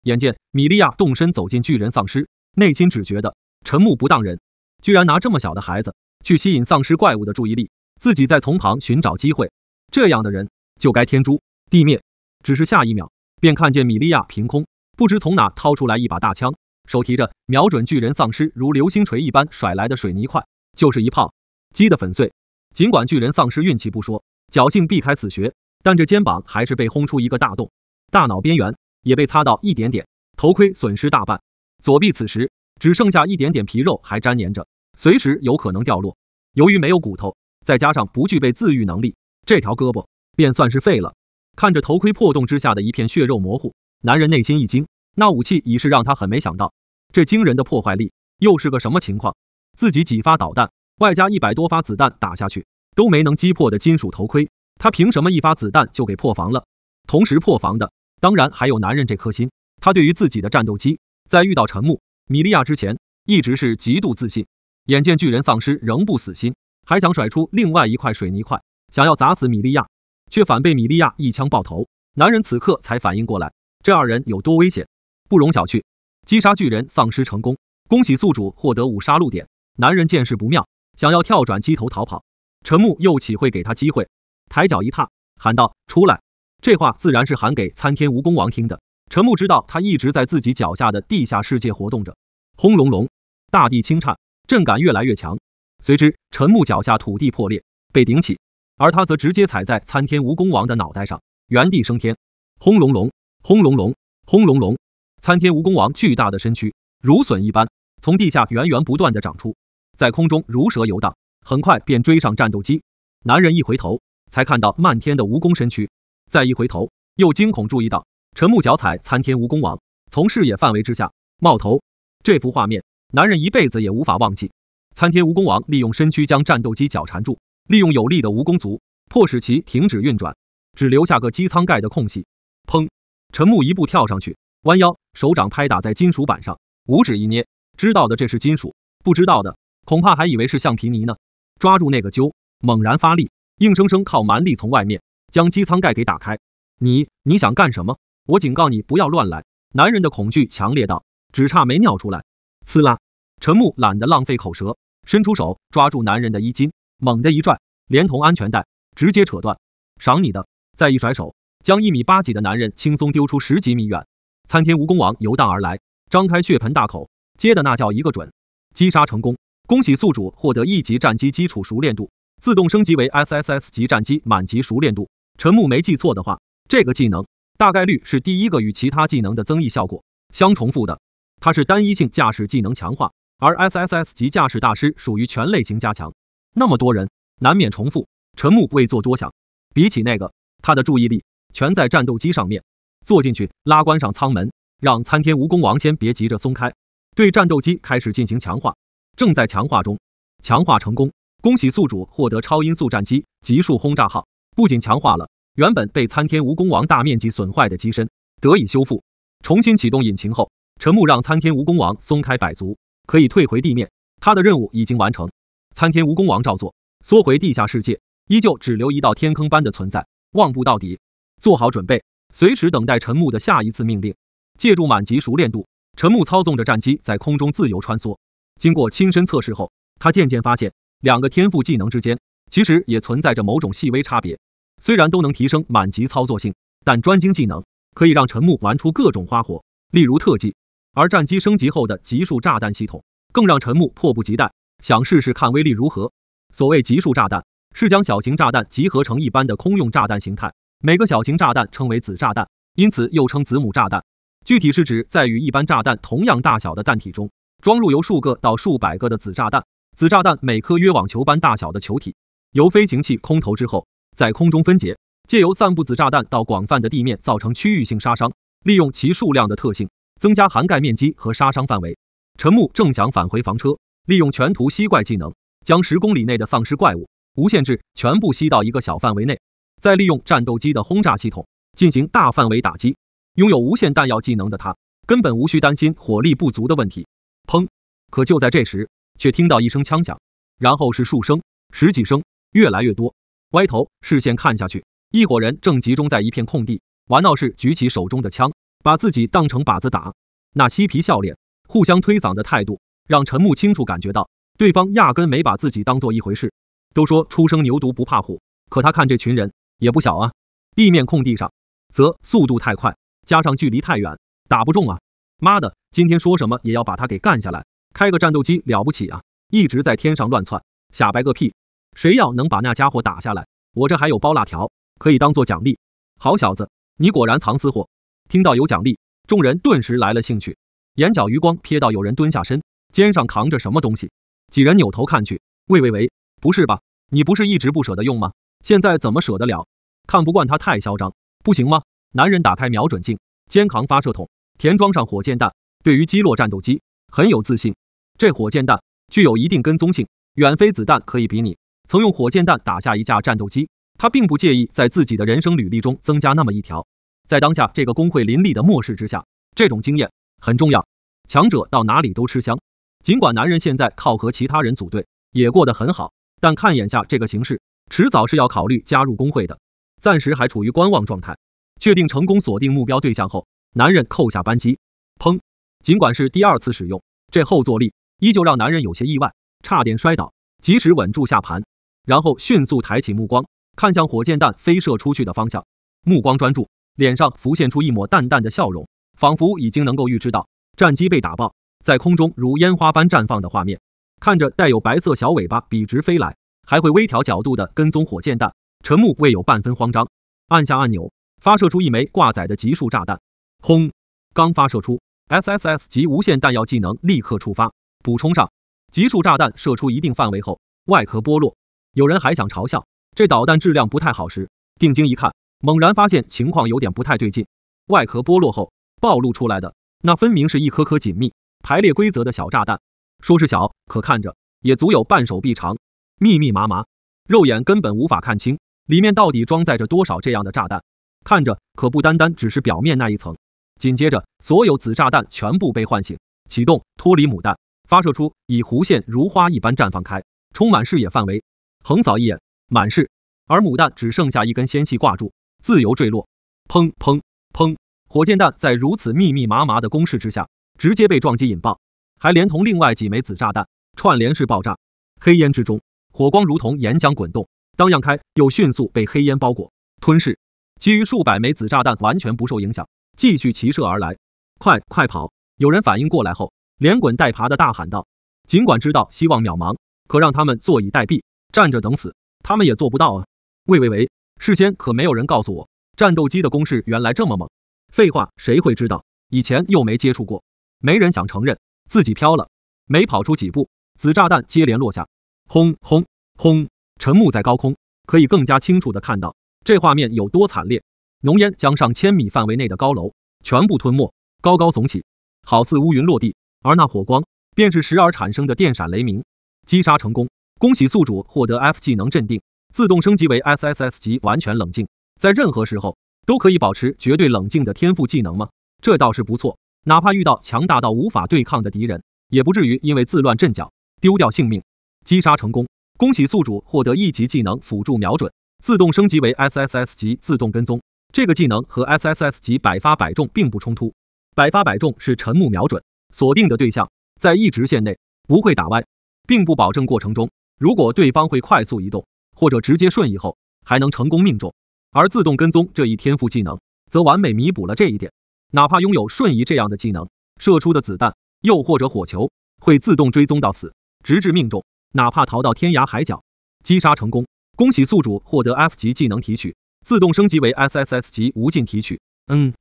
眼见米利亚动身走进巨人丧尸，内心只觉得陈木不当人，居然拿这么小的孩子去吸引丧尸怪物的注意力，自己在从旁寻找机会，这样的人就该天诛地灭。只是下一秒，便看见米利亚凭空不知从哪掏出来一把大枪，手提着瞄准巨人丧尸如流星锤一般甩来的水泥块，就是一炮击得粉碎。尽管巨人丧尸运气不说，侥幸避开死穴，但这肩膀还是被轰出一个大洞，大脑边缘也被擦到一点点，头盔损失大半，左臂此时只剩下一点点皮肉还粘连着，随时有可能掉落。由于没有骨头，再加上不具备自愈能力，这条胳膊便算是废了。看着头盔破洞之下的一片血肉模糊，男人内心一惊，那武器已是让他很没想到，这惊人的破坏力又是个什么情况？自己几发导弹外加100多发子弹打下去都没能击破的金属头盔，他凭什么一发子弹就给破防了？同时破防的当然还有男人这颗心，他对于自己的战斗机在遇到陈木、米利亚之前一直是极度自信，眼见巨人丧尸仍不死心，还想甩出另外一块水泥块想要砸死米利亚，却反被米利亚一枪爆头。男人此刻才反应过来这二人有多危险，不容小觑。击杀巨人丧尸成功，恭喜宿主获得5杀戮点。男人见势不妙，想要跳转机头逃跑，陈木又岂会给他机会，抬脚一踏喊道出来。这话自然是喊给参天蜈蚣王听的。陈木知道他一直在自己脚下的地下世界活动着，轰隆隆，大地轻颤，震感越来越强，随之陈木脚下土地破裂被顶起，而他则直接踩在参天蜈蚣王的脑袋上，原地升天。轰隆隆，轰隆隆，轰隆隆，参天蜈蚣王巨大的身躯如笋一般从地下源源不断地长出，在空中如蛇游荡，很快便追上战斗机。男人一回头才看到漫天的蜈蚣身躯，再一回头又惊恐注意到陈木脚踩参天蜈蚣王从视野范围之下冒头。这幅画面男人一辈子也无法忘记。参天蜈蚣王利用身躯将战斗机脚缠住，利用有力的蜈蚣足迫使其停止运转，只留下个机舱盖的空隙。砰！陈木一步跳上去，弯腰手掌拍打在金属板上，五指一捏，知道的这是金属，不知道的恐怕还以为是橡皮泥呢。抓住那个揪，猛然发力，硬生生靠蛮力从外面将机舱盖给打开。你想干什么？我警告你不要乱来。男人的恐惧强烈到只差没尿出来。呲啦！陈木懒得浪费口舌，伸出手抓住男人的衣襟，猛地一拽，连同安全带直接扯断。赏你的！再一甩手，将1米8几的男人轻松丢出10几米远。参天蜈蚣王游荡而来，张开血盆大口，接的那叫一个准。击杀成功，恭喜宿主获得1级战机基础熟练度，自动升级为 SSS 级战机满级熟练度。陈木没记错的话，这个技能大概率是第一个与其他技能的增益效果相重复的。它是单一性驾驶技能强化，而 SSS 级驾驶大师属于全类型加强。那么多人难免重复，陈木未做多想，比起那个，他的注意力全在战斗机上面。坐进去，拉关上舱门，让参天蜈蚣王先别急着松开，对战斗机开始进行强化。正在强化中，强化成功，恭喜宿主获得超音速战机极速轰炸号。不仅强化了原本被参天蜈蚣王大面积损坏的机身，得以修复。重新启动引擎后，陈木让参天蜈蚣王松开摆足，可以退回地面。他的任务已经完成。参天蜈蚣王照做，缩回地下世界，依旧只留一道天坑般的存在，望步到底，做好准备，随时等待陈木的下一次命令。借助满级熟练度，陈木操纵着战机在空中自由穿梭。经过亲身测试后，他渐渐发现两个天赋技能之间其实也存在着某种细微差别。虽然都能提升满级操作性，但专精技能可以让陈木玩出各种花活，例如特技。而战机升级后的极速炸弹系统更让陈木迫不及待，想试试看威力如何。所谓极速炸弹，是将小型炸弹集合成一般的空用炸弹形态，每个小型炸弹称为子炸弹，因此又称子母炸弹。具体是指在与一般炸弹同样大小的弹体中装入由数个到数百个的子炸弹，子炸弹每颗约网球般大小的球体，由飞行器空投之后在空中分解，借由散布子炸弹到广泛的地面造成区域性杀伤，利用其数量的特性增加涵盖面积和杀伤范围。陈木正想返回房车，利用全图吸怪技能将10公里内的丧尸怪物无限制全部吸到一个小范围内，再利用战斗机的轰炸系统进行大范围打击。拥有无限弹药技能的他根本无需担心火力不足的问题。砰！可就在这时，却听到一声枪响，然后是数声、10几声，越来越多。歪头视线看下去，一伙人正集中在一片空地，玩闹时举起手中的枪，把自己当成靶子打。那嬉皮笑脸、互相推搡的态度，让陈木清楚感觉到对方压根没把自己当做一回事。都说初生牛犊不怕虎，可他看这群人也不小啊。地面空地上，则速度太快，加上距离太远，打不中啊。妈的，今天说什么也要把他给干下来。开个战斗机了不起啊，一直在天上乱窜，瞎掰个屁。谁要能把那家伙打下来，我这还有包辣条可以当做奖励。好小子，你果然藏私货。听到有奖励，众人顿时来了兴趣，眼角余光瞥到有人蹲下身，肩上扛着什么东西。几人扭头看去，喂，不是吧？你不是一直不舍得用吗？现在怎么舍得了？看不惯他太嚣张，不行吗？男人打开瞄准镜，肩扛发射筒，填装上火箭弹，对于击落战斗机很有自信。这火箭弹具有一定跟踪性，远非子弹可以比拟。曾用火箭弹打下一架战斗机，他并不介意在自己的人生履历中增加那么一条。在当下这个工会林立的末世之下，这种经验很重要。强者到哪里都吃香。尽管男人现在靠和其他人组队也过得很好，但看眼下这个形势，迟早是要考虑加入工会的，暂时还处于观望状态。确定成功锁定目标对象后，男人扣下扳机，砰！尽管是第二次使用，这后坐力依旧让男人有些意外，差点摔倒，及时稳住下盘，然后迅速抬起目光，看向火箭弹飞射出去的方向，目光专注，脸上浮现出一抹淡淡的笑容，仿佛已经能够预知到战机被打爆，在空中如烟花般绽放的画面。看着带有白色小尾巴笔直飞来，还会微调角度的跟踪火箭弹，陈木未有半分慌张，按下按钮，发射出一枚挂载的集束炸弹。轰！刚发射出 SSS 级无限弹药技能立刻触发，补充上。集束炸弹射出一定范围后，外壳剥落。有人还想嘲笑这导弹质量不太好时，定睛一看，猛然发现情况有点不太对劲。外壳剥落后暴露出来的，那分明是一颗颗紧密排列规则的小炸弹。说是小，可看着也足有半手臂长，密密麻麻，肉眼根本无法看清里面到底装载着多少这样的炸弹。看着可不单单只是表面那一层。紧接着，所有子炸弹全部被唤醒，启动，脱离母弹，发射出，以弧线如花一般绽放开，充满视野范围，横扫一眼，满是。而母弹只剩下一根纤细挂住，自由坠落。砰砰砰！火箭弹在如此密密麻麻的攻势之下，直接被撞击引爆，还连同另外几枚子炸弹串联式爆炸。黑烟之中，火光如同岩浆滚动，当漾开，又迅速被黑烟包裹吞噬。其余数百枚子炸弹完全不受影响，继续齐射而来。快跑！有人反应过来后，连滚带爬的大喊道。尽管知道希望渺茫，可让他们坐以待毙，站着等死，他们也做不到啊。喂，事先可没有人告诉我，战斗机的攻势原来这么猛。废话，谁会知道？以前又没接触过。没人想承认自己飘了。没跑出几步，子炸弹接连落下，轰轰轰！陈木在高空可以更加清楚地看到这画面有多惨烈。浓烟将上千米范围内的高楼全部吞没，高高耸起，好似乌云落地，而那火光便是时而产生的电闪雷鸣。击杀成功，恭喜宿主获得 F 技能镇定，自动升级为 SSS 级完全冷静，在任何时候都可以保持绝对冷静的天赋技能吗？这倒是不错，哪怕遇到强大到无法对抗的敌人，也不至于因为自乱阵脚丢掉性命。击杀成功，恭喜宿主获得一级技能辅助瞄准，自动升级为 SSS 级自动跟踪。这个技能和 SSS 级百发百中并不冲突，百发百中是陈木瞄准锁定的对象，在一直线内不会打歪，并不保证过程中如果对方会快速移动或者直接瞬移后还能成功命中。而自动跟踪这一天赋技能则完美弥补了这一点，哪怕拥有瞬移这样的技能，射出的子弹又或者火球会自动追踪到死，直至命中，哪怕逃到天涯海角。击杀成功，恭喜宿主获得 F 级技能提取，自动升级为 SSS 级无尽提取。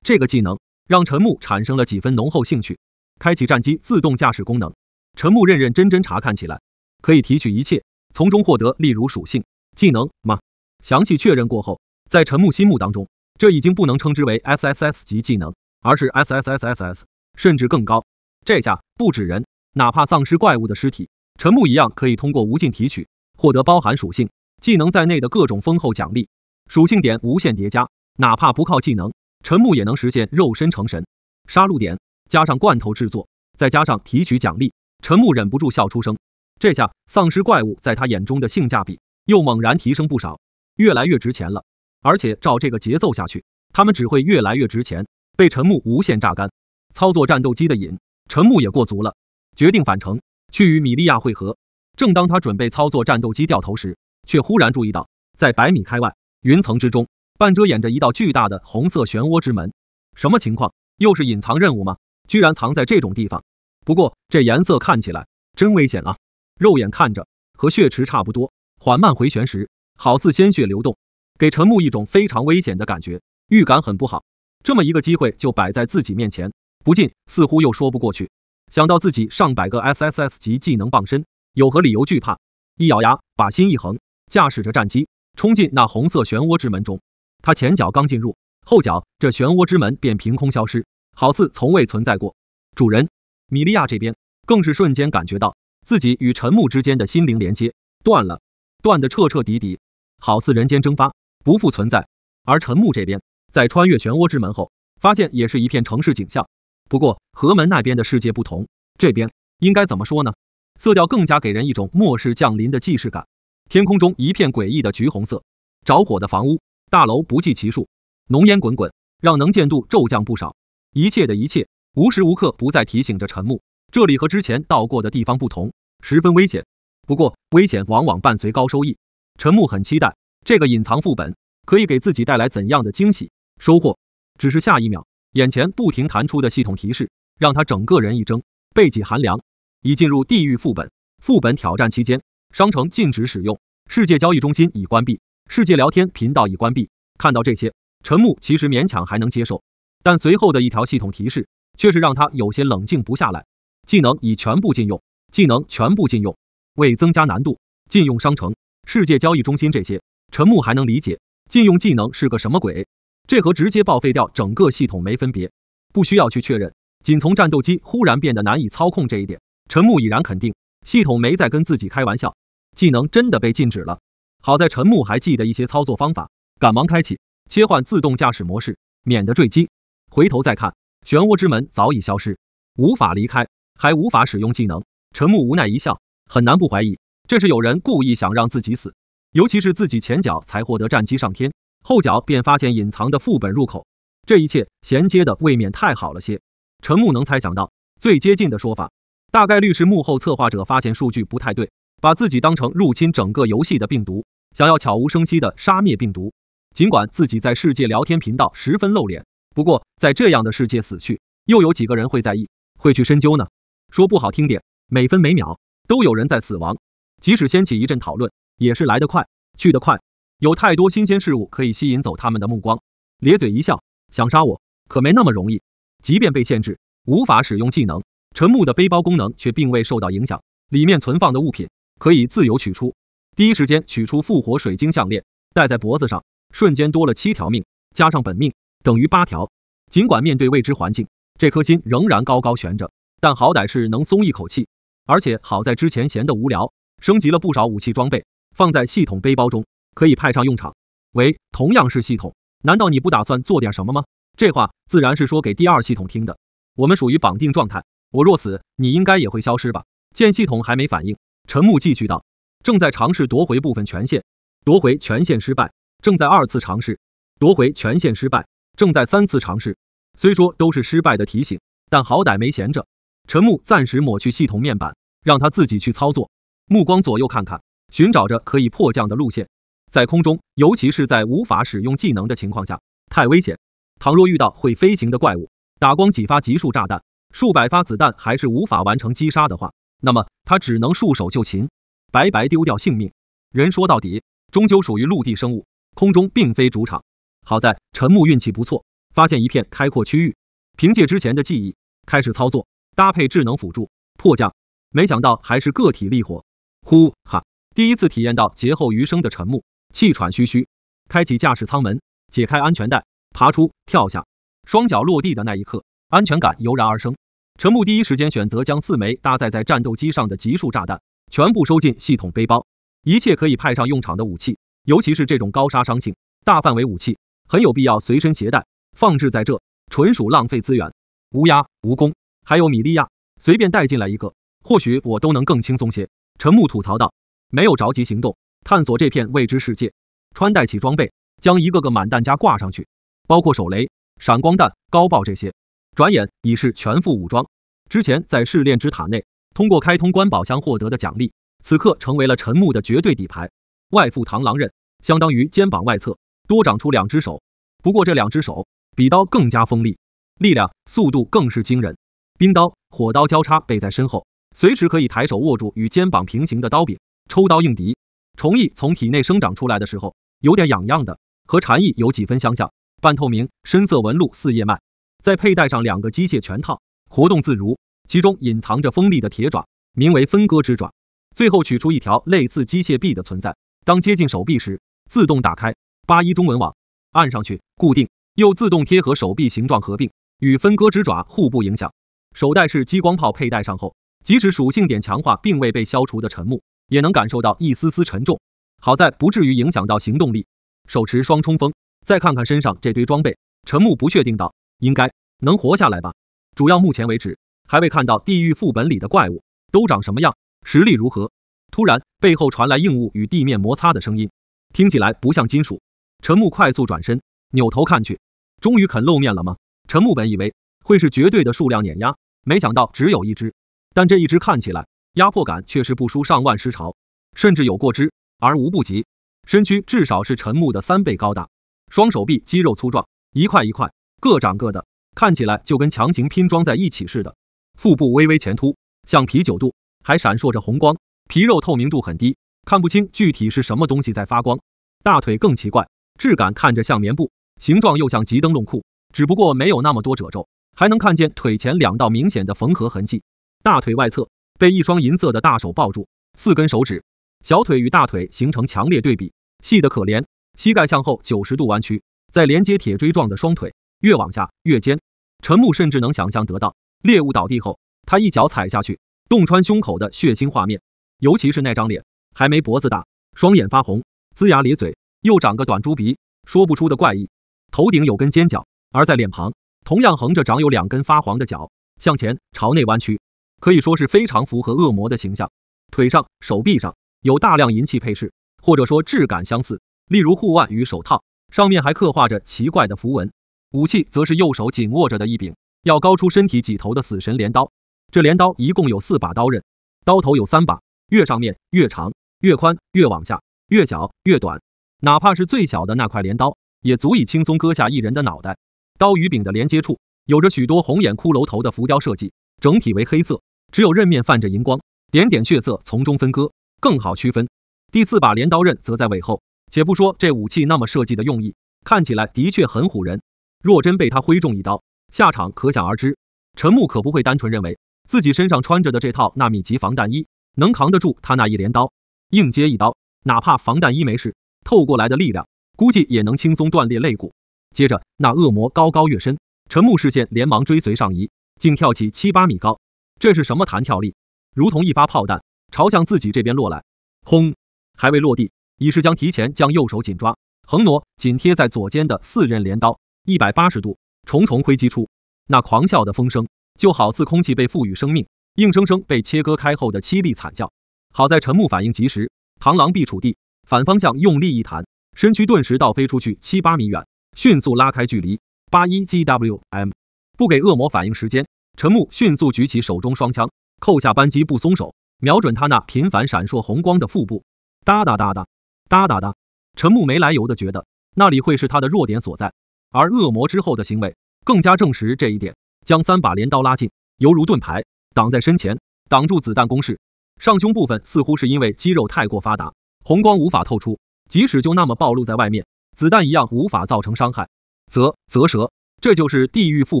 这个技能让陈木产生了几分浓厚兴趣。开启战机自动驾驶功能，陈木认认真真查看起来，可以提取一切，从中获得例如属性、技能吗？详细确认过后，在陈木心目当中，这已经不能称之为 SSS 级技能，而是 SSSSS， 甚至更高。这下不止人，哪怕丧尸怪物的尸体，陈木一样可以通过无尽提取获得包含属性、技能在内的各种丰厚奖励。属性点无限叠加，哪怕不靠技能，陈木也能实现肉身成神。杀戮点加上罐头制作，再加上提取奖励，陈木忍不住笑出声。这下丧尸怪物在他眼中的性价比又猛然提升不少，越来越值钱了。而且照这个节奏下去，他们只会越来越值钱。被陈木无限榨干。操作战斗机的瘾，陈木也过足了，决定返程去与米利亚会合。正当他准备操作战斗机掉头时，却忽然注意到，在100米开外，云层之中半遮掩着一道巨大的红色漩涡之门。什么情况？又是隐藏任务吗？居然藏在这种地方。不过这颜色看起来真危险啊！肉眼看着和血池差不多，缓慢回旋时好似鲜血流动，给陈木一种非常危险的感觉，预感很不好。这么一个机会就摆在自己面前，不禁似乎又说不过去。想到自己上百个 SSS 级技能傍身，有何理由惧怕？一咬牙，把心一横，驾驶着战机冲进那红色漩涡之门中。他前脚刚进入，后脚这漩涡之门便凭空消失，好似从未存在过。主人，米利亚这边更是瞬间感觉到自己与陈木之间的心灵连接断了，断得彻彻底底，好似人间蒸发，不复存在。而陈木这边在穿越漩涡之门后，发现也是一片城市景象。不过河门那边的世界不同，这边应该怎么说呢？色调更加给人一种末世降临的既视感。天空中一片诡异的橘红色，着火的房屋、大楼不计其数，浓烟滚滚，让能见度骤降不少。一切的一切，无时无刻不在提醒着陈木，这里和之前到过的地方不同，十分危险。不过危险往往伴随高收益，陈木很期待这个隐藏副本可以给自己带来怎样的惊喜收获。只是下一秒，眼前不停弹出的系统提示让他整个人一怔，背脊寒凉。已进入地狱副本，副本挑战期间，商城禁止使用，世界交易中心已关闭，世界聊天频道已关闭。看到这些，陈木其实勉强还能接受，但随后的一条系统提示却是让他有些冷静不下来。技能已全部禁用，技能全部禁用。为增加难度，禁用商城、世界交易中心这些，陈木还能理解，禁用技能是个什么鬼？这和直接报废掉整个系统没分别。不需要去确认，仅从战斗机忽然变得难以操控这一点，陈木已然肯定系统没在跟自己开玩笑，技能真的被禁止了。好在陈木还记得一些操作方法，赶忙开启切换自动驾驶模式，免得坠机。回头再看，漩涡之门早已消失，无法离开，还无法使用技能。陈木无奈一笑，很难不怀疑这是有人故意想让自己死。尤其是自己前脚才获得战机上天，后脚便发现隐藏的副本入口，这一切衔接的未免太好了些。陈木能猜想到最接近的说法，大概率是幕后策划者发现数据不太对，把自己当成入侵整个游戏的病毒，想要悄无声息的杀灭病毒。尽管自己在世界聊天频道十分露脸，不过在这样的世界死去，又有几个人会在意，会去深究呢？说不好听点，每分每秒都有人在死亡，即使掀起一阵讨论，也是来得快去得快，有太多新鲜事物可以吸引走他们的目光。咧嘴一笑，想杀我可没那么容易。即便被限制无法使用技能，陈木的背包功能却并未受到影响，里面存放的物品可以自由取出。第一时间取出复活水晶项链，戴在脖子上，瞬间多了7条命，加上本命等于8条。尽管面对未知环境，这颗心仍然高高悬着，但好歹是能松一口气。而且好在之前闲得无聊，升级了不少武器装备，放在系统背包中可以派上用场。喂，同样是系统，难道你不打算做点什么吗？这话自然是说给第二系统听的。我们属于绑定状态，我若死，你应该也会消失吧？见系统还没反应，陈木继续道：正在尝试夺回部分权限，夺回权限失败，正在2次尝试，夺回权限失败，正在3次尝试。虽说都是失败的提醒，但好歹没闲着。陈木暂时抹去系统面板，让他自己去操作，目光左右看看，寻找着可以迫降的路线。在空中，尤其是在无法使用技能的情况下，太危险。倘若遇到会飞行的怪物，打光几发集束炸弹，数百发子弹还是无法完成击杀的话，那么他只能束手就擒，白白丢掉性命。人说到底终究属于陆地生物，空中并非主场。好在陈木运气不错，发现一片开阔区域，凭借之前的记忆开始操作，搭配智能辅助迫降，没想到还是个体力活。呼哈，第一次体验到劫后余生的陈木气喘吁吁，开启驾驶舱门，解开安全带，爬出跳下，双脚落地的那一刻，安全感油然而生。陈木第一时间选择将4枚搭载在战斗机上的集束炸弹全部收进系统背包，一切可以派上用场的武器，尤其是这种高杀伤性大范围武器，很有必要随身携带，放置在这纯属浪费资源。乌鸦、蜈蚣还有米利亚，随便带进来一个，或许我都能更轻松些。陈木吐槽道，没有着急行动，探索这片未知世界。穿戴起装备，将一个个满弹夹挂上去，包括手雷、闪光弹、高爆这些，转眼已是全副武装。之前在试炼之塔内通过开通关宝箱获得的奖励，此刻成为了陈木的绝对底牌。外附螳螂刃，相当于肩膀外侧多长出2只手，不过这2只手比刀更加锋利，力量、速度更是惊人。冰刀、火刀交叉背在身后，随时可以抬手握住与肩膀平行的刀柄，抽刀应敌。虫翼从体内生长出来的时候，有点痒痒的，和蝉翼有几分相像，半透明，深色纹路似叶脉。再佩戴上2个机械拳套，活动自如，其中隐藏着锋利的铁爪，名为分割之爪。最后取出一条类似机械臂的存在，当接近手臂时，自动打开81中文网，按上去固定，又自动贴合手臂形状合并，与分割之爪互不影响。手带式激光炮佩戴上后，即使属性点强化并未被消除的陈木，也能感受到一丝丝沉重，好在不至于影响到行动力。手持双冲锋，再看看身上这堆装备，陈木不确定道：应该能活下来吧？主要目前为止还未看到地狱副本里的怪物都长什么样，实力如何。突然背后传来硬物与地面摩擦的声音，听起来不像金属。陈木快速转身，扭头看去，终于肯露面了吗？陈木本以为会是绝对的数量碾压，没想到只有1只，但这1只看起来压迫感却是不输上万尸潮，甚至有过之而无不及。身躯至少是陈木的3倍高大，双手臂肌肉粗壮，一块一块，各长各的，看起来就跟强行拼装在一起似的。腹部微微前凸，像啤酒肚，还闪烁着红光，皮肉透明度很低，看不清具体是什么东西在发光。大腿更奇怪，质感看着像棉布，形状又像极灯笼裤，只不过没有那么多褶皱，还能看见腿前2道明显的缝合痕迹。大腿外侧被一双银色的大手抱住，4根手指，小腿与大腿形成强烈对比，细得可怜，膝盖向后90度弯曲，再连接铁锥状的双腿，越往下越尖。陈木甚至能想象得到猎物倒地后，他一脚踩下去，洞穿胸口的血腥画面。尤其是那张脸，还没脖子大，双眼发红，龇牙咧嘴，又长个短猪鼻，说不出的怪异。头顶有根尖角，而在脸庞同样横着长有2根发黄的角，向前朝内弯曲，可以说是非常符合恶魔的形象。腿上、手臂上有大量银器配饰，或者说质感相似，例如护腕与手套，上面还刻画着奇怪的符文。武器则是右手紧握着的一柄要高出身体几头的死神镰刀，这镰刀一共有4把刀刃，刀头有3把，越上面越长，越宽越往下，越小越短，哪怕是最小的那块镰刀，也足以轻松割下一人的脑袋。刀与柄的连接处有着许多红眼骷髅头的浮雕设计，整体为黑色，只有刃面泛着银光，点点血色从中分割，更好区分。第4把镰刀刃则在尾后，且不说这武器那么设计的用意，看起来的确很唬人。若真被他挥中一刀，下场可想而知。陈木可不会单纯认为自己身上穿着的这套纳米级防弹衣能扛得住他那一镰刀，硬接一刀，哪怕防弹衣没事，透过来的力量估计也能轻松断裂肋骨。接着那恶魔高高跃身，陈木视线连忙追随上移，竟跳起7、8米高，这是什么弹跳力？如同一发炮弹朝向自己这边落来。轰！还未落地，已是提前将右手紧抓，横挪紧贴在左肩的4刃镰刀180度重重挥击出，那狂啸的风声就好似空气被赋予生命，硬生生被切割开后的凄厉惨叫。好在陈木反应及时，螳螂臂触地，反方向用力一弹，身躯顿时倒飞出去7、8米远，迅速拉开距离。81GWM， 不给恶魔反应时间，陈木迅速举起手中双枪，扣下扳机不松手，瞄准他那频繁闪烁红光的腹部。哒哒哒哒哒哒哒，陈木没来由的觉得那里会是他的弱点所在，而恶魔之后的行为更加证实这一点，将3把镰刀拉近，犹如盾牌挡在身前，挡住子弹攻势。上胸部分似乎是因为肌肉太过发达，红光无法透出，即使就那么暴露在外面，子弹一样无法造成伤害。啧舌，这就是地狱副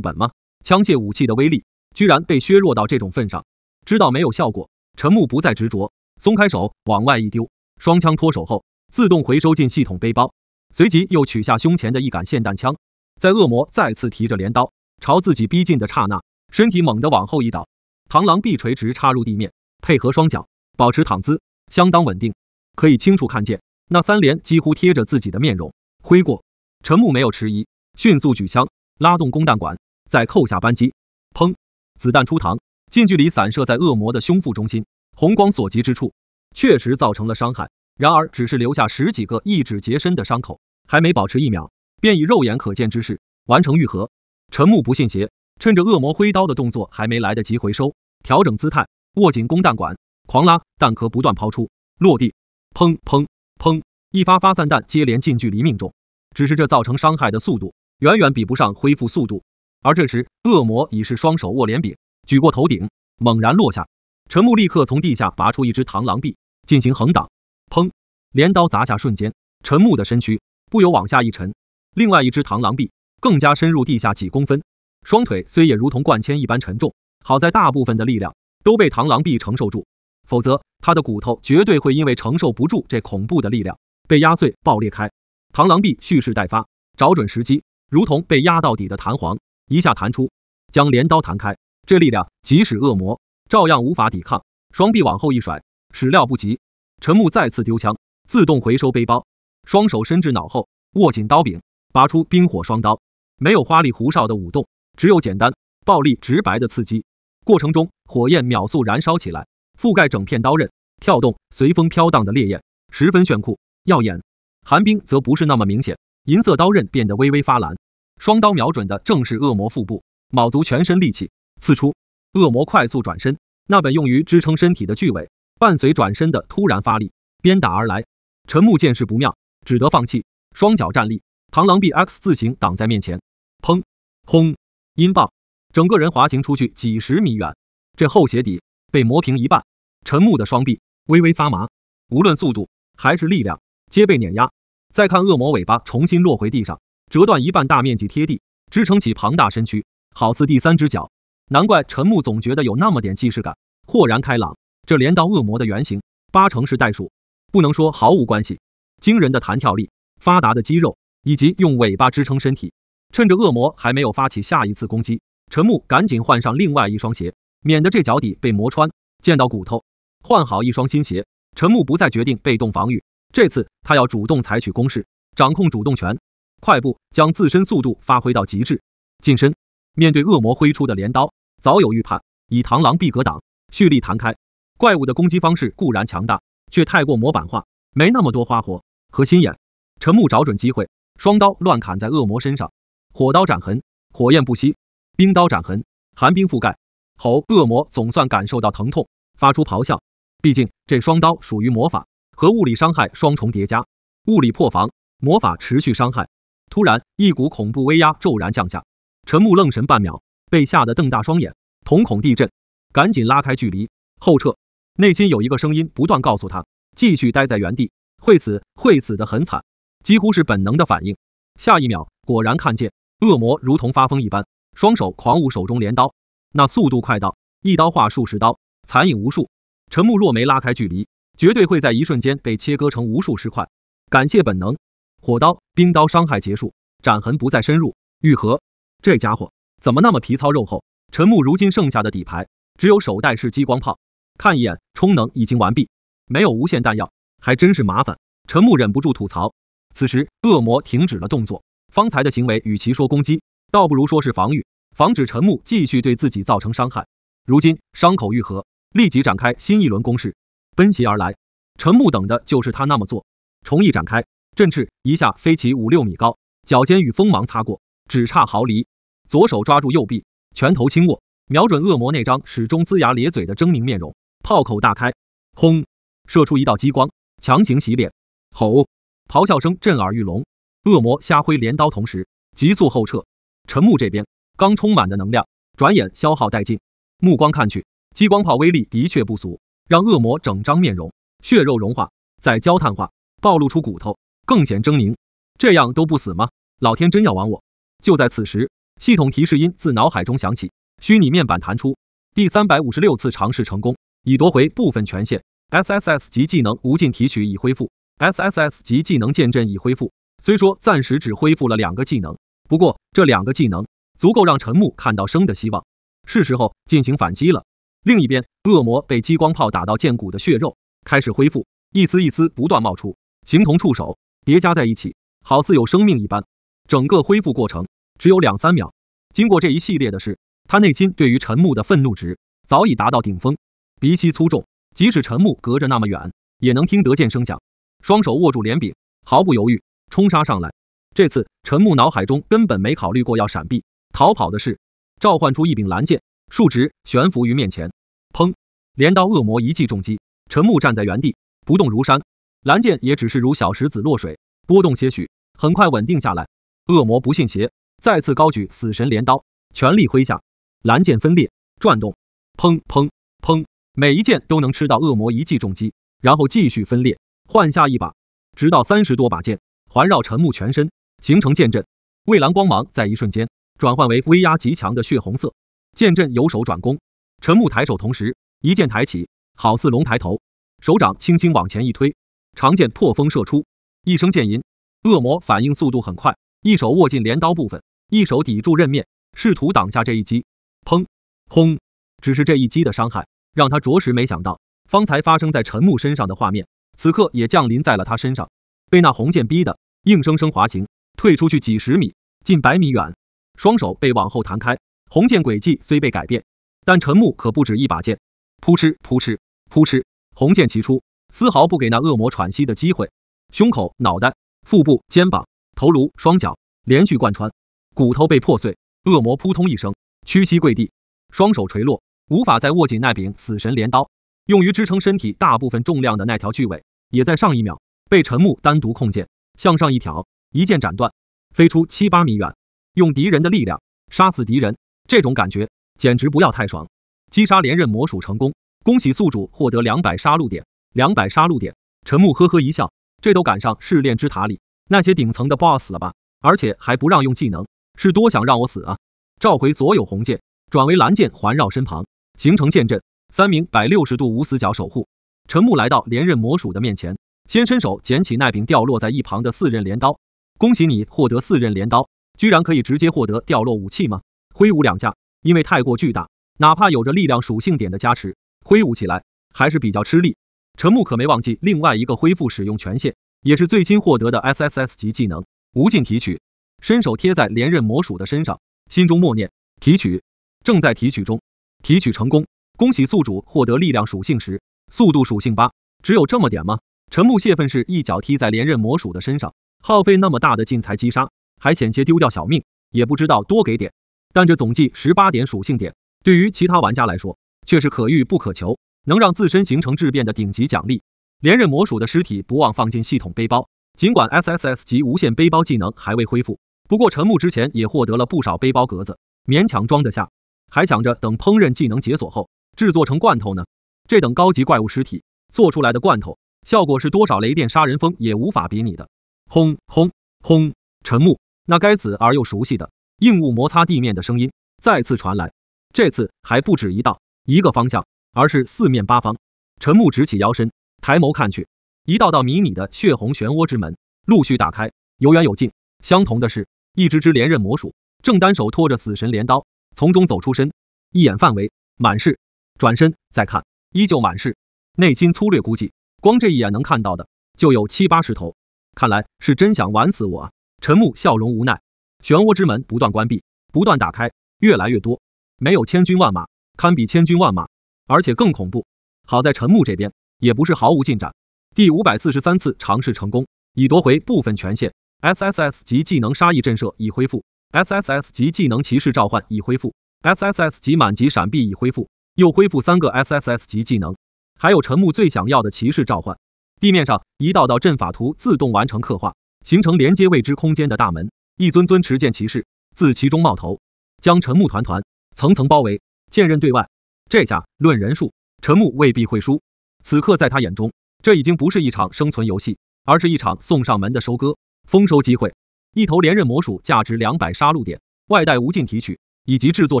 本吗？枪械武器的威力居然被削弱到这种份上。知道没有效果，陈木不再执着，松开手往外一丢，双枪脱手后自动回收进系统背包，随即又取下胸前的一杆霰弹枪，在恶魔再次提着镰刀朝自己逼近的刹那，身体猛地往后一倒，螳螂臂垂直插入地面，配合双脚保持躺姿，相当稳定，可以清楚看见那3连几乎贴着自己的面容。挥过，陈木没有迟疑，迅速举枪拉动供弹管，再扣下扳机，砰，子弹出膛，近距离散射在恶魔的胸腹中心，红光所及之处确实造成了伤害，然而只是留下10几个一指截身的伤口，还没保持1秒，便以肉眼可见之势完成愈合。陈木不信邪，趁着恶魔挥刀的动作还没来得及回收，调整姿态，握紧弓弹管，狂拉，弹壳不断抛出，落地，砰砰砰，一发发散弹接连近距离命中。只是这造成伤害的速度远远比不上恢复速度。而这时，恶魔已是双手握连柄，举过头顶，猛然落下。陈木立刻从地下拔出一只螳螂臂，进行横挡。砰！镰刀砸下瞬间，陈木的身躯不由往下一沉，另外一只螳螂臂更加深入地下几公分，双腿虽也如同灌铅一般沉重，好在大部分的力量都被螳螂臂承受住，否则他的骨头绝对会因为承受不住这恐怖的力量被压碎爆裂开。螳螂臂蓄势待发，找准时机，如同被压到底的弹簧，一下弹出，将镰刀弹开。这力量即使恶魔照样无法抵抗，双臂往后一甩，始料不及。陈木再次丢枪，自动回收背包，双手伸至脑后，握紧刀柄，拔出冰火双刀，没有花里胡哨的舞动，只有简单、暴力、直白的刺激。过程中，火焰秒速燃烧起来，覆盖整片刀刃，跳动随风飘荡的烈焰，十分炫酷耀眼。寒冰则不是那么明显，银色刀刃变得微微发蓝，双刀瞄准的正是恶魔腹部，卯足全身力气刺出。恶魔快速转身，那本用于支撑身体的巨尾伴随转身的突然发力，鞭打而来。陈木见势不妙，只得放弃，双脚站立，螳螂臂 X 字形挡在面前。砰轰，音爆，整个人滑行出去几十米远，这后鞋底被磨平一半。陈木的双臂微微发麻，无论速度还是力量皆被碾压。再看恶魔尾巴重新落回地上，折断一半，大面积贴地，支撑起庞大身躯，好似第三只脚。难怪陈木总觉得有那么点既视感，豁然开朗。这镰刀恶魔的原型80%是袋鼠，不能说毫无关系。惊人的弹跳力、发达的肌肉以及用尾巴支撑身体。趁着恶魔还没有发起下一次攻击，陈木赶紧换上另外一双鞋，免得这脚底被磨穿，见到骨头。换好一双新鞋，陈木不再决定被动防御，这次他要主动采取攻势，掌控主动权，快步将自身速度发挥到极致。近身，面对恶魔挥出的镰刀，早有预判，以螳螂臂格挡，蓄力弹开。怪物的攻击方式固然强大，却太过模板化，没那么多花活和心眼。陈木找准机会，双刀乱砍在恶魔身上，火刀斩痕，火焰不息；冰刀斩痕，寒冰覆盖。吼！恶魔总算感受到疼痛，发出咆哮。毕竟这双刀属于魔法，和物理伤害双重叠加，物理破防，魔法持续伤害。突然，一股恐怖威压骤然降下，陈木愣神半秒，被吓得瞪大双眼，瞳孔地震，赶紧拉开距离后撤。内心有一个声音不断告诉他，继续待在原地会死，会死得很惨，几乎是本能的反应。下一秒，果然看见恶魔如同发疯一般，双手狂舞手中镰刀，那速度快到一刀划数十刀，残影无数。陈木若没拉开距离，绝对会在一瞬间被切割成无数尸块。感谢本能，火刀、冰刀伤害结束，斩痕不再深入，愈合。这家伙怎么那么皮糙肉厚？陈木如今剩下的底牌只有手袋式激光炮，看一眼充能已经完毕，没有无限弹药，还真是麻烦。陈木忍不住吐槽。此时恶魔停止了动作，方才的行为与其说攻击，倒不如说是防御，防止陈木继续对自己造成伤害。如今伤口愈合，立即展开新一轮攻势，奔袭而来。陈木等的就是他那么做。虫翼展开，振翅一下飞起5-6米高，脚尖与锋芒擦过，只差毫厘。左手抓住右臂，拳头轻握，瞄准恶魔那张始终龇牙咧嘴的狰狞面容，炮口大开，轰，射出一道激光，强行洗脸。吼！咆哮声震耳欲聋。恶魔瞎挥镰刀，同时急速后撤。陈木这边刚充满的能量，转眼消耗殆尽。目光看去，激光炮威力的确不俗，让恶魔整张面容血肉融化，再焦炭化，暴露出骨头，更显狰狞。这样都不死吗？老天真要亡我！就在此时，系统提示音自脑海中响起，虚拟面板弹出，第356次尝试成功，已夺回部分权限。SSS 级技能无尽提取已恢复， SSS 级技能剑阵已恢复。虽说暂时只恢复了2个技能，不过这2个技能足够让陈木看到生的希望，是时候进行反击了。另一边，恶魔被激光炮打到见骨的血肉开始恢复，一丝一丝不断冒出，形同触手叠加在一起，好似有生命一般。整个恢复过程只有2-3秒。经过这一系列的事，他内心对于陈木的愤怒值早已达到顶峰，鼻息粗重，即使陈木隔着那么远，也能听得见声响。双手握住镰柄，毫不犹豫冲杀上来。这次陈木脑海中根本没考虑过要闪避逃跑的事，召唤出一柄蓝剑，竖直悬浮于面前。砰！镰刀恶魔一记重击，陈木站在原地不动如山，蓝剑也只是如小石子落水，波动些许，很快稳定下来。恶魔不信邪，再次高举死神镰刀，全力挥下，蓝剑分裂转动，砰砰砰，每一剑都能吃到恶魔一记重击，然后继续分裂，换下一把，直到30多把剑环绕陈木全身，形成剑阵。蔚蓝光芒在一瞬间转换为威压极强的血红色，剑阵由守转攻。陈木抬手同时，一剑抬起，好似龙抬头，手掌轻轻往前一推，长剑破风射出，一声剑吟。恶魔反应速度很快，一手握进镰刀部分，一手抵住刃面，试图挡下这一击。砰轰！只是这一击的伤害让他着实没想到，方才发生在陈木身上的画面，此刻也降临在了他身上，被那红剑逼得硬生生滑行，退出去几十米，近100米远，双手被往后弹开。红剑轨迹虽被改变，但陈木可不止一把剑，扑哧扑哧扑哧，红剑齐出，丝毫不给那恶魔喘息的机会。胸口、脑袋、腹部、肩膀、头颅、双脚连续贯穿，骨头被破碎。恶魔扑通一声屈膝跪地，双手垂落，无法再握紧那柄死神镰刀，用于支撑身体大部分重量的那条巨尾也在上一秒被陈木单独控剑向上一挑，一剑斩断，飞出7、8米远。用敌人的力量杀死敌人，这种感觉简直不要太爽。击杀连刃魔属成功，恭喜宿主获得200杀戮点。200杀戮点，陈木呵呵一笑，这都赶上试炼之塔里那些顶层的 BOSS 了吧？而且还不让用技能，是多想让我死啊！召回所有红剑，转为蓝剑环绕身旁，形成剑阵，3名160度无死角守护。陈木来到连刃魔属的面前，先伸手捡起那柄掉落在一旁的4刃镰刀。恭喜你获得4刃镰刀，居然可以直接获得掉落武器吗？挥舞2下，因为太过巨大，哪怕有着力量属性点的加持，挥舞起来还是比较吃力。陈木可没忘记另外一个恢复使用权限，也是最新获得的 SSS 级技能无尽提取。伸手贴在连刃魔属的身上，心中默念提取，正在提取中，提取成功。恭喜宿主获得力量属性10，速度属性8。只有这么点吗？陈木泄愤式一脚踢在连刃魔属的身上，耗费那么大的劲才击杀，还险些丢掉小命，也不知道多给点。但这总计18点属性点，对于其他玩家来说却是可遇不可求，能让自身形成质变的顶级奖励。连刃魔属的尸体不忘放进系统背包，尽管 SSS 级无限背包技能还未恢复，不过陈木之前也获得了不少背包格子，勉强装得下，还想着等烹饪技能解锁后制作成罐头呢。这等高级怪物尸体做出来的罐头，效果是多少雷电杀人风也无法比拟的。轰轰轰！陈木那该死而又熟悉的硬物摩擦地面的声音再次传来，这次还不止一个方向，而是4面8方。陈木直起腰身，抬眸看去，一道道迷你的血红漩涡之门陆续打开，有远有近。相同的是，一只连刃魔属正单手托着死神镰刀从中走出身，一眼范围满是，转身再看依旧满是，内心粗略估计，光这一眼能看到的就有7、80头，看来是真想玩死我啊！陈木笑容无奈，漩涡之门不断关闭，不断打开，越来越多，没有千军万马，堪比千军万马，而且更恐怖。好在陈木这边也不是毫无进展，第543次尝试成功，已夺回部分权限。SSS 级技能杀意震慑已恢复， SSS 级技能骑士召唤已恢复， SSS 级满级闪避已恢复，又恢复3个 SSS 级技能，还有陈木最想要的骑士召唤。地面上一道道阵法图自动完成刻画，形成连接未知空间的大门，一尊尊持剑骑士自其中冒头，将陈木团团层层包围，剑刃对外。这下论人数，陈木未必会输。此刻在他眼中，这已经不是一场生存游戏，而是一场送上门的收割丰收机会。一头连刃魔属价值200杀戮点，外带无尽提取，以及制作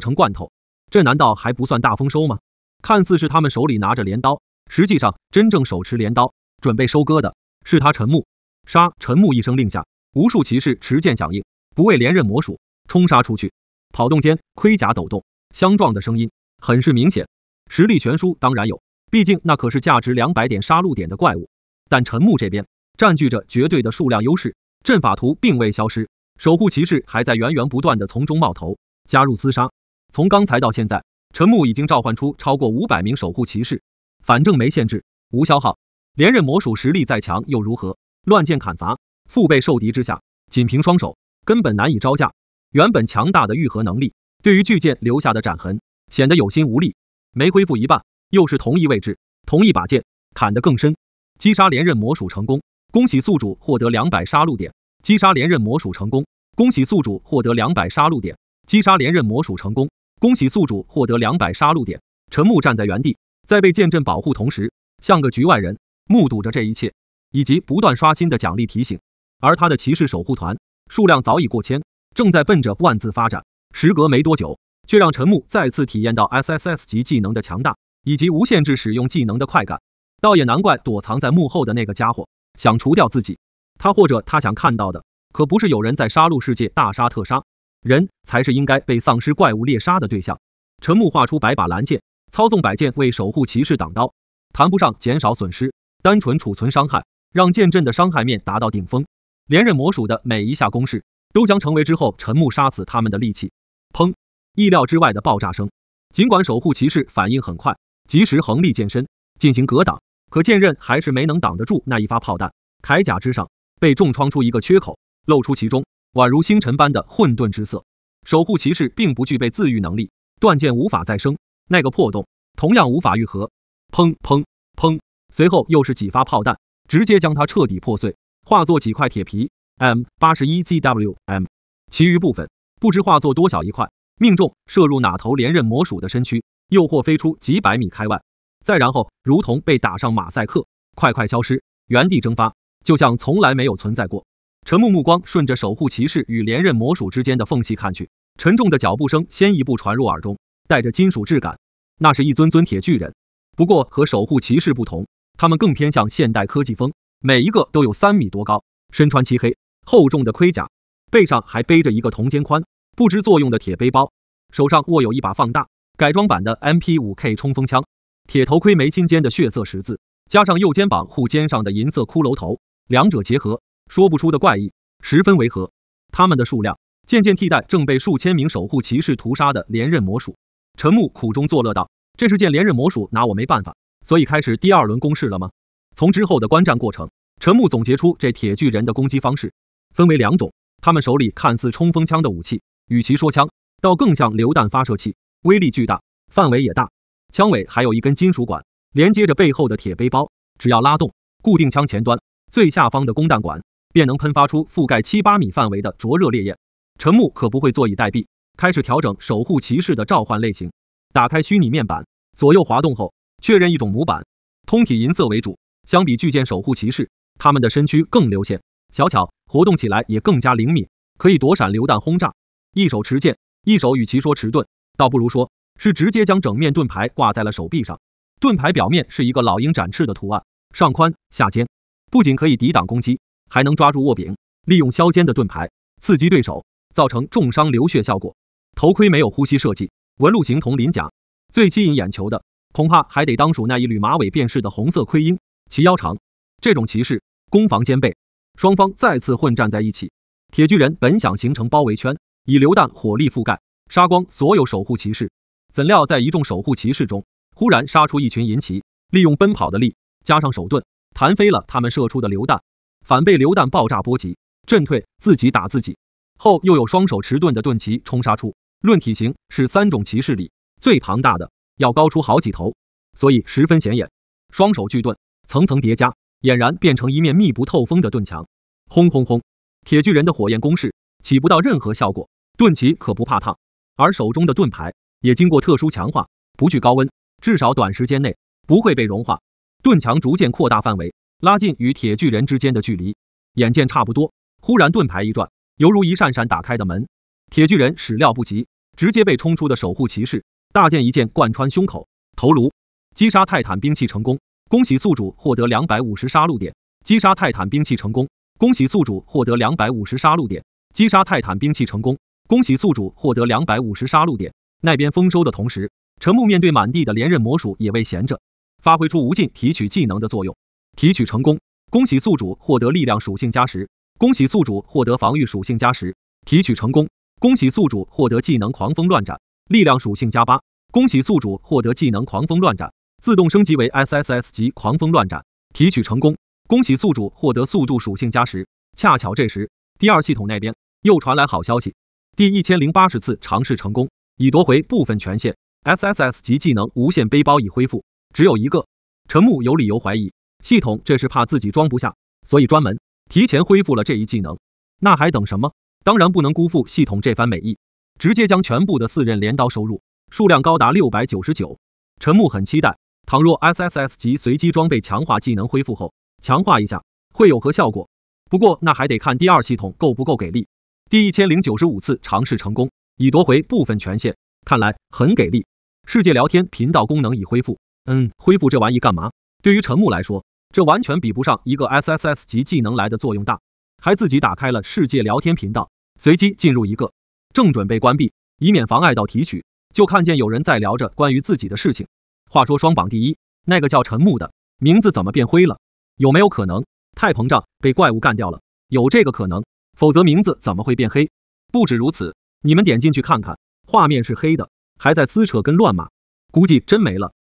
成罐头，这难道还不算大丰收吗？看似是他们手里拿着镰刀，实际上真正手持镰刀准备收割的是他陈木。杀！陈木一声令下，无数骑士持剑响应，不畏连刃魔属冲杀出去。跑动间盔甲抖动，相撞的声音很是明显。实力悬殊当然有，毕竟那可是价值200点杀戮点的怪物。但陈木这边占据着绝对的数量优势，阵法图并未消失，守护骑士还在源源不断的从中冒头加入厮杀。从刚才到现在，陈木已经召唤出超过500名守护骑士，反正没限制，无消耗。连刃魔属实力再强又如何？乱剑砍伐，腹背受敌之下，仅凭双手根本难以招架。原本强大的愈合能力，对于巨剑留下的斩痕显得有心无力。没恢复一半，又是同一位置，同一把剑，砍得更深。击杀连刃魔属成功，恭喜宿主获得200杀戮点。击杀连刃魔属成功，恭喜宿主获得200杀戮点。击杀连刃魔属成功，恭喜宿主获得200杀戮点。陈木站在原地，在被剑阵保护同时，像个局外人，目睹着这一切，以及不断刷新的奖励提醒。而他的骑士守护团数量早已过千，正在奔着万字发展。时隔没多久，却让陈木再次体验到 SSS 级技能的强大，以及无限制使用技能的快感。倒也难怪躲藏在幕后的那个家伙想除掉自己。他或者他想看到的，可不是有人在杀戮世界大杀特杀，人才是应该被丧尸怪物猎杀的对象。陈木画出百把蓝剑，操纵百剑为守护骑士挡刀，谈不上减少损失，单纯储存伤害，让剑阵的伤害面达到顶峰。连刃魔属的每一下攻势，都将成为之后陈木杀死他们的利器。砰！意料之外的爆炸声。尽管守护骑士反应很快，及时横立剑身进行格挡，可剑刃还是没能挡得住那一发炮弹。铠甲之上被重创出一个缺口，露出其中宛如星辰般的混沌之色。守护骑士并不具备自愈能力，断剑无法再生，那个破洞同样无法愈合。砰砰砰！随后又是几发炮弹，直接将它彻底破碎，化作几块铁皮。M81ZWM， 其余部分不知化作多小一块，命中射入哪头连刃魔属的身躯，又或飞出几百米开外，再然后如同被打上马赛克，快快消失，原地蒸发，就像从来没有存在过。陈木目光顺着守护骑士与连刃魔属之间的缝隙看去，沉重的脚步声先一步传入耳中，带着金属质感。那是一尊尊铁巨人，不过和守护骑士不同，他们更偏向现代科技风，每一个都有3米多高，身穿漆黑厚重的盔甲，背上还背着一个铜肩宽不知作用的铁背包，手上握有一把放大改装版的 MP5K 冲锋枪，铁头盔眉心间的血色十字，加上右肩膀护肩上的银色骷髅头，两者结合，说不出的怪异，十分违和。他们的数量渐渐替代正被数千名守护骑士屠杀的连刃魔属。陈木苦中作乐道：“这是见连刃魔属拿我没办法，所以开始第2轮攻势了吗？”从之后的观战过程，陈木总结出这铁巨人的攻击方式分为2种。他们手里看似冲锋枪的武器，与其说枪，倒更像榴弹发射器，威力巨大，范围也大。枪尾还有一根金属管连接着背后的铁背包，只要拉动，固定枪前端最下方的供弹管，便能喷发出覆盖7-8米范围的灼热烈焰。陈木可不会坐以待毙，开始调整守护骑士的召唤类型。打开虚拟面板，左右滑动后确认一种模板，通体银色为主。相比巨剑守护骑士，他们的身躯更流线小巧，活动起来也更加灵敏，可以躲闪榴弹轰炸。一手持剑，一手与其说持盾，倒不如说是直接将整面盾牌挂在了手臂上。盾牌表面是一个老鹰展翅的图案，上宽下尖，不仅可以抵挡攻击，还能抓住握柄，利用削尖的盾牌刺激对手，造成重伤流血效果。头盔没有呼吸设计，纹路形铜鳞甲。最吸引眼球的恐怕还得当属那一缕马尾辨识的红色盔缨，其腰长。这种骑士攻防兼备，双方再次混战在一起。铁巨人本想形成包围圈，以榴弹火力覆盖，杀光所有守护骑士，怎料在一众守护骑士中忽然杀出一群银骑，利用奔跑的力加上手盾，弹飞了他们射出的榴弹，反被榴弹爆炸波及，阵退，自己打自己。后又有双手持盾的盾骑冲杀出，论体型是3种骑士里最庞大的，要高出好几头，所以十分显眼。双手巨盾层层叠加，俨然变成一面密不透风的盾墙。轰轰轰！铁巨人的火焰攻势起不到任何效果，盾骑可不怕烫，而手中的盾牌也经过特殊强化，不惧高温，至少短时间内不会被融化。盾墙逐渐扩大范围，拉近与铁巨人之间的距离。眼见差不多，忽然盾牌一转，犹如一扇扇打开的门。铁巨人始料不及，直接被冲出的守护骑士大剑一剑贯穿胸口头颅。击杀泰坦兵器成功，恭喜宿主获得250杀戮点。击杀泰坦兵器成功，恭喜宿主获得250杀戮点。击杀泰坦兵器成功，恭喜宿主获得250杀戮点。那边丰收的同时，陈木面对满地的连刃魔属也未闲着，发挥出无尽提取技能的作用。提取成功，恭喜宿主获得力量属性加10，恭喜宿主获得防御属性加10。提取成功，恭喜宿主获得技能狂风乱斩，力量属性加8，恭喜宿主获得技能狂风乱斩，自动升级为 SSS 级狂风乱斩。提取成功，恭喜宿主获得速度属性加10。恰巧这时第二系统那边又传来好消息，第1080次尝试成功，已夺回部分权限 ，SSS 级技能无限背包已恢复，只有一个。陈木有理由怀疑系统这是怕自己装不下，所以专门提前恢复了这一技能。那还等什么？当然不能辜负系统这番美意，直接将全部的4刃镰刀收入，数量高达699。陈木很期待，倘若 SSS 级随机装备强化技能恢复后，强化一下会有何效果？不过那还得看第二系统够不够给力。第1095次尝试成功，已夺回部分权限，看来很给力。世界聊天频道功能已恢复。恢复这玩意干嘛？对于陈木来说，这完全比不上一个 SSS 级技能来的作用大。还自己打开了世界聊天频道，随机进入一个，正准备关闭，以免妨碍到提取，就看见有人在聊着关于自己的事情。话说双榜第一，那个叫陈木的名字怎么变灰了？有没有可能太膨胀被怪物干掉了？有这个可能，否则名字怎么会变黑？不止如此，你们点进去看看，画面是黑的，还在撕扯跟乱码，估计真没了。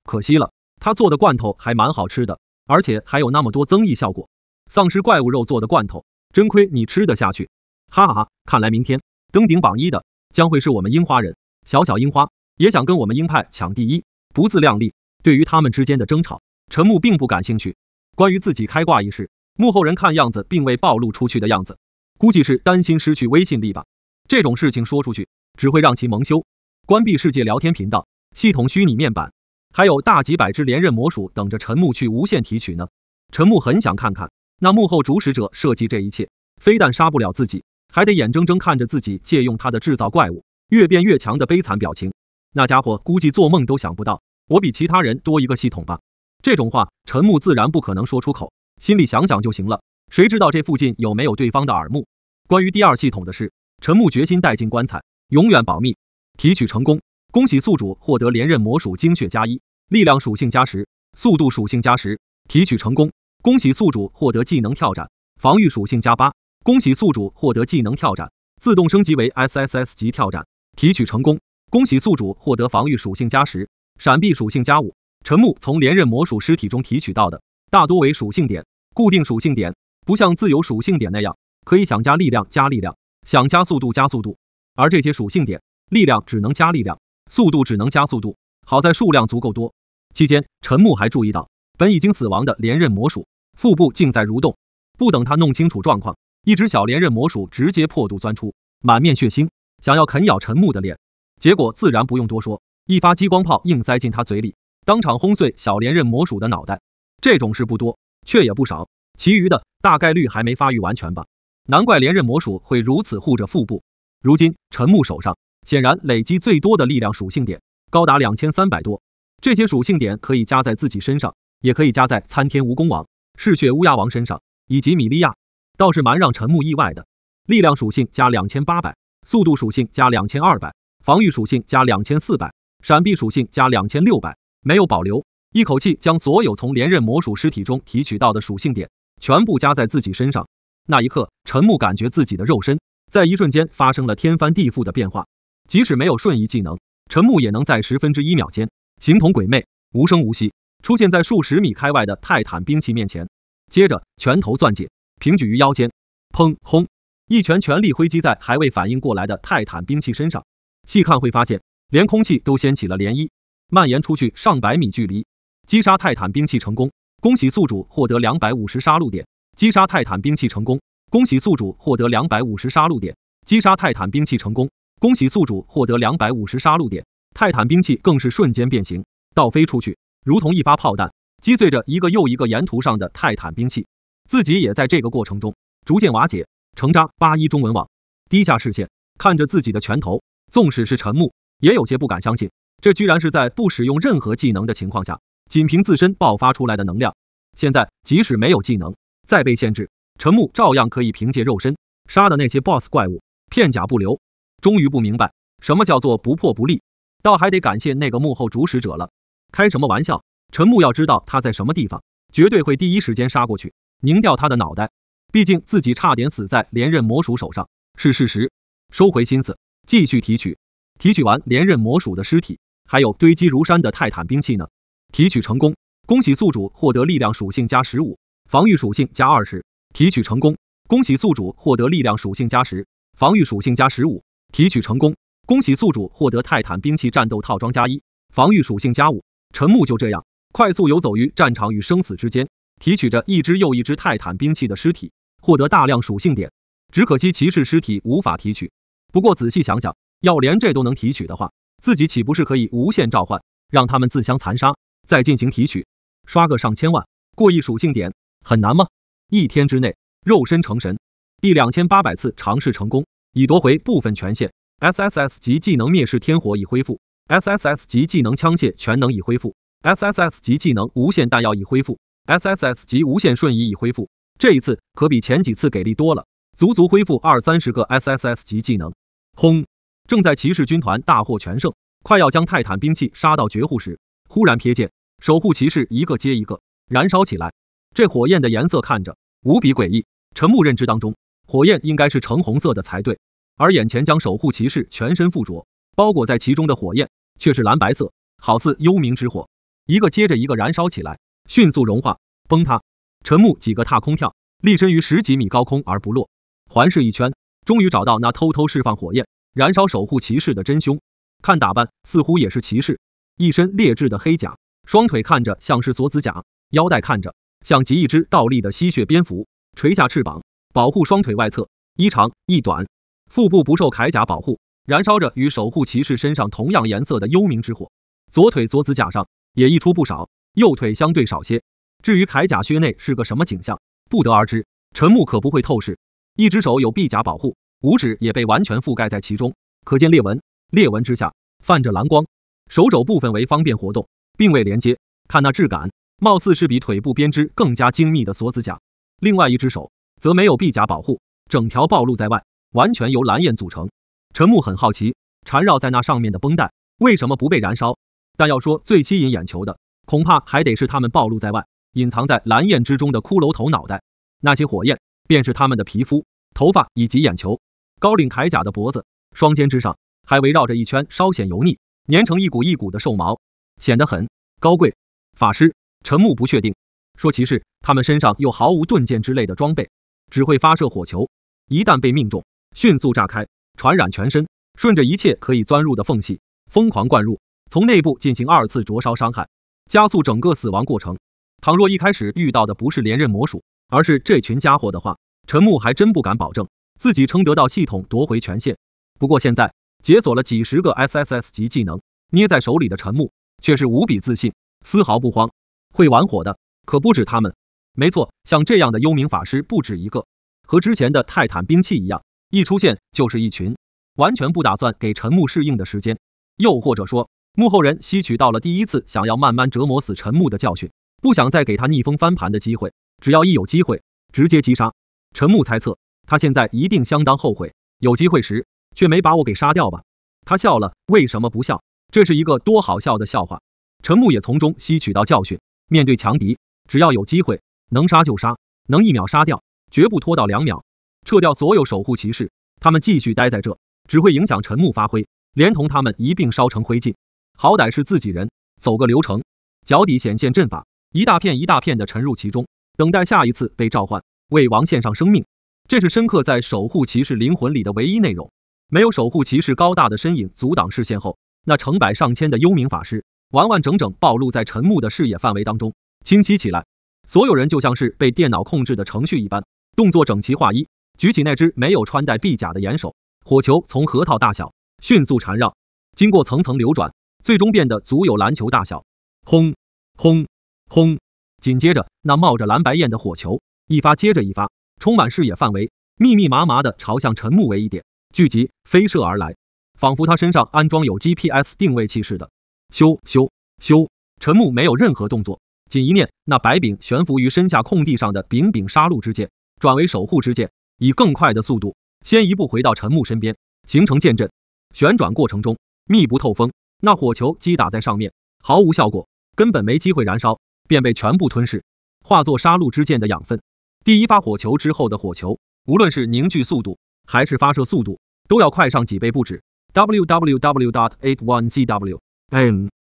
可惜了，他做的罐头还蛮好吃的，而且还有那么多增益效果。丧尸怪物肉做的罐头，真亏你吃得下去。哈哈哈，看来明天登顶榜一的将会是我们樱花人。小樱花也想跟我们鹰派抢第一，不自量力。对于他们之间的争吵，陈木并不感兴趣。关于自己开挂一事，幕后人看样子并未暴露出去的样子，估计是担心失去威信力吧。这种事情说出去，只会让其蒙羞。关闭世界聊天频道，系统虚拟面板，还有大几百只连刃魔鼠等着陈木去无限提取呢。陈木很想看看那幕后主使者设计这一切，非但杀不了自己，还得眼睁睁看着自己借用他的制造怪物越变越强的悲惨表情。那家伙估计做梦都想不到，我比其他人多一个系统吧。这种话陈木自然不可能说出口，心里想想就行了。谁知道这附近有没有对方的耳目？关于第二系统的事，陈木决心带进棺材，永远保密。提取成功，恭喜宿主获得连刃魔属精血+1，力量属性+10，速度属性+10。提取成功，恭喜宿主获得技能跳斩，防御属性+8，恭喜宿主获得技能跳斩，自动升级为 SSS 级跳斩。提取成功，恭喜宿主获得防御属性+10，闪避属性+5。陈木从连刃魔属尸体中提取到的大多为属性点，固定属性点，不像自由属性点那样可以想加力量加力量，想加速度加速度，而这些属性点力量只能加力量，速度只能加速度。好在数量足够多。期间陈木还注意到本已经死亡的连刃魔属腹部竟在蠕动，不等他弄清楚状况，一只小连刃魔属直接破肚钻出，满面血腥，想要啃咬陈木的脸。结果自然不用多说，一发激光炮硬塞进他嘴里，当场轰碎小连刃魔属的脑袋。这种事不多，却也不少，其余的大概率还没发育完全吧。难怪连刃魔属会如此护着腹部。如今陈木手上显然累积最多的力量属性点，高达2300多。这些属性点可以加在自己身上，也可以加在参天蜈蚣王、嗜血乌鸦王身上，以及米利亚。倒是蛮让陈木意外的，力量属性加2800，速度属性加2200，防御属性加2400，闪避属性加2600，没有保留，一口气将所有从连刃魔属尸体中提取到的属性点全部加在自己身上。那一刻，陈木感觉自己的肉身在一瞬间发生了天翻地覆的变化，即使没有瞬移技能，陈木也能在1/10秒间形同鬼魅，无声无息出现在数十米开外的泰坦兵器面前。接着拳头攥紧，平举于腰间，砰轰，一拳全力挥击在还未反应过来的泰坦兵器身上。细看会发现，连空气都掀起了涟漪，蔓延出去上百米距离。击杀泰坦兵器成功，恭喜宿主获得250杀戮点。击杀泰坦兵器成功，恭喜宿主获得250杀戮点。击杀泰坦兵器成功，恭喜宿主获得250杀戮点。泰坦兵器更是瞬间变形，倒飞出去，如同一发炮弹，击碎着一个又一个沿途上的泰坦兵器，自己也在这个过程中逐渐瓦解。成渣81中文网低下视线，看着自己的拳头，纵使是陈木也有些不敢相信，这居然是在不使用任何技能的情况下，仅凭自身爆发出来的能量。现在即使没有技能，再被限制，陈木照样可以凭借肉身杀的那些 BOSS 怪物，片甲不留。终于不明白什么叫做不破不立，倒还得感谢那个幕后主使者了。开什么玩笑，陈木要知道他在什么地方，绝对会第一时间杀过去，拧掉他的脑袋。毕竟自己差点死在连刃魔属手上是事实。收回心思，继续提取。提取完连刃魔属的尸体，还有堆积如山的泰坦兵器呢。提取成功，恭喜宿主获得力量属性+15，防御属性+20。提取成功，恭喜宿主获得力量属性加10，防御属性加15，提取成功。恭喜宿主获得泰坦兵器战斗套装加1，防御属性加5。陈木就这样快速游走于战场与生死之间，提取着一只又一只泰坦兵器的尸体，获得大量属性点。只可惜骑士尸体无法提取。不过仔细想想，要连这都能提取的话，自己岂不是可以无限召唤，让他们自相残杀，再进行提取，刷个上千万，过亿属性点，很难吗？1天之内肉身成神，第2800次尝试成功，已夺回部分权限。SSS 级技能灭世天火已恢复， SSS 级技能枪械全能已恢复， SSS 级技能无限弹药已恢复， SSS 级无限瞬移已恢复。这一次可比前几次给力多了，足足恢复20-30个 SSS 级技能。轰！正在骑士军团大获全胜，快要将泰坦兵器杀到绝户时，忽然瞥见守护骑士一个接一个燃烧起来。这火焰的颜色看着无比诡异，陈木认知当中火焰应该是橙红色的才对，而眼前将守护骑士全身附着包裹在其中的火焰却是蓝白色，好似幽冥之火，一个接着一个燃烧起来，迅速融化崩塌。陈木几个踏空跳，立身于10几米高空而不落，环视一圈，终于找到那偷偷释放火焰燃烧守护骑士的真凶。看打扮似乎也是骑士，一身劣质的黑甲，双腿看着像是锁子甲，腰带看着像极一只倒立的吸血蝙蝠，垂下翅膀保护双腿外侧，一长一短，腹部不受铠甲保护，燃烧着与守护骑士身上同样颜色的幽冥之火。左腿锁子甲上也溢出不少，右腿相对少些。至于铠甲靴内是个什么景象，不得而知。陈木可不会透视，一只手有臂甲保护，五指也被完全覆盖在其中，可见裂纹，裂纹之下泛着蓝光，手肘部分为方便活动，并未连接。看那质感，貌似是比腿部编织更加精密的锁子甲。另外一只手则没有臂甲保护，整条暴露在外，完全由蓝焰组成。陈木很好奇，缠绕在那上面的绷带为什么不被燃烧？但要说最吸引眼球的，恐怕还得是他们暴露在外，隐藏在蓝焰之中的骷髅头脑袋。那些火焰便是他们的皮肤、头发以及眼球。高领铠甲的脖子、双肩之上还围绕着一圈稍显油腻、粘成一股一股的兽毛，显得很高贵。法师陈木不确定，说骑士他们身上又毫无盾剑之类的装备，只会发射火球，一旦被命中，迅速炸开，传染全身，顺着一切可以钻入的缝隙疯狂灌入，从内部进行2次灼烧伤害，加速整个死亡过程。倘若一开始遇到的不是连刃魔属，而是这群家伙的话，陈木还真不敢保证自己称得到系统夺回权限。不过现在解锁了几十个 SSS 级技能，捏在手里的陈木却是无比自信，丝毫不慌。会玩火的可不止他们，没错，像这样的幽冥法师不止一个，和之前的泰坦兵器一样，一出现就是一群，完全不打算给陈木适应的时间。又或者说，幕后人吸取到了第一次想要慢慢折磨死陈木的教训，不想再给他逆风翻盘的机会，只要一有机会直接击杀。陈木猜测他现在一定相当后悔，有机会时却没把我给杀掉吧。他笑了，为什么不笑？这是一个多好笑的笑话。陈木也从中吸取到教训，面对强敌，只要有机会能杀就杀，能1秒杀掉，绝不拖到2秒。撤掉所有守护骑士，他们继续待在这，只会影响陈木发挥，连同他们一并烧成灰烬。好歹是自己人，走个流程。脚底显现阵法，一大片一大片的沉入其中，等待下一次被召唤，为王献上生命。这是深刻在守护骑士灵魂里的唯一内容。没有守护骑士高大的身影阻挡视线后，那成百上千的幽冥法师完完整整暴露在陈木的视野范围当中，清晰起来。所有人就像是被电脑控制的程序一般，动作整齐划一，举起那只没有穿戴臂甲的岩手，火球从核桃大小迅速缠绕，经过层层流转，最终变得足有篮球大小。轰轰轰！紧接着，那冒着蓝白焰的火球一发接着一发，充满视野范围，密密麻麻的朝向陈木为一点聚集飞射而来，仿佛他身上安装有 GPS 定位器似的。咻咻咻！陈木没有任何动作，仅一念，那白柄悬浮于身下空地上的柄柄杀戮之剑转为守护之剑，以更快的速度先一步回到陈木身边，形成剑阵。旋转过程中密不透风，那火球击打在上面毫无效果，根本没机会燃烧，便被全部吞噬，化作杀戮之剑的养分。第一发火球之后的火球，无论是凝聚速度还是发射速度，都要快上几倍不止。www.81cw。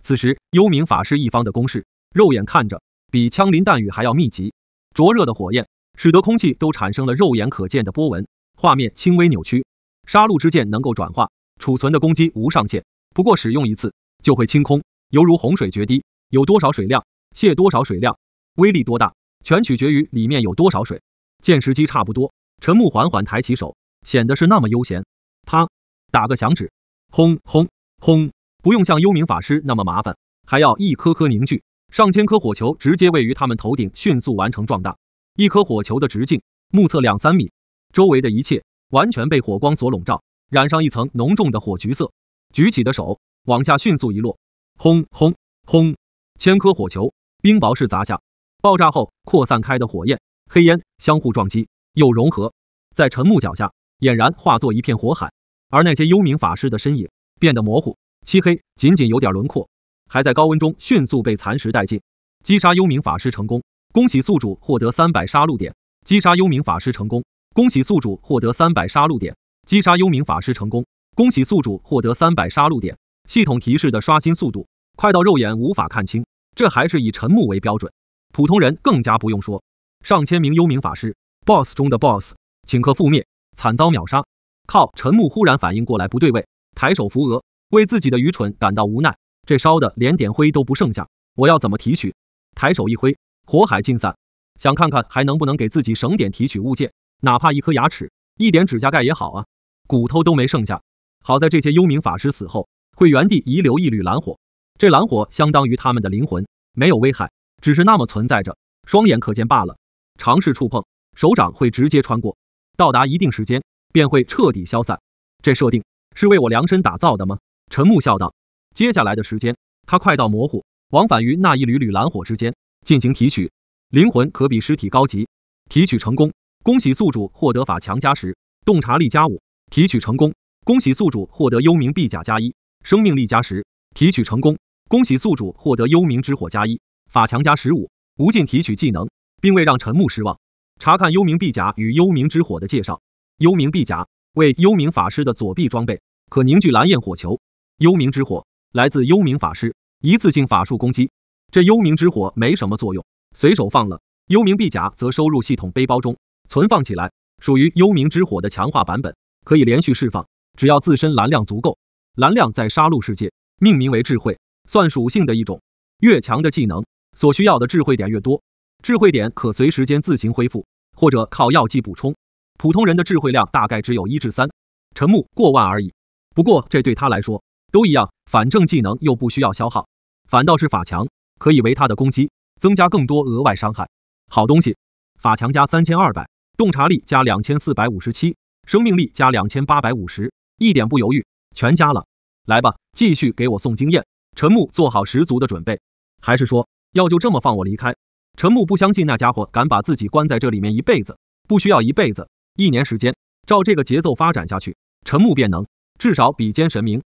此时幽冥法师一方的攻势，肉眼看着比枪林弹雨还要密集，灼热的火焰使得空气都产生了肉眼可见的波纹，画面轻微扭曲。杀戮之剑能够转化储存的攻击无上限，不过使用一次就会清空，犹如洪水决堤，有多少水量泄多少水量，威力多大全取决于里面有多少水。见时机差不多，陈木缓缓抬起手，显得是那么悠闲。他打个响指，轰轰轰，不用像幽冥法师那么麻烦，还要一颗颗凝聚，上千颗火球直接位于他们头顶，迅速完成壮大。一颗火球的直径目测2-3米，周围的一切完全被火光所笼罩，染上一层浓重的火橘色。举起的手往下迅速一落，轰轰轰，千颗火球冰雹式砸下，爆炸后扩散开的火焰、黑烟相互撞击，又融合，在陈木脚下俨然化作一片火海。而那些幽冥法师的身影变得模糊漆黑，仅仅有点轮廓，还在高温中迅速被蚕食殆尽。击杀幽冥法师成功，恭喜宿主获得300杀戮点。击杀幽冥法师成功，恭喜宿主获得300杀戮点。击杀幽冥法师成功，恭喜宿主获得300杀戮点。系统提示的刷新速度快到肉眼无法看清，这还是以陈木为标准，普通人更加不用说。上千名幽冥法师 ，BOSS 中的 BOSS， 顷刻覆灭，惨遭秒杀。靠！陈木忽然反应过来不对位，抬手扶额，为自己的愚蠢感到无奈。这烧的连点灰都不剩下，我要怎么提取？抬手一挥，火海尽散。想看看还能不能给自己省点提取物件，哪怕一颗牙齿、一点指甲盖也好啊，骨头都没剩下。好在这些幽冥法师死后会原地遗留一缕蓝火，这蓝火相当于他们的灵魂，没有危害，只是那么存在着，双眼可见罢了。尝试触碰，手掌会直接穿过，到达一定时间便会彻底消散。这设定是为我量身打造的吗？陈木笑道。接下来的时间，他快到模糊，往返于那一缕缕蓝火之间进行提取。灵魂可比尸体高级，提取成功，恭喜宿主获得法强加10，洞察力加5。提取成功，恭喜宿主获得幽冥臂甲加1，生命力加10。提取成功，恭喜宿主获得幽冥之火加1，法强加15。无尽提取技能，并未让陈木失望。查看幽冥臂甲与幽冥之火的介绍。幽冥臂甲为幽冥法师的左臂装备，可凝聚蓝焰火球。幽冥之火来自幽冥法师，一次性法术攻击。这幽冥之火没什么作用，随手放了。幽冥臂甲则收入系统背包中，存放起来，属于幽冥之火的强化版本，可以连续释放，只要自身蓝量足够。蓝量在杀戮世界命名为智慧，算属性的一种。越强的技能，所需要的智慧点越多，智慧点可随时间自行恢复，或者靠药剂补充。普通人的智慧量大概只有1:3，陈木过万而已。不过这对他来说都一样，反正技能又不需要消耗，反倒是法强可以为他的攻击增加更多额外伤害。好东西，法强加3200，洞察力加2457，生命力加2850，一点不犹豫，全加了。来吧，继续给我送经验。陈木做好十足的准备，还是说要就这么放我离开？陈木不相信那家伙敢把自己关在这里面一辈子，不需要一辈子，1年时间，照这个节奏发展下去，陈木便能至少比肩神明。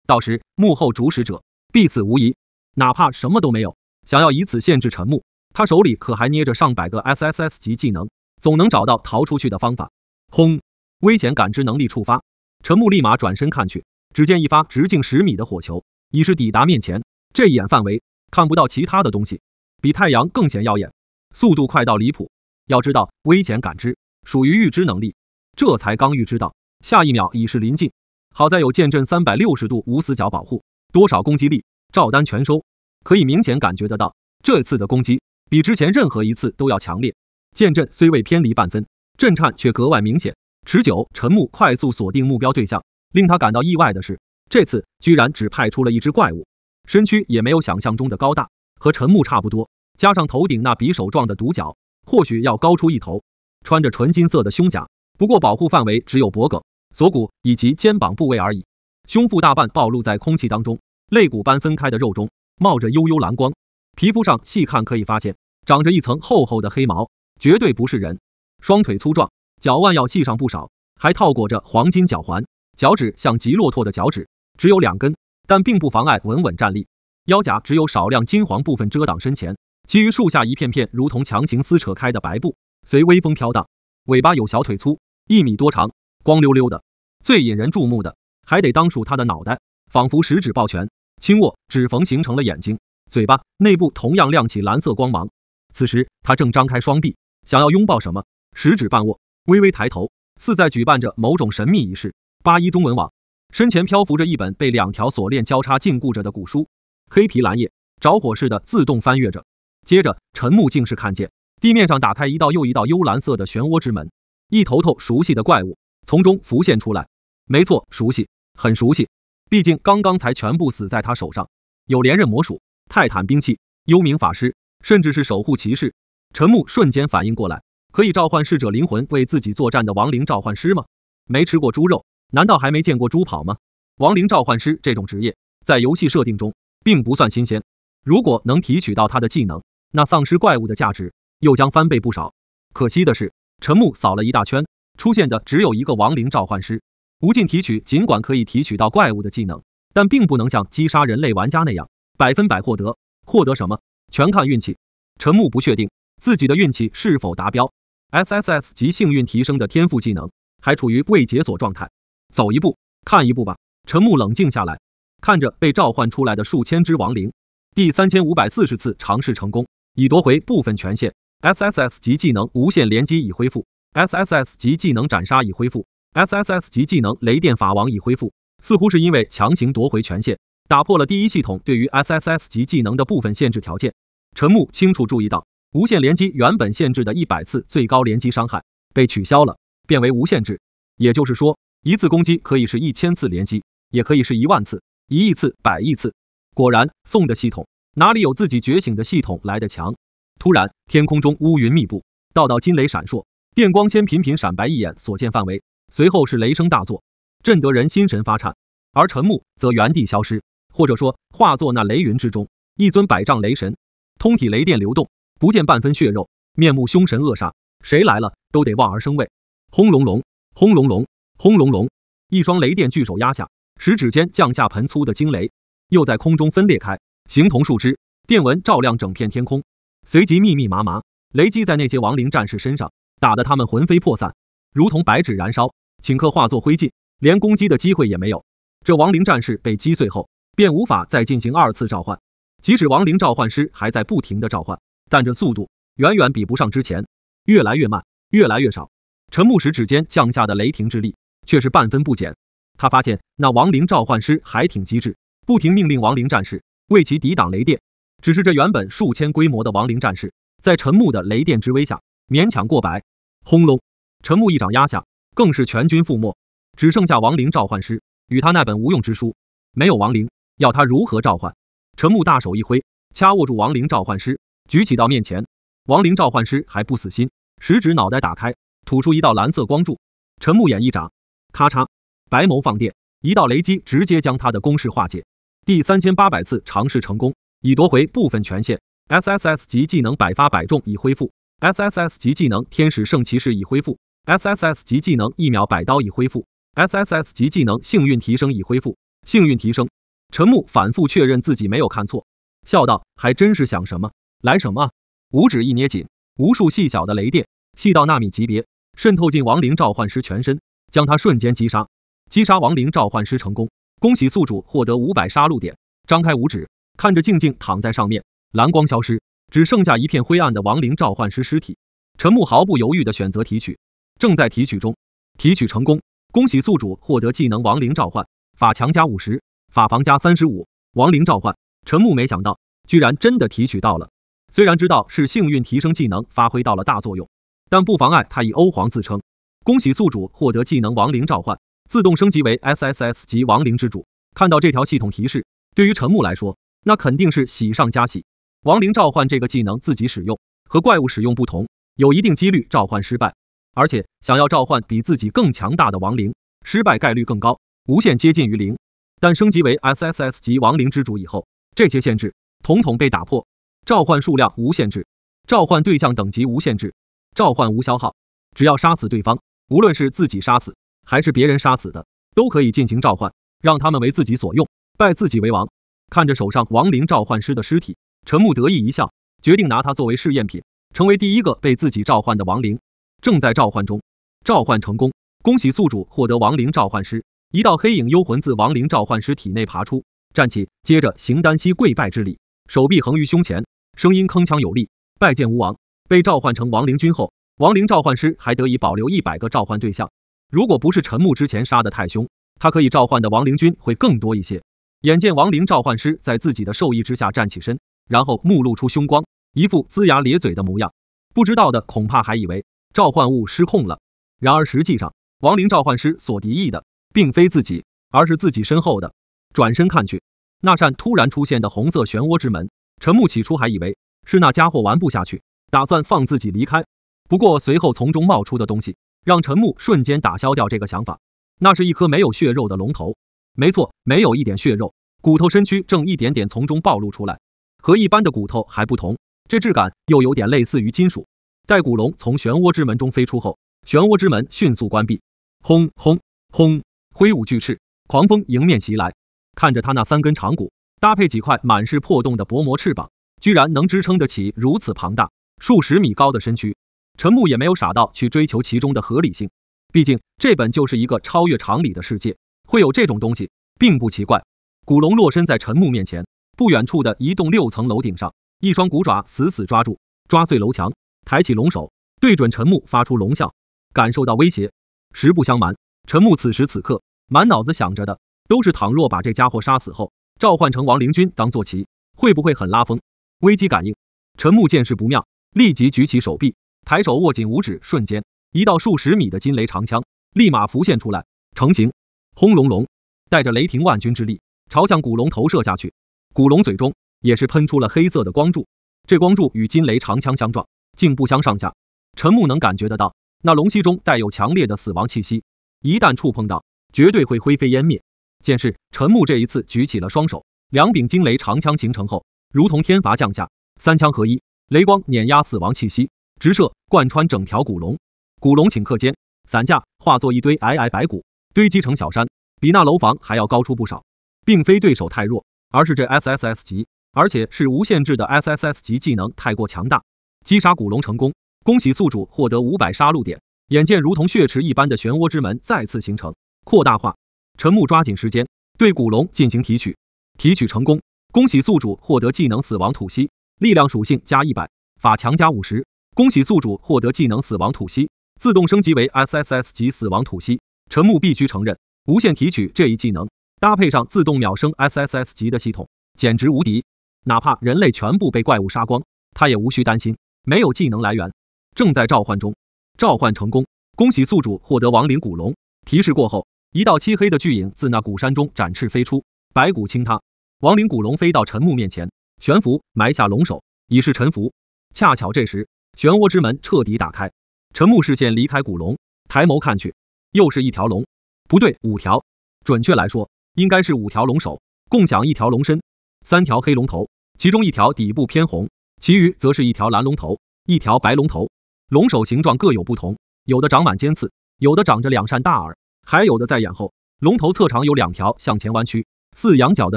到时幕后主使者必死无疑，哪怕什么都没有，想要以此限制陈木，他手里可还捏着上百个 SSS 级技能，总能找到逃出去的方法。轰！危险感知能力触发，陈木立马转身看去，只见一发直径10米的火球已是抵达面前，这一眼范围看不到其他的东西，比太阳更显耀眼，速度快到离谱。要知道危险感知属于预知能力，这才刚预知到，下一秒已是临近。好在有剑阵360度无死角保护，多少攻击力照单全收，可以明显感觉得到，这次的攻击比之前任何一次都要强烈。剑阵虽未偏离半分，震颤却格外明显，持久。陈木快速锁定目标对象，令他感到意外的是，这次居然只派出了一只怪物，身躯也没有想象中的高大，和陈木差不多，加上头顶那匕首状的独角，或许要高出一头。穿着纯金色的胸甲，不过保护范围只有脖颈、锁骨以及肩膀部位而已，胸腹大半暴露在空气当中，肋骨般分开的肉中冒着幽幽蓝光，皮肤上细看可以发现长着一层厚厚的黑毛，绝对不是人。双腿粗壮，脚腕要细上不少，还套裹着黄金脚环，脚趾像吉骆驼的脚趾，只有2根，但并不妨碍稳稳站立。腰甲只有少量金黄部分遮挡身前，其余树下一片片如同强行撕扯开的白布，随微风飘荡。尾巴有小腿粗，1米多长，光溜溜的。最引人注目的还得当属它的脑袋，仿佛十指抱拳，轻握指缝形成了眼睛，嘴巴内部同样亮起蓝色光芒。此时他正张开双臂，想要拥抱什么，食指半握，微微抬头，似在举办着某种神秘仪式。81中文网，身前漂浮着一本被2条锁链交叉禁锢着的古书，黑皮蓝页，着火似的自动翻阅着。接着，陈木竟是看见地面上打开一道又一道幽蓝色的漩涡之门，一头头熟悉的怪物从中浮现出来。没错，熟悉，很熟悉，毕竟刚刚才全部死在他手上，有连刃魔术、泰坦兵器、幽冥法师，甚至是守护骑士。陈木瞬间反应过来，可以召唤逝者灵魂为自己作战的亡灵召唤师吗？没吃过猪肉，难道还没见过猪跑吗？亡灵召唤师这种职业在游戏设定中并不算新鲜，如果能提取到他的技能，那丧尸怪物的价值又将翻倍不少。可惜的是，陈木扫了一大圈，出现的只有一个亡灵召唤师。无尽提取尽管可以提取到怪物的技能，但并不能像击杀人类玩家那样100%获得。获得什么，全看运气。陈木不确定自己的运气是否达标。SSS 级幸运提升的天赋技能还处于未解锁状态。走一步看一步吧。陈木冷静下来，看着被召唤出来的数千只亡灵。第3540次尝试成功，已夺回部分权限。SSS 级技能无限连击已恢复。SSS 级技能斩杀已恢复。SSS 级技能雷电法王已恢复。似乎是因为强行夺回权限，打破了第一系统对于 SSS 级技能的部分限制条件。陈木清楚注意到，无限连击原本限制的100次最高连击伤害被取消了，变为无限制。也就是说，一次攻击可以是1000次连击，也可以是1万次、1亿次、100亿次。果然，宋的系统哪里有自己觉醒的系统来得强？突然，天空中乌云密布，道道金雷闪烁，电光纤频频闪白一眼所见范围，随后是雷声大作，震得人心神发颤。而陈木则原地消失，或者说化作那雷云之中一尊100丈雷神，通体雷电流动，不见半分血肉，面目凶神恶煞，谁来了都得望而生畏。轰隆隆，轰隆隆，轰隆隆，一双雷电巨手压下，食指间降下盆粗的惊雷，又在空中分裂开，形同树枝，电纹照亮整片天空，随即密密麻麻雷击在那些亡灵战士身上，打得他们魂飞魄散，如同白纸燃烧，顷刻化作灰烬，连攻击的机会也没有。这亡灵战士被击碎后，便无法再进行2次召唤。即使亡灵召唤师还在不停的召唤，但这速度远远比不上之前，越来越慢，越来越少。陈木食指间降下的雷霆之力却是半分不减。他发现那亡灵召唤师还挺机智，不停命令亡灵战士为其抵挡雷电。只是这原本数千规模的亡灵战士，在陈木的雷电之威下，勉强过百。轰隆！陈木一掌压下，更是全军覆没，只剩下亡灵召唤师与他那本无用之书。没有亡灵，要他如何召唤？陈木大手一挥，掐握住亡灵召唤师，举起到面前。亡灵召唤师还不死心，食指脑袋打开，吐出一道蓝色光柱。陈木眼一眨，咔嚓，白眸放电，一道雷击直接将他的攻势化解。第3800次尝试成功，已夺回部分权限。SSS 级技能百发百中已恢复。SSS 级技能天使圣骑士已恢复。SSS 级技能1秒100刀已恢复。SSS 级技能幸运提升已恢复。幸运提升，陈木反复确认自己没有看错，笑道：“还真是想什么来什么啊！”五指一捏紧，无数细小的雷电，细到纳米级别，渗透进亡灵召唤师全身，将他瞬间击杀。击杀亡灵召唤师成功，恭喜宿主获得500杀戮点。张开五指，看着静静躺在上面，蓝光消失，只剩下一片灰暗的亡灵召唤师尸体。陈木毫不犹豫地选择提取，正在提取中，提取成功，恭喜宿主获得技能亡灵召唤，法强加50，法防加35。亡灵召唤，陈木没想到居然真的提取到了。虽然知道是幸运提升技能发挥到了大作用，但不妨碍他以欧皇自称。恭喜宿主获得技能亡灵召唤，自动升级为 SSS 级亡灵之主。看到这条系统提示，对于陈木来说，那肯定是喜上加喜。亡灵召唤这个技能自己使用和怪物使用不同，有一定几率召唤失败，而且想要召唤比自己更强大的亡灵，失败概率更高，无限接近于0。但升级为 SSS 级亡灵之主以后，这些限制统统被打破。召唤数量无限制，召唤对象等级无限制，召唤无消耗，只要杀死对方，无论是自己杀死还是别人杀死的，都可以进行召唤，让他们为自己所用，拜自己为王。看着手上亡灵召唤师的尸体，陈木得意一笑，决定拿它作为试验品，成为第一个被自己召唤的亡灵。正在召唤中，召唤成功，恭喜宿主获得亡灵召唤师。一道黑影幽魂自亡灵召唤师体内爬出，站起，接着行单膝跪拜之礼，手臂横于胸前，声音铿锵有力，拜见吴王。被召唤成亡灵君后，亡灵召唤师还得以保留100个召唤对象。如果不是陈木之前杀得太凶，他可以召唤的亡灵军会更多一些。眼见亡灵召唤师在自己的授意之下站起身，然后目露出凶光，一副龇牙咧嘴的模样，不知道的恐怕还以为召唤物失控了。然而实际上，亡灵召唤师所敌意的并非自己，而是自己身后的。转身看去，那扇突然出现的红色漩涡之门，陈木起初还以为是那家伙玩不下去，打算放自己离开。不过随后从中冒出的东西，让陈木瞬间打消掉这个想法。那是一颗没有血肉的龙头，没错，没有一点血肉，骨头身躯正一点点从中暴露出来。和一般的骨头还不同，这质感又有点类似于金属。待古龙从漩涡之门中飞出后，漩涡之门迅速关闭。轰轰轰！挥舞巨翅，狂风迎面袭来。看着他那3根长骨，搭配几块满是破洞的薄膜翅膀，居然能支撑得起如此庞大、数十米高的身躯。陈木也没有傻到去追求其中的合理性，毕竟这本就是一个超越常理的世界，会有这种东西并不奇怪。古龙落身在陈木面前，不远处的一栋6层楼顶上，一双骨爪死死抓住，抓碎楼墙，抬起龙首，对准陈木发出龙啸，感受到威胁。实不相瞒，陈木此时此刻满脑子想着的都是，倘若把这家伙杀死后，召唤成亡灵军当坐骑，会不会很拉风？危机感应，陈木见势不妙，立即举起手臂，抬手握紧五指，瞬间一道数十米的金雷长枪立马浮现出来，成型。轰隆隆，带着雷霆万钧之力朝向古龙投射下去。古龙嘴中也是喷出了黑色的光柱，这光柱与金雷长枪相撞，竟不相上下。陈木能感觉得到，那龙息中带有强烈的死亡气息，一旦触碰到，绝对会灰飞烟灭。见势，陈木这一次举起了双手，2柄金雷长枪形成后，如同天罚降下，3枪合一，雷光碾压死亡气息，直射贯穿整条古龙。古龙顷刻间，散架化作一堆皑皑白骨，堆积成小山，比那楼房还要高出不少。并非对手太弱，而是这 SSS 级，而且是无限制的 SSS 级技能太过强大。击杀古龙成功，恭喜宿主获得500杀戮点。眼见如同血池一般的漩涡之门再次形成扩大化，陈木抓紧时间对古龙进行提取，提取成功，恭喜宿主获得技能死亡吐息，力量属性加100，法强加50。恭喜宿主获得技能死亡吐息，自动升级为 SSS 级死亡吐息。陈木必须承认，无限提取这一技能搭配上自动秒升 SSS 级的系统，简直无敌。哪怕人类全部被怪物杀光，他也无需担心没有技能来源。正在召唤中，召唤成功，恭喜宿主获得亡灵古龙。提示过后，一道漆黑的巨影自那古山中展翅飞出，白骨倾塌。亡灵古龙飞到陈木面前，悬浮埋下龙首，以示臣服。恰巧这时，漩涡之门彻底打开，陈木视线离开古龙，抬眸看去，又是一条龙，不对，5条，准确来说，应该是5条龙首，共享1条龙身，3条黑龙头，其中1条底部偏红，其余则是1条蓝龙头，1条白龙头。龙首形状各有不同，有的长满尖刺，有的长着2扇大耳，还有的在眼后。龙头侧长有2条向前弯曲、似羊角的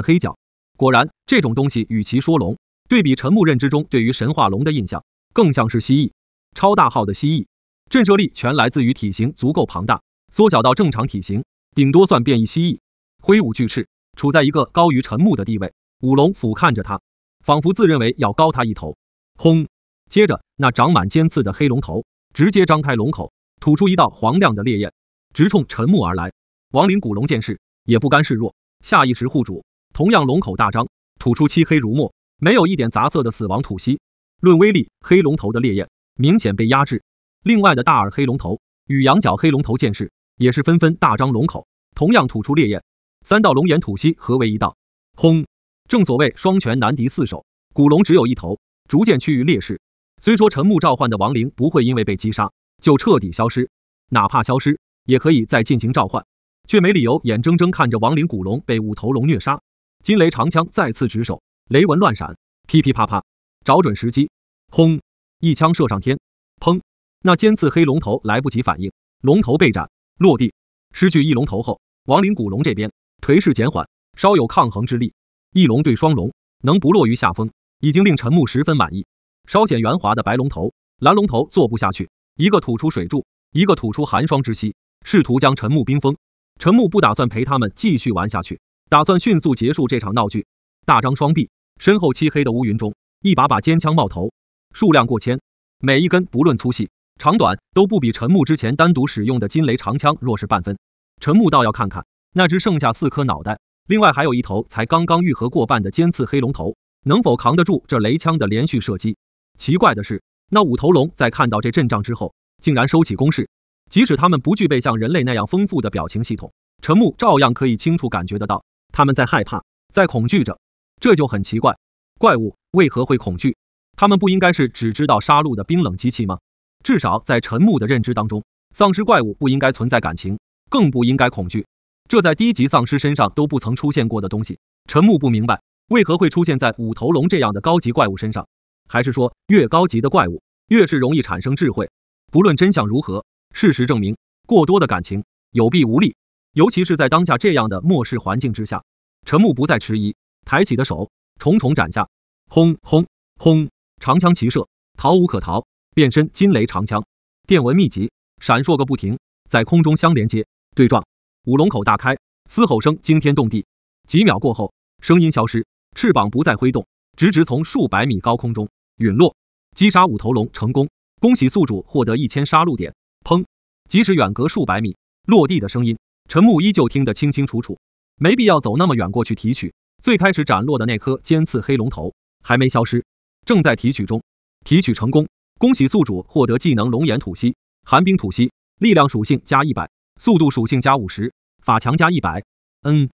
黑角。果然，这种东西与其说龙，对比陈木认知中对于神话龙的印象，更像是蜥蜴。超大号的蜥蜴，震慑力全来自于体型足够庞大，缩小到正常体型，顶多算变异蜥蜴。挥舞巨翅，处在一个高于陈木的地位，舞龙俯瞰着他，仿佛自认为要高他一头。轰！接着，那长满尖刺的黑龙头直接张开龙口，吐出一道黄亮的烈焰，直冲陈木而来。亡灵古龙见势也不甘示弱，下意识护主，同样龙口大张，吐出漆黑如墨，没有一点杂色的死亡吐息。论威力，黑龙头的烈焰明显被压制。另外的大耳黑龙头与羊角黑龙头见势，也是纷纷大张龙口，同样吐出烈焰。3道龙眼吐息合为一道，轰！正所谓双拳难敌4手，古龙只有1头，逐渐趋于劣势。虽说陈木召唤的亡灵不会因为被击杀就彻底消失，哪怕消失也可以再进行召唤，却没理由眼睁睁看着亡灵古龙被5头龙虐杀。金雷长枪再次值手，雷纹乱闪，噼噼啪啪，找准时机，轰！一枪射上天，砰！那尖刺黑龙头来不及反应，龙头被斩落地。失去1龙头后，亡灵古龙这边颓势减缓，稍有抗衡之力。1龙对双龙，能不落于下风，已经令陈木十分满意。稍显圆滑的白龙头、蓝龙头做不下去，一个吐出水柱，一个吐出寒霜之息，试图将陈木冰封。陈木不打算陪他们继续玩下去，打算迅速结束这场闹剧。大张双臂，身后漆黑的乌云中，一把把尖枪冒头，数量过千，每一根不论粗细，长短都不比陈木之前单独使用的金雷长枪弱势半分。陈木倒要看看那只剩下4颗脑袋，另外还有一头才刚刚愈合过半的尖刺黑龙头，能否扛得住这雷枪的连续射击？奇怪的是，那5头龙在看到这阵仗之后，竟然收起攻势。即使他们不具备像人类那样丰富的表情系统，陈木照样可以清楚感觉得到，他们在害怕，在恐惧着。这就很奇怪，怪物为何会恐惧？他们不应该是只知道杀戮的冰冷机器吗？至少在陈木的认知当中，丧尸怪物不应该存在感情，更不应该恐惧。这在低级丧尸身上都不曾出现过的东西，陈木不明白为何会出现在5头龙这样的高级怪物身上。还是说，越高级的怪物越是容易产生智慧？不论真相如何，事实证明，过多的感情有弊无利，尤其是在当下这样的末世环境之下。陈木不再迟疑，抬起的手重重斩下，轰轰轰，长枪齐射，逃无可逃。变身金雷长枪，电纹密集，闪烁个不停，在空中相连接对撞。5龙口大开，嘶吼声惊天动地。几秒过后，声音消失，翅膀不再挥动，直直从数百米高空中陨落。击杀5头龙成功，恭喜宿主获得1000杀戮点。砰！即使远隔数百米，落地的声音陈木依旧听得清清楚楚。没必要走那么远过去提取，最开始斩落的那颗尖刺黑龙头还没消失，正在提取中。提取成功，恭喜宿主获得技能龙炎吐息、寒冰吐息，力量属性加100，速度属性加50，法强加100。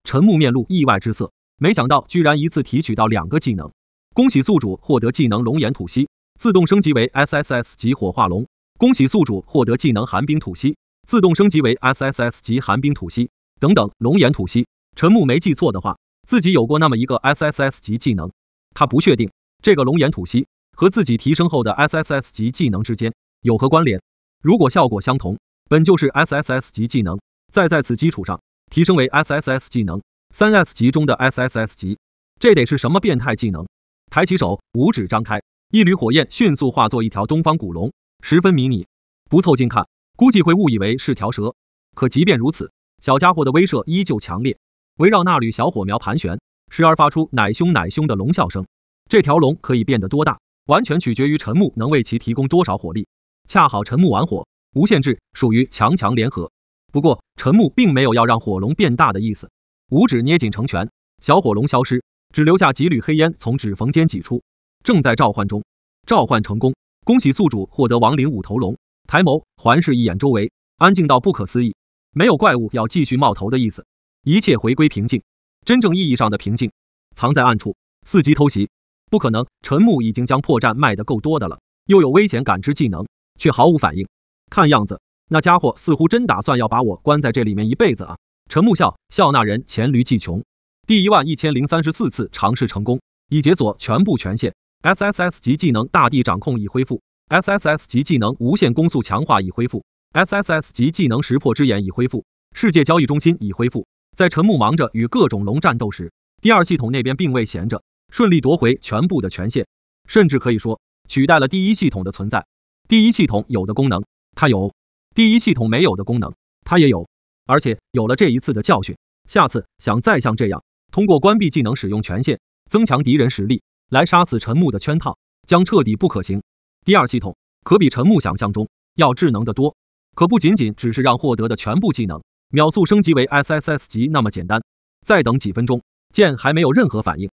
陈木面露意外之色，没想到居然一次提取到2个技能。恭喜宿主获得技能龙炎吐息，自动升级为 SSS 级火化龙。恭喜宿主获得技能寒冰吐息，自动升级为 SSS 级寒冰吐息。等等，龙炎吐息，陈木没记错的话，自己有过那么一个 SSS 级技能。他不确定这个龙炎吐息和自己提升后的 SSS 级技能之间有何关联。如果效果相同，本就是 SSS 级技能，再在此基础上提升为 SSS 技能 3S 级中的 SSS 级，这得是什么变态技能？抬起手，五指张开，一缕火焰迅速化作一条东方古龙，十分迷你，不凑近看估计会误以为是条蛇。可即便如此，小家伙的威慑依旧强烈，围绕那缕小火苗盘旋，时而发出奶凶奶凶的龙啸声。这条龙可以变得多大，完全取决于陈木能为其提供多少火力。恰好陈木玩火无限制，属于强强联合。不过陈木并没有要让火龙变大的意思，五指捏紧成拳，小火龙消失，只留下几缕黑烟从指缝间挤出。正在召唤中，召唤成功，恭喜宿主获得亡灵5头龙。抬眸环视一眼周围，安静到不可思议，没有怪物要继续冒头的意思，一切回归平静。真正意义上的平静藏在暗处，伺机偷袭。不可能，陈木已经将破绽卖得够多的了，又有危险感知技能，却毫无反应。看样子那家伙似乎真打算要把我关在这里面一辈子啊。陈木笑那人黔驴技穷。第11034次尝试成功，已解锁全部权限。SSS 级技能大地掌控已恢复， SSS 级技能无限攻速强化已恢复， SSS 级技能识破之眼已恢复，世界交易中心已恢复。在陈木忙着与各种龙战斗时，第2系统那边并未闲着，顺利夺回全部的权限，甚至可以说取代了第1系统的存在。第1系统有的功能它有，第1系统没有的功能它也有。而且有了这一次的教训，下次想再像这样通过关闭技能使用权限增强敌人实力来杀死陈木的圈套，将彻底不可行。第2系统可比陈木想象中要智能得多，可不仅仅只是让获得的全部技能秒速升级为 SSS 级那么简单。再等几分钟，见还没有任何反应，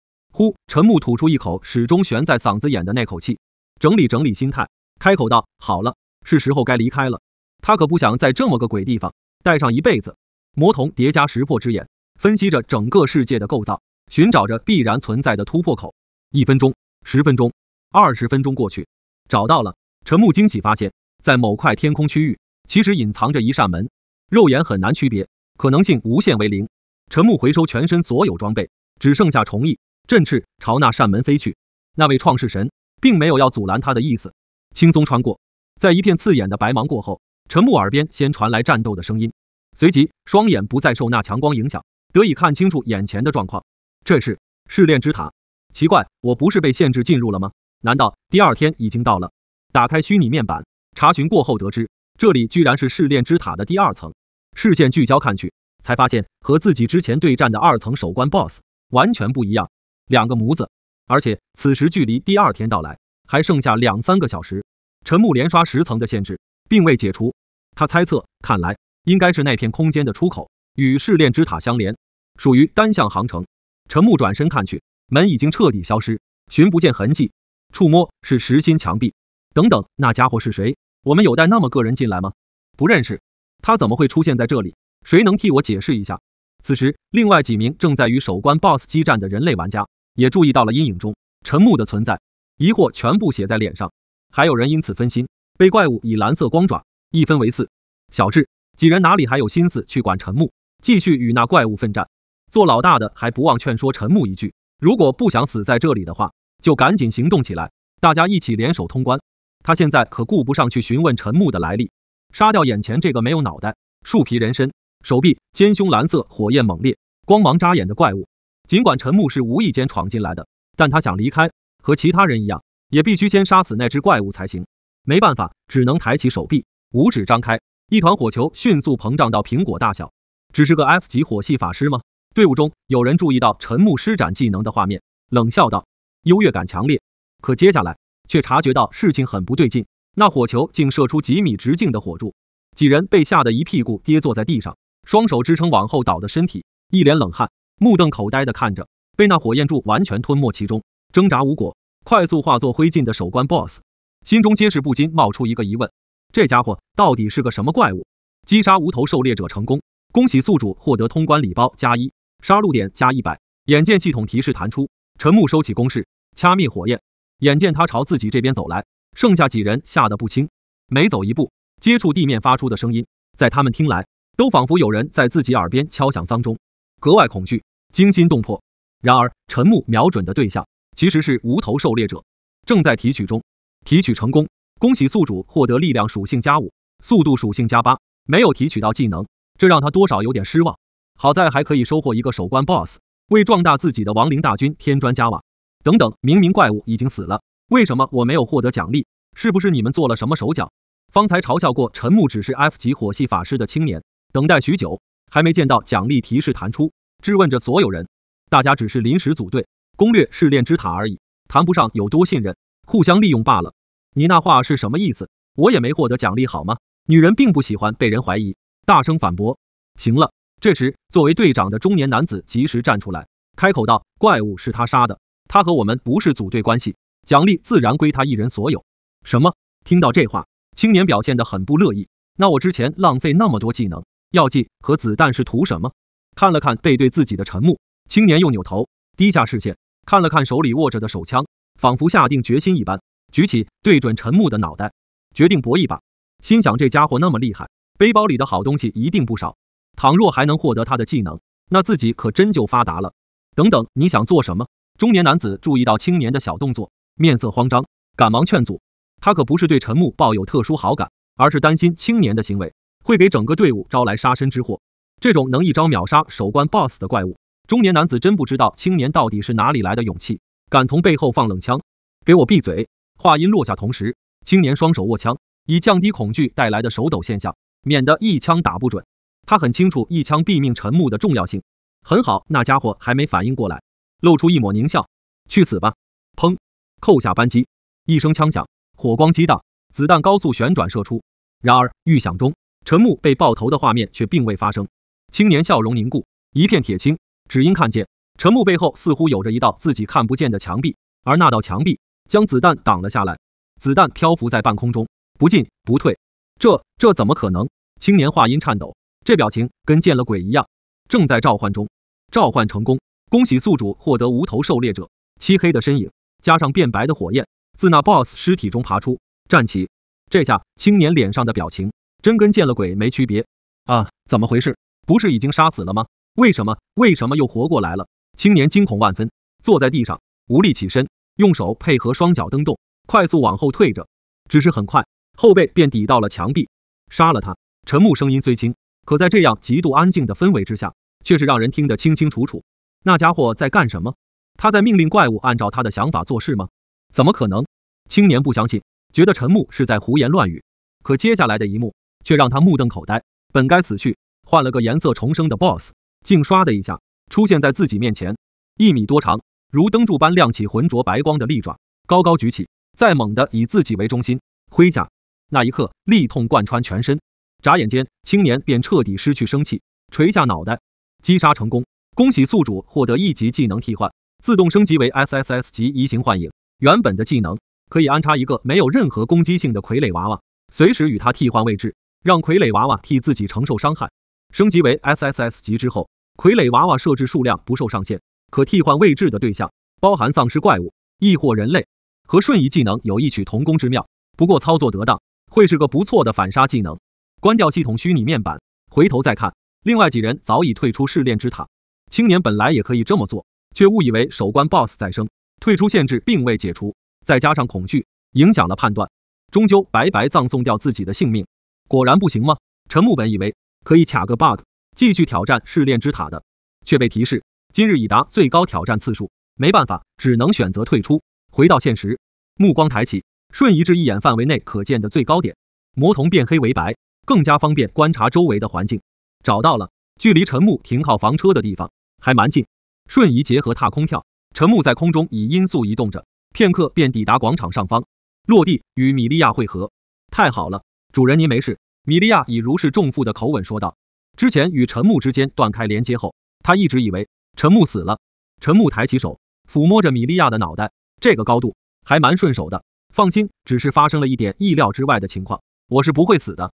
陈木吐出一口始终悬在嗓子眼的那口气，整理整理心态，开口道：好了，是时候该离开了。他可不想在这么个鬼地方待上一辈子。魔童叠加识破之眼，分析着整个世界的构造，寻找着必然存在的突破口。1分钟、10分钟、20分钟过去，找到了。陈木惊喜发现，在某块天空区域，其实隐藏着一扇门，肉眼很难区别，可能性无限为零。陈木回收全身所有装备，只剩下虫翼、振翅，朝那扇门飞去。那位创世神并没有要阻拦他的意思，轻松穿过。在一片刺眼的白芒过后，陈木耳边先传来战斗的声音，随即双眼不再受那强光影响，得以看清楚眼前的状况。这是试炼之塔。奇怪，我不是被限制进入了吗？难道第2天已经到了？打开虚拟面板，查询过后得知，这里居然是试炼之塔的第2层。视线聚焦看去，才发现和自己之前对战的2层首关 BOSS 完全不一样，2个模子。而且此时距离第2天到来还剩下2-3个小时。陈木连刷10层的限制，并未解除。他猜测，看来应该是那片空间的出口与试炼之塔相连，属于单向航程。陈木转身看去，门已经彻底消失，寻不见痕迹。触摸是实心墙壁。等等，那家伙是谁？我们有带那么个人进来吗？不认识。他怎么会出现在这里？谁能替我解释一下？此时，另外几名正在与守关 BOSS 激战的人类玩家也注意到了阴影中陈木的存在，疑惑全部写在脸上。还有人因此分心，被怪物以蓝色光爪一分为四。小智几人哪里还有心思去管陈木，继续与那怪物奋战。做老大的还不忘劝说陈木一句，如果不想死在这里的话，就赶紧行动起来，大家一起联手通关。他现在可顾不上去询问陈木的来历，杀掉眼前这个没有脑袋、树皮人身、手臂、肩胸蓝色火焰猛烈、光芒扎眼的怪物。尽管陈木是无意间闯进来的，但他想离开，和其他人一样，也必须先杀死那只怪物才行。没办法，只能抬起手臂，五指张开，一团火球迅速膨胀到苹果大小。只是个 F 级火系法师吗？队伍中有人注意到陈木施展技能的画面，冷笑道：“优越感强烈。”可接下来却察觉到事情很不对劲，那火球竟射出几米直径的火柱。几人被吓得一屁股跌坐在地上，双手支撑往后倒的身体，一脸冷汗，目瞪口呆地看着被那火焰柱完全吞没其中，挣扎无果，快速化作灰烬的守关 BOSS， 心中皆是不禁冒出一个疑问：这家伙到底是个什么怪物？击杀无头狩猎者成功，恭喜宿主获得通关礼包+1，杀戮点+100。眼见系统提示弹出，陈木收起攻势，掐灭火焰。眼见他朝自己这边走来，剩下几人吓得不轻，每走一步，接触地面发出的声音，在他们听来，都仿佛有人在自己耳边敲响丧钟，格外恐惧，惊心动魄。然而，陈木瞄准的对象其实是无头狩猎者，正在提取中，提取成功，恭喜宿主获得力量属性+5，速度属性+8。没有提取到技能，这让他多少有点失望。好在还可以收获一个守关 BOSS， 为壮大自己的亡灵大军添砖加瓦。等等，明明怪物已经死了，为什么我没有获得奖励？是不是你们做了什么手脚？方才嘲笑过陈木只是 F 级火系法师的青年，等待许久，还没见到奖励提示弹出，质问着所有人。大家只是临时组队，攻略试炼之塔而已，谈不上有多信任，互相利用罢了。你那话是什么意思？我也没获得奖励好吗？女人并不喜欢被人怀疑，大声反驳。行了，这时作为队长的中年男子及时站出来，开口道：怪物是他杀的，他和我们不是组队关系，奖励自然归他一人所有。什么？听到这话，青年表现得很不乐意。那我之前浪费那么多技能、药剂和子弹是图什么？看了看背对自己的陈木，青年又扭头，低下视线，看了看手里握着的手枪，仿佛下定决心一般，举起对准陈木的脑袋，决定搏一把。心想这家伙那么厉害，背包里的好东西一定不少，倘若还能获得他的技能，那自己可真就发达了。等等，你想做什么？中年男子注意到青年的小动作，面色慌张，赶忙劝阻。他可不是对陈木抱有特殊好感，而是担心青年的行为会给整个队伍招来杀身之祸。这种能一招秒杀守关 BOSS 的怪物，中年男子真不知道青年到底是哪里来的勇气，敢从背后放冷枪。给我闭嘴！话音落下同时，青年双手握枪，以降低恐惧带来的手抖现象，免得一枪打不准。他很清楚一枪毙命陈木的重要性。很好，那家伙还没反应过来，露出一抹狞笑。去死吧！砰！扣下扳机，一声枪响，火光激荡，子弹高速旋转射出。然而预想中，陈木被爆头的画面却并未发生。青年笑容凝固，一片铁青，只因看见陈木背后似乎有着一道自己看不见的墙壁，而那道墙壁将子弹挡了下来，子弹漂浮在半空中，不进不退。这怎么可能？青年话音颤抖，这表情跟见了鬼一样。正在召唤中，召唤成功，恭喜宿主获得无头狩猎者。漆黑的身影加上变白的火焰自那 BOSS 尸体中爬出，站起。这下青年脸上的表情真跟见了鬼没区别啊！怎么回事？不是已经杀死了吗？为什么又活过来了？青年惊恐万分，坐在地上无力起身，用手配合双脚蹬动，快速往后退着。只是很快，后背便抵到了墙壁。杀了他！陈木声音虽轻，可在这样极度安静的氛围之下，却是让人听得清清楚楚。那家伙在干什么？他在命令怪物按照他的想法做事吗？怎么可能？青年不相信，觉得陈木是在胡言乱语。可接下来的一幕却让他目瞪口呆。本该死去，换了个颜色重生的 BOSS， 竟唰的一下出现在自己面前，1米多长，如灯柱般亮起浑浊白光的利爪高高举起，再猛地以自己为中心挥下，那一刻力痛贯穿全身，眨眼间青年便彻底失去生气，垂下脑袋。击杀成功，恭喜宿主获得1级技能替换，自动升级为 SSS 级移形幻影。原本的技能可以安插一个没有任何攻击性的傀儡娃娃，随时与它替换位置，让傀儡娃娃替自己承受伤害。升级为 SSS 级之后，傀儡娃娃设置数量不受上限，可替换位置的对象包含丧尸怪物亦或人类，和瞬移技能有异曲同工之妙。不过操作得当，会是个不错的反杀技能。关掉系统虚拟面板，回头再看，另外几人早已退出试炼之塔。青年本来也可以这么做，却误以为首关 BOSS 再生，退出限制并未解除，再加上恐惧影响了判断，终究白白葬送掉自己的性命。果然不行吗？陈木本以为可以卡个 bug 继续挑战试炼之塔的，却被提示今日已达最高挑战次数，没办法，只能选择退出，回到现实。目光抬起，瞬移至1眼范围内可见的最高点，魔瞳变黑为白，更加方便观察周围的环境。找到了，距离陈木停靠房车的地方还蛮近，瞬移结合踏空跳，陈木在空中以音速移动着，片刻便抵达广场上方，落地与米利亚会合。太好了，主人您没事。米利亚以如释重负的口吻说道。之前与陈木之间断开连接后，他一直以为陈木死了。陈木抬起手抚摸着米利亚的脑袋，这个高度还蛮顺手的，放心，只是发生了一点意料之外的情况，我是不会死的。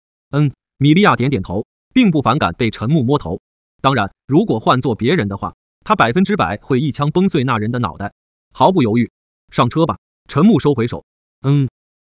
米利亚点点头，并不反感被陈木摸头。当然，如果换做别人的话，他100%会一枪崩碎那人的脑袋。毫不犹豫，上车吧。陈木收回手。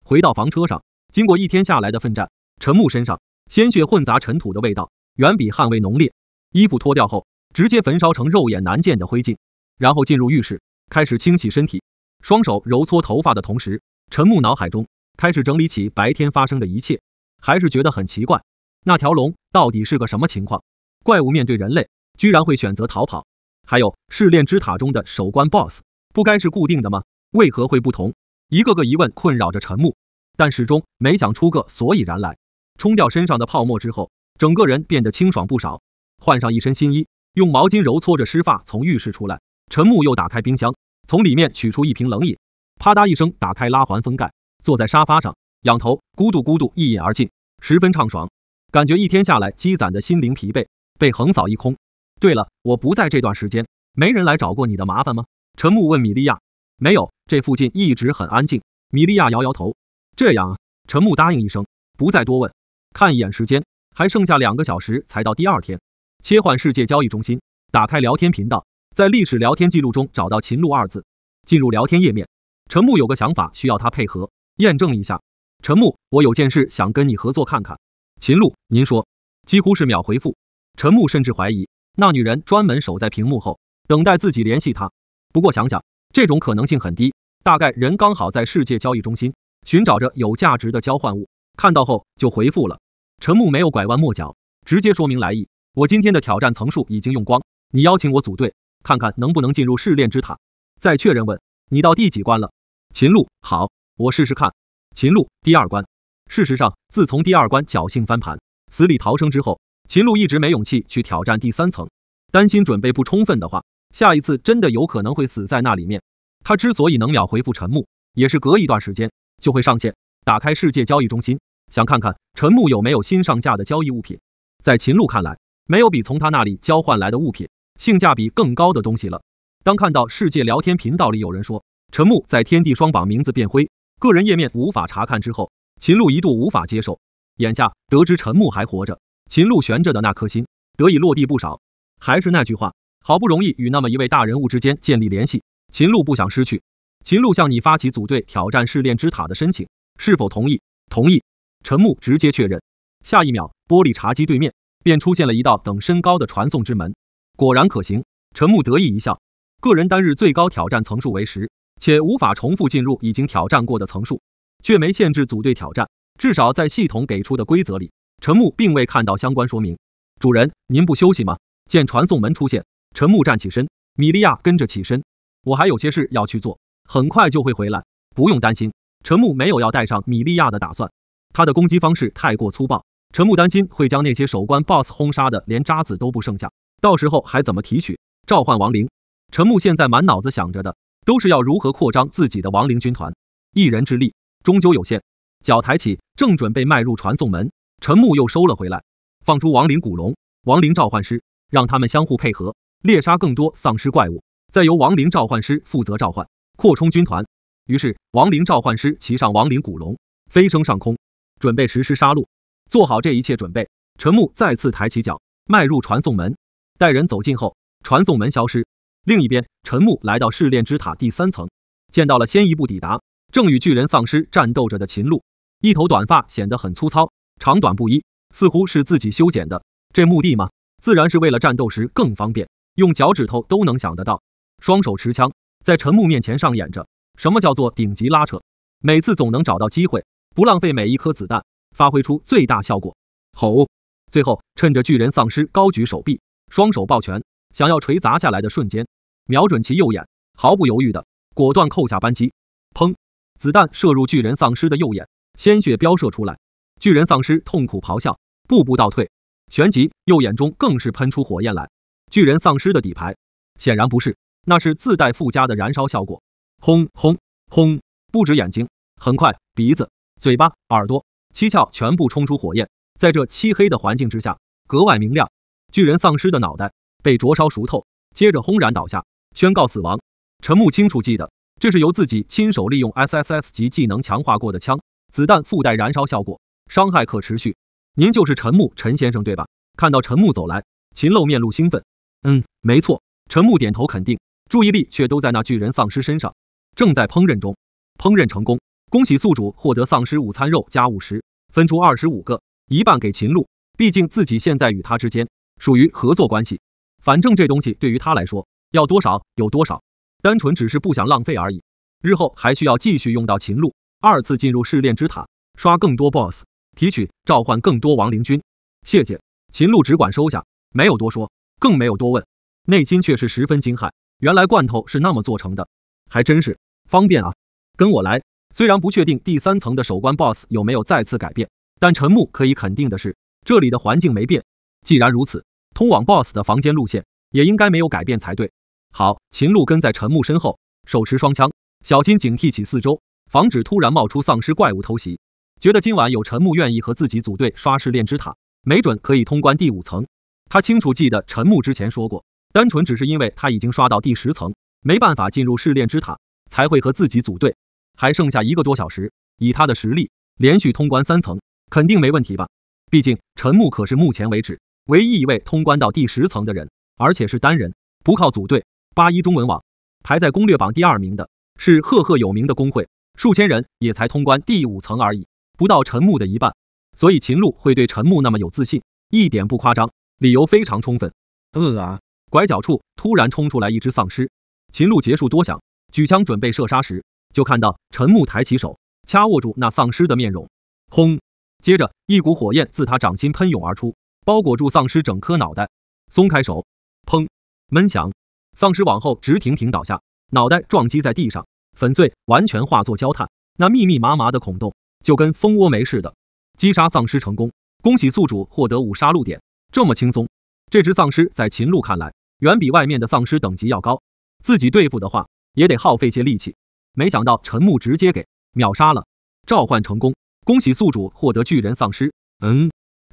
回到房车上，经过一天下来的奋战，陈木身上鲜血混杂尘土的味道远比汗味浓烈。衣服脱掉后，直接焚烧成肉眼难见的灰烬，然后进入浴室，开始清洗身体。双手揉搓头发的同时，陈木脑海中开始整理起白天发生的一切，还是觉得很奇怪，那条龙到底是个什么情况？怪物面对人类居然会选择逃跑，还有试炼之塔中的首关 BOSS 不该是固定的吗？为何会不同？一个个疑问困扰着陈木，但始终没想出个所以然来。冲掉身上的泡沫之后，整个人变得清爽不少，换上一身新衣，用毛巾揉搓着湿发从浴室出来。陈木又打开冰箱，从里面取出一瓶冷饮，啪嗒一声打开拉环封盖，坐在沙发上仰头咕嘟咕嘟一饮而尽，十分畅爽，感觉一天下来积攒的心灵疲惫被横扫一空。对了，我不在这段时间，没人来找过你的麻烦吗？陈木问米利亚。没有，这附近一直很安静。米利亚摇摇头。这样啊，陈木答应一声，不再多问。看一眼时间，还剩下2个小时才到第2天。切换世界交易中心，打开聊天频道，在历史聊天记录中找到秦鹿2字，进入聊天页面。陈木有个想法需要他配合验证一下。陈木，我有件事想跟你合作看看。秦鹿，您说。几乎是秒回复。陈木甚至怀疑那女人专门守在屏幕后，等待自己联系他。不过想想，这种可能性很低，大概人刚好在世界交易中心寻找着有价值的交换物，看到后就回复了。陈木没有拐弯抹角，直接说明来意。我今天的挑战层数已经用光，你邀请我组队，看看能不能进入试炼之塔。再确认问，你到第几关了？秦鹿，好，我试试看。秦鹿，第2关。事实上，自从第2关侥幸翻盘，死里逃生之后，秦鹿一直没勇气去挑战第3层，担心准备不充分的话，下一次真的有可能会死在那里面。他之所以能秒回复陈木，也是隔一段时间就会上线，打开世界交易中心，想看看陈木有没有新上架的交易物品。在秦鹿看来，没有比从他那里交换来的物品性价比更高的东西了。当看到世界聊天频道里有人说陈木在天地双榜名字变灰，个人页面无法查看之后，秦鹿一度无法接受。眼下得知陈木还活着，秦鹿悬着的那颗心得以落地不少。还是那句话，好不容易与那么一位大人物之间建立联系，秦鹿不想失去。秦鹿向你发起组队挑战试炼之塔的申请，是否同意？同意。陈木直接确认。下一秒，玻璃茶几对面便出现了一道等身高的传送之门，果然可行。陈木得意一笑。个人单日最高挑战层数为10，且无法重复进入已经挑战过的层数，却没限制组队挑战。至少在系统给出的规则里，陈木并未看到相关说明。主人，您不休息吗？见传送门出现，陈木站起身，米利亚跟着起身。我还有些事要去做，很快就会回来，不用担心。陈木没有要带上米利亚的打算，他的攻击方式太过粗暴，陈木担心会将那些首关 BOSS 轰杀的连渣子都不剩下，到时候还怎么提取召唤亡灵？陈木现在满脑子想着的都是要如何扩张自己的亡灵军团，一人之力终究有限，脚抬起，正准备迈入传送门，陈木又收了回来，放出亡灵古龙、亡灵召唤师，让他们相互配合，猎杀更多丧尸怪物，再由亡灵召唤师负责召唤，扩充军团。于是，亡灵召唤师骑上亡灵古龙，飞升上空，准备实施杀戮。做好这一切准备，陈木再次抬起脚，迈入传送门。待人走近后，传送门消失。另一边，陈木来到试炼之塔第3层，见到了先一步抵达，正与巨人丧尸战斗着的秦鹿。一头短发显得很粗糙，长短不一，似乎是自己修剪的。这目的嘛，自然是为了战斗时更方便，用脚趾头都能想得到。双手持枪，在陈木面前上演着什么叫做顶级拉扯，每次总能找到机会，不浪费每一颗子弹，发挥出最大效果。吼！最后趁着巨人丧尸高举手臂，双手抱拳，想要锤砸下来的瞬间，瞄准其右眼，毫不犹豫的果断扣下扳机。砰！子弹射入巨人丧尸的右眼，鲜血飙射出来，巨人丧尸痛苦咆哮，步步倒退，旋即右眼中更是喷出火焰来。巨人丧尸的底牌显然不是，那是自带附加的燃烧效果。轰轰轰！不止眼睛，很快鼻子、嘴巴、耳朵、七窍全部冲出火焰，在这漆黑的环境之下格外明亮。巨人丧尸的脑袋被灼烧熟透，接着轰然倒下，宣告死亡。陈木清楚记得，这是由自己亲手利用 SSS 级技能强化过的枪，子弹附带燃烧效果，伤害可持续。您就是陈木陈先生对吧？看到陈木走来，秦露面露兴奋。没错。陈木点头肯定，注意力却都在那巨人丧尸身上，正在烹饪中。烹饪成功，恭喜宿主获得丧尸午餐肉加50，分出25个，一半给秦鹿。毕竟自己现在与他之间属于合作关系，反正这东西对于他来说，要多少有多少，单纯只是不想浪费而已。日后还需要继续用到秦鹿，二次进入试炼之塔，刷更多 BOSS， 提取召唤更多亡灵军。谢谢。秦鹿只管收下，没有多说，更没有多问，内心却是十分惊骇，原来罐头是那么做成的，还真是方便啊。跟我来。虽然不确定第3层的守关 BOSS 有没有再次改变，但陈木可以肯定的是，这里的环境没变。既然如此，通往 BOSS 的房间路线也应该没有改变才对。好，秦鹿跟在陈木身后，手持双枪，小心警惕起四周，防止突然冒出丧尸怪物偷袭。觉得今晚有陈木愿意和自己组队刷试炼之塔，没准可以通关第5层。他清楚记得陈木之前说过，单纯只是因为他已经刷到第10层，没办法进入试炼之塔，才会和自己组队。还剩下1个多小时，以他的实力，连续通关3层，肯定没问题吧？毕竟陈木可是目前为止唯一一位通关到第10层的人，而且是单人，不靠组队。81中文网排在攻略榜第2名的是赫赫有名的工会，数千人也才通关第5层而已，不到陈木的一半。所以秦鹿会对陈木那么有自信，一点不夸张，理由非常充分。拐角处突然冲出来一只丧尸，秦鹿结束多想，举枪准备射杀时，就看到陈木抬起手，掐握住那丧尸的面容。轰！接着一股火焰自他掌心喷涌而出，包裹住丧尸整颗脑袋。松开手，砰！闷响，丧尸往后直挺挺倒下，脑袋撞击在地上，粉碎，完全化作焦炭。那密密麻麻的孔洞就跟蜂窝煤似的。击杀丧尸成功，恭喜宿主获得5杀戮点。这么轻松，这只丧尸在秦鹿看来远比外面的丧尸等级要高，自己对付的话也得耗费些力气。没想到陈木直接给秒杀了，召唤成功，恭喜宿主获得巨人丧尸。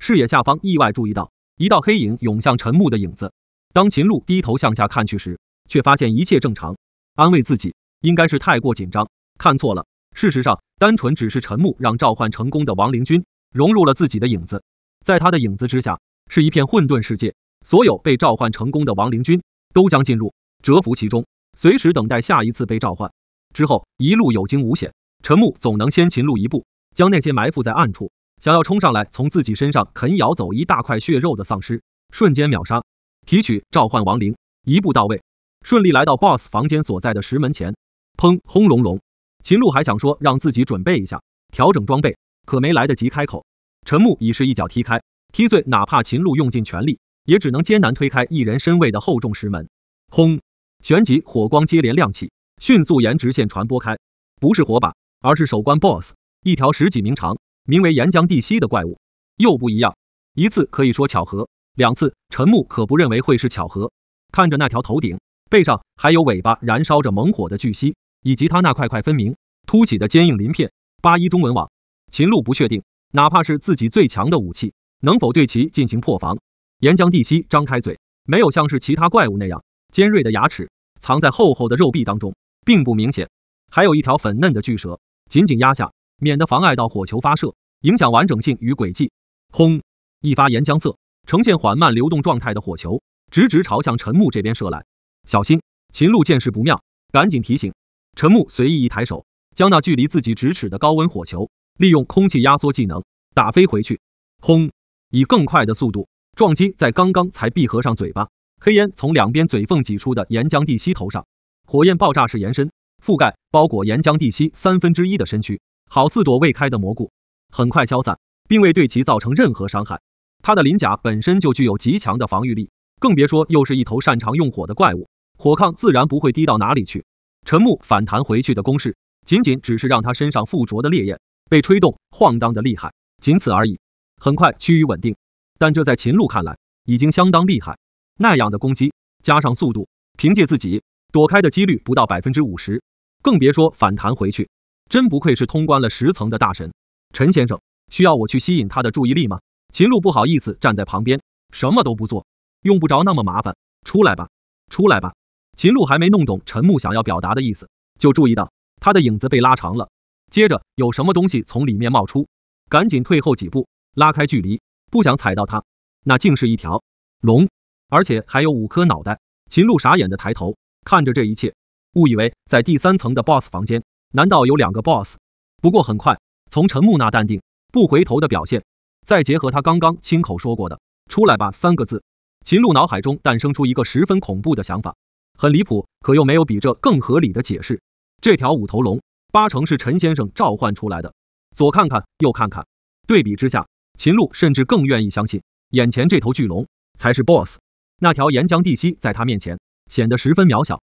视野下方意外注意到一道黑影涌向陈木的影子，当秦鹿低头向下看去时，却发现一切正常，安慰自己应该是太过紧张，看错了。事实上单纯只是陈木让召唤成功的亡灵军融入了自己的影子，在他的影子之下是一片混沌世界，所有被召唤成功的亡灵军都将进入蛰伏其中，随时等待下一次被召唤。之后一路有惊无险，陈木总能先秦鹿一步，将那些埋伏在暗处想要冲上来从自己身上啃咬走一大块血肉的丧尸瞬间秒杀，提取召唤亡灵，一步到位，顺利来到 BOSS 房间所在的石门前。砰！轰隆隆！秦鹿还想说让自己准备一下调整装备，可没来得及开口，陈木已是一脚踢开，踢碎哪怕秦鹿用尽全力也只能艰难推开一人身位的厚重石门。轰！旋即火光接连亮起，迅速沿直线传播开，不是火把，而是守关 BOSS， 一条10几名长，名为岩浆地蜥的怪物。又不一样，一次可以说巧合，2次陈木可不认为会是巧合。看着那条头顶、背上还有尾巴燃烧着猛火的巨蜥，以及它那块块分明凸起的坚硬鳞片，81中文网秦鹿不确定，哪怕是自己最强的武器，能否对其进行破防。岩浆地蜥张开嘴，没有像是其他怪物那样尖锐的牙齿藏在厚厚的肉壁当中，并不明显。还有一条粉嫩的巨舌，紧紧压下，免得妨碍到火球发射，影响完整性与轨迹。轰！一发岩浆色，呈现缓慢流动状态的火球，直直朝向陈木这边射来。小心！秦鹿见势不妙，赶紧提醒。陈木随意一抬手，将那距离自己咫尺的高温火球，利用空气压缩技能打飞回去。轰！以更快的速度撞击在刚刚才闭合上嘴巴，黑烟从两边嘴缝挤出的岩浆地蜥头上，火焰爆炸式延伸，覆盖包裹岩浆地蜥1/3的身躯，好似朵未开的蘑菇，很快消散，并未对其造成任何伤害。它的鳞甲本身就具有极强的防御力，更别说又是一头擅长用火的怪物，火抗自然不会低到哪里去。陈木反弹回去的攻势，仅仅只是让他身上附着的烈焰被吹动晃荡的厉害，仅此而已。很快趋于稳定，但这在秦鹿看来已经相当厉害。那样的攻击加上速度，凭借自己躲开的几率不到50%，更别说反弹回去。真不愧是通关了10层的大神。陈先生，需要我去吸引他的注意力吗？秦鹿不好意思站在旁边，什么都不做，用不着那么麻烦。出来吧，出来吧。秦鹿还没弄懂陈木想要表达的意思，就注意到他的影子被拉长了，接着有什么东西从里面冒出，赶紧退后几步，拉开距离，不想踩到它。那竟是一条龙，而且还有5颗脑袋。秦鹿傻眼的抬头看着这一切，误以为在第3层的 BOSS 房间，难道有2个 BOSS？ 不过很快，从陈木那淡定不回头的表现，再结合他刚刚亲口说过的出来吧3个字，秦鹿脑海中诞生出一个十分恐怖的想法。很离谱，可又没有比这更合理的解释。这条5头龙8成是陈先生召唤出来的。左看看右看看，对比之下，秦鹿甚至更愿意相信眼前这头巨龙才是 BOSS。 那条岩浆地蜥在他面前显得十分渺小。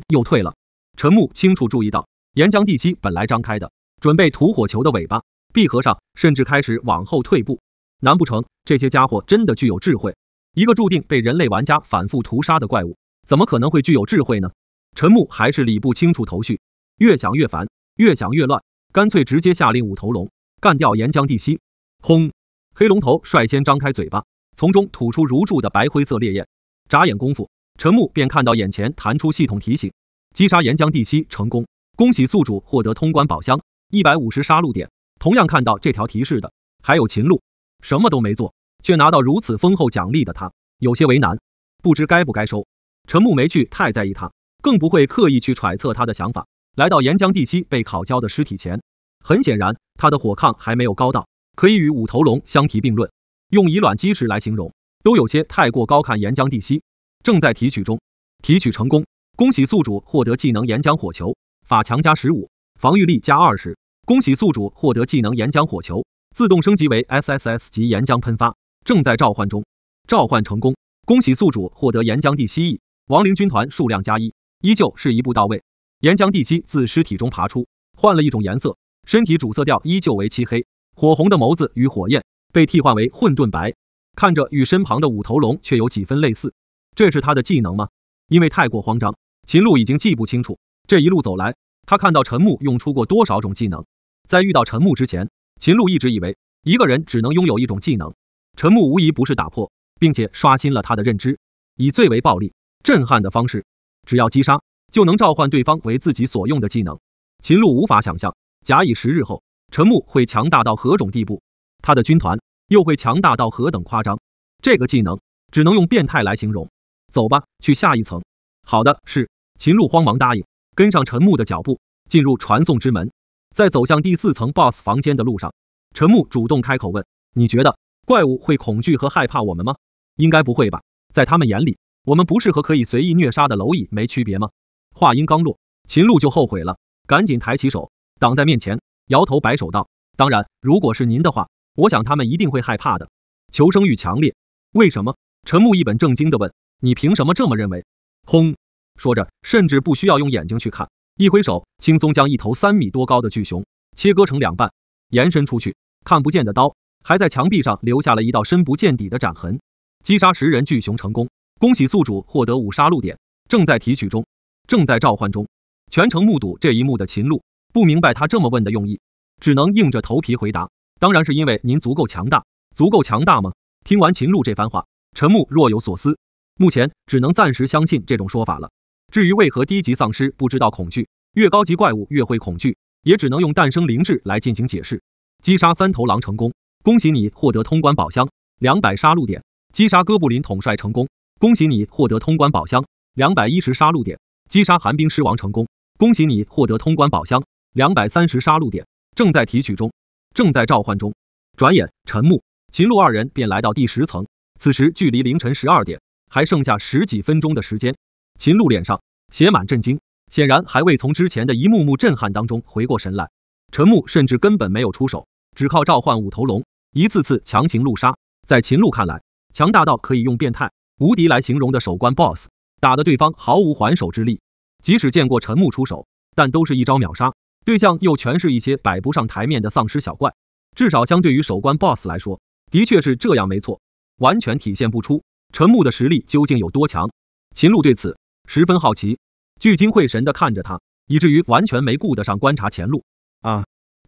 又退了。陈木清楚注意到，岩浆地蜥本来张开的准备吐火球的尾巴闭合上，甚至开始往后退步。难不成这些家伙真的具有智慧？一个注定被人类玩家反复屠杀的怪物，怎么可能会具有智慧呢？陈木还是理不清楚头绪，越想越烦，越想越乱，干脆直接下令5头龙干掉岩浆地蜥。轰！黑龙头率先张开嘴巴，从中吐出如注的白灰色烈焰。眨眼功夫，陈木便看到眼前弹出系统提醒：击杀岩浆地蜥成功，恭喜宿主获得通关宝箱150杀戮点。同样看到这条提示的还有秦鹿，什么都没做，却拿到如此丰厚奖励的他有些为难，不知该不该收。陈木没去太在意他，更不会刻意去揣测他的想法。来到岩浆地蜥被烤焦的尸体前，很显然他的火抗还没有高到可以与5头龙相提并论，用以卵击石来形容都有些太过高看岩浆地蜥。正在提取中，提取成功，恭喜宿主获得技能岩浆火球，法强加15，防御力加20。恭喜宿主获得技能岩浆火球，自动升级为 SSS 级岩浆喷发，正在召唤中。召唤成功，恭喜宿主获得岩浆地蜥翼，亡灵军团数量加1，依旧是一步到位。岩浆地蜥自尸体中爬出，换了一种颜色，身体主色调依旧为漆黑，火红的眸子与火焰被替换为混沌白，看着与身旁的5头龙却有几分类似。这是他的技能吗？因为太过慌张，秦鹿已经记不清楚。这一路走来，他看到陈木用出过多少种技能。在遇到陈木之前，秦鹿一直以为一个人只能拥有一种技能。陈木无疑不是打破，并且刷新了他的认知，以最为暴力、震撼的方式，只要击杀就能召唤对方为自己所用的技能。秦鹿无法想象，假以10日后，陈木会强大到何种地步，他的军团又会强大到何等夸张。这个技能只能用变态来形容。走吧，去下一层。好的，是。秦鹿慌忙答应，跟上陈木的脚步，进入传送之门。在走向第4层 BOSS 房间的路上，陈木主动开口问：你觉得怪物会恐惧和害怕我们吗？应该不会吧，在他们眼里，我们不是和可以随意虐杀的蝼蚁没区别吗？话音刚落，秦鹿就后悔了，赶紧抬起手挡在面前，摇头摆手道：当然，如果是您的话，我想他们一定会害怕的。求生欲强烈。为什么？陈木一本正经地问。你凭什么这么认为？轰！说着，甚至不需要用眼睛去看，一挥手，轻松将一头3米多高的巨熊切割成2半，延伸出去，看不见的刀还在墙壁上留下了一道深不见底的斩痕。击杀10人巨熊成功，恭喜宿主获得5杀戮点，正在提取中，正在召唤中。全程目睹这一幕的秦鹿不明白他这么问的用意，只能硬着头皮回答：“当然是因为您足够强大。”足够强大吗？听完秦鹿这番话，陈木若有所思，目前只能暂时相信这种说法了。至于为何低级丧尸不知道恐惧，越高级怪物越会恐惧，也只能用诞生灵智来进行解释。击杀3头狼成功，恭喜你获得通关宝箱200杀戮点；击杀哥布林统帅成功，恭喜你获得通关宝箱210杀戮点；击杀寒冰狮王成功，恭喜你获得通关宝箱230杀戮点。正在提取中，正在召唤中。转眼，陈木、秦鹿二人便来到第10层。此时距离凌晨12点还剩下10几分钟的时间。秦鹿脸上写满震惊，显然还未从之前的一幕幕震撼当中回过神来。陈木甚至根本没有出手，只靠召唤5头龙，一次次强行路杀。在秦鹿看来，强大到可以用变态、无敌来形容的守关 BOSS， 打得对方毫无还手之力。即使见过陈木出手，但都是一招秒杀，对象又全是一些摆不上台面的丧尸小怪。至少相对于守关 BOSS 来说，的确是这样没错，完全体现不出陈木的实力究竟有多强。秦鹿对此十分好奇，聚精会神地看着他，以至于完全没顾得上观察前路。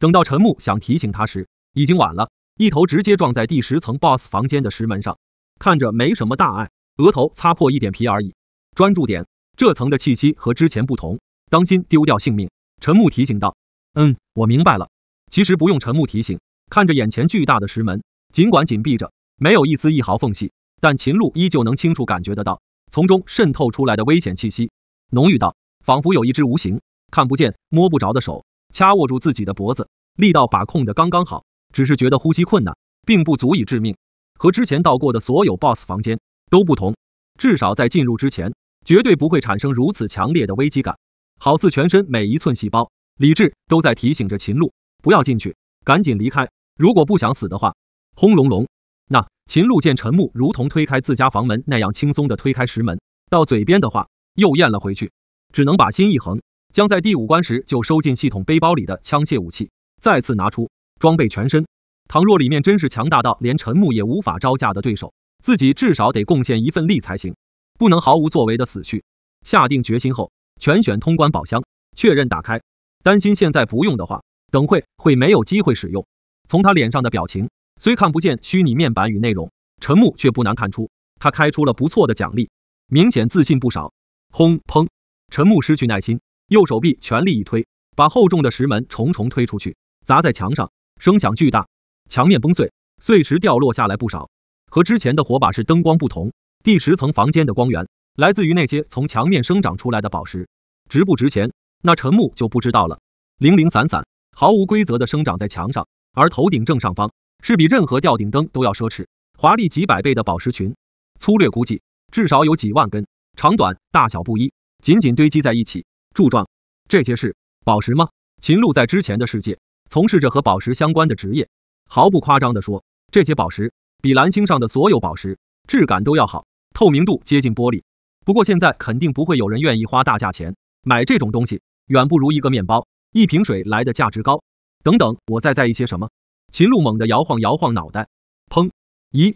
等到陈木想提醒他时，已经晚了，一头直接撞在第10层 BOSS 房间的石门上，看着没什么大碍，额头擦破一点皮而已。专注点，这层的气息和之前不同，当心丢掉性命。陈木提醒道：“我明白了。”其实不用陈木提醒，看着眼前巨大的石门，尽管紧闭着，没有一毫缝隙，但秦鹿依旧能清楚感觉得到从中渗透出来的危险气息，浓郁到仿佛有一只无形、看不见、摸不着的手掐握住自己的脖子，力道把控的刚刚好，只是觉得呼吸困难，并不足以致命。和之前到过的所有 BOSS 房间都不同，至少在进入之前，绝对不会产生如此强烈的危机感，好似全身每一寸细胞、理智都在提醒着秦鹿不要进去，赶紧离开。如果不想死的话，轰隆隆。那秦鹿见陈木如同推开自家房门那样轻松地推开石门，到嘴边的话又咽了回去，只能把心一横，将在第5关时就收进系统背包里的枪械武器再次拿出，装备全身。倘若里面真是强大到连陈木也无法招架的对手，自己至少得贡献一份力才行，不能毫无作为的死去。下定决心后，全选通关宝箱，确认打开。担心现在不用的话，等会没有机会使用。从他脸上的表情，虽看不见虚拟面板与内容，陈木却不难看出他开出了不错的奖励，明显自信不少。轰砰！陈木失去耐心，右手臂全力一推，把厚重的石门重重推出去，砸在墙上，声响巨大，墙面崩碎，碎石掉落下来不少。和之前的火把式灯光不同，第10层房间的光源来自于那些从墙面生长出来的宝石，值不值钱，那陈木就不知道了。零零散散，毫无规则地生长在墙上，而头顶正上方是比任何吊顶灯都要奢侈、华丽几百倍的宝石群，粗略估计至少有几万根，长短大小不一，紧紧堆积在一起，柱状。这些是宝石吗？秦鹿在之前的世界从事着和宝石相关的职业，毫不夸张地说，这些宝石比蓝星上的所有宝石质感都要好，透明度接近玻璃。不过现在肯定不会有人愿意花大价钱买这种东西，远不如一个面包、一瓶水来的价值高。等等，我再在意些什么？秦鹿猛地摇晃脑袋，砰！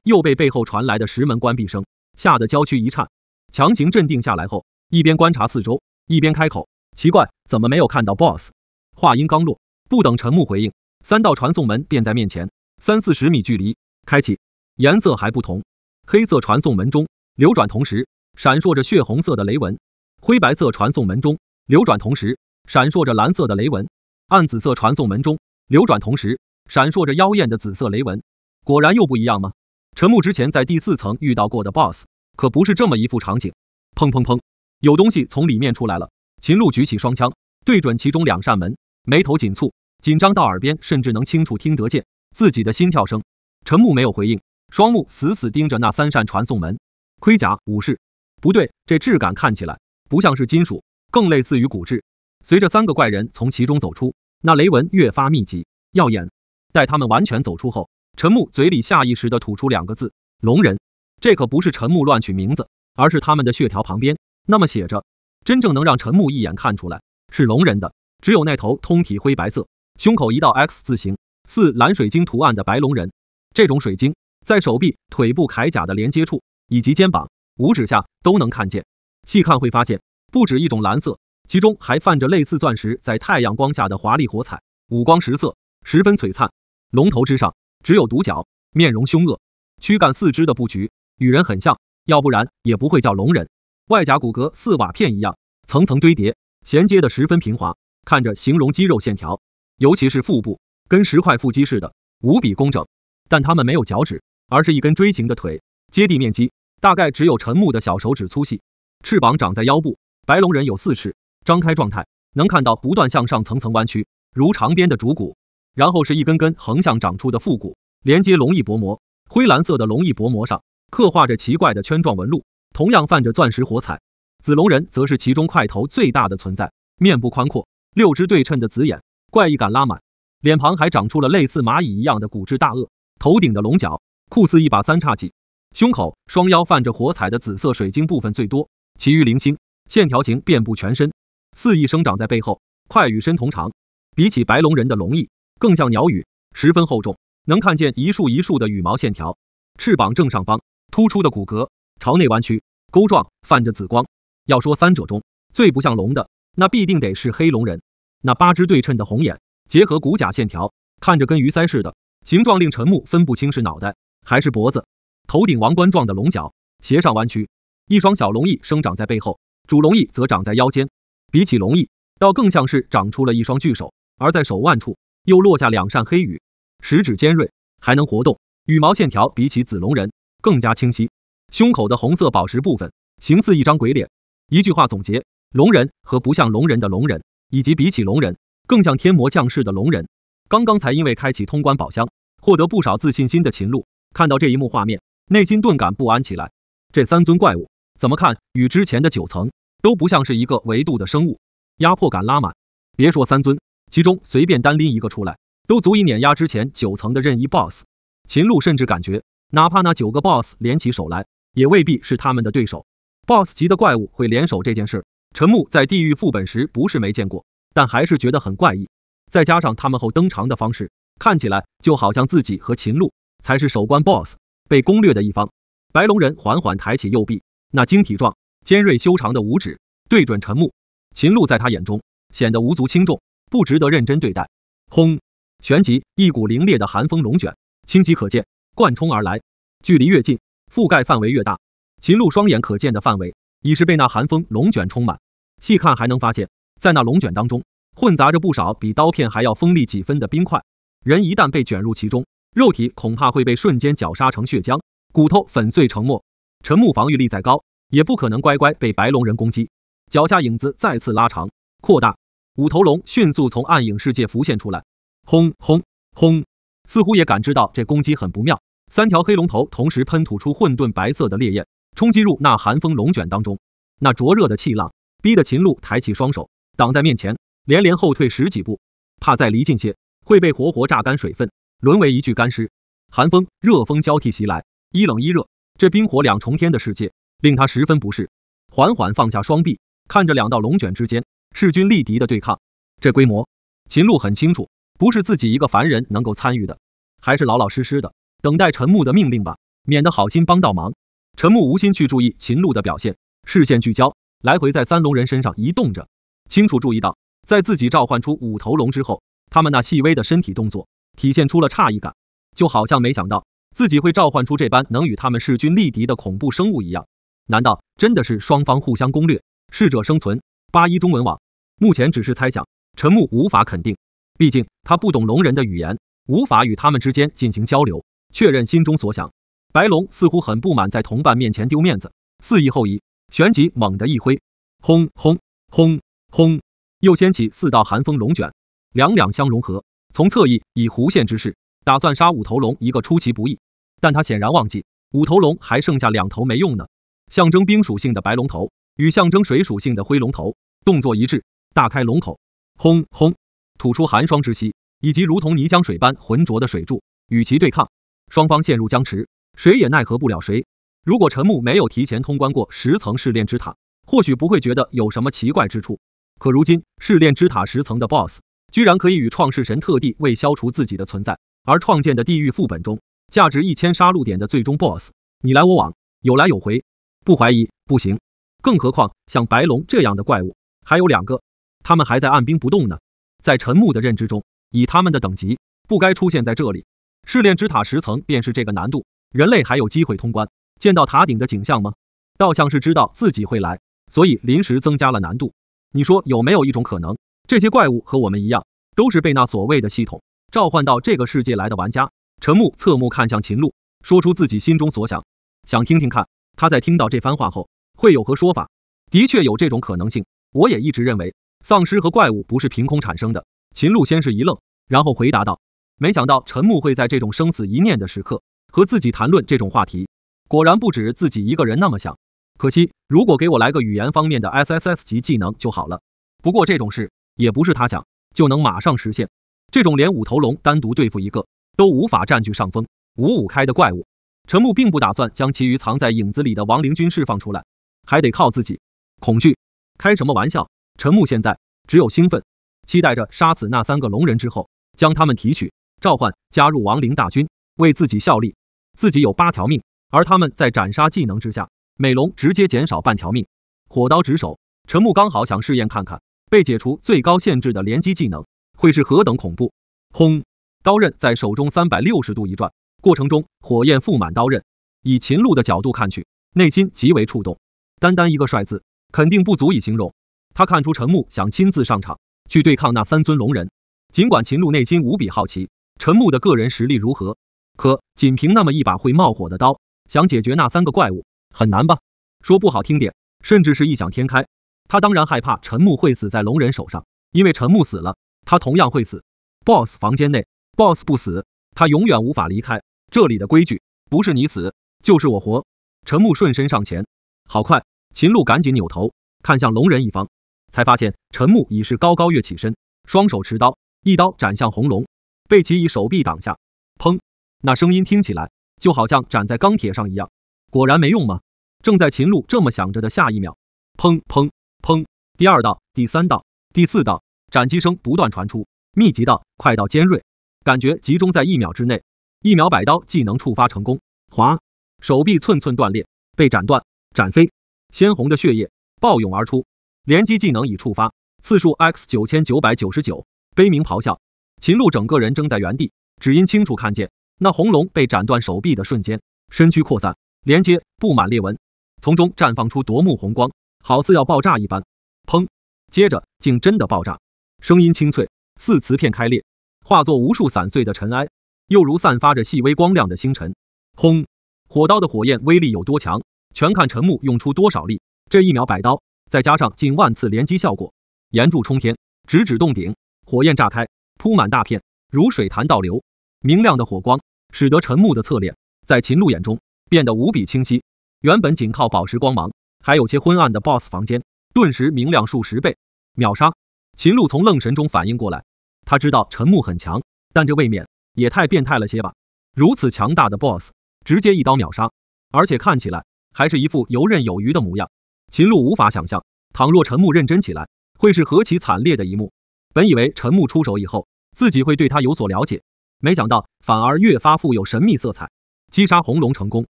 又被背后传来的石门关闭声吓得娇躯一颤，强行镇定下来后，一边观察四周，一边开口：“奇怪，怎么没有看到 BOSS？” 话音刚落，不等陈木回应，3道传送门便在面前，30-40米距离开启，颜色还不同。黑色传送门中流转同时闪烁着血红色的雷纹，灰白色传送门中流转同时闪烁着蓝色的雷纹，暗紫色传送门中流转同时闪烁着妖艳的紫色雷纹。果然又不一样吗？陈木之前在第4层遇到过的 BOSS 可不是这么一副场景。砰砰砰，有东西从里面出来了。秦鹿举起双枪，对准其中2扇门，眉头紧蹙，紧张到耳边甚至能清楚听得见自己的心跳声。陈木没有回应，双目死死盯着那3扇传送门。盔甲、武士，不对，这质感看起来不像是金属，更类似于骨质。随着3个怪人从其中走出，那雷纹越发密集耀眼。待他们完全走出后，陈木嘴里下意识地吐出2个字：龙人。这可不是陈木乱取名字，而是他们的血条旁边那么写着。真正能让陈木一眼看出来是龙人的，只有那头通体灰白色、胸口一道 X 字形、似蓝水晶图案的白龙人。这种水晶在手臂、腿部铠甲的连接处以及肩膀、五指下都能看见。细看会发现，不止一种蓝色，其中还泛着类似钻石在太阳光下的华丽火彩，五光十色，十分璀璨。龙头之上只有独角，面容凶恶，躯干四肢的布局与人很像，要不然也不会叫龙人。外甲骨骼似瓦片一样，层层堆叠，衔接的十分平滑，看着形容肌肉线条，尤其是腹部，跟石块腹肌似的，无比工整。但它们没有脚趾，而是一根锥形的腿，接地面积大概只有陈木的小手指粗细。翅膀长在腰部，白龙人有4翅，张开状态能看到不断向上层层弯曲，如长鞭的主骨，然后是一根根横向长出的腹骨，连接龙翼薄膜。灰蓝色的龙翼薄膜上刻画着奇怪的圈状纹路，同样泛着钻石火彩。紫龙人则是其中块头最大的存在，面部宽阔，6只对称的紫眼，怪异感拉满，脸庞还长出了类似蚂蚁一样的骨质大颚，头顶的龙角酷似一把3叉戟，胸口、双腰泛着火彩的紫色水晶部分最多，其余零星，线条形遍布全身，肆意生长在背后，快与身同长。比起白龙人的龙翼，更像鸟羽，十分厚重，能看见一束一束的羽毛线条。翅膀正上方突出的骨骼朝内弯曲，钩状，泛着紫光。要说3者中最不像龙的，那必定得是黑龙人。那8只对称的红眼，结合骨甲线条，看着跟鱼鳃似的，形状令陈木分不清是脑袋还是脖子。头顶王冠状的龙角斜上弯曲，一双小龙翼生长在背后，主龙翼则长在腰间。比起龙翼，倒更像是长出了一双巨手，而在手腕处又落下2扇黑羽，食指尖锐，还能活动。羽毛线条比起紫龙人更加清晰，胸口的红色宝石部分形似一张鬼脸。一句话总结，龙人和不像龙人的龙人，以及比起龙人更像天魔降世的龙人。刚刚才因为开启通关宝箱获得不少自信心的秦鹿，看到这一幕画面，内心顿感不安起来。这3尊怪物怎么看与之前的9层都不像是一个维度的生物，压迫感拉满。别说3尊，其中随便单拎一个出来，都足以碾压之前9层的任意 BOSS。 秦鹿甚至感觉，哪怕那9个 BOSS 联起手来，也未必是他们的对手。 BOSS 级的怪物会联手这件事，陈木在地狱副本时不是没见过，但还是觉得很怪异。再加上他们后登场的方式，看起来就好像自己和秦鹿才是首关 BOSS， 被攻略的一方。白龙人缓缓抬起右臂，那晶体状尖锐修长的五指对准陈木。秦鹿在他眼中显得无足轻重，不值得认真对待。轰！旋即一股凌冽的寒风龙卷清晰可见，贯冲而来，距离越近，覆盖范围越大。秦鹿双眼可见的范围已是被那寒风龙卷充满，细看还能发现，在那龙卷当中混杂着不少比刀片还要锋利几分的冰块。人一旦被卷入其中，肉体恐怕会被瞬间绞杀成血浆，骨头粉碎成沫。陈木防御力再高，也不可能乖乖被白龙人攻击。脚下影子再次拉长扩大，五头龙迅速从暗影世界浮现出来。轰轰轰！似乎也感知到这攻击很不妙，3条黑龙头同时喷吐出混沌白色的烈焰，冲击入那寒风龙卷当中。那灼热的气浪逼得秦鹿抬起双手挡在面前，连连后退10几步，怕再离近些会被活活榨干水分，沦为一具干尸。寒风热风交替袭来，一冷一热，这冰火2重天的世界令他十分不适。缓缓放下双臂，看着2道龙卷之间势均力敌的对抗，这规模秦鹿很清楚，不是自己一个凡人能够参与的，还是老老实实的等待陈木的命令吧，免得好心帮倒忙。陈木无心去注意秦鹿的表现，视线聚焦，来回在3龙人身上移动着，清楚注意到，在自己召唤出5头龙之后，他们那细微的身体动作体现出了诧异感，就好像没想到自己会召唤出这般能与他们势均力敌的恐怖生物一样。难道真的是双方互相攻略，适者生存，81中文网？目前只是猜想，陈木无法肯定，毕竟他不懂龙人的语言，无法与他们之间进行交流，确认心中所想。白龙似乎很不满在同伴面前丢面子，肆意后移，旋即猛地一挥，轰轰轰轰，又掀起4道寒风龙卷，两两相融合，从侧翼以弧线之势打算杀5头龙一个出其不意。但他显然忘记5头龙还剩下2头没用呢，象征冰属性的白龙头与象征水属性的灰龙头动作一致，大开龙口，轰轰吐出寒霜之息，以及如同泥浆水般浑浊的水柱与其对抗。双方陷入僵持，谁也奈何不了谁。如果陈木没有提前通关过10层试炼之塔，或许不会觉得有什么奇怪之处，可如今试炼之塔10层的 BOSS 居然可以与创世神特地为消除自己的存在而创建的地狱副本中价值1000杀戮点的最终 BOSS 你来我往，有来有回，不怀疑不行。更何况像白龙这样的怪物还有2个，他们还在按兵不动呢。在陈木的认知中，以他们的等级不该出现在这里。试炼之塔10层便是这个难度，人类还有机会通关。见到塔顶的景象吗？倒像是知道自己会来，所以临时增加了难度。你说有没有一种可能，这些怪物和我们一样，都是被那所谓的系统召唤到这个世界来的玩家？陈木侧目看向秦鹿，说出自己心中所想，想听听看他在听到这番话后会有何说法。的确有这种可能性，我也一直认为丧尸和怪物不是凭空产生的。秦鹿先是一愣，然后回答道，没想到陈木会在这种生死一念的时刻和自己谈论这种话题，果然不止自己一个人那么想。可惜如果给我来个语言方面的 SSS 级技能就好了，不过这种事也不是他想就能马上实现，这种连5头龙单独对付一个都无法占据上风5-5开的怪物，陈木并不打算将其余藏在影子里的亡灵军释放出来，还得靠自己。恐惧？开什么玩笑？陈木现在只有兴奋，期待着杀死那3个龙人之后，将他们提取召唤加入亡灵大军，为自己效力。自己有8条命，而他们在斩杀技能之下，每龙直接减少半条命。火刀值手，陈木刚好想试验看看被解除最高限制的连击技能会是何等恐怖。轰！刀刃在手中360度一转，过程中火焰覆满刀刃。以秦鹿的角度看去，内心极为触动，单单一个帅字肯定不足以形容。他看出陈木想亲自上场去对抗那3尊龙人，尽管秦鹿内心无比好奇陈木的个人实力如何，可仅凭那么一把会冒火的刀，想解决那3个怪物很难吧？说不好听点，甚至是异想天开。他当然害怕陈木会死在龙人手上，因为陈木死了，他同样会死。BOSS 房间内 ，BOSS 不死，他永远无法离开。这里的规矩不是你死就是我活。陈木顺身上前，好快！秦鹿赶紧扭头看向龙人一方，才发现陈木已是高高跃起身，双手持刀，一刀斩向红龙，被其以手臂挡下。砰！那声音听起来就好像斩在钢铁上一样。果然没用吗？正在秦鹿这么想着的下一秒，砰砰砰！第2道、第3道、第4道斩击声不断传出，密集到快到尖锐，感觉集中在1秒之内。1秒100刀技能触发成功，哗！手臂寸寸断裂，被斩断、斩飞，鲜红的血液暴涌而出。连击技能已触发，次数 x9999，悲鸣咆哮。秦鹿整个人怔在原地，只因清楚看见那红龙被斩断手臂的瞬间，身躯扩散，连接布满裂纹，从中绽放出夺目红光，好似要爆炸一般。砰！接着竟真的爆炸，声音清脆，似瓷片开裂，化作无数散碎的尘埃，又如散发着细微光亮的星辰。轰！火刀的火焰威力有多强，全看陈木用出多少力。这1秒100刀，再加上近万次连击效果，岩柱冲天，直指洞顶，火焰炸开，铺满大片，如水潭倒流。明亮的火光使得陈木的侧脸在秦鹿眼中变得无比清晰，原本仅靠宝石光芒还有些昏暗的 BOSS 房间顿时明亮数十倍。秒杀！秦鹿从愣神中反应过来，他知道陈木很强，但这未免也太变态了些吧。如此强大的 BOSS 直接一刀秒杀，而且看起来还是一副游刃有余的模样。秦鹿无法想象，倘若陈木认真起来，会是何其惨烈的一幕。本以为陈木出手以后，自己会对他有所了解，没想到反而越发富有神秘色彩。击杀红龙成功，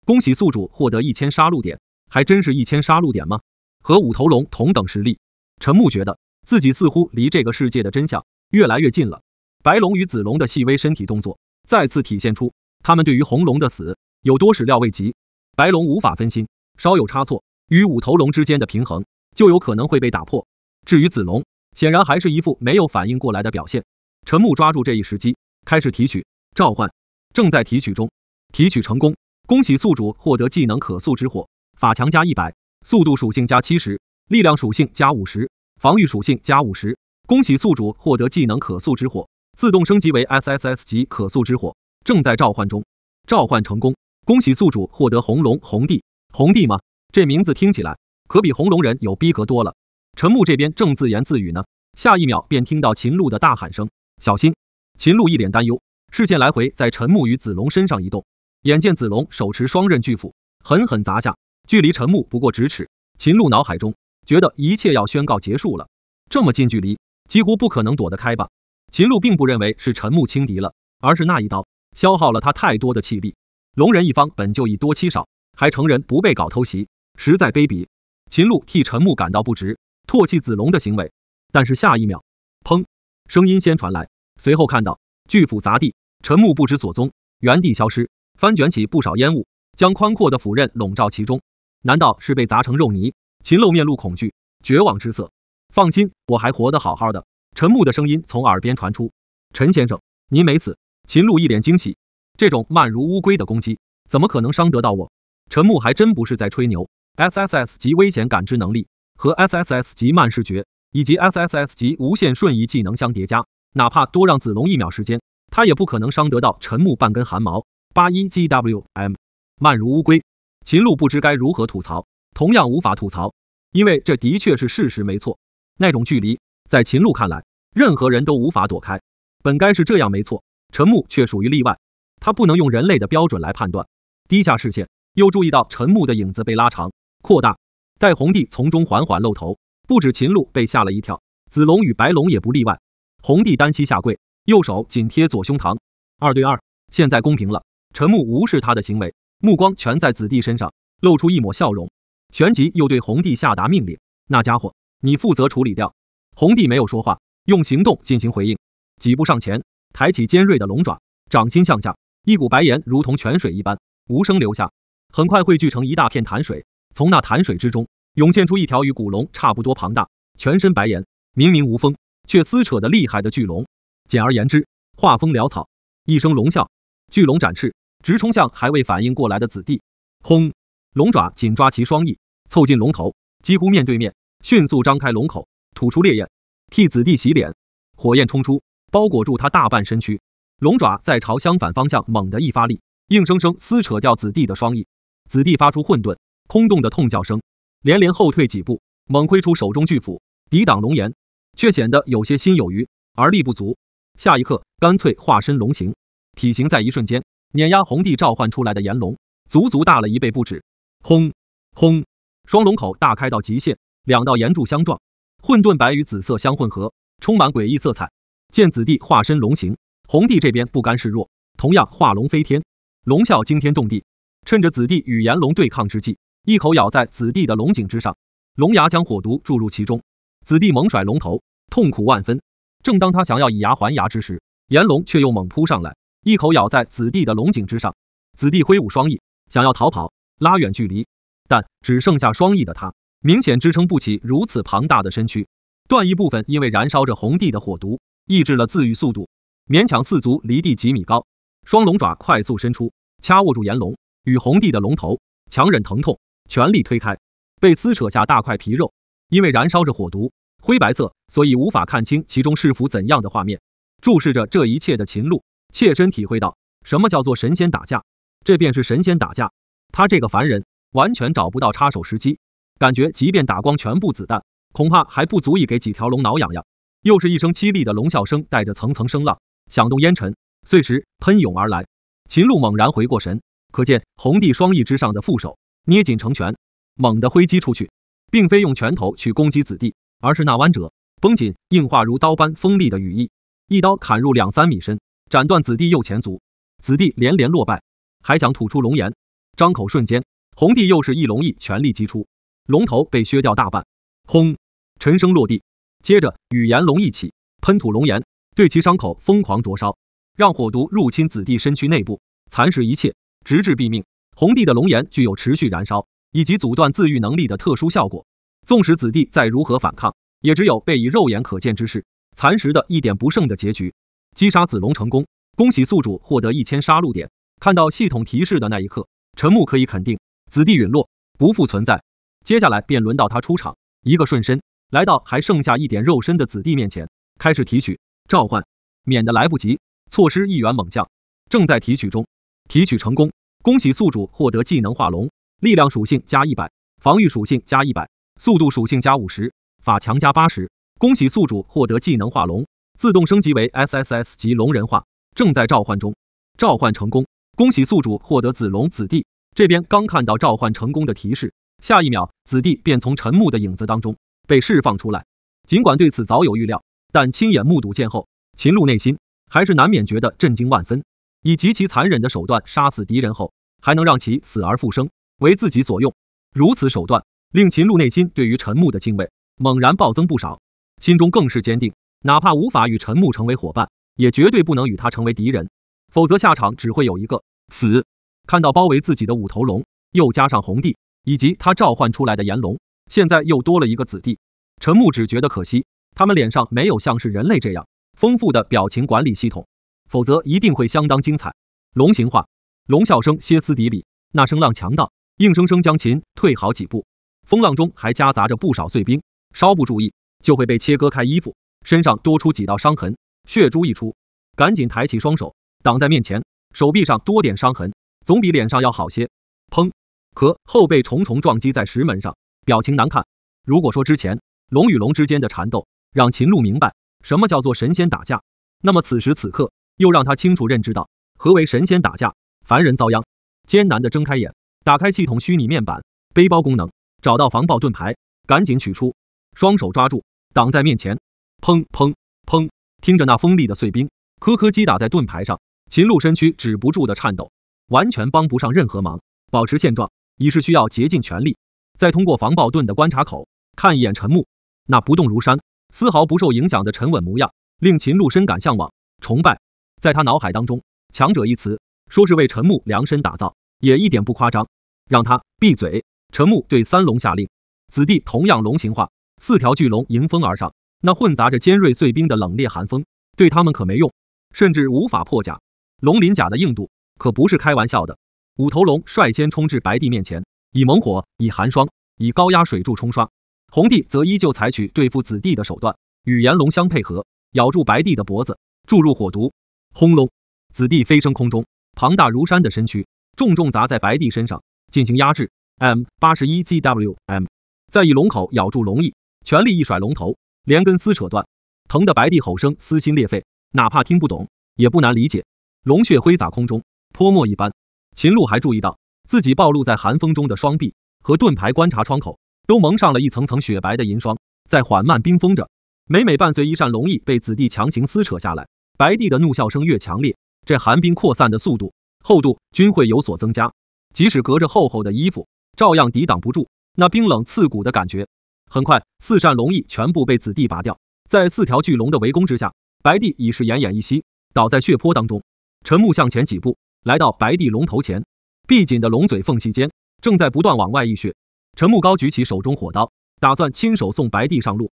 恭喜宿主获得1000杀戮点，还真是1000杀戮点吗？和5头龙同等实力，陈木觉得自己似乎离这个世界的真相越来越近了。白龙与紫龙的细微身体动作再次体现出他们对于红龙的死有多始料未及。白龙无法分心，稍有差错，与5头龙之间的平衡就有可能会被打破。至于紫龙，显然还是一副没有反应过来的表现。陈木抓住这一时机，开始提取召唤，正在提取中，提取成功，恭喜宿主获得技能可塑之火，法强加100，速度属性加70，力量属性加50，防御属性加50。恭喜宿主获得技能可塑之火，自动升级为 SSS 级可塑之火，正在召唤中，召唤成功，恭喜宿主获得红龙红帝。红帝吗？这名字听起来可比红龙人有逼格多了。陈木这边正自言自语呢，下一秒便听到秦鹿的大喊声：“小心！”秦鹿一脸担忧，视线来回在陈木与子龙身上移动，眼见子龙手持双刃巨斧，狠狠砸下，距离陈木不过咫尺。秦鹿脑海中觉得一切要宣告结束了，这么近距离，几乎不可能躲得开吧。秦鹿并不认为是陈木轻敌了，而是那一刀消耗了他太多的气力。龙人一方本就以多欺少，还承认不被搞偷袭，实在卑鄙。秦鹿替陈木感到不值，唾弃子龙的行为。但是下一秒，砰！声音先传来，随后看到巨斧砸地，陈木不知所踪，原地消失，翻卷起不少烟雾，将宽阔的斧刃笼罩其中。难道是被砸成肉泥？秦露面露恐惧、绝望之色。放心，我还活得好好的。陈木的声音从耳边传出：“陈先生，您没死。”秦露一脸惊喜，这种慢如乌龟的攻击，怎么可能伤得到我？陈木还真不是在吹牛。SSS 级危险感知能力和 SSS 级慢视觉以及 SSS 级无限瞬移技能相叠加，哪怕多让子龙1秒时间，他也不可能伤得到陈木半根汗毛。81GWM 慢如乌龟，秦露不知该如何吐槽，同样无法吐槽，因为这的确是事实没错。那种距离，在秦露看来，任何人都无法躲开。本该是这样没错，陈木却属于例外，他不能用人类的标准来判断。低下视线，又注意到陈木的影子被拉长、扩大，待红帝从中缓缓露头，不止秦露被吓了一跳，紫龙与白龙也不例外。红帝单膝下跪，右手紧贴左胸膛，2对2，现在公平了。陈木无视他的行为，目光全在子弟身上，露出一抹笑容，旋即又对红帝下达命令：“那家伙，你负责处理掉。”红帝没有说话，用行动进行回应，几步上前，抬起尖锐的龙爪，掌心向下，一股白岩如同泉水一般无声流下，很快汇聚成一大片潭水。从那潭水之中涌现出一条与古龙差不多庞大、全身白岩、明明无锋却撕扯得厉害的巨龙。简而言之，画风潦草。一声龙啸，巨龙展翅，直冲向还未反应过来的子弟。轰！龙爪紧抓其双翼，凑近龙头，几乎面对面，迅速张开龙口，吐出烈焰，替子弟洗脸。火焰冲出，包裹住他大半身躯。龙爪再朝相反方向猛地一发力，硬生生撕扯掉子弟的双翼。子弟发出混沌、空洞的痛叫声，连连后退几步，猛挥出手中巨斧抵挡龙炎，却显得有些心有余而力不足。下一刻，干脆化身龙形，体型在一瞬间碾压红帝召唤出来的炎龙，足足大了1倍不止。轰轰！双龙口大开到极限，两道岩柱相撞，混沌白与紫色相混合，充满诡异色彩。见子弟化身龙形，红帝这边不甘示弱，同样化龙飞天，龙啸惊天动地。趁着子弟与炎龙对抗之际，一口咬在子弟的龙颈之上，龙牙将火毒注入其中。子弟猛甩龙头，痛苦万分。正当他想要以牙还牙之时，炎龙却又猛扑上来，一口咬在子弟的龙颈之上。子弟挥舞双翼，想要逃跑，拉远距离，但只剩下双翼的他，明显支撑不起如此庞大的身躯。断翼部分因为燃烧着红帝的火毒，抑制了自愈速度，勉强四足离地几米高。双龙爪快速伸出，掐握住炎龙与红帝的龙头，强忍疼痛，全力推开，被撕扯下大块皮肉。因为燃烧着火毒，灰白色，所以无法看清其中是幅怎样的画面。注视着这一切的秦露，切身体会到什么叫做神仙打架，这便是神仙打架。他这个凡人完全找不到插手时机，感觉即便打光全部子弹，恐怕还不足以给几条龙挠痒痒。又是一声凄厉的龙啸声，带着层层声浪，响动烟尘，碎石喷涌而来。秦露猛然回过神，可见红帝双翼之上的副手捏紧成拳，猛地挥击出去，并非用拳头去攻击子弟，而是那弯折绷紧硬化如刀般锋利的羽翼，一刀砍入2-3米深，斩断子弟右前足。子弟连连落败，还想吐出龙炎，张口瞬间，红帝又是一龙翼全力击出，龙头被削掉大半。轰！沉声落地，接着与炎龙一起喷吐龙炎，对其伤口疯狂灼烧，让火毒入侵子弟身躯内部，蚕食一切，直至毙命。红帝的龙炎具有持续燃烧以及阻断自愈能力的特殊效果，纵使子弟再如何反抗，也只有被以肉眼可见之势蚕食的一点不剩的结局。击杀子龙成功，恭喜宿主获得1000杀戮点。看到系统提示的那一刻，陈木可以肯定子弟陨落，不复存在。接下来便轮到他出场，一个瞬身来到还剩下一点肉身的子弟面前，开始提取召唤，免得来不及错失一员猛将。正在提取中，提取成功，恭喜宿主获得技能化龙，力量属性加100，防御属性加100，速度属性加50，法强加80。恭喜宿主获得技能化龙，自动升级为 SSS 级龙人化，正在召唤中。召唤成功，恭喜宿主获得子龙子弟。这边刚看到召唤成功的提示，下一秒子弟便从陈木的影子当中被释放出来。尽管对此早有预料，但亲眼目睹见后，秦露内心还是难免觉得震惊万分。以极其残忍的手段杀死敌人后，还能让其死而复生，为自己所用，如此手段令秦露内心对于陈木的敬畏猛然暴增不少，心中更是坚定，哪怕无法与陈木成为伙伴，也绝对不能与他成为敌人，否则下场只会有一个死。看到包围自己的五头龙，又加上红帝以及他召唤出来的炎龙，现在又多了一个子弟，陈木只觉得可惜，他们脸上没有像是人类这样丰富的表情管理系统，否则一定会相当精彩。龙形化，龙啸声歇斯底里，那声浪强大，硬生生将秦退好几步。风浪中还夹杂着不少碎冰，稍不注意就会被切割开衣服，身上多出几道伤痕，血珠溢出，赶紧抬起双手挡在面前，手臂上多点伤痕，总比脸上要好些。砰！可后背重重撞击在石门上，表情难看。如果说之前龙与龙之间的缠斗让秦鹿明白什么叫做神仙打架，那么此时此刻又让他清楚认知到何为神仙打架，凡人遭殃。艰难地睁开眼，打开系统虚拟面板背包功能，找到防爆盾牌，赶紧取出，双手抓住挡在面前。砰砰砰！听着那锋利的碎冰颗颗击打在盾牌上，秦鹿身躯止不住的颤抖，完全帮不上任何忙。保持现状已是需要竭尽全力。再通过防爆盾的观察口看一眼陈木，那不动如山丝毫不受影响的沉稳模样令秦鹿深感向往崇拜。在他脑海当中，强者一词说是为陈木量身打造，也一点不夸张。让他闭嘴！陈木对三龙下令，子弟同样龙形化，4条巨龙迎风而上，那混杂着尖锐碎冰的冷冽寒风对他们可没用，甚至无法破甲。龙鳞甲的硬度可不是开玩笑的。五头龙率先冲至白帝面前，以猛火，以寒霜，以高压水柱冲刷。红帝则依旧采取对付子弟的手段，与炎龙相配合，咬住白帝的脖子，注入火毒。轰隆！子弟飞升空中，庞大如山的身躯重重砸在白帝身上，进行压制。M81ZWM， 再以龙口咬住龙翼，全力一甩龙头，连根撕扯断，疼得白帝吼声撕心裂肺，哪怕听不懂，也不难理解。龙血挥洒空中，泼墨一般。秦鹿还注意到自己暴露在寒风中的双臂和盾牌观察窗口都蒙上了一层层雪白的银霜，在缓慢冰封着。每伴随一扇龙翼被子弟强行撕扯下来，白帝的怒笑声越强烈，这寒冰扩散的速度、厚度均会有所增加。即使隔着厚厚的衣服，照样抵挡不住那冰冷刺骨的感觉。很快，4扇龙翼全部被子弟拔掉，在4条巨龙的围攻之下，白帝已是奄奄一息，倒在血泊当中。陈木向前几步，来到白帝龙头前，闭紧的龙嘴缝隙间正在不断往外溢血。陈木高举起手中火刀，打算亲手送白帝上路。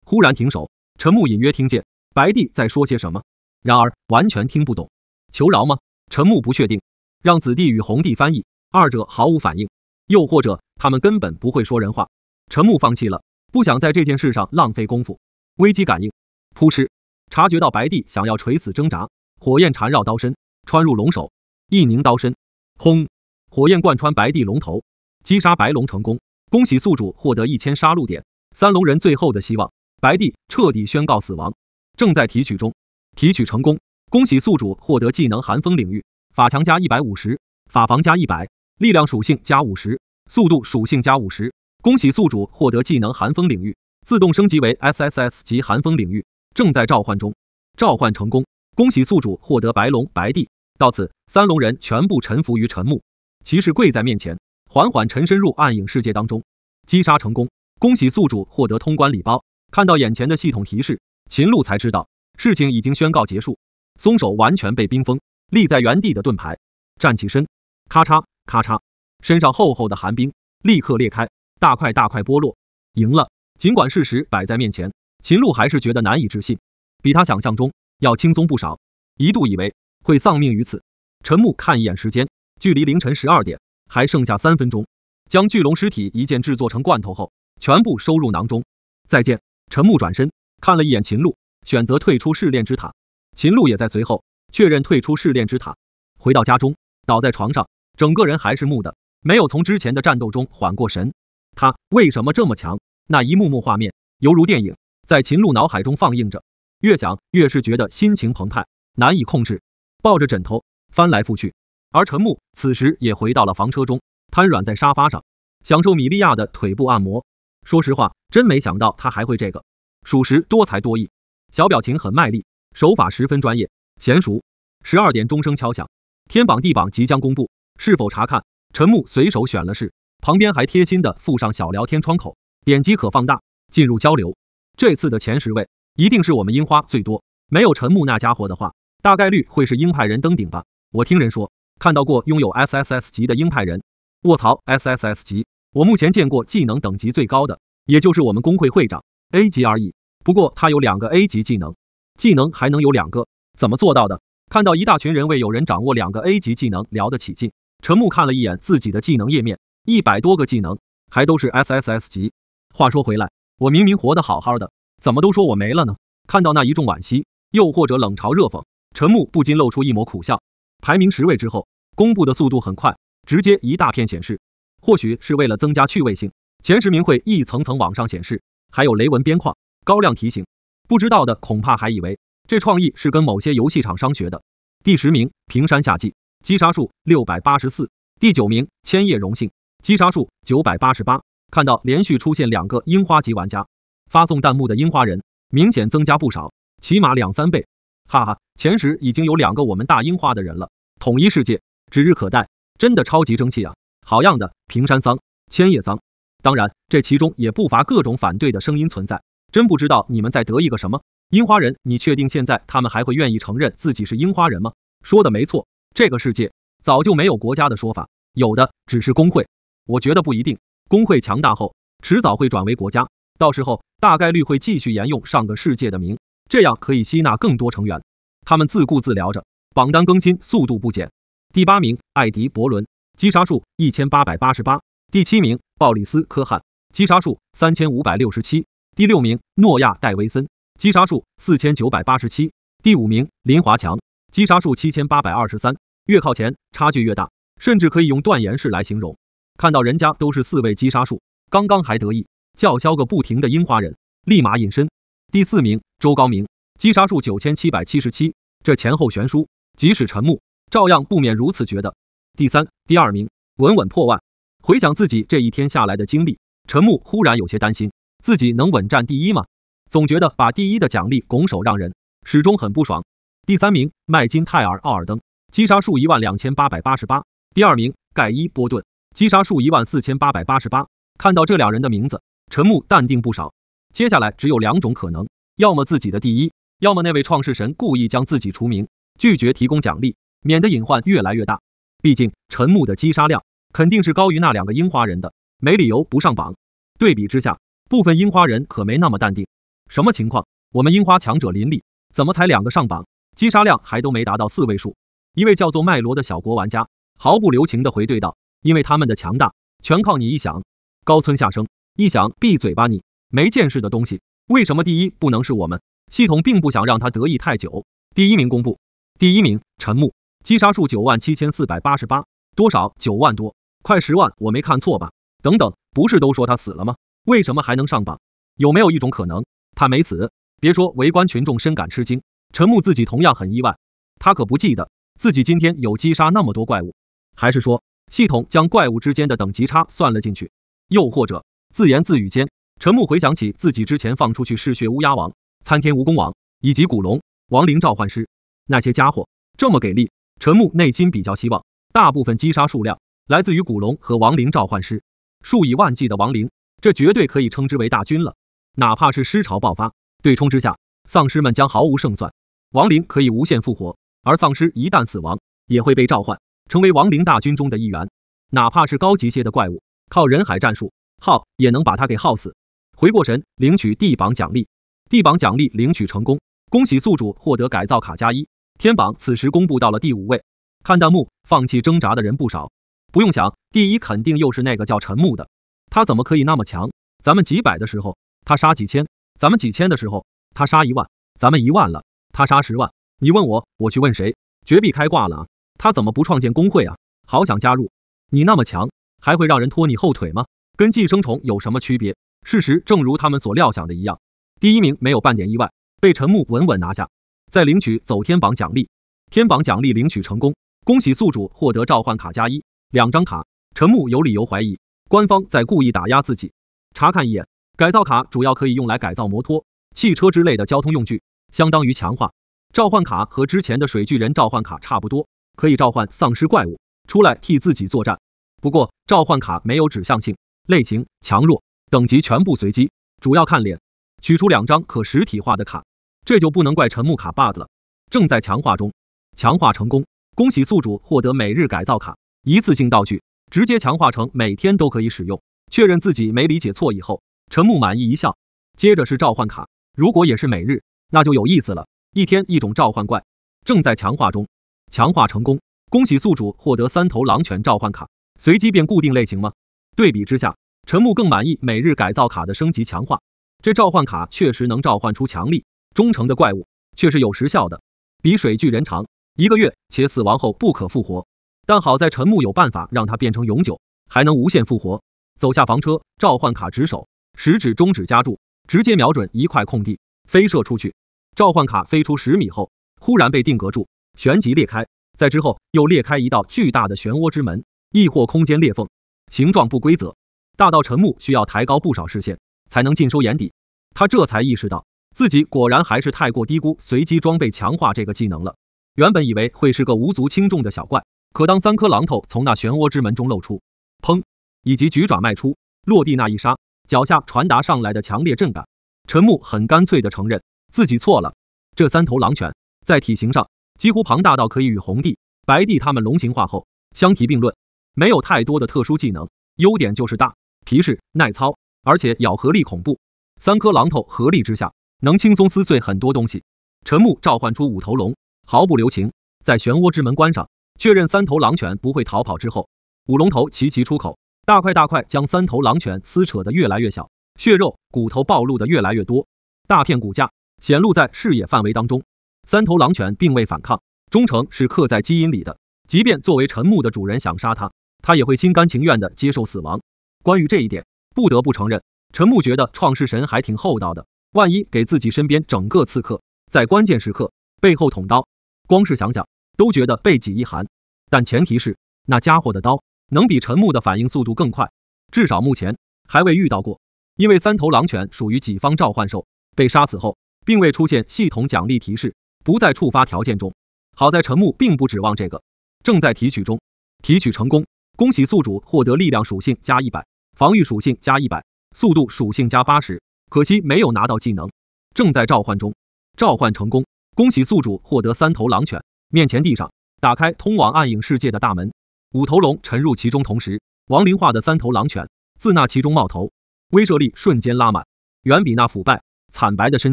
忽然停手，陈木隐约听见白帝在说些什么，然而完全听不懂。求饶吗？陈木不确定，让子弟与红帝翻译，二者毫无反应，又或者他们根本不会说人话。陈木放弃了，不想在这件事上浪费功夫。危机感应，扑哧！察觉到白帝想要垂死挣扎，火焰缠绕刀身，穿入龙首，一拧刀身，轰！火焰贯穿白帝龙头，击杀白龙成功。恭喜宿主获得1000杀戮点，三龙人最后的希望。白帝彻底宣告死亡，正在提取中，提取成功。恭喜宿主获得技能寒风领域，法强加150，法防加100，力量属性加50，速度属性加50。恭喜宿主获得技能寒风领域，自动升级为 SSS 级寒风领域，正在召唤中，召唤成功。恭喜宿主获得白龙白帝。到此，三龙人全部臣服于陈木，骑士跪在面前，缓缓沉深入暗影世界当中。击杀成功，恭喜宿主获得通关礼包。看到眼前的系统提示，秦鹿才知道事情已经宣告结束。松手完全被冰封，立在原地的盾牌站起身，咔嚓咔嚓，身上厚厚的寒冰立刻裂开，大块大块剥落。赢了！尽管事实摆在面前，秦鹿还是觉得难以置信，比他想象中要轻松不少，一度以为会丧命于此。陈木看一眼时间，距离凌晨12点还剩下3分钟，将巨龙尸体一件制作成罐头后，全部收入囊中。再见！陈木转身看了一眼秦鹿，选择退出试炼之塔。秦鹿也在随后确认退出试炼之塔。回到家中，倒在床上，整个人还是木的，没有从之前的战斗中缓过神。他为什么这么强？那一幕幕画面犹如电影，在秦鹿脑海中放映着，越想越是觉得心情澎湃，难以控制，抱着枕头翻来覆去。而陈木此时也回到了房车中，瘫软在沙发上，享受米莉亚的腿部按摩。说实话，真没想到他还会这个，属实多才多艺，小表情很卖力，手法十分专业娴熟。12点钟声敲响，天榜地榜即将公布，是否查看？陈木随手选了是，旁边还贴心的附上小聊天窗口，点击可放大，进入交流。这次的前10位一定是我们樱花最多，没有陈木那家伙的话，大概率会是鹰派人登顶吧。我听人说，看到过拥有 SSS 级的鹰派人。卧槽 ，SSS 级，我目前见过技能等级最高的，也就是我们工会会长 A 级而已。不过他有2个 A 级技能，技能还能有2个，怎么做到的？看到一大群人为有人掌握2个 A 级技能聊得起劲，陈木看了一眼自己的技能页面，100多个技能，还都是 SSS 级。话说回来，我明明活得好好的，怎么都说我没了呢？看到那一众惋惜，又或者冷嘲热讽，陈木不禁露出一抹苦笑。排名10位之后，公布的速度很快，直接一大片显示。或许是为了增加趣味性，前10名会一层层往上显示，还有雷文边框、高亮提醒。不知道的恐怕还以为这创意是跟某些游戏厂商学的。第10名平山夏季，击杀数684。第9名千叶荣幸，击杀数988。看到连续出现2个樱花级玩家，发送弹幕的樱花人明显增加不少，起码2-3倍。哈哈，前10已经有2个我们大樱花的人了，统一世界指日可待，真的超级争气啊！好样的，平山桑、千叶桑。当然，这其中也不乏各种反对的声音存在，真不知道你们在得意个什么？樱花人，你确定现在他们还会愿意承认自己是樱花人吗？说的没错，这个世界早就没有国家的说法，有的只是工会。我觉得不一定，工会强大后，迟早会转为国家，到时候大概率会继续沿用上个世界的名，这样可以吸纳更多成员。他们自顾自聊着，榜单更新速度不减。第8名艾迪伯伦，击杀数1888。第7名鲍里斯科汉，击杀数3567。第6名诺亚戴维森，击杀数4987。第5名林华强，击杀数7823。越靠前差距越大，甚至可以用断言式来形容。看到人家都是4位击杀数，刚刚还得意叫嚣个不停的樱花人，立马隐身。第4名周高明，击杀数9777。这前后悬殊，即使陈木照样不免如此觉得。第2名稳稳破万。回想自己这一天下来的经历，陈木忽然有些担心，自己能稳占第1吗？总觉得把第1的奖励拱手让人，始终很不爽。第3名麦金泰尔奥尔登，击杀数12888。第2名盖伊波顿，击杀数14888。看到这2人的名字，陈木淡定不少。接下来只有2种可能，要么自己的第1，要么那位创世神故意将自己除名，拒绝提供奖励，免得隐患越来越大。毕竟陈木的击杀量肯定是高于那2个樱花人的，没理由不上榜。对比之下，部分樱花人可没那么淡定。什么情况？我们樱花强者林立，怎么才2个上榜，击杀量还都没达到4位数？一位叫做麦罗的小国玩家毫不留情地回怼道：因为他们的强大全靠你一想。高村下生，一想闭嘴吧你，没见识的东西，为什么第1不能是我们？系统并不想让他得意太久。第1名公布，第1名陈木，击杀数97488。多少？9万多，快10万，我没看错吧？等等，不是都说他死了吗？为什么还能上榜？有没有一种可能，他没死？别说围观群众深感吃惊，陈木自己同样很意外，他可不记得自己今天有击杀那么多怪物，还是说系统将怪物之间的等级差算了进去？又或者自言自语间，陈木回想起自己之前放出去嗜血乌鸦王、参天蜈蚣王以及古龙、亡灵召唤师，那些家伙这么给力，陈木内心比较希望大部分击杀数量来自于古龙和亡灵召唤师，数以万计的亡灵，这绝对可以称之为大军了。哪怕是尸潮爆发，对冲之下，丧尸们将毫无胜算。亡灵可以无限复活，而丧尸一旦死亡，也会被召唤，成为亡灵大军中的一员。哪怕是高级些的怪物，靠人海战术耗也能把他给耗死。回过神，领取地榜奖励，地榜奖励领取成功，恭喜宿主获得改造卡+1。天榜此时公布到了第5位。看弹幕，放弃挣扎的人不少。不用想，第1肯定又是那个叫陈木的，他怎么可以那么强？咱们几百的时候，他杀几千；咱们几千的时候，他杀1万；咱们1万了，他杀10万。你问我，我去问谁？绝壁开挂了啊！他怎么不创建工会啊？好想加入。你那么强，还会让人拖你后腿吗？跟寄生虫有什么区别？事实正如他们所料想的一样，第1名没有半点意外，被陈木稳稳拿下。再领取走天榜奖励，天榜奖励领取成功，恭喜宿主获得召唤卡+1 2张卡。陈木有理由怀疑官方在故意打压自己。查看一眼，改造卡主要可以用来改造摩托、汽车之类的交通用具，相当于强化。召唤卡和之前的水巨人召唤卡差不多，可以召唤丧尸怪物出来替自己作战。不过召唤卡没有指向性，类型、强弱、等级全部随机，主要看脸。取出2张可实体化的卡，这就不能怪陈木卡 bug 了。正在强化中，强化成功，恭喜宿主获得每日改造卡，一次性道具，直接强化成每天都可以使用。确认自己没理解错以后，陈木满意一笑。接着是召唤卡，如果也是每日，那就有意思了，一天一种召唤怪。正在强化中，强化成功，恭喜宿主获得3头狼犬召唤卡，随机变固定类型吗？对比之下，陈木更满意每日改造卡的升级强化。这召唤卡确实能召唤出强力、忠诚的怪物，却是有时效的，比水巨人长1个月，且死亡后不可复活。但好在陈木有办法让它变成永久，还能无限复活。走下房车，召唤卡直手，食指中指夹住，直接瞄准一块空地，飞射出去。召唤卡飞出10米后，忽然被定格住，旋即裂开，在之后又裂开一道巨大的漩涡之门，亦或空间裂缝，形状不规则，大到陈木需要抬高不少视线才能尽收眼底。他这才意识到自己果然还是太过低估随机装备强化这个技能了。原本以为会是个无足轻重的小怪，可当3颗榔头从那漩涡之门中露出，砰，以及举爪迈出落地那一刹，脚下传达上来的强烈震感，陈木很干脆地承认自己错了。这3头狼犬在体型上几乎庞大到可以与红帝、白帝他们龙形化后相提并论，没有太多的特殊技能，优点就是大、皮实、耐操，而且咬合力恐怖。3颗榔头合力之下，能轻松撕碎很多东西。陈木召唤出5头龙，毫不留情，在漩涡之门关上，确认3头狼犬不会逃跑之后，5龙头齐齐出口，大块将3头狼犬撕扯得越来越小，血肉骨头暴露得越来越多，大片骨架显露在视野范围当中。3头狼犬并未反抗，忠诚是刻在基因里的，即便作为陈木的主人想杀它，他也会心甘情愿地接受死亡。关于这一点，不得不承认，陈木觉得创世神还挺厚道的，万一给自己身边整个刺客在关键时刻背后捅刀，光是想想都觉得背脊一寒。但前提是那家伙的刀能比陈木的反应速度更快，至少目前还未遇到过。因为3头狼犬属于己方召唤兽，被杀死后并未出现系统奖励提示，不在触发条件中。好在陈木并不指望这个，正在提取中，提取成功，恭喜宿主获得力量属性加100，防御属性加100，速度属性加80，可惜没有拿到技能。正在召唤中，召唤成功，恭喜宿主获得3头狼犬。面前地上打开通往暗影世界的大门，5头龙沉入其中，同时亡灵化的3头狼犬自那其中冒头，威慑力瞬间拉满，远比那腐败惨白的身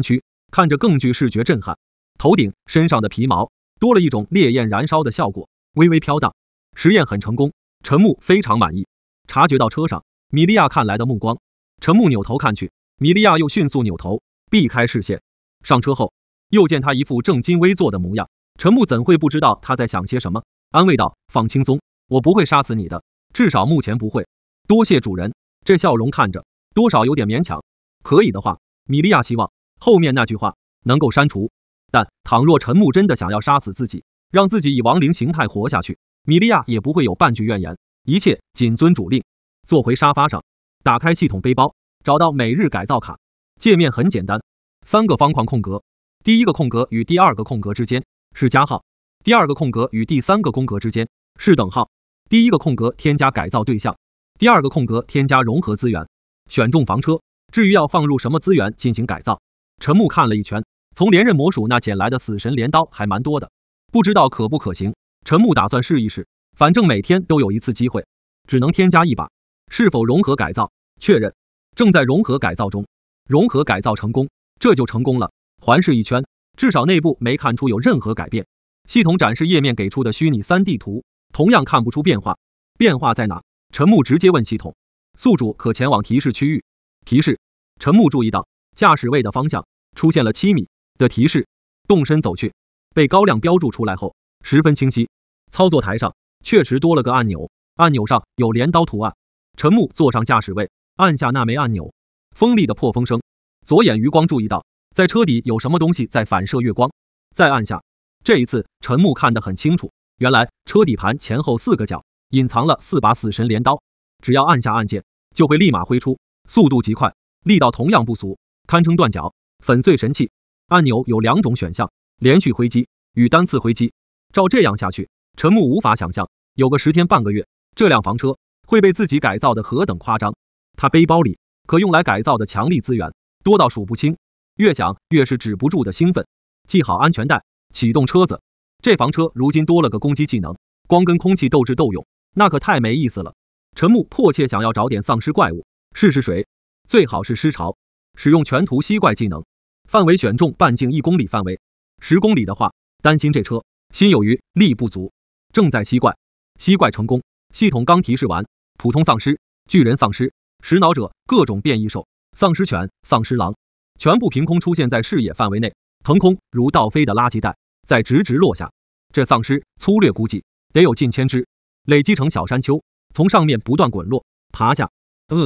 躯看着更具视觉震撼。头顶身上的皮毛多了一种烈焰燃烧的效果，微微飘荡。实验很成功，陈木非常满意。察觉到车上米利亚看来的目光，陈木扭头看去，米利亚又迅速扭头避开视线。上车后又见他一副正襟危坐的模样，陈木怎会不知道他在想些什么，安慰道：放轻松，我不会杀死你的，至少目前不会。多谢主人。这笑容看着多少有点勉强，可以的话，米利亚希望后面那句话能够删除。但倘若陈木真的想要杀死自己，让自己以亡灵形态活下去，米利亚也不会有半句怨言，一切谨遵主令。坐回沙发上，打开系统背包，找到每日改造卡。界面很简单，3个方框空格，第一个空格与第二个空格之间是加号，第二个空格与第3个空格之间是等号。第一个空格添加改造对象，第二个空格添加融合资源，选中房车。至于要放入什么资源进行改造，陈木看了一圈，从连刃魔术那捡来的死神镰刀还蛮多的，不知道可不可行。陈木打算试一试，反正每天都有一次机会，只能添加一把。是否融合改造？确认。正在融合改造中，融合改造成功，这就成功了。环视一圈，至少内部没看出有任何改变。系统展示页面给出的虚拟3D 图同样看不出变化，变化在哪？陈木直接问系统。宿主可前往提示区域。提示。陈木注意到驾驶位的方向出现了7米的提示，动身走去。被高亮标注出来后十分清晰。操作台上确实多了个按钮，按钮上有镰刀图案。陈木坐上驾驶位，按下那枚按钮，锋利的破风声。左眼余光注意到在车底有什么东西在反射月光，再按下。这一次陈木看得很清楚，原来车底盘前后4个角隐藏了4把死神镰刀，只要按下按键就会立马挥出，速度极快，力道同样不俗，堪称断脚粉碎神器。按钮有2种选项，连续挥击与单次挥击。照这样下去，陈木无法想象有个10天半个月，这辆房车会被自己改造的何等夸张。他背包里可用来改造的强力资源多到数不清，越想越是止不住的兴奋。系好安全带，启动车子。这房车如今多了个攻击技能，光跟空气斗智斗勇，那可太没意思了。陈木迫切想要找点丧尸怪物试试水，最好是尸潮。使用全图吸怪技能，范围选中半径1公里范围，10公里的话，担心这车心有余力不足，正在吸怪。吸怪成功，系统刚提示完，普通丧尸、巨人丧尸、食脑者、各种变异兽、丧尸犬、丧尸狼，全部凭空出现在视野范围内，腾空如倒飞的垃圾袋，再直直落下。这丧尸粗略估计得有近1000只，累积成小山丘，从上面不断滚落爬下。呜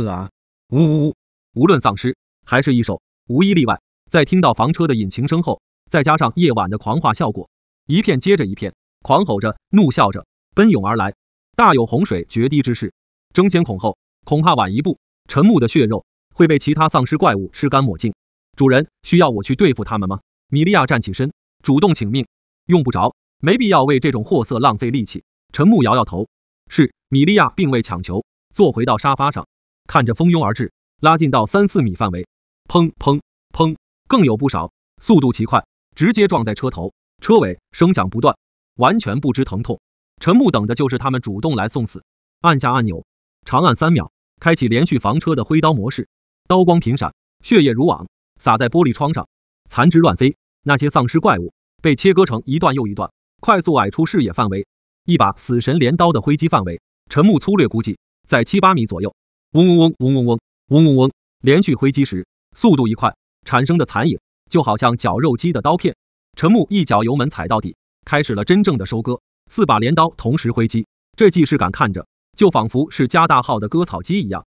呜呜！无论丧尸还是异兽，无一例外，在听到房车的引擎声后，再加上夜晚的狂化效果，一片接着一片，狂吼着、怒笑着，奔涌而来，大有洪水决堤之势。争先恐后，恐怕晚一步，陈木的血肉会被其他丧尸怪物吃干抹净。主人，需要我去对付他们吗？米利亚站起身，主动请命。用不着，没必要为这种货色浪费力气。陈木摇摇头。是，米利亚并未强求，坐回到沙发上，看着蜂拥而至，拉近到3-4米范围，砰砰砰，更有不少，速度奇快，直接撞在车头、车尾，声响不断，完全不知疼痛。陈木等的就是他们主动来送死。按下按钮，长按3秒，开启连续房车的挥刀模式，刀光频闪，血液如网，洒在玻璃窗上，残肢乱飞。那些丧尸怪物被切割成一段又一段，快速矮出视野范围。一把死神镰刀的挥击范围，陈木粗略估计在7-8米左右。嗡嗡嗡嗡嗡嗡嗡嗡嗡，连续挥击时，速度一快，产生的残影就好像绞肉机的刀片。陈木一脚油门踩到底，开始了真正的收割。4把镰刀同时挥击，这既视感看着就仿佛是加大号的割草机一样。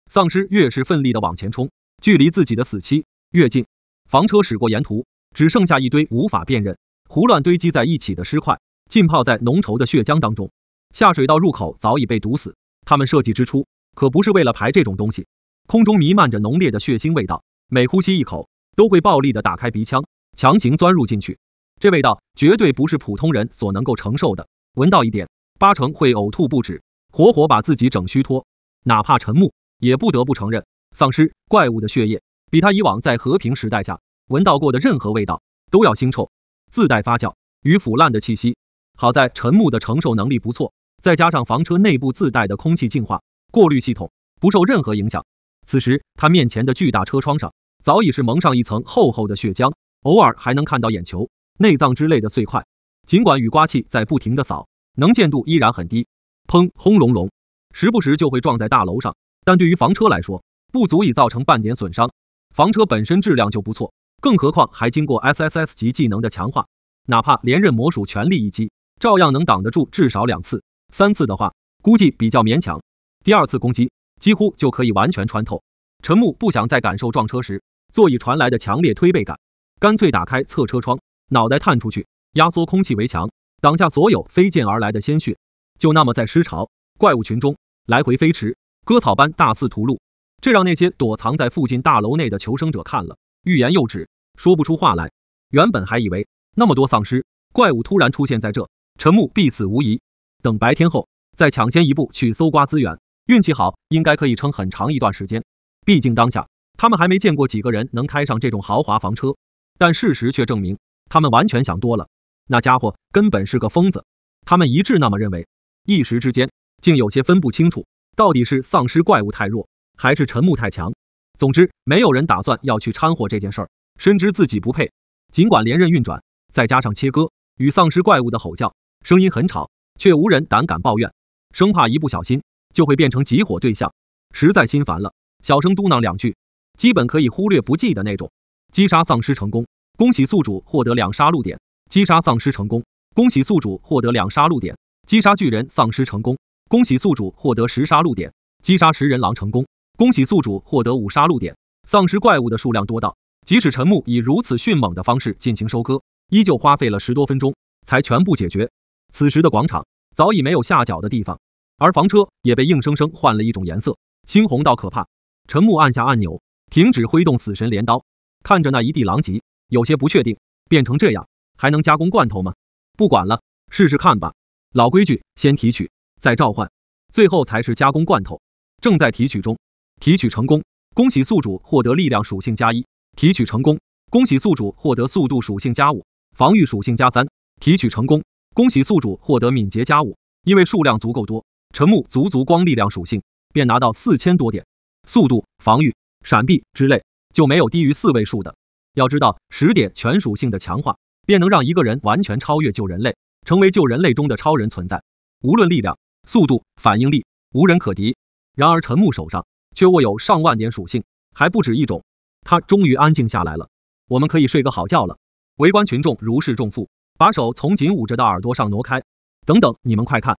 丧尸越是奋力地往前冲，距离自己的死期越近。房车驶过沿途，只剩下一堆无法辨认、胡乱堆积在一起的尸块，浸泡在浓稠的血浆当中。下水道入口早已被堵死，他们设计之初可不是为了排这种东西。空中弥漫着浓烈的血腥味道，每呼吸一口都会暴力地打开鼻腔，强行钻入进去。这味道绝对不是普通人所能够承受的，闻到一点，8成会呕吐不止，活活把自己整虚脱。哪怕陈木也不得不承认，丧尸怪物的血液比他以往在和平时代下闻到过的任何味道都要腥臭，自带发酵与腐烂的气息。好在陈木的承受能力不错，再加上房车内部自带的空气净化过滤系统不受任何影响。此时他面前的巨大车窗上早已是蒙上一层厚厚的血浆，偶尔还能看到眼球、内脏之类的碎块。尽管雨刮器在不停的扫，能见度依然很低，砰轰隆隆，时不时就会撞在大楼上，但对于房车来说不足以造成半点损伤。房车本身质量就不错，更何况还经过 SSS 级技能的强化，哪怕连刃魔属全力一击，照样能挡得住至少2次，3次的话估计比较勉强，第2次攻击几乎就可以完全穿透。陈木不想再感受撞车时座椅传来的强烈推背感，干脆打开侧车窗，脑袋探出去，压缩空气围墙，挡下所有飞溅而来的鲜血。就那么在尸潮怪物群中来回飞驰，割草般大肆屠戮，这让那些躲藏在附近大楼内的求生者看了欲言又止，说不出话来。原本还以为那么多丧尸怪物突然出现在这，陈木必死无疑。等白天后再抢先一步去搜刮资源，运气好应该可以撑很长一段时间。毕竟当下他们还没见过几个人能开上这种豪华房车，但事实却证明他们完全想多了。那家伙根本是个疯子，他们一致那么认为。一时之间竟有些分不清楚，到底是丧尸怪物太弱，还是陈木太强。总之没有人打算要去掺和这件事儿，深知自己不配。尽管连刃运转再加上切割与丧尸怪物的吼叫声音很吵，却无人胆敢抱怨，生怕一不小心就会变成集火对象。实在心烦了，小声嘟囔2句，基本可以忽略不计的那种。击杀丧尸成功，恭喜宿主获得2杀戮点。击杀丧尸成功，恭喜宿主获得2杀戮点。击杀巨人丧尸成功，恭喜宿主获得10杀戮点。击杀食人狼成功，恭喜宿主获得5杀戮点。丧尸怪物的数量多到即使陈木以如此迅猛的方式进行收割，依旧花费了10多分钟才全部解决。此时的广场早已没有下脚的地方，而房车也被硬生生换了一种颜色，猩红到可怕。陈木按下按钮，停止挥动死神镰刀，看着那一地狼藉，有些不确定，变成这样还能加工罐头吗？不管了，试试看吧。老规矩，先提取，再召唤，最后才是加工罐头。正在提取中，提取成功，恭喜宿主获得力量属性+1，提取成功。恭喜宿主获得速度属性+5，防御属性+3，提取成功。恭喜宿主获得敏捷+5，因为数量足够多，陈木足光力量属性便拿到4000多点，速度、防御、闪避之类就没有低于4位数的。要知道10点全属性的强化，便能让一个人完全超越旧人类，成为旧人类中的超人存在。无论力量、速度、反应力，无人可敌。然而陈木手上却握有上万点属性，还不止一种。他终于安静下来了，我们可以睡个好觉了。围观群众如释重负，把手从紧捂着的耳朵上挪开。等等，你们快看，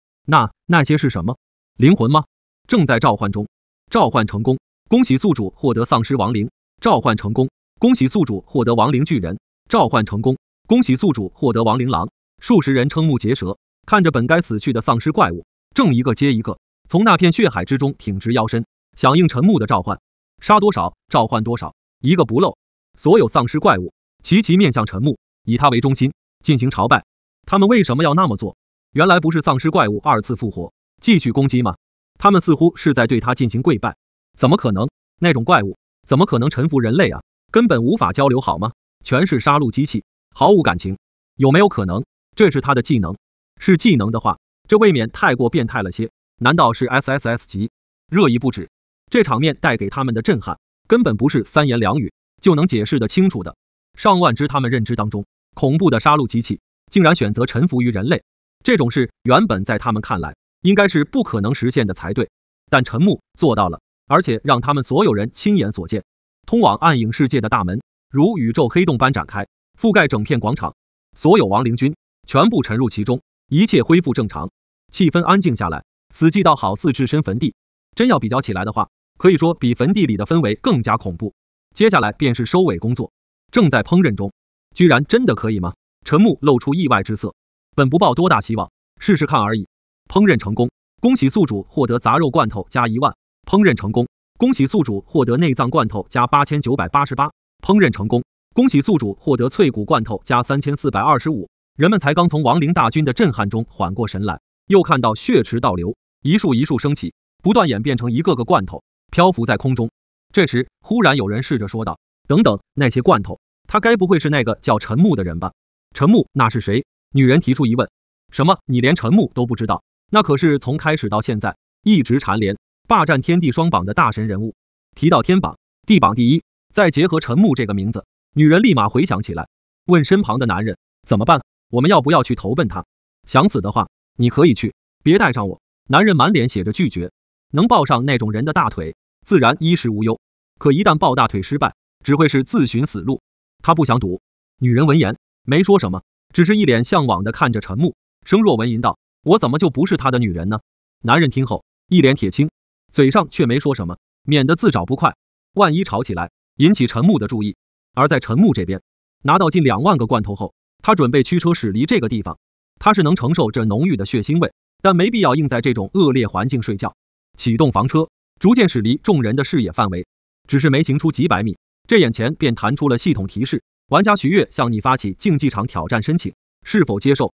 那些是什么？灵魂吗？正在召唤中，召唤成功。恭喜宿主获得丧尸亡灵，召唤成功。恭喜宿主获得亡灵巨人，召唤成功。恭喜宿主获得亡灵狼。数十人瞠目结舌，看着本该死去的丧尸怪物，正一个接一个从那片血海之中挺直腰身，响应陈木的召唤，杀多少召唤多少，一个不漏。所有丧尸怪物齐齐面向陈木，以他为中心进行朝拜。他们为什么要那么做？原来不是丧尸怪物2次复活继续攻击吗？他们似乎是在对他进行跪拜。怎么可能？那种怪物怎么可能臣服人类啊？根本无法交流好吗？全是杀戮机器，毫无感情。有没有可能这是他的技能？是技能的话，这未免太过变态了些。难道是 SSS 级？热议不止。这场面带给他们的震撼，根本不是3言2语就能解释得清楚的。上万只他们认知当中恐怖的杀戮机器，竟然选择臣服于人类。这种事原本在他们看来应该是不可能实现的才对，但陈木做到了，而且让他们所有人亲眼所见。通往暗影世界的大门如宇宙黑洞般展开，覆盖整片广场。所有亡灵军全部沉入其中，一切恢复正常，气氛安静下来。死寂到好似置身坟地，真要比较起来的话，可以说比坟地里的氛围更加恐怖。接下来便是收尾工作，正在烹饪中。居然真的可以吗？陈木露出意外之色，本不抱多大希望，试试看而已。烹饪成功，恭喜宿主获得杂肉罐头加1万。烹饪成功，恭喜宿主获得内脏罐头加8988。烹饪成功，恭喜宿主获得脆骨罐头加3425。人们才刚从亡灵大军的震撼中缓过神来，又看到血池倒流，一束一束升起，不断演变成一个个罐头，漂浮在空中。这时忽然有人试着说道：等等，那些罐头，他该不会是那个叫陈木的人吧？陈木那是谁？女人提出疑问。什么？你连陈木都不知道？那可是从开始到现在一直蝉联霸占天地双榜的大神人物。提到天榜地榜第一，再结合陈木这个名字，女人立马回想起来，问身旁的男人怎么办？我们要不要去投奔他？想死的话你可以去，别带上我。男人满脸写着拒绝。能抱上那种人的大腿自然衣食无忧，可一旦抱大腿失败，只会是自寻死路。他不想赌。女人闻言没说什么，只是一脸向往地看着陈木，声若蚊吟道：我怎么就不是他的女人呢？男人听后一脸铁青，嘴上却没说什么，免得自找不快，万一吵起来引起陈木的注意。而在陈木这边，拿到近2万个罐头后，他准备驱车驶离这个地方。他是能承受这浓郁的血腥味，但没必要硬在这种恶劣环境睡觉。启动房车，逐渐驶离众人的视野范围。只是没行出几百米，这眼前便弹出了系统提示：玩家徐悦向你发起竞技场挑战申请，是否接受？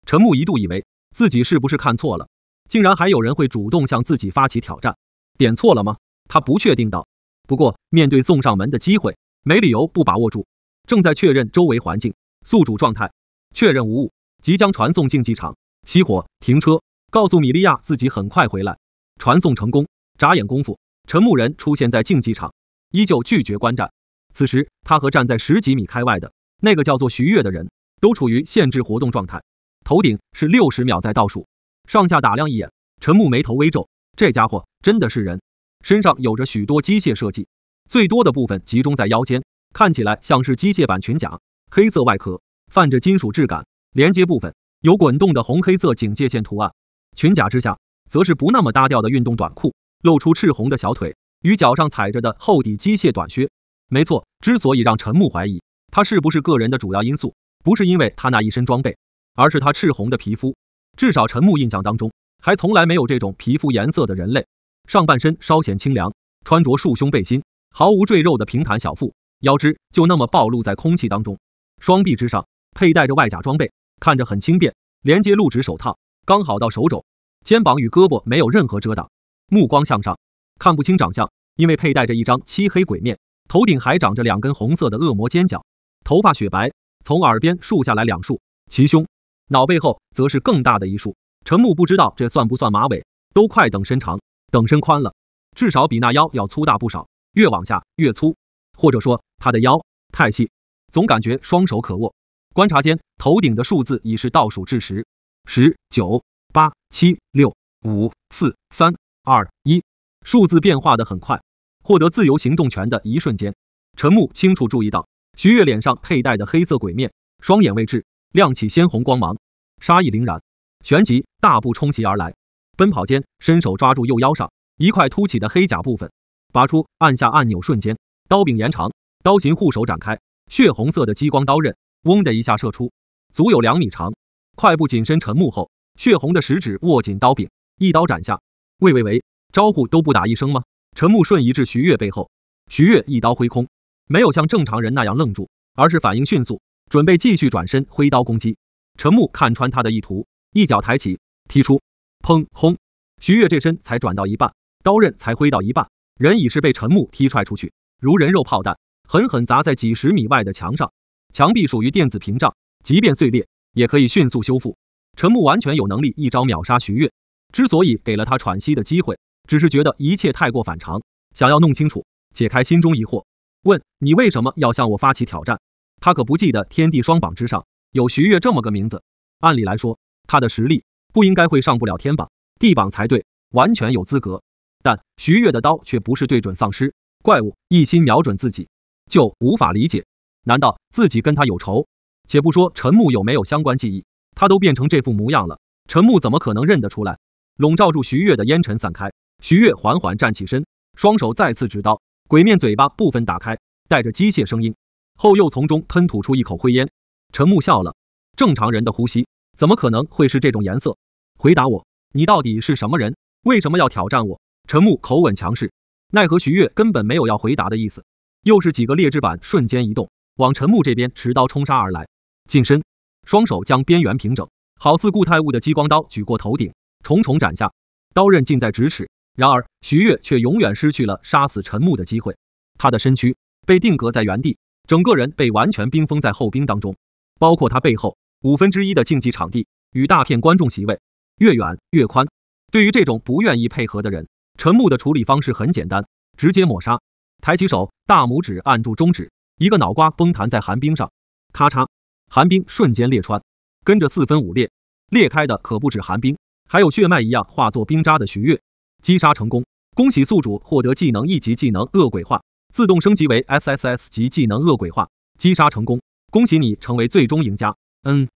陈木一度以为自己是不是看错了，竟然还有人会主动向自己发起挑战，点错了吗？他不确定道。不过面对送上门的机会，没理由不把握住。正在确认周围环境宿主状态，确认无误，即将传送竞技场。熄火，停车，告诉米利亚自己很快回来。传送成功，眨眼功夫，陈木人出现在竞技场，依旧拒绝观战。此时他和站在10几米开外的那个叫做徐悦的人都处于限制活动状态，头顶是60秒在倒数。上下打量一眼，陈木眉头微皱，这家伙真的是人，身上有着许多机械设计，最多的部分集中在腰间，看起来像是机械版裙甲，黑色外壳，泛着金属质感，连接部分有滚动的红黑色警戒线图案。裙甲之下则是不那么搭调的运动短裤，露出赤红的小腿与脚上踩着的厚底机械短靴。没错，之所以让陈木怀疑他是不是个人的主要因素，不是因为他那一身装备，而是他赤红的皮肤。至少陈木印象当中还从来没有这种皮肤颜色的人类。上半身稍显清凉，穿着束胸背心，毫无赘肉的平坦小腹，腰肢就那么暴露在空气当中。双臂之上佩戴着外甲装备，看着很轻便，连接录指手套刚好到手肘，肩膀与胳膊没有任何遮挡。目光向上，看不清长相，因为佩戴着一张漆黑鬼面，头顶还长着2根红色的恶魔尖角，头发雪白，从耳边竖下来2束，其胸、脑背后则是更大的一束。陈木不知道这算不算马尾，都快等身长、等身宽了，至少比那腰要粗大不少，越往下越粗，或者说他的腰太细，总感觉双手可握。观察间，头顶的数字已是倒数至10、10、9、8、7、6、5、4、3、2、1，数字变化得很快。获得自由行动权的一瞬间，陈木清楚注意到徐悦脸上佩戴的黑色鬼面，双眼位置亮起鲜红光芒，杀意凛然，旋即大步冲其而来。奔跑间，伸手抓住右腰上一块凸起的黑甲部分，拔出，按下按钮瞬间，刀柄延长，刀形护手展开，血红色的激光刀刃嗡的一下射出，足有2米长。快步紧身陈木后，血红的食指握紧刀柄，一刀斩下。喂，招呼都不打一声吗？陈木瞬移至徐悦背后，徐悦一刀挥空，没有像正常人那样愣住，而是反应迅速，准备继续转身挥刀攻击。陈木看穿他的意图，一脚抬起，踢出，砰轰！徐悦这身才转到一半，刀刃才挥到一半，人已是被陈木踢踹出去，如人肉炮弹，狠狠砸在几10米外的墙上。墙壁属于电子屏障，即便碎裂，也可以迅速修复。陈木完全有能力一招秒杀徐悦，之所以给了他喘息的机会，只是觉得一切太过反常，想要弄清楚，解开心中疑惑。问你为什么要向我发起挑战？他可不记得天地双榜之上有徐悦这么个名字。按理来说，他的实力不应该会上不了天榜、地榜才对，完全有资格。但徐悦的刀却不是对准丧尸、怪物，一心瞄准自己，就无法理解。难道自己跟他有仇？且不说陈木有没有相关记忆，他都变成这副模样了，陈木怎么可能认得出来？笼罩住徐悦的烟尘散开，徐悦缓缓站起身，双手再次执刀，鬼面嘴巴部分打开，带着机械声音，后又从中喷吐出一口灰烟。陈木笑了，正常人的呼吸怎么可能会是这种颜色？回答我，你到底是什么人？为什么要挑战我？陈木口吻强势，奈何徐悦根本没有要回答的意思，又是几个劣质板瞬间移动，往陈木这边持刀冲杀而来。近身，双手将边缘平整，好似固态物的激光刀举过头顶，重重斩下，刀刃近在咫尺。然而徐悦却永远失去了杀死陈木的机会，他的身躯被定格在原地，整个人被完全冰封在后冰当中，包括他背后1/5的竞技场地与大片观众席位，越远越宽。对于这种不愿意配合的人，陈木的处理方式很简单，直接抹杀。抬起手，大拇指按住中指，一个脑瓜崩弹在寒冰上，咔嚓，寒冰瞬间裂穿，跟着4分5裂，裂开的可不止寒冰，还有血脉一样化作冰渣的徐悦。击杀成功，恭喜宿主获得技能1级技能恶鬼化，自动升级为 SSS 级技能恶鬼化。击杀成功，恭喜你成为最终赢家。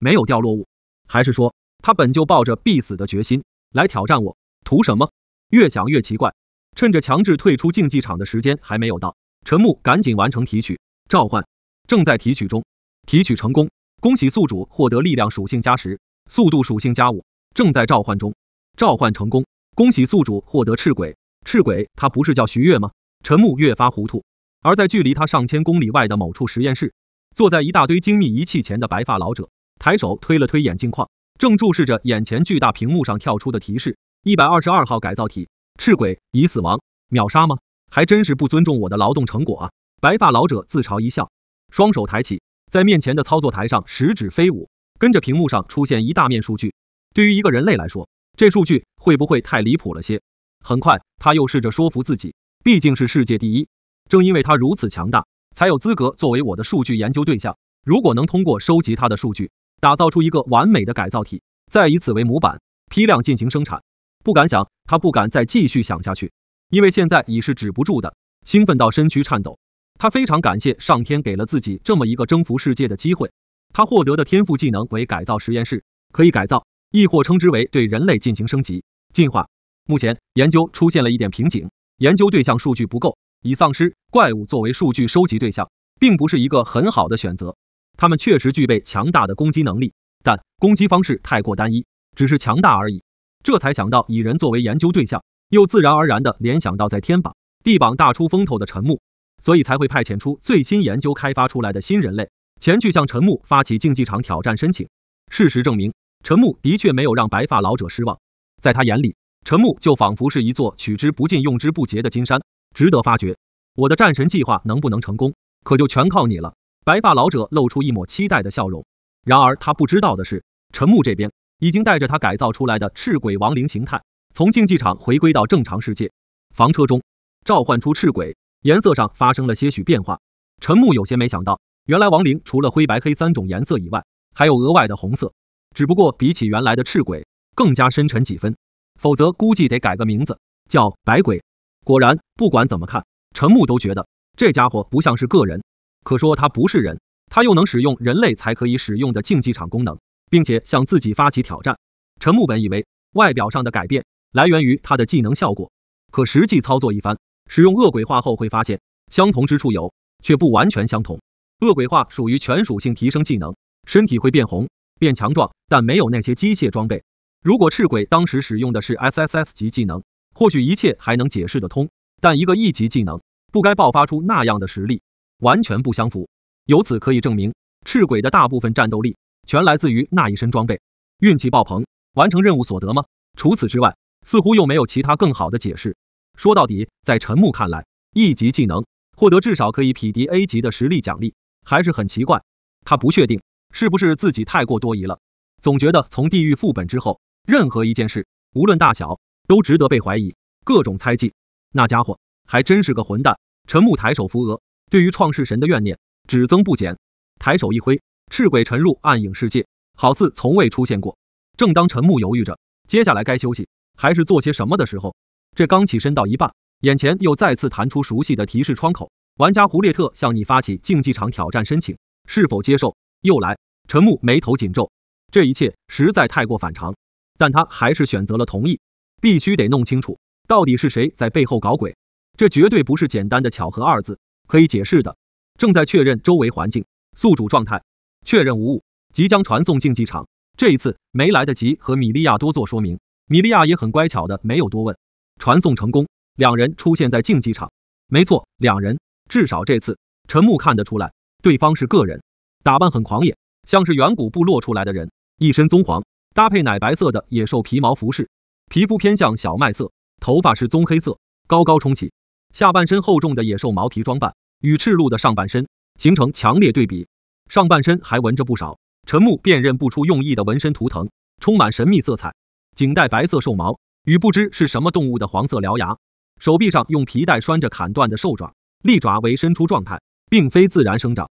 没有掉落物，还是说他本就抱着必死的决心来挑战我？图什么？越想越奇怪。趁着强制退出竞技场的时间还没有到，陈木赶紧完成提取召唤，正在提取中。提取成功，恭喜宿主获得力量属性+10，速度属性+5，正在召唤中。召唤成功，恭喜宿主获得赤鬼。赤鬼他不是叫徐悦吗？陈木越发糊涂。而在距离他上千公里外的某处实验室，坐在一大堆精密仪器前的白发老者抬手推了推眼镜框，正注视着眼前巨大屏幕上跳出的提示：122号改造体赤鬼已死亡，秒杀吗？还真是不尊重我的劳动成果啊！白发老者自嘲一笑，双手抬起，在面前的操作台上食指飞舞，跟着屏幕上出现一大面数据。对于一个人类来说，这数据会不会太离谱了些？很快他又试着说服自己，毕竟是世界第一，正因为他如此强大，才有资格作为我的数据研究对象。如果能通过收集他的数据，打造出一个完美的改造体，再以此为模板，批量进行生产，不敢想，他不敢再继续想下去，因为现在已是止不住的兴奋到身躯颤抖。他非常感谢上天给了自己这么一个征服世界的机会。他获得的天赋技能为改造实验室，可以改造，亦或称之为对人类进行升级进化。目前研究出现了一点瓶颈，研究对象数据不够，以丧尸、怪物作为数据收集对象，并不是一个很好的选择。他们确实具备强大的攻击能力，但攻击方式太过单一，只是强大而已。这才想到以人作为研究对象，又自然而然地联想到在天榜、地榜大出风头的陈木，所以才会派遣出最新研究开发出来的新人类前去向陈木发起竞技场挑战申请。事实证明，陈木的确没有让白发老者失望，在他眼里，陈木就仿佛是一座取之不尽用之不竭的金山，值得发掘。我的战神计划能不能成功，可就全靠你了。白发老者露出一抹期待的笑容。然而他不知道的是，陈木这边已经带着他改造出来的赤鬼亡灵形态，从竞技场回归到正常世界。房车中召唤出赤鬼，颜色上发生了些许变化。陈木有些没想到，原来亡灵除了灰白黑3种颜色以外，还有额外的红色，只不过比起原来的赤鬼更加深沉几分，否则估计得改个名字叫白鬼。果然，不管怎么看，陈木都觉得这家伙不像是个人。可说他不是人，他又能使用人类才可以使用的竞技场功能，并且向自己发起挑战。陈木本以为外表上的改变来源于他的技能效果，可实际操作一番，使用恶鬼化后会发现相同之处有，却不完全相同。恶鬼化属于全属性提升技能，身体会变红变强壮，但没有那些机械装备。如果赤鬼当时使用的是 SSS 级技能，或许一切还能解释得通，但一个1级技能不该爆发出那样的实力，完全不相符。由此可以证明，赤鬼的大部分战斗力全来自于那一身装备。运气爆棚，完成任务所得吗？除此之外，似乎又没有其他更好的解释。说到底，在陈木看来，1级技能获得至少可以匹敌 A 级的实力奖励，还是很奇怪。他不确定是不是自己太过多疑了，总觉得从地狱副本之后，任何一件事无论大小都值得被怀疑，各种猜忌。那家伙还真是个混蛋。陈木抬手扶额，对于创世神的怨念只增不减，抬手一挥，赤鬼沉入暗影世界，好似从未出现过。正当陈木犹豫着接下来该休息还是做些什么的时候，这刚起身到一半，眼前又再次弹出熟悉的提示窗口：玩家胡列特向你发起竞技场挑战申请，是否接受？又来。陈木眉头紧皱，这一切实在太过反常，但他还是选择了同意。必须得弄清楚到底是谁在背后搞鬼，这绝对不是简单的巧合2字可以解释的。正在确认周围环境宿主状态，确认无误，即将传送竞技场。这一次没来得及和米利亚多做说明，米利亚也很乖巧的没有多问。传送成功，2人出现在竞技场。没错，2人，至少这次陈木看得出来对方是个人，打扮很狂野，像是远古部落出来的人，一身棕黄，搭配奶白色的野兽皮毛服饰，皮肤偏向小麦色，头发是棕黑色，高高冲起，下半身厚重的野兽毛皮装扮与赤鹿的上半身形成强烈对比，上半身还纹着不少陈木辨认不出用意的纹身图腾，充满神秘色彩。颈带白色兽毛与不知是什么动物的黄色獠牙，手臂上用皮带拴着砍断的兽爪，利爪为伸出状态，并非自然生长。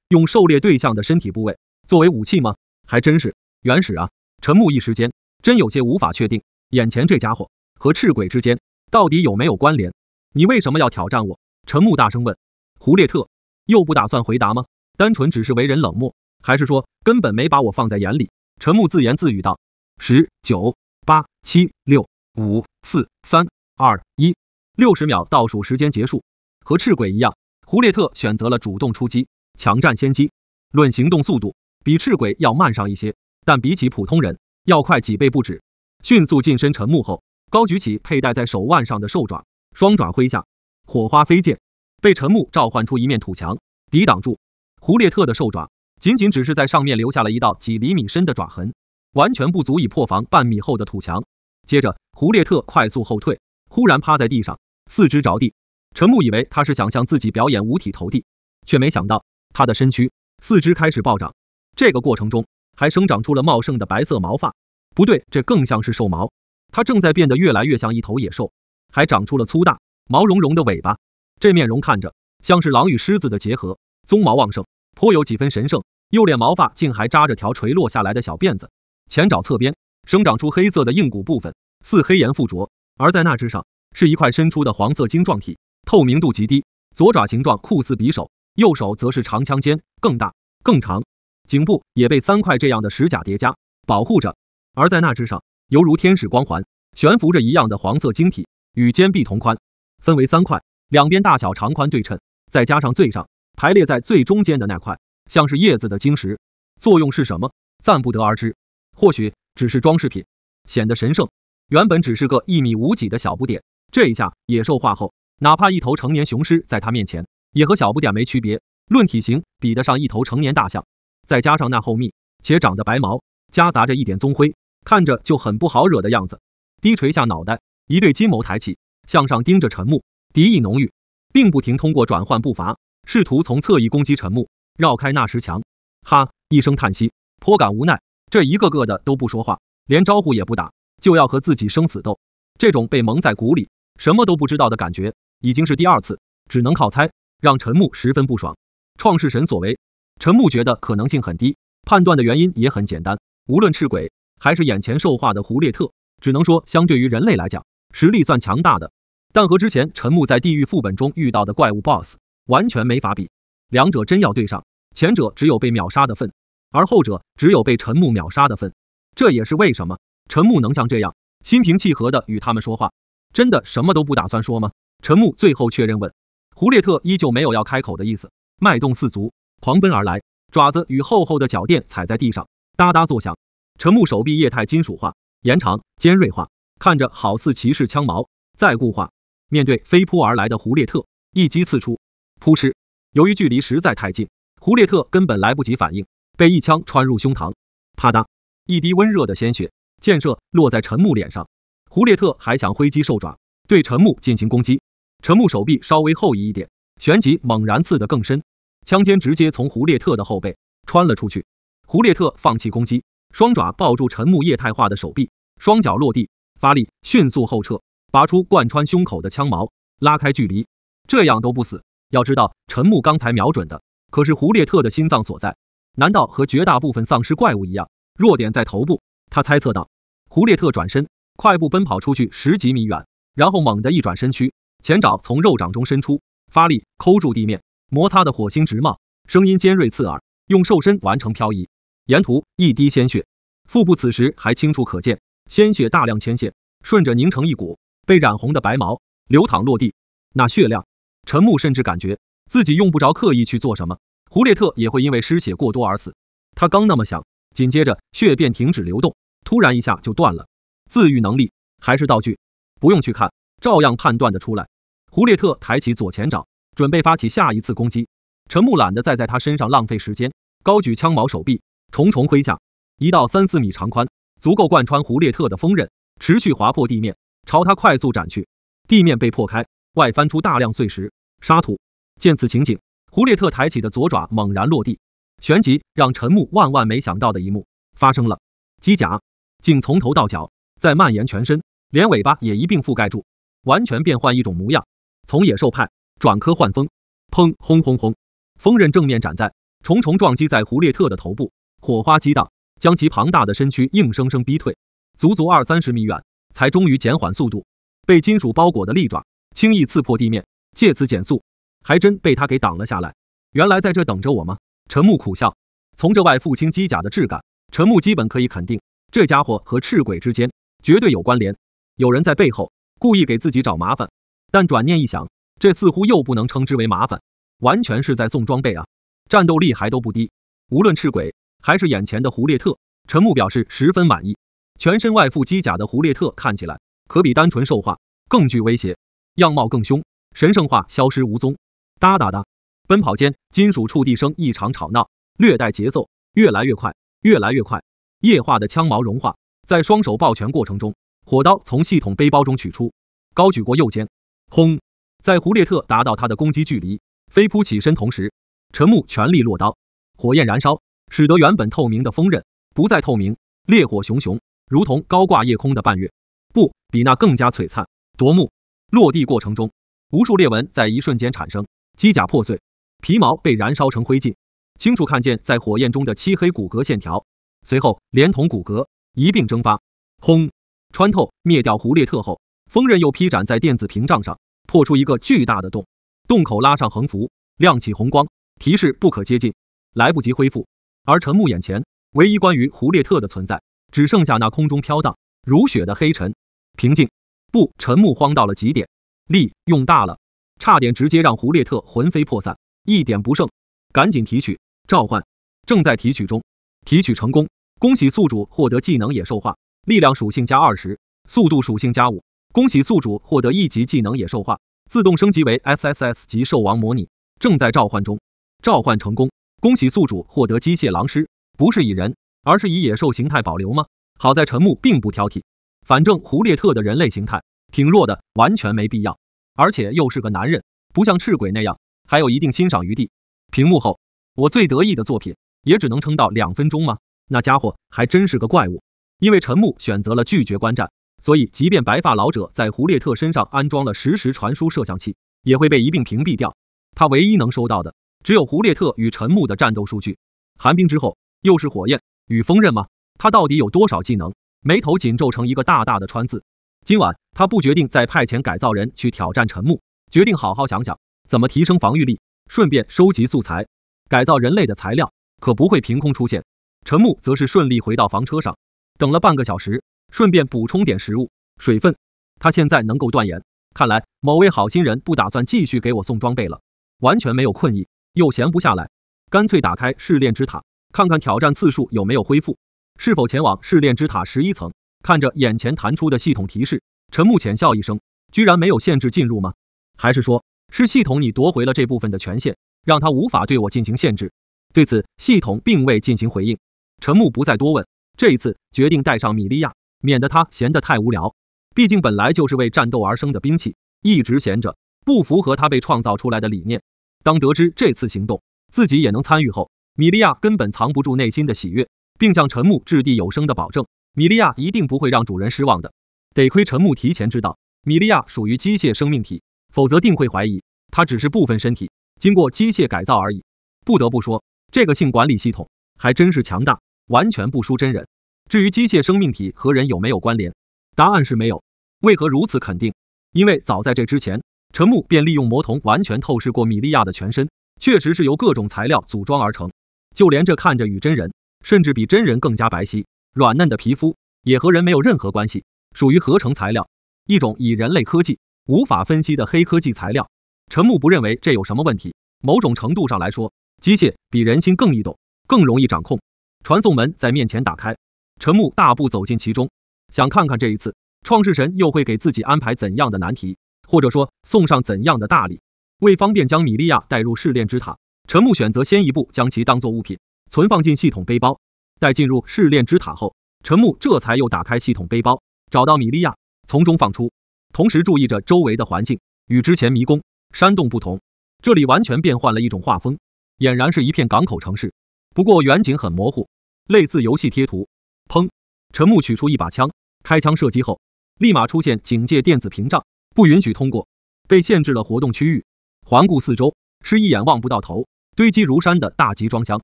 用狩猎对象的身体部位作为武器吗？还真是原始啊！陈木一时间真有些无法确定，眼前这家伙和赤鬼之间到底有没有关联？你为什么要挑战我？陈木大声问。胡列特又不打算回答吗？单纯只是为人冷漠，还是说根本没把我放在眼里？陈木自言自语道：10、9、8、7、6、5、4、3、2、1。60秒倒数时间结束。和赤鬼一样，胡列特选择了主动出击，抢占先机。论行动速度，比赤鬼要慢上一些，但比起普通人要快几倍不止。迅速近身陈木后，高举起佩戴在手腕上的兽爪，双爪挥下，火花飞溅，被陈木召唤出一面土墙抵挡住。胡列特的兽爪仅仅只是在上面留下了一道几厘米深的爪痕，完全不足以破防半米厚的土墙。接着胡列特快速后退，忽然趴在地上，四肢着地。陈木以为他是想向自己表演五体投地，却没想到他的身躯四肢开始暴涨，这个过程中还生长出了茂盛的白色毛发。不对，这更像是兽毛，它正在变得越来越像一头野兽，还长出了粗大毛茸茸的尾巴。这面容看着像是狼与狮子的结合，鬃毛旺盛，颇有几分神圣。右脸毛发竟还扎着条垂落下来的小辫子，前爪侧边生长出黑色的硬骨部分，似黑岩附着，而在那之上是一块伸出的黄色晶状体，透明度极低。左爪形状酷似匕首，右手则是长枪尖，更大更长，颈部也被3块这样的石甲叠加保护着，而在那之上犹如天使光环悬浮着一样的黄色晶体，与肩臂同宽，分为3块，两边大小长宽对称，再加上最上排列在最中间的那块像是叶子的晶石，作用是什么？暂不得而知，或许只是装饰品，显得神圣。原本只是个1米5几的小不点，这一下野兽化后，哪怕一头成年雄狮在它面前也和小不点没区别，论体型比得上一头成年大象。再加上那厚密且长的白毛，夹杂着一点棕灰，看着就很不好惹的样子。低垂下脑袋，一对金眸抬起，向上盯着陈木，敌意浓郁，并不停通过转换步伐，试图从侧翼攻击陈木，绕开那石墙。哈一声叹息，颇感无奈，这一个个的都不说话，连招呼也不打，就要和自己生死斗。这种被蒙在鼓里，什么都不知道的感觉，已经是第2次，只能靠猜，让陈木十分不爽。创世神所为，陈木觉得可能性很低，判断的原因也很简单，无论赤鬼还是眼前兽化的胡列特，只能说相对于人类来讲，实力算强大的，但和之前陈木在地狱副本中遇到的怪物 BOSS 完全没法比。两者真要对上，前者只有被秒杀的份，而后者只有被陈木秒杀的份。这也是为什么陈木能像这样心平气和地与他们说话。真的什么都不打算说吗？陈木最后确认问。胡列特依旧没有要开口的意思，脉动四足，狂奔而来，爪子与厚厚的脚垫踩在地上，哒哒作响。陈木手臂液态金属化，延长尖锐化，看着好似骑士枪矛，再固化。面对飞扑而来的胡列特，一击刺出，扑哧！由于距离实在太近，胡列特根本来不及反应，被一枪穿入胸膛。啪嗒，一滴温热的鲜血溅射落在陈木脸上。胡列特还想挥击兽爪对陈木进行攻击，陈木手臂稍微后移一点，旋即猛然刺得更深，枪尖直接从胡列特的后背穿了出去。胡列特放弃攻击，双爪抱住陈木液态化的手臂，双脚落地发力，迅速后撤，拔出贯穿胸口的枪矛，拉开距离。这样都不死，要知道陈木刚才瞄准的可是胡列特的心脏所在，难道和绝大部分丧尸怪物一样，弱点在头部？他猜测道。胡列特转身快步奔跑出去10几米远，然后猛地一转身躯，前爪从肉掌中伸出，发力抠住地面，摩擦的火星直冒，声音尖锐刺耳，用兽身完成漂移。沿途一滴鲜血，腹部此时还清楚可见，鲜血大量牵线，顺着凝成一股被染红的白毛流淌落地。那血量，陈木甚至感觉自己用不着刻意去做什么，胡列特也会因为失血过多而死。他刚那么想，紧接着血便停止流动，突然一下就断了。自愈能力还是道具？不用去看，照样判断得出来。胡列特抬起左前爪，准备发起下一次攻击。陈木懒得再在他身上浪费时间，高举枪矛手臂，重重挥下，一道3、4米长宽，足够贯穿胡列特的锋刃，持续划破地面，朝他快速斩去。地面被破开，外翻出大量碎石、沙土。见此情景，胡列特抬起的左爪猛然落地，旋即让陈木万万没想到的一幕发生了，机甲竟从头到脚再蔓延全身，连尾巴也一并覆盖住，完全变换一种模样，从野兽派转科幻风。砰轰轰轰，锋刃正面斩在，重重撞击在胡列特的头部，火花激荡，将其庞大的身躯硬生生逼退，足足20、30米远，才终于减缓速度。被金属包裹的利爪轻易刺破地面，借此减速，还真被他给挡了下来。原来在这等着我吗？陈木苦笑。从这外附轻机甲的质感，陈木基本可以肯定，这家伙和赤鬼之间绝对有关联，有人在背后故意给自己找麻烦。但转念一想，这似乎又不能称之为麻烦，完全是在送装备啊，战斗力还都不低。无论赤鬼还是眼前的胡列特，陈木表示十分满意。全身外附机甲的胡列特看起来可比单纯兽化更具威胁，样貌更凶，神圣化消失无踪。哒哒哒，奔跑间金属触地声异常吵闹，略带节奏，越来越快，越来越快。液化的枪毛融化，在双手抱拳过程中，火刀从系统背包中取出，高举过右肩，轰！在胡列特达到他的攻击距离，飞扑起身同时，陈木全力落刀，火焰燃烧，使得原本透明的锋刃不再透明，烈火熊熊，如同高挂夜空的半月，不比那更加璀璨夺目。落地过程中，无数裂纹在一瞬间产生，机甲破碎，皮毛被燃烧成灰烬，清楚看见在火焰中的漆黑骨骼线条，随后连同骨骼一并蒸发。轰！穿透灭掉胡列特后，锋刃又劈斩在电子屏障上，破出一个巨大的洞，洞口拉上横幅，亮起红光，提示不可接近，来不及恢复。而陈木眼前唯一关于胡列特的存在，只剩下那空中飘荡如雪的黑尘。平静，不，陈木慌到了极点，力用大了，差点直接让胡列特魂飞魄散，一点不剩。赶紧提取召唤，正在提取中，提取成功，恭喜宿主获得技能野兽化，力量属性加20，速度属性加5。恭喜宿主获得1级技能野兽化，自动升级为 SSS 级兽王模拟，正在召唤中。召唤成功，恭喜宿主获得机械狼师，不是以人，而是以野兽形态保留吗？好在陈木并不挑剔，反正胡列特的人类形态挺弱的，完全没必要。而且又是个男人，不像赤鬼那样还有一定欣赏余地。屏幕后，我最得意的作品也只能撑到2分钟吗？那家伙还真是个怪物。因为陈木选择了拒绝观战，所以即便白发老者在胡列特身上安装了实时传输摄像器，也会被一并屏蔽掉。他唯一能收到的只有胡列特与陈木的战斗数据。寒冰之后又是火焰与风刃吗？他到底有多少技能？眉头紧皱成一个大大的川字。今晚他不决定再派遣改造人去挑战陈木，决定好好想想怎么提升防御力，顺便收集素材。改造人类的材料可不会凭空出现。陈木则是顺利回到房车上，等了半个小时，顺便补充点食物、水分。他现在能够断言，看来某位好心人不打算继续给我送装备了。完全没有困意，又闲不下来，干脆打开试炼之塔，看看挑战次数有没有恢复，是否前往试炼之塔11层。看着眼前弹出的系统提示，陈木浅笑一声，居然没有限制进入吗？还是说是系统你夺回了这部分的权限，让他无法对我进行限制？对此系统并未进行回应。陈木不再多问，这一次决定带上米利亚，免得他闲得太无聊。毕竟本来就是为战斗而生的兵器，一直闲着不符合他被创造出来的理念。当得知这次行动自己也能参与后，米利亚根本藏不住内心的喜悦，并向陈木掷地有声的保证，米利亚一定不会让主人失望的。得亏陈木提前知道米利亚属于机械生命体，否则定会怀疑他只是部分身体经过机械改造而已。不得不说，这个性管理系统还真是强大，完全不输真人。至于机械生命体和人有没有关联，答案是没有。为何如此肯定？因为早在这之前，陈木便利用魔瞳完全透视过米利亚的全身，确实是由各种材料组装而成。就连这看着与真人，甚至比真人更加白皙、软嫩的皮肤，也和人没有任何关系，属于合成材料，一种以人类科技无法分析的黑科技材料。陈木不认为这有什么问题，某种程度上来说，机械比人心更易懂，更容易掌控。传送门在面前打开，陈木大步走进其中，想看看这一次创世神又会给自己安排怎样的难题，或者说送上怎样的大礼。为方便将米利亚带入试炼之塔，陈木选择先一步将其当作物品存放进系统背包。待进入试炼之塔后，陈木这才又打开系统背包，找到米利亚，从中放出，同时注意着周围的环境。与之前迷宫、山洞不同，这里完全变换了一种画风，俨然是一片港口城市，不过远景很模糊，类似游戏贴图。砰！陈木取出一把枪，开枪射击后，立马出现警戒电子屏障，不允许通过，被限制了活动区域。环顾四周，是一眼望不到头，堆积如山的大集装箱，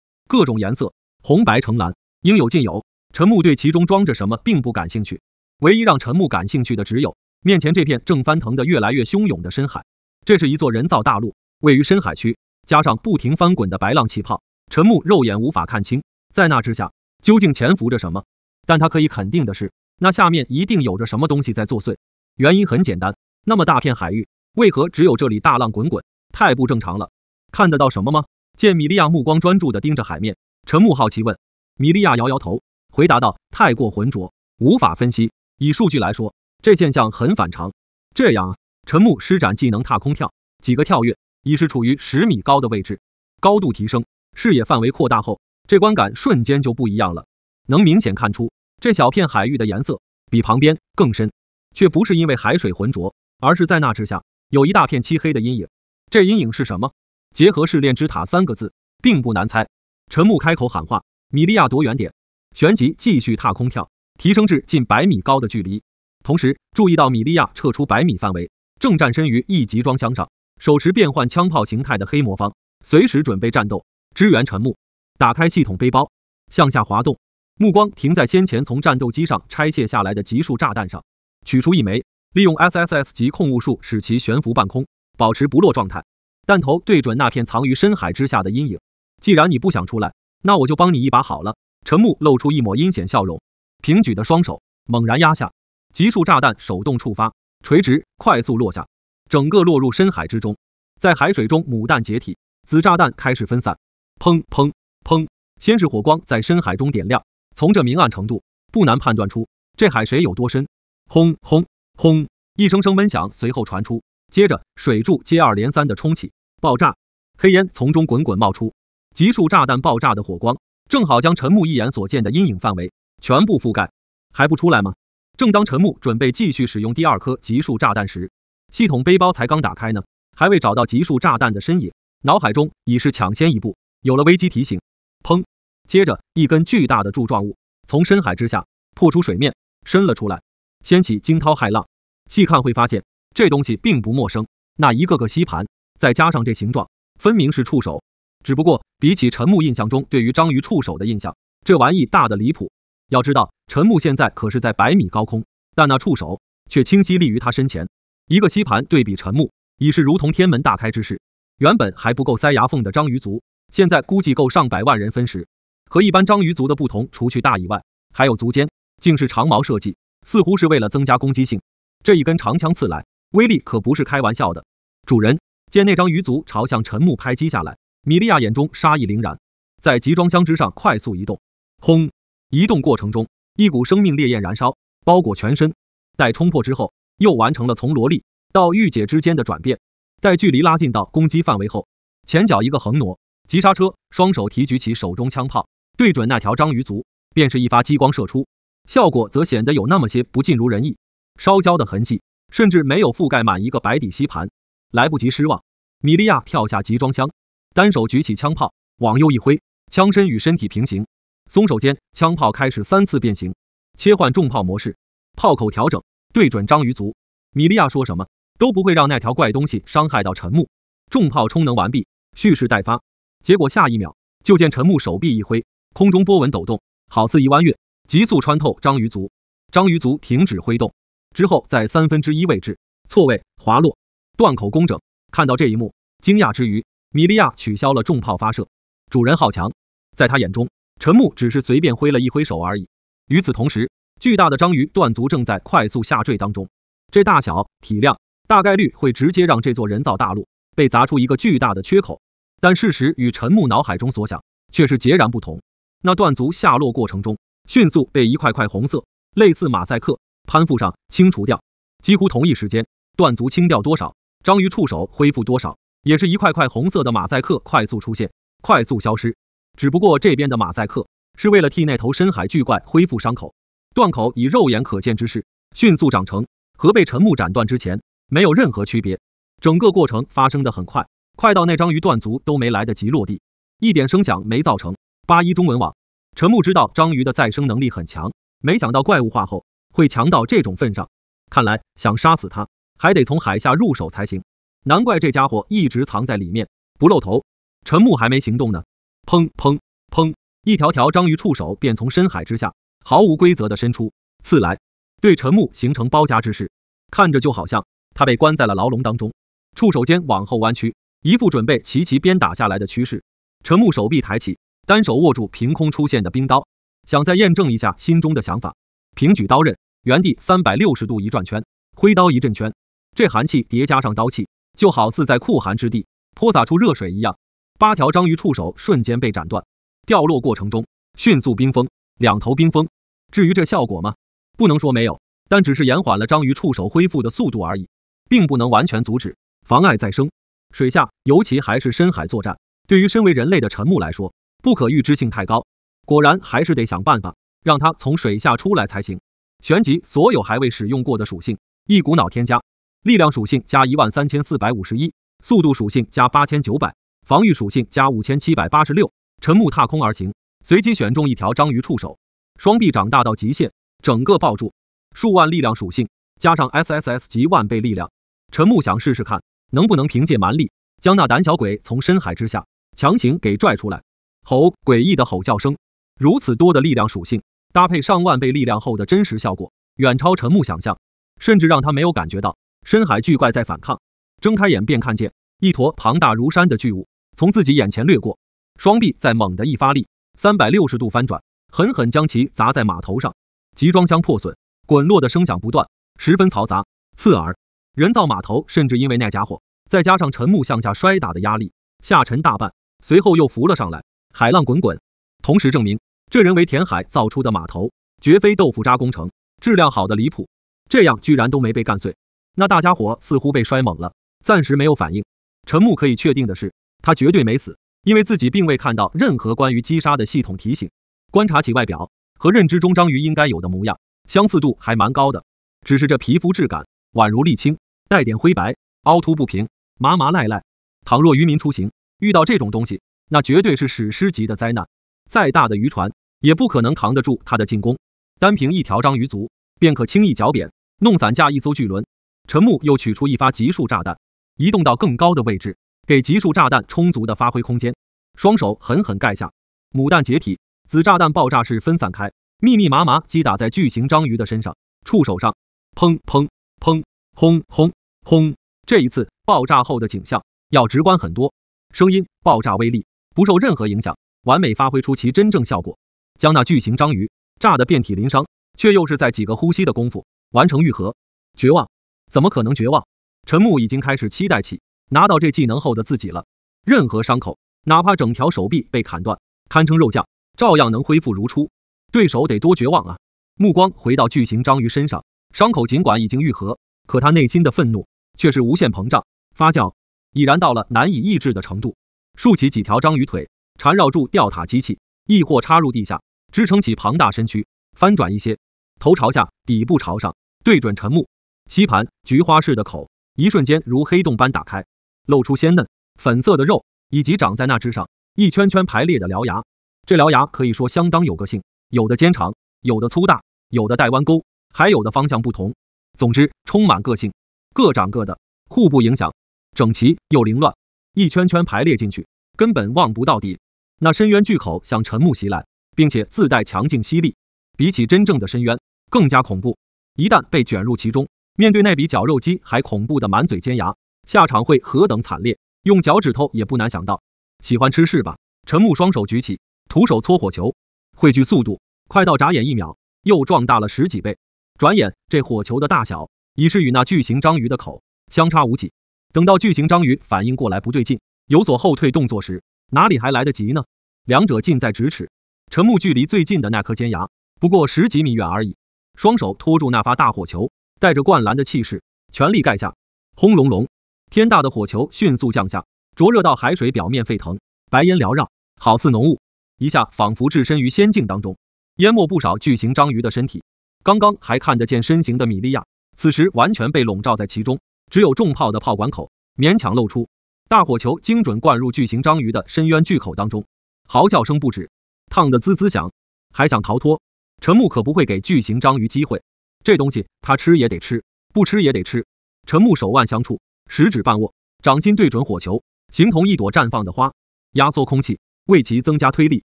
各种颜色，红白橙蓝，应有尽有。陈木对其中装着什么并不感兴趣，唯一让陈木感兴趣的只有面前这片正翻腾的越来越汹涌的深海。这是一座人造大陆，位于深海区，加上不停翻滚的白浪气泡，陈木肉眼无法看清在那之下究竟潜伏着什么。但他可以肯定的是，那下面一定有着什么东西在作祟。原因很简单，那么大片海域，为何只有这里大浪滚滚？太不正常了。看得到什么吗？见米利亚目光专注地盯着海面，陈木好奇问。米利亚摇摇头，回答道：太过浑浊，无法分析。以数据来说，这现象很反常。这样啊，陈木施展技能踏空跳，几个跳跃已是处于10米高的位置，高度提升，视野范围扩大后，这观感瞬间就不一样了。能明显看出，这小片海域的颜色比旁边更深，却不是因为海水浑浊，而是在那之下有一大片漆黑的阴影。这阴影是什么？结合试炼之塔3个字，并不难猜。陈木开口喊话：米利亚躲远点，旋即继续踏空跳，提升至近100米高的距离。同时注意到米利亚撤出100米范围，正站身于一集装箱上，手持变换枪炮形态的黑魔方，随时准备战斗支援陈木。打开系统背包，向下滑动，目光停在先前从战斗机上拆卸下来的集束炸弹上，取出一枚，利用 SSS 级控物术使其悬浮半空，保持不落状态，弹头对准那片藏于深海之下的阴影。既然你不想出来，那我就帮你一把好了。陈木露出一抹阴险笑容，平举的双手猛然压下，集束炸弹手动触发，垂直快速落下，整个落入深海之中。在海水中母弹解体，子炸弹开始分散。砰砰砰，先是火光在深海中点亮，从这明暗程度，不难判断出这海水有多深。轰轰轰，一声声闷响随后传出，接着水柱接二连三的冲起，爆炸，黑烟从中滚滚冒出。集束炸弹爆炸的火光正好将陈木一眼所见的阴影范围全部覆盖。还不出来吗？正当陈木准备继续使用第2颗集束炸弹时，系统背包才刚打开呢，还未找到集束炸弹的身影，脑海中已是抢先一步，有了危机提醒。砰！接着，一根巨大的柱状物从深海之下破出水面，伸了出来，掀起惊涛骇浪。细看会发现，这东西并不陌生，那一个个吸盘，再加上这形状，分明是触手。只不过，比起陈木印象中对于章鱼触手的印象，这玩意大得离谱。要知道，陈木现在可是在100米高空，但那触手却清晰立于他身前。一个吸盘对比陈木，已是如同天门大开之势。原本还不够塞牙缝的章鱼族，现在估计够上百万人分食。和一般章鱼族的不同，除去大以外，还有足尖竟是长矛设计，似乎是为了增加攻击性。这一根长枪刺来，威力可不是开玩笑的。主人见那章鱼族朝向陈木拍击下来，米利亚眼中杀意凛然，在集装箱之上快速移动。轰！移动过程中，一股生命烈焰燃烧，包裹全身。待冲破之后，又完成了从萝莉到御姐之间的转变。待距离拉近到攻击范围后，前脚一个横挪，急刹车，双手提举起手中枪炮，对准那条章鱼族，便是一发激光射出，效果则显得有那么些不尽如人意，烧焦的痕迹甚至没有覆盖满一个白底吸盘。来不及失望，米利亚跳下集装箱，单手举起枪炮，往右一挥，枪身与身体平行，松手间，枪炮开始3次变形，切换重炮模式，炮口调整，对准章鱼族。米利亚说什么都不会让那条怪东西伤害到陈木。重炮充能完毕，蓄势待发。结果下一秒，就见陈木手臂一挥，空中波纹抖动，好似一弯月，急速穿透章鱼族。章鱼族停止挥动之后，在1/3位置错位滑落，断口工整。看到这一幕，惊讶之余，米利亚取消了重炮发射。主人好强，在他眼中，陈木只是随便挥了一挥手而已。与此同时，巨大的章鱼断足正在快速下坠当中，这大小体量大概率会直接让这座人造大陆被砸出一个巨大的缺口。但事实与陈木脑海中所想却是截然不同。那断足下落过程中，迅速被一块块红色类似马赛克攀附上清除掉。几乎同一时间，断足清掉多少，章鱼触手恢复多少，也是一块块红色的马赛克快速出现，快速消失。只不过这边的马赛克是为了替那头深海巨怪恢复伤口，断口以肉眼可见之势迅速长成，和被陈木斩断之前没有任何区别。整个过程发生得很快，快到那章鱼断足都没来得及落地，一点声响没造成。81中文网，陈木知道章鱼的再生能力很强，没想到怪物化后会强到这种份上，看来想杀死他还得从海下入手才行。难怪这家伙一直藏在里面不露头。陈木还没行动呢，砰砰砰，一条条章鱼触手便从深海之下毫无规则地伸出刺来，对陈木形成包夹之势，看着就好像他被关在了牢笼当中。触手间往后弯曲，一副准备齐齐鞭打下来的趋势。陈木手臂抬起，单手握住凭空出现的冰刀，想再验证一下心中的想法。平举刀刃，原地360度一转圈，挥刀一阵圈，这寒气叠加上刀气，就好似在酷寒之地泼洒出热水一样。8条章鱼触手瞬间被斩断，掉落过程中迅速冰封，2头冰封。至于这效果吗？不能说没有，但只是延缓了章鱼触手恢复的速度而已，并不能完全阻止，妨碍再生。水下，尤其还是深海作战，对于身为人类的陈木来说，不可预知性太高。果然还是得想办法让他从水下出来才行。旋即所有还未使用过的属性一股脑添加，力量属性加13451，速度属性加8900，防御属性加5786。陈木踏空而行，随机选中一条章鱼触手，双臂长大到极限，整个抱住。数万力量属性加上 SSS 级10000倍力量，陈木想试试看能不能凭借蛮力将那胆小鬼从深海之下强行给拽出来。吼！诡异的吼叫声，如此多的力量属性搭配上万倍力量后的真实效果，远超陈木想象，甚至让他没有感觉到深海巨怪在反抗。睁开眼便看见一坨庞大如山的巨物从自己眼前掠过，双臂再猛地一发力，360度翻转，狠狠将其砸在码头上。集装箱破损，滚落的声响不断，十分嘈杂刺耳。人造码头甚至因为那家伙再加上陈木向下摔打的压力，下沉大半，随后又浮了上来，海浪滚滚。同时证明这人为填海造出的码头绝非豆腐渣工程，质量好的离谱。这样居然都没被干碎，那大家伙似乎被摔懵了，暂时没有反应。陈木可以确定的是，他绝对没死，因为自己并未看到任何关于击杀的系统提醒。观察其外表，和认知中章鱼应该有的模样相似度还蛮高的，只是这皮肤质感宛如沥青，带点灰白，凹凸不平，麻麻赖赖。倘若渔民出行遇到这种东西，那绝对是史诗级的灾难，再大的渔船也不可能扛得住他的进攻。单凭一条章鱼足，便可轻易绞扁、弄散架一艘巨轮。陈木又取出一发集束炸弹，移动到更高的位置，给集束炸弹充足的发挥空间。双手狠狠盖下，母弹解体，子炸弹爆炸式分散开，密密麻麻击打在巨型章鱼的身上、触手上，砰砰砰，轰轰轰。这一次爆炸后的景象要直观很多，声音、爆炸威力不受任何影响，完美发挥出其真正效果，将那巨型章鱼炸得遍体鳞伤，却又是在几个呼吸的功夫完成愈合。绝望？怎么可能绝望？陈木已经开始期待起拿到这技能后的自己了。任何伤口，哪怕整条手臂被砍断，堪称肉酱，照样能恢复如初。对手得多绝望啊！目光回到巨型章鱼身上，伤口尽管已经愈合，可他内心的愤怒却是无限膨胀、发酵，已然到了难以抑制的程度。竖起几条章鱼腿，缠绕住吊塔机器，亦或插入地下，支撑起庞大身躯，翻转一些，头朝下，底部朝上，对准陈木。吸盘菊花式的口，一瞬间如黑洞般打开，露出鲜嫩粉色的肉，以及长在那之上一圈圈排列的獠牙。这獠牙可以说相当有个性，有的尖长，有的粗大，有的带弯钩，还有的方向不同。总之充满个性，各长各的，互不影响，整齐又凌乱，一圈圈排列进去，根本望不到底。那深渊巨口向陈木袭来，并且自带强劲吸力，比起真正的深渊更加恐怖。一旦被卷入其中，面对那比绞肉机还恐怖的满嘴尖牙，下场会何等惨烈，用脚趾头也不难想到。喜欢吃是吧？陈木双手举起，徒手搓火球，汇聚速度快到眨眼1秒，又壮大了10几倍。转眼这火球的大小已是与那巨型章鱼的口相差无几。等到巨型章鱼反应过来不对劲，有所后退动作时，哪里还来得及呢？两者近在咫尺。陈木距离最近的那颗尖牙不过10几米远而已，双手托住那发大火球，带着灌篮的气势，全力盖下。轰隆隆，天大的火球迅速降下，灼热到海水表面沸腾，白烟缭绕，好似浓雾，一下仿佛置身于仙境当中，淹没不少巨型章鱼的身体。刚刚还看得见身形的米利亚，此时完全被笼罩在其中，只有重炮的炮管口勉强露出。大火球精准灌入巨型章鱼的深渊巨口当中，嚎叫声不止，烫得滋滋响，还想逃脱。陈木可不会给巨型章鱼机会，这东西他吃也得吃，不吃也得吃。陈木手腕相触，食指半握，掌心对准火球，形同一朵绽放的花，压缩空气，为其增加推力。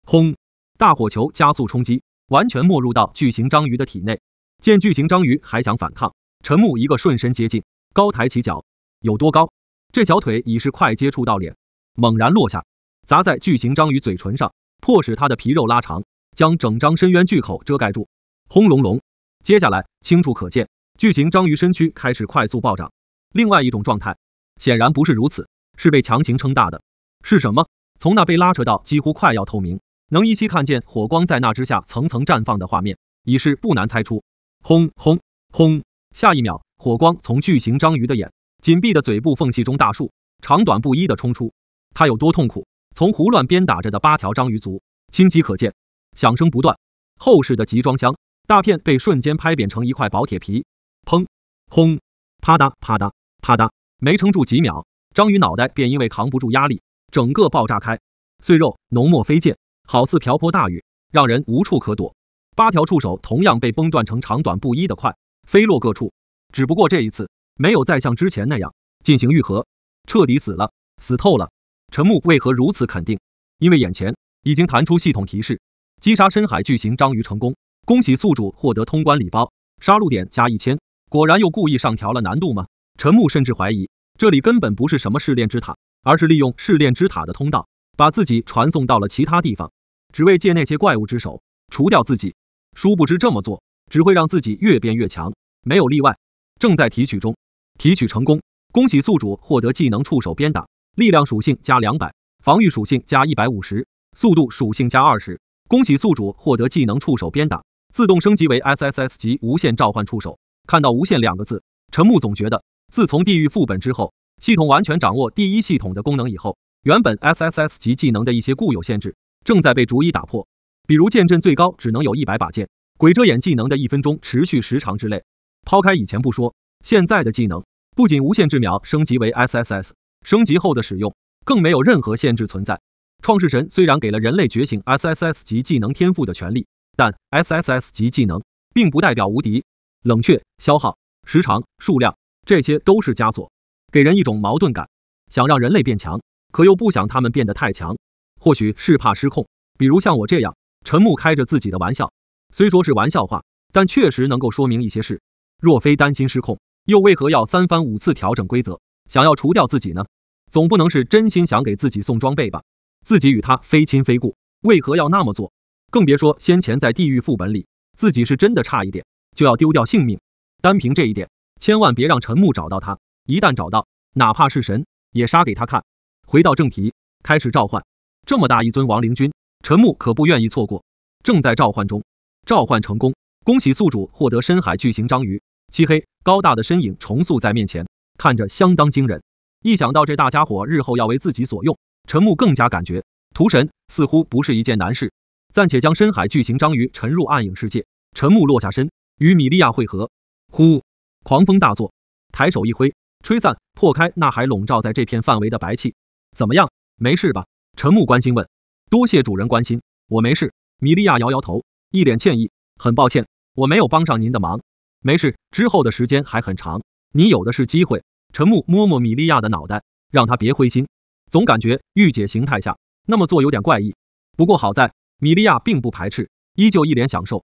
轰！大火球加速冲击，完全没入到巨型章鱼的体内。见巨型章鱼还想反抗，陈木一个瞬身接近，高抬起脚，有多高？这小腿已是快接触到脸，猛然落下，砸在巨型章鱼嘴唇上，迫使它的皮肉拉长，将整张深渊巨口遮盖住。轰隆隆！接下来清楚可见，巨型章鱼身躯开始快速暴涨。另外一种状态显然不是如此，是被强行撑大的。是什么？从那被拉扯到几乎快要透明，能依稀看见火光在那之下层层绽放的画面，已是不难猜出。轰轰轰！下一秒，火光从巨型章鱼的眼紧闭的嘴部缝隙中大数，长短不一的冲出。它有多痛苦，从胡乱鞭打着的8条章鱼足清晰可见，响声不断。厚实的集装箱大片被瞬间拍扁成一块薄铁皮。砰！轰！啪嗒啪嗒啪嗒，没撑住几秒，章鱼脑袋便因为扛不住压力，整个爆炸开，碎肉浓墨飞溅，好似瓢泼大雨，让人无处可躲。8条触手同样被崩断成长短不一的块，飞落各处。只不过这一次没有再像之前那样进行愈合，彻底死了，死透了。陈木为何如此肯定？因为眼前已经弹出系统提示，击杀深海巨型章鱼成功，恭喜宿主获得通关礼包，杀戮点加1000。果然又故意上调了难度吗？陈木甚至怀疑这里根本不是什么试炼之塔，而是利用试炼之塔的通道，把自己传送到了其他地方，只为借那些怪物之手除掉自己。殊不知这么做只会让自己越变越强，没有例外。正在提取中，提取成功，恭喜宿主获得技能触手鞭打，力量属性加200，防御属性加150，速度属性加20。恭喜宿主获得技能触手鞭打，自动升级为 SSS 级无限召唤触手。看到无限2个字，陈木总觉得自从地狱副本之后，系统完全掌握第一系统的功能以后，原本 SSS 级技能的一些固有限制正在被逐一打破。比如剑阵最高只能有100把剑，鬼遮眼技能的1分钟持续时长之类。抛开以前不说，现在的技能不仅无限制秒升级为 SSS， 升级后的使用更没有任何限制存在。创世神虽然给了人类觉醒 SSS 级技能天赋的权利，但 SSS 级技能并不代表无敌。冷却、消耗、时长、数量，这些都是枷锁，给人一种矛盾感。想让人类变强，可又不想他们变得太强。或许是怕失控，比如像我这样，陈木开着自己的玩笑，虽说是玩笑话，但确实能够说明一些事。若非担心失控，又为何要3番5次调整规则，想要除掉自己呢？总不能是真心想给自己送装备吧？自己与他非亲非故，为何要那么做？更别说先前在地狱副本里，自己是真的差一点就要丢掉性命。单凭这一点，千万别让陈木找到他，一旦找到，哪怕是神也杀给他看。回到正题，开始召唤。这么大一尊亡灵君，陈木可不愿意错过。正在召唤中，召唤成功，恭喜宿主获得深海巨型章鱼。漆黑高大的身影重塑在面前，看着相当惊人。一想到这大家伙日后要为自己所用，陈木更加感觉屠神似乎不是一件难事。暂且将深海巨型章鱼沉入暗影世界，陈木落下身，与米利亚会合。呼，狂风大作，抬手一挥，吹散破开那还笼罩在这片范围的白气。怎么样，没事吧？陈木关心问。多谢主人关心，我没事。米利亚摇摇头，一脸歉意。很抱歉，我没有帮上您的忙。没事，之后的时间还很长，你有的是机会。陈木摸摸米利亚的脑袋，让他别灰心。总感觉御姐形态下那么做有点怪异，不过好在米利亚并不排斥，依旧一脸享受。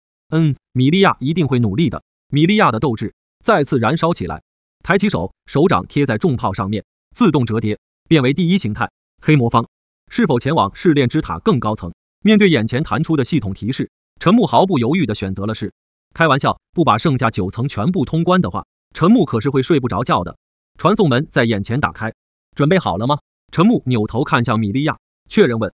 米利亚一定会努力的。米利亚的斗志再次燃烧起来，抬起手，手掌贴在重炮上面，自动折叠，变为第一形态。黑魔方是否前往试炼之塔更高层？面对眼前弹出的系统提示，陈木毫不犹豫地选择了是。开玩笑，不把剩下9层全部通关的话，陈木可是会睡不着觉的。传送门在眼前打开，准备好了吗？陈木扭头看向米利亚，确认问。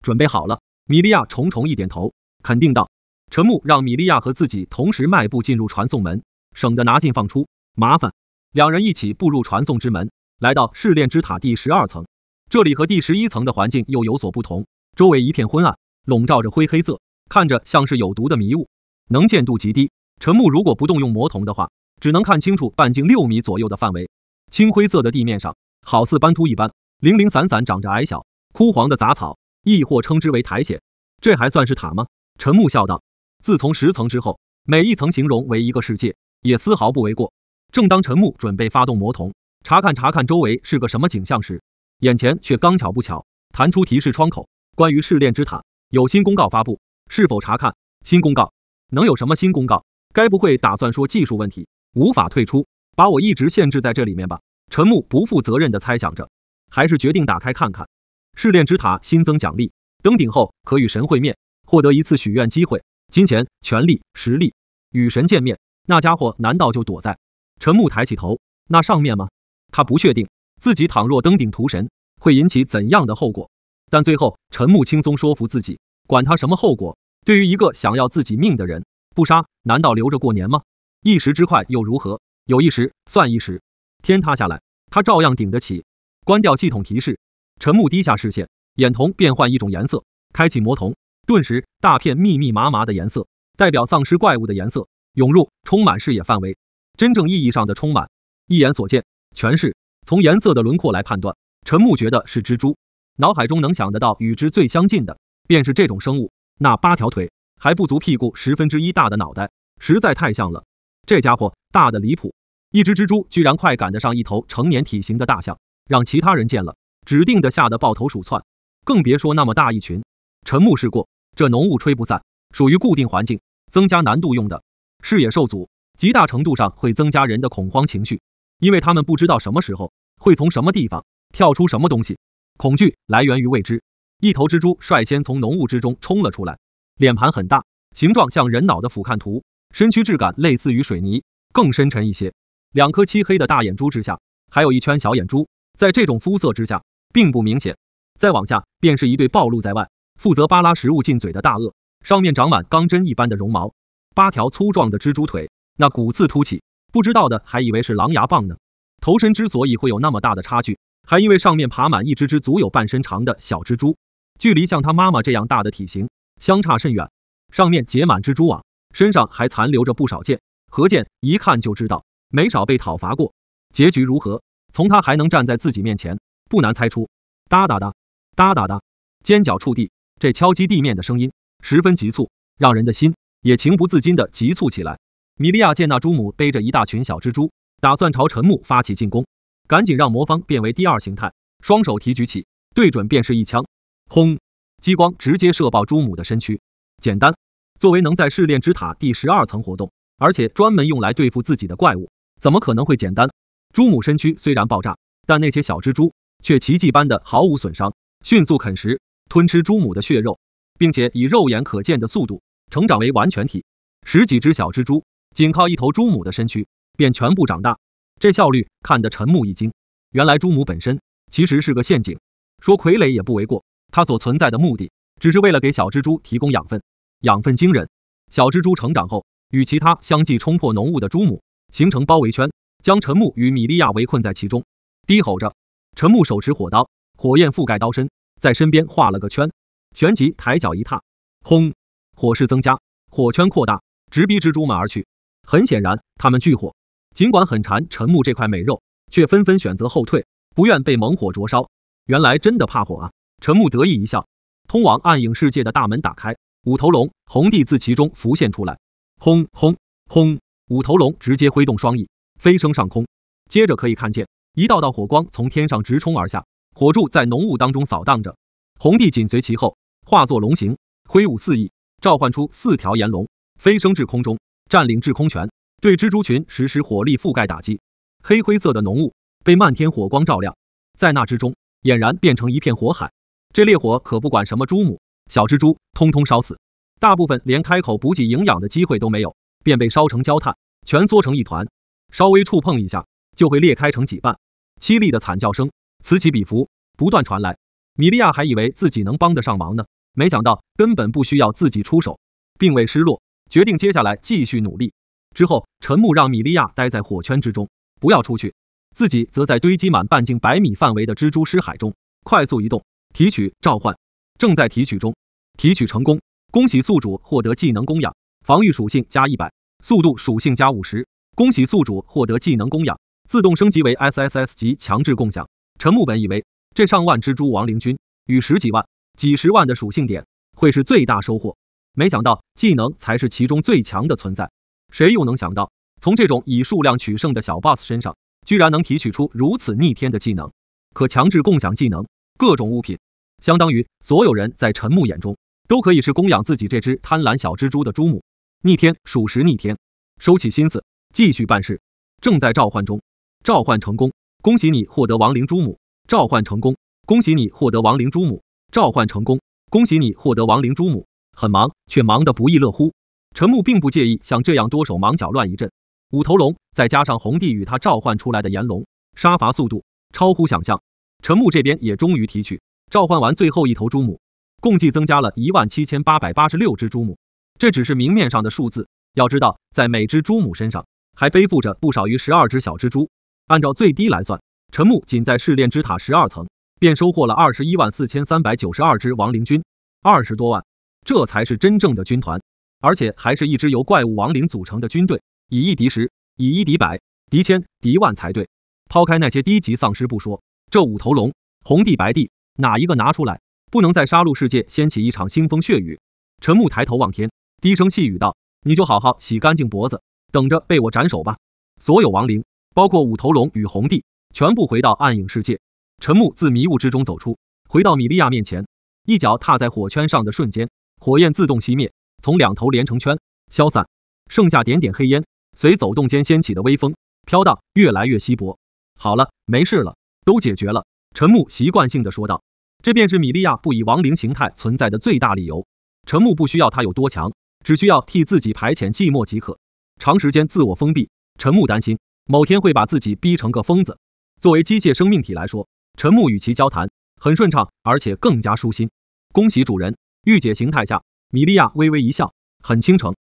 准备好了。米利亚重重一点头，肯定道。陈木让米利亚和自己同时迈步进入传送门，省得拿进放出麻烦。两人一起步入传送之门，来到试炼之塔第12层。这里和第11层的环境又有所不同，周围一片昏暗，笼罩着灰黑色，看着像是有毒的迷雾，能见度极低。陈木如果不动用魔瞳的话，只能看清楚半径6米左右的范围。青灰色的地面上，好似斑秃一般，零零散散长着矮小枯黄的杂草，亦或称之为苔藓。这还算是塔吗？陈木笑道。自从10层之后，每一层形容为一个世界，也丝毫不为过。正当陈木准备发动魔瞳，查看周围是个什么景象时，眼前却刚巧不巧弹出提示窗口，关于试炼之塔有新公告发布，是否查看？新公告？能有什么新公告？该不会打算说技术问题无法退出，把我一直限制在这里面吧？陈木不负责任地猜想着，还是决定打开看看。试炼之塔新增奖励，登顶后可与神会面，获得1次许愿机会，金钱、权力、实力。与神见面，那家伙难道就躲在？陈木抬起头，那上面吗？他不确定自己倘若登顶屠神会引起怎样的后果，但最后陈木轻松说服自己，管他什么后果，对于一个想要自己命的人，不杀难道留着过年吗？一时之快又如何？有一时算一时，天塌下来他照样顶得起。关掉系统提示，陈木低下视线，眼瞳变换一种颜色，开启魔瞳，顿时大片密密麻麻的颜色，代表丧尸怪物的颜色涌入，充满视野范围。真正意义上的充满，一眼所见全是。从颜色的轮廓来判断，陈木觉得是蜘蛛，脑海中能想得到与之最相近的便是这种生物。那8条腿还不足屁股1/10大的脑袋，实在太像了。这家伙大的离谱，一只蜘蛛居然快赶得上一头成年体型的大象，让其他人见了指定的吓得抱头鼠窜，更别说那么大一群。陈木试过，这浓雾吹不散，属于固定环境增加难度用的，视野受阻极大程度上会增加人的恐慌情绪，因为他们不知道什么时候会从什么地方跳出什么东西，恐惧来源于未知。一头蜘蛛率先从浓雾之中冲了出来，脸盘很大，形状像人脑的俯瞰图，身躯质感类似于水泥，更深沉一些。2颗漆黑的大眼珠之下，还有一圈小眼珠，在这种肤色之下并不明显。再往下便是一对暴露在外，负责扒拉食物进嘴的大鳄，上面长满钢针一般的绒毛，8条粗壮的蜘蛛腿，那骨刺凸起，不知道的还以为是狼牙棒呢。头身之所以会有那么大的差距，还因为上面爬满一只足有半身长的小蜘蛛，距离像他妈妈这样大的体型相差甚远。上面结满蜘蛛网，身上还残留着不少剑，何剑一看就知道没少被讨伐过。结局如何，从他还能站在自己面前，不难猜出。哒哒哒，哒哒哒，尖角触地，这敲击地面的声音十分急促，让人的心也情不自禁地急促起来。米利亚见那猪母背着一大群小蜘蛛，打算朝陈木发起进攻，赶紧让魔方变为第二形态，双手提举起，对准便是一枪，轰！激光直接射爆猪母的身躯。简单，作为能在试炼之塔第12层活动，而且专门用来对付自己的怪物，怎么可能会简单？猪母身躯虽然爆炸，但那些小蜘蛛却奇迹般的毫无损伤，迅速啃食、吞吃猪母的血肉，并且以肉眼可见的速度成长为完全体。10几只小蜘蛛仅靠一头猪母的身躯便全部长大，这效率看得陈木一惊。原来猪母本身其实是个陷阱，说傀儡也不为过。它所存在的目的只是为了给小蜘蛛提供养分，养分惊人。小蜘蛛成长后，与其他相继冲破浓雾的猪母形成包围圈，将陈木与米利亚围困在其中。低吼着，陈木手持火刀，火焰覆盖刀身，在身边画了个圈，旋即抬脚一踏，轰！火势增加，火圈扩大，直逼蜘蛛们而去。很显然，他们惧火，尽管很馋陈木这块美肉，却纷纷选择后退，不愿被猛火灼烧。原来真的怕火啊！陈木得意一笑，通往暗影世界的大门打开，五头龙、红帝自其中浮现出来。轰轰轰！五头龙直接挥动双翼，飞升上空。接着可以看见一道道火光从天上直冲而下，火柱在浓雾当中扫荡着。红帝紧随其后，化作龙形，挥舞4翼，召唤出4条炎龙，飞升至空中，占领制空权，对蜘蛛群实施火力覆盖打击。黑灰色的浓雾被漫天火光照亮，在那之中俨然变成一片火海。这烈火可不管什么猪母、小蜘蛛，通通烧死，大部分连开口补给营养的机会都没有，便被烧成焦炭，蜷缩成一团，稍微触碰一下就会裂开成几瓣。凄厉的惨叫声此起彼伏，不断传来。米利亚还以为自己能帮得上忙呢，没想到根本不需要自己出手，并未失落，决定接下来继续努力。之后，陈木让米利亚待在火圈之中，不要出去，自己则在堆积满半径100米范围的蜘蛛尸海中快速移动，提取召唤，正在提取中，提取成功，恭喜宿主获得技能供养，防御属性加100，速度属性加50，恭喜宿主获得技能供养，自动升级为 SSS 级强制共享。陈木本以为这上万蜘蛛亡灵军与10几万、几十万的属性点会是最大收获，没想到技能才是其中最强的存在。谁又能想到，从这种以数量取胜的小 boss 身上，居然能提取出如此逆天的技能？可强制共享技能，各种物品，相当于所有人在陈木眼中都可以是供养自己这只贪婪小蜘蛛的猪母。逆天属实逆天，收起心思，继续办事。正在召唤中，召唤成功，恭喜你获得亡灵猪母。召唤成功，恭喜你获得亡灵猪母。召唤成功，恭喜你获得亡灵猪母。很忙，却忙得不亦乐乎。陈木并不介意像这样多手忙脚乱一阵。五头龙再加上红帝与他召唤出来的炎龙，杀伐速度超乎想象。陈木这边也终于提取召唤完最后一头猪母，共计增加了17886只猪母。这只是明面上的数字，要知道在每只猪母身上还背负着不少于12只小蜘蛛。按照最低来算，陈木仅在试炼之塔12层便收获了214392只亡灵军，20多万，这才是真正的军团，而且还是一支由怪物亡灵组成的军队，以一敌10，以一敌100，敌1000，敌10000才对。抛开那些低级丧尸不说，这五头龙、红帝、白帝哪一个拿出来，不能在杀戮世界掀起一场腥风血雨？陈木抬头望天，低声细语道：“你就好好洗干净脖子，等着被我斩首吧。”所有亡灵，包括五头龙与红帝，全部回到暗影世界。陈木自迷雾之中走出，回到米利亚面前，一脚踏在火圈上的瞬间，火焰自动熄灭，从两头连成圈消散，剩下点点黑烟，随走动间掀起的微风飘荡，越来越稀薄。好了，没事了，都解决了。陈木习惯性的说道，这便是米利亚不以亡灵形态存在的最大理由。陈木不需要他有多强，只需要替自己排遣寂寞即可。长时间自我封闭，陈木担心某天会把自己逼成个疯子。作为机械生命体来说，陈木与其交谈很顺畅，而且更加舒心。恭喜主人，御姐形态下，米利亚微微一笑，很倾城。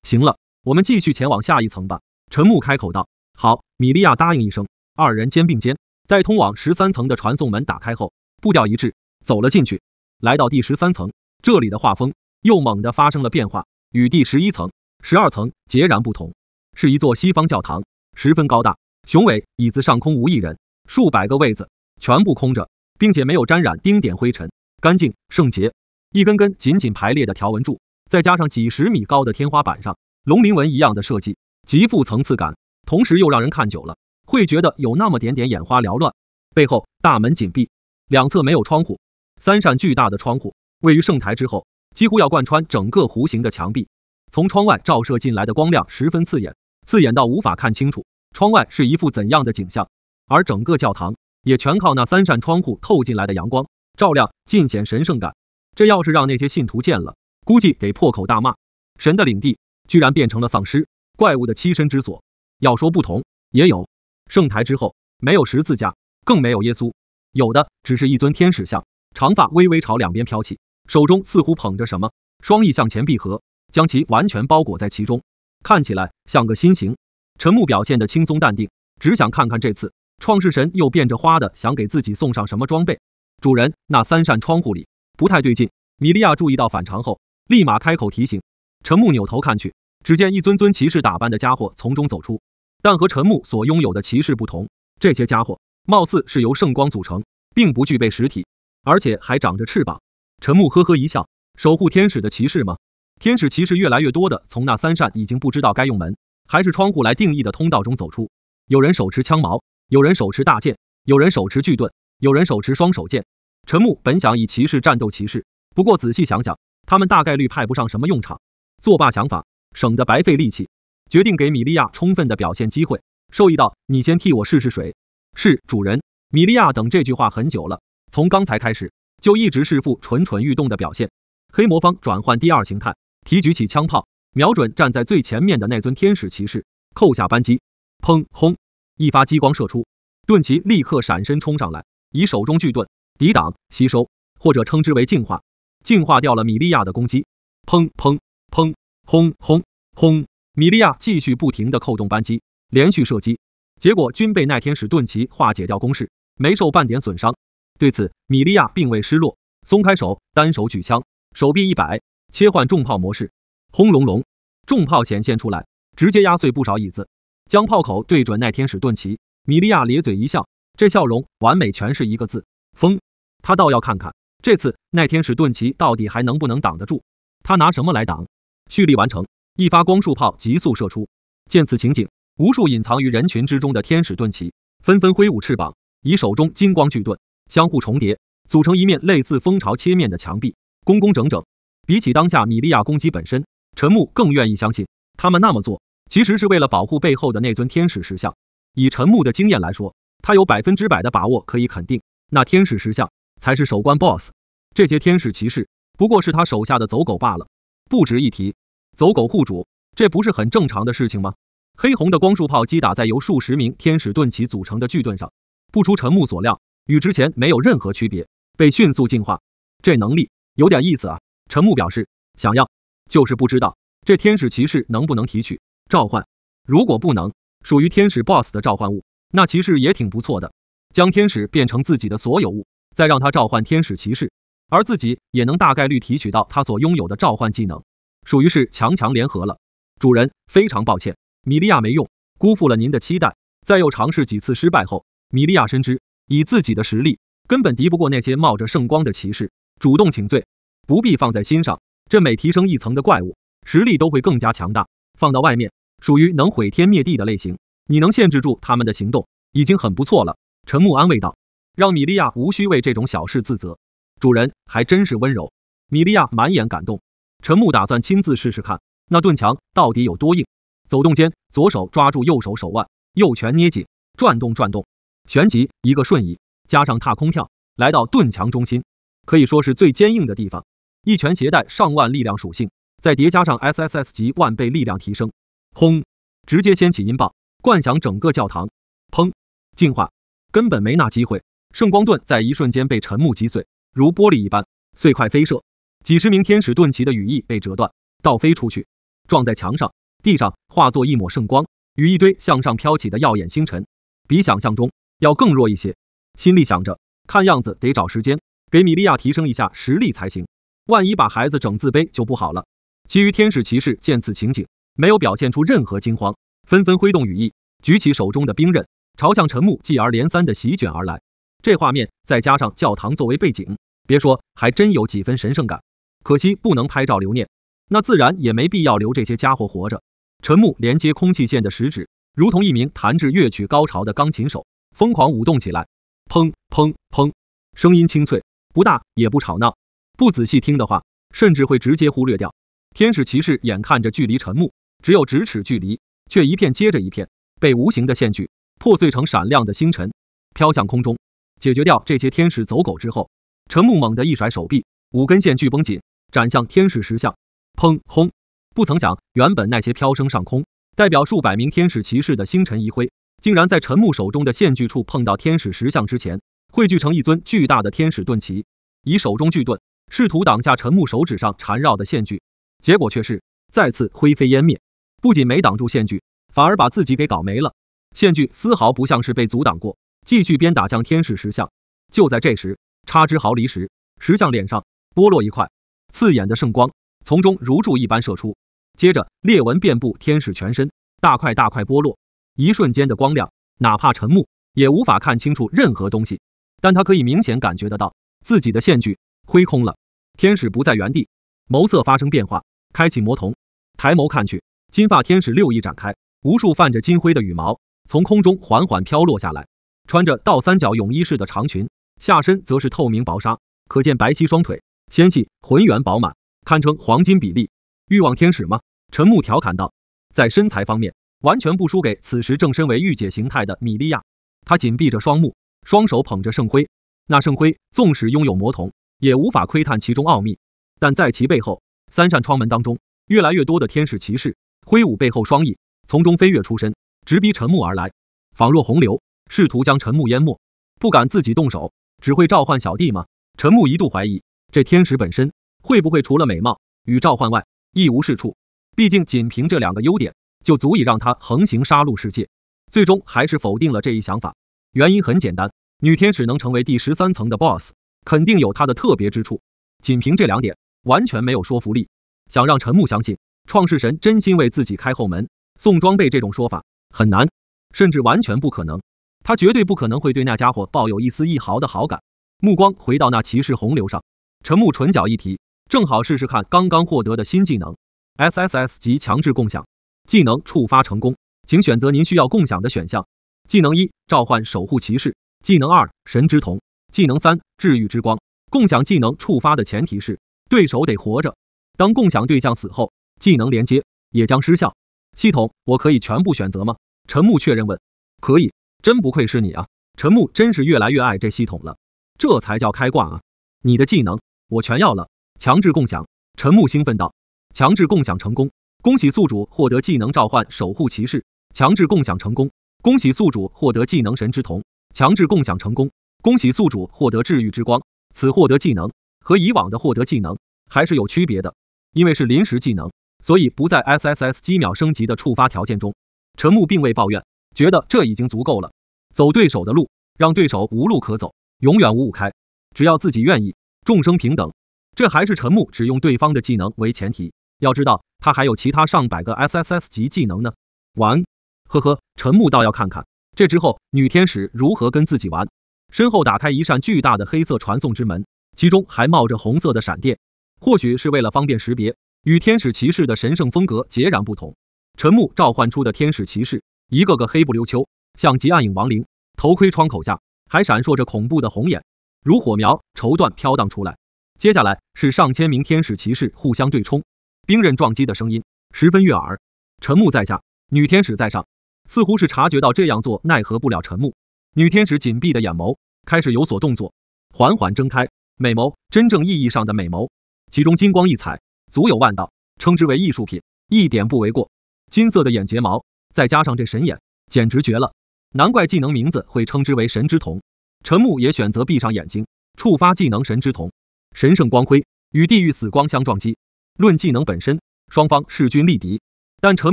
行了，我们继续前往下一层吧。陈木开口道。好，米利亚答应一声，二人肩并肩，待通往13层的传送门打开后，步调一致，走了进去。来到第13层，这里的画风又猛地发生了变化，与第11层、12层截然不同，是一座西方教堂，十分高大，雄伟椅子上空无一人，数百个位子全部空着，并且没有沾染丁点灰尘，干净圣洁。一根根紧紧排列的条纹柱，再加上几十米高的天花板上龙鳞纹一样的设计，极富层次感，同时又让人看久了会觉得有那么点点眼花缭乱。背后大门紧闭，两侧没有窗户，3扇巨大的窗户位于圣台之后，几乎要贯穿整个弧形的墙壁。从窗外照射进来的光亮十分刺眼，刺眼到无法看清楚窗外是一副怎样的景象，而整个教堂也全靠那3扇窗户透进来的阳光照亮，尽显神圣感。这要是让那些信徒见了，估计得破口大骂，神的领地居然变成了丧尸怪物的栖身之所。要说不同，也有。圣台之后没有十字架，更没有耶稣，有的只是一尊天使像，长发微微朝两边飘起，手中似乎捧着什么，双翼向前闭合，将其完全包裹在其中，看起来像个心形。陈木表现得轻松淡定，只想看看这次创世神又变着花的想给自己送上什么装备。主人，那3扇窗户里不太对劲。米利亚注意到反常后，立马开口提醒。陈木扭头看去，只见一尊尊骑士打扮的家伙从中走出，但和陈木所拥有的骑士不同，这些家伙貌似是由圣光组成，并不具备实体，而且还长着翅膀。陈木呵呵一笑，守护天使的骑士吗？天使骑士越来越多的从那3扇已经不知道该用门还是窗户来定义的通道中走出，有人手持枪矛，有人手持大剑，有人手持巨盾，有人手持双手剑。陈木本想以骑士战斗骑士，不过仔细想想，他们大概率派不上什么用场。作罢想法，省得白费力气，决定给米利亚充分的表现机会。授意道：“你先替我试试水。”是，主人。米利亚等这句话很久了，从刚才开始就一直是副蠢蠢欲动的表现。黑魔方转换第2形态，提举起枪炮，瞄准站在最前面的那尊天使骑士，扣下扳机。砰轰，一发激光射出，盾旗立刻闪身冲上来，以手中巨盾抵挡、吸收，或者称之为净化，净化掉了米利亚的攻击。砰砰砰，轰轰轰，米利亚继续不停地扣动扳机，连续射击，结果均被那天使盾旗化解掉攻势，没受半点损伤。对此，米利亚并未失落，松开手，单手举枪，手臂一摆，切换重炮模式。轰隆隆，重炮显现出来，直接压碎不少椅子，将炮口对准那天使盾旗。米利亚咧嘴一笑，这笑容完美诠释一个字：疯。他倒要看看这次那天使盾旗到底还能不能挡得住。他拿什么来挡？蓄力完成，一发光束炮急速射出。见此情景，无数隐藏于人群之中的天使盾旗纷纷挥舞翅膀，以手中金光巨盾相互重叠，组成一面类似蜂巢切面的墙壁，工工整整。比起当下米利亚攻击本身，陈木更愿意相信他们那么做其实是为了保护背后的那尊天使石像。以陈木的经验来说，他有100%的把握可以肯定，那天使石像才是首关 BOSS。 这些天使骑士不过是他手下的走狗罢了。不值一提，走狗护主，这不是很正常的事情吗？黑红的光束炮击打在由数十名天使盾旗组成的巨盾上，不出陈木所料，与之前没有任何区别，被迅速净化。这能力有点意思啊。陈木表示想要，就是不知道这天使骑士能不能提取召唤。如果不能，属于天使 BOSS 的召唤物，那骑士也挺不错的。将天使变成自己的所有物，再让他召唤天使骑士，而自己也能大概率提取到他所拥有的召唤技能，属于是强强联合了。主人，非常抱歉，米利亚没用，辜负了您的期待。在又尝试几次失败后，米利亚深知以自己的实力根本敌不过那些冒着圣光的骑士，主动请罪，不必放在心上。这每提升一层的怪物，实力都会更加强大，放到外面属于能毁天灭地的类型，你能限制住他们的行动已经很不错了。陈木安慰道，让米利亚无需为这种小事自责。主人还真是温柔。米利亚满眼感动。陈木打算亲自试试看那盾墙到底有多硬。走动间，左手抓住右手手腕，右拳捏紧，转动转动，旋即一个瞬移，加上踏空跳，来到盾墙中心，可以说是最坚硬的地方。一拳携带上万力量属性，再叠加上 SSS 级万倍力量提升，轰，直接掀起音爆，灌响整个教堂。砰，净化，根本没那机会。圣光盾在一瞬间被陈木击碎，如玻璃一般碎块飞射，几十名天使盾旗的羽翼被折断，倒飞出去，撞在墙上、地上，化作一抹圣光，与一堆向上飘起的耀眼星辰，比想象中要更弱一些。心里想着，看样子得找时间给米利亚提升一下实力才行，万一把孩子整自卑就不好了。其余天使骑士见此情景，没有表现出任何惊慌，纷纷挥动羽翼，举起手中的兵刃，朝向陈木接二连三的席卷而来。这画面再加上教堂作为背景，别说还真有几分神圣感。可惜不能拍照留念，那自然也没必要留这些家伙活着。陈木连接空气线的食指，如同一名弹至乐曲高潮的钢琴手，疯狂舞动起来。砰砰砰，声音清脆，不大也不吵闹。不仔细听的话，甚至会直接忽略掉。天使骑士眼看着距离陈木只有咫尺距离，却一片接着一片被无形的线锯破碎成闪亮的星辰，飘向空中。解决掉这些天使走狗之后，陈木猛地一甩手臂，5根线锯绷紧，斩向天使石像。砰轰！不曾想，原本那些飘升上空，代表数百名天使骑士的星辰一挥，竟然在陈木手中的线锯处碰到天使石像之前，汇聚成一尊巨大的天使盾旗，以手中巨盾试图挡下陈木手指上缠绕的线锯，结果却是再次灰飞烟灭。不仅没挡住线锯，反而把自己给搞没了。线锯丝毫不像是被阻挡过，继续鞭打向天使石像。就在这时，差之毫厘时，石像脸上剥落一块，刺眼的圣光从中如柱一般射出，接着裂纹遍布天使全身，大块大块剥落。一瞬间的光亮，哪怕陈木也无法看清楚任何东西，但他可以明显感觉得到自己的线锯挥空了。天使不在原地，眸色发生变化，开启魔瞳，抬眸看去，金发天使6翼展开，无数泛着金灰的羽毛从空中缓缓飘落下来，穿着倒三角泳衣式的长裙，下身则是透明薄纱，可见白皙双腿，纤细浑圆饱满，堪称黄金比例。欲望天使吗？陈木调侃道。在身材方面，完全不输给此时正身为御姐形态的米莉亚。她紧闭着双目，双手捧着圣徽，那圣徽纵使拥有魔瞳，也无法窥探其中奥秘。但在其背后3扇窗门当中，越来越多的天使骑士挥舞背后双翼，从中飞跃出身，直逼陈木而来，仿若洪流，试图将陈木淹没。不敢自己动手，只会召唤小弟吗？陈木一度怀疑，这天使本身会不会除了美貌与召唤外一无是处？毕竟仅凭这2个优点，就足以让他横行杀戮世界。最终还是否定了这一想法。原因很简单，女天使能成为第13层的 BOSS， 肯定有她的特别之处。仅凭这2点，完全没有说服力。想让陈木相信创世神真心为自己开后门送装备，这种说法很难，甚至完全不可能。他绝对不可能会对那家伙抱有一丝一毫的好感。目光回到那骑士洪流上，陈木唇角一提，正好试试看刚刚获得的新技能 SSS 级强制共享。技能触发成功，请选择您需要共享的选项。技能1，召唤守护骑士；技能2，神之瞳；技能3，治愈之光。共享技能触发的前提是对手得活着，当共享对象死后，技能连接也将失效。系统，我可以全部选择吗？陈木确认问。可以，真不愧是你啊！陈木真是越来越爱这系统了，这才叫开挂啊！你的技能我全要了。强制共享，陈木兴奋道。强制共享成功，恭喜宿主获得技能召唤守护骑士。强制共享成功，恭喜宿主获得技能神之瞳。强制共享成功，恭喜宿主获得治愈之光。此获得技能和以往的获得技能还是有区别的，因为是临时技能，所以不在 SSS 几秒升级的触发条件中。陈木并未抱怨，觉得这已经足够了。走对手的路，让对手无路可走，永远五五开。只要自己愿意，众生平等。这还是陈木只用对方的技能为前提，要知道他还有其他上百个 SSS 级技能呢。玩，呵呵，陈木倒要看看这之后女天使如何跟自己玩。身后打开一扇巨大的黑色传送之门，其中还冒着红色的闪电，或许是为了方便识别，与天使骑士的神圣风格截然不同。陈木召唤出的天使骑士一个个黑不溜秋，像极暗影亡灵，头盔窗口下还闪烁着恐怖的红眼，如火苗绸缎飘荡出来。接下来是上千名天使骑士互相对冲，兵刃撞击的声音十分悦耳。陈木在下，女天使在上，似乎是察觉到这样做奈何不了陈木。女天使紧闭的眼眸开始有所动作，缓缓睁开，美眸，真正意义上的美眸，其中金光异彩，足有万道，称之为艺术品，一点不为过。金色的眼睫毛，再加上这神眼，简直绝了。难怪技能名字会称之为神之瞳。陈木也选择闭上眼睛，触发技能神之瞳。神圣光辉与地狱死光相撞击。论技能本身，双方势均力敌，但陈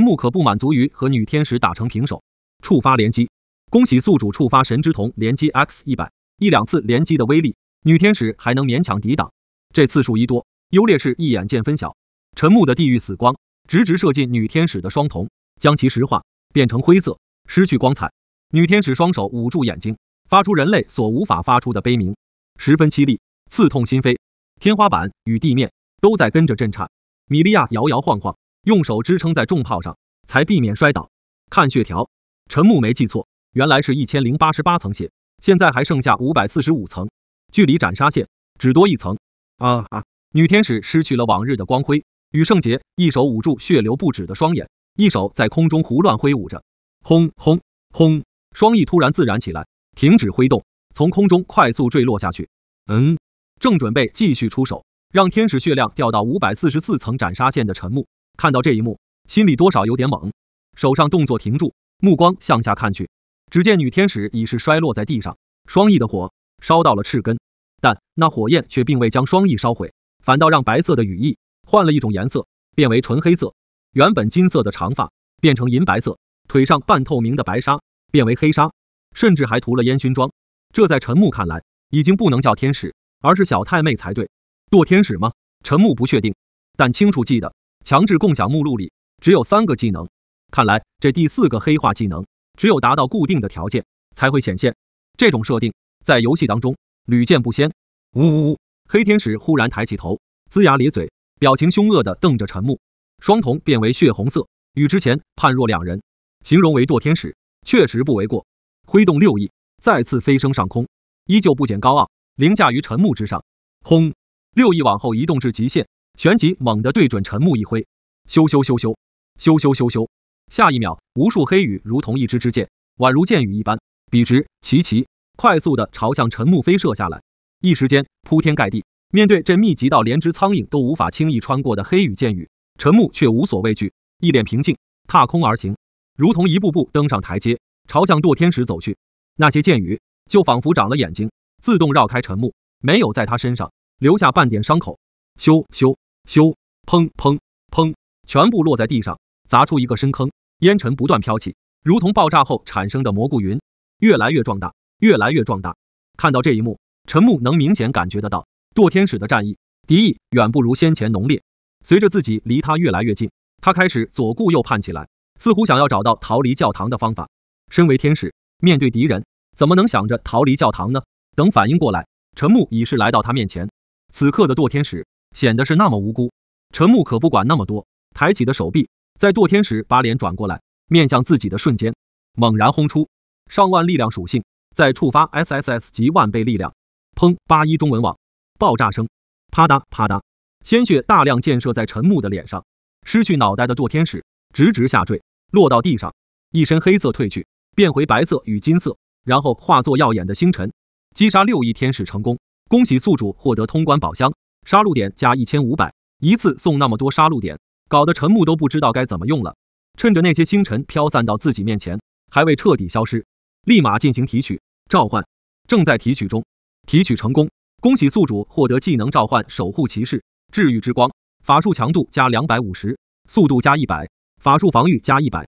木可不满足于和女天使打成平手。触发连击，恭喜宿主触发神之瞳连击 X100， 一两次连击的威力，女天使还能勉强抵挡。这次数一多，优劣势一眼见分晓。陈木的地狱死光直直射进女天使的双瞳，将其石化，变成灰色，失去光彩。女天使双手捂住眼睛，发出人类所无法发出的悲鸣，十分凄厉，刺痛心扉。天花板与地面都在跟着震颤。米利亚摇摇晃晃，用手支撑在重炮上，才避免摔倒。看血条，陈木没记错，原来是1088层血，现在还剩下545层，距离斩杀线只多一层。女天使失去了往日的光辉。羽圣杰一手捂住血流不止的双眼，一手在空中胡乱挥舞着。轰轰轰！双翼突然自燃起来，停止挥动，从空中快速坠落下去。正准备继续出手，让天使血量掉到544层斩杀线的陈木，看到这一幕，心里多少有点懵，手上动作停住，目光向下看去，只见女天使已是摔落在地上，双翼的火烧到了翅根，但那火焰却并未将双翼烧毁，反倒让白色的羽翼换了一种颜色，变为纯黑色，原本金色的长发变成银白色，腿上半透明的白纱变为黑纱，甚至还涂了烟熏妆。这在陈木看来，已经不能叫天使，而是小太妹才对。堕天使吗？陈木不确定，但清楚记得强制共享目录里只有3个技能，看来这第4个黑化技能只有达到固定的条件才会显现。这种设定在游戏当中屡见不鲜。黑天使忽然抬起头，龇牙咧嘴，表情凶恶地瞪着陈木，双瞳变为血红色，与之前判若两人，形容为堕天使确实不为过。挥动6翼，再次飞升上空，依旧不减高傲，凌驾于陈木之上。轰！6翼往后移动至极限，旋即猛地对准陈木一挥，咻咻咻咻咻咻咻咻！下一秒，无数黑羽如同一支支箭，宛如箭雨一般，笔直齐齐，快速地朝向陈木飞射下来。一时间铺天盖地，面对这密集到连只苍蝇都无法轻易穿过的黑羽箭雨，陈木却无所畏惧，一脸平静，踏空而行，如同一步步登上台阶，朝向堕天使走去。那些箭雨就仿佛长了眼睛，自动绕开陈木，没有在他身上留下半点伤口。咻咻咻，砰砰砰，全部落在地上，砸出一个深坑，烟尘不断飘起，如同爆炸后产生的蘑菇云，越来越壮大，越来越壮大。看到这一幕，陈木能明显感觉得到，堕天使的战意敌意远不如先前浓烈。随着自己离他越来越近，他开始左顾右盼起来，似乎想要找到逃离教堂的方法。身为天使，面对敌人，怎么能想着逃离教堂呢？等反应过来，陈木已是来到他面前。此刻的堕天使显得是那么无辜，陈木可不管那么多，抬起的手臂在堕天使把脸转过来面向自己的瞬间，猛然轰出上万力量属性，再触发 SSS 级万倍力量。砰！81中文网，爆炸声，啪嗒啪嗒，鲜血大量溅射在陈木的脸上。失去脑袋的堕天使直直下坠，落到地上，一身黑色褪去，变回白色与金色，然后化作耀眼的星辰。击杀6翼天使成功，恭喜宿主获得通关宝箱，杀戮点加1500，一次送那么多杀戮点，搞得陈木都不知道该怎么用了。趁着那些星辰飘散到自己面前，还未彻底消失，立马进行提取召唤，正在提取中。提取成功，恭喜宿主获得技能召唤守护骑士、治愈之光，法术强度加250，速度加100，法术防御加100。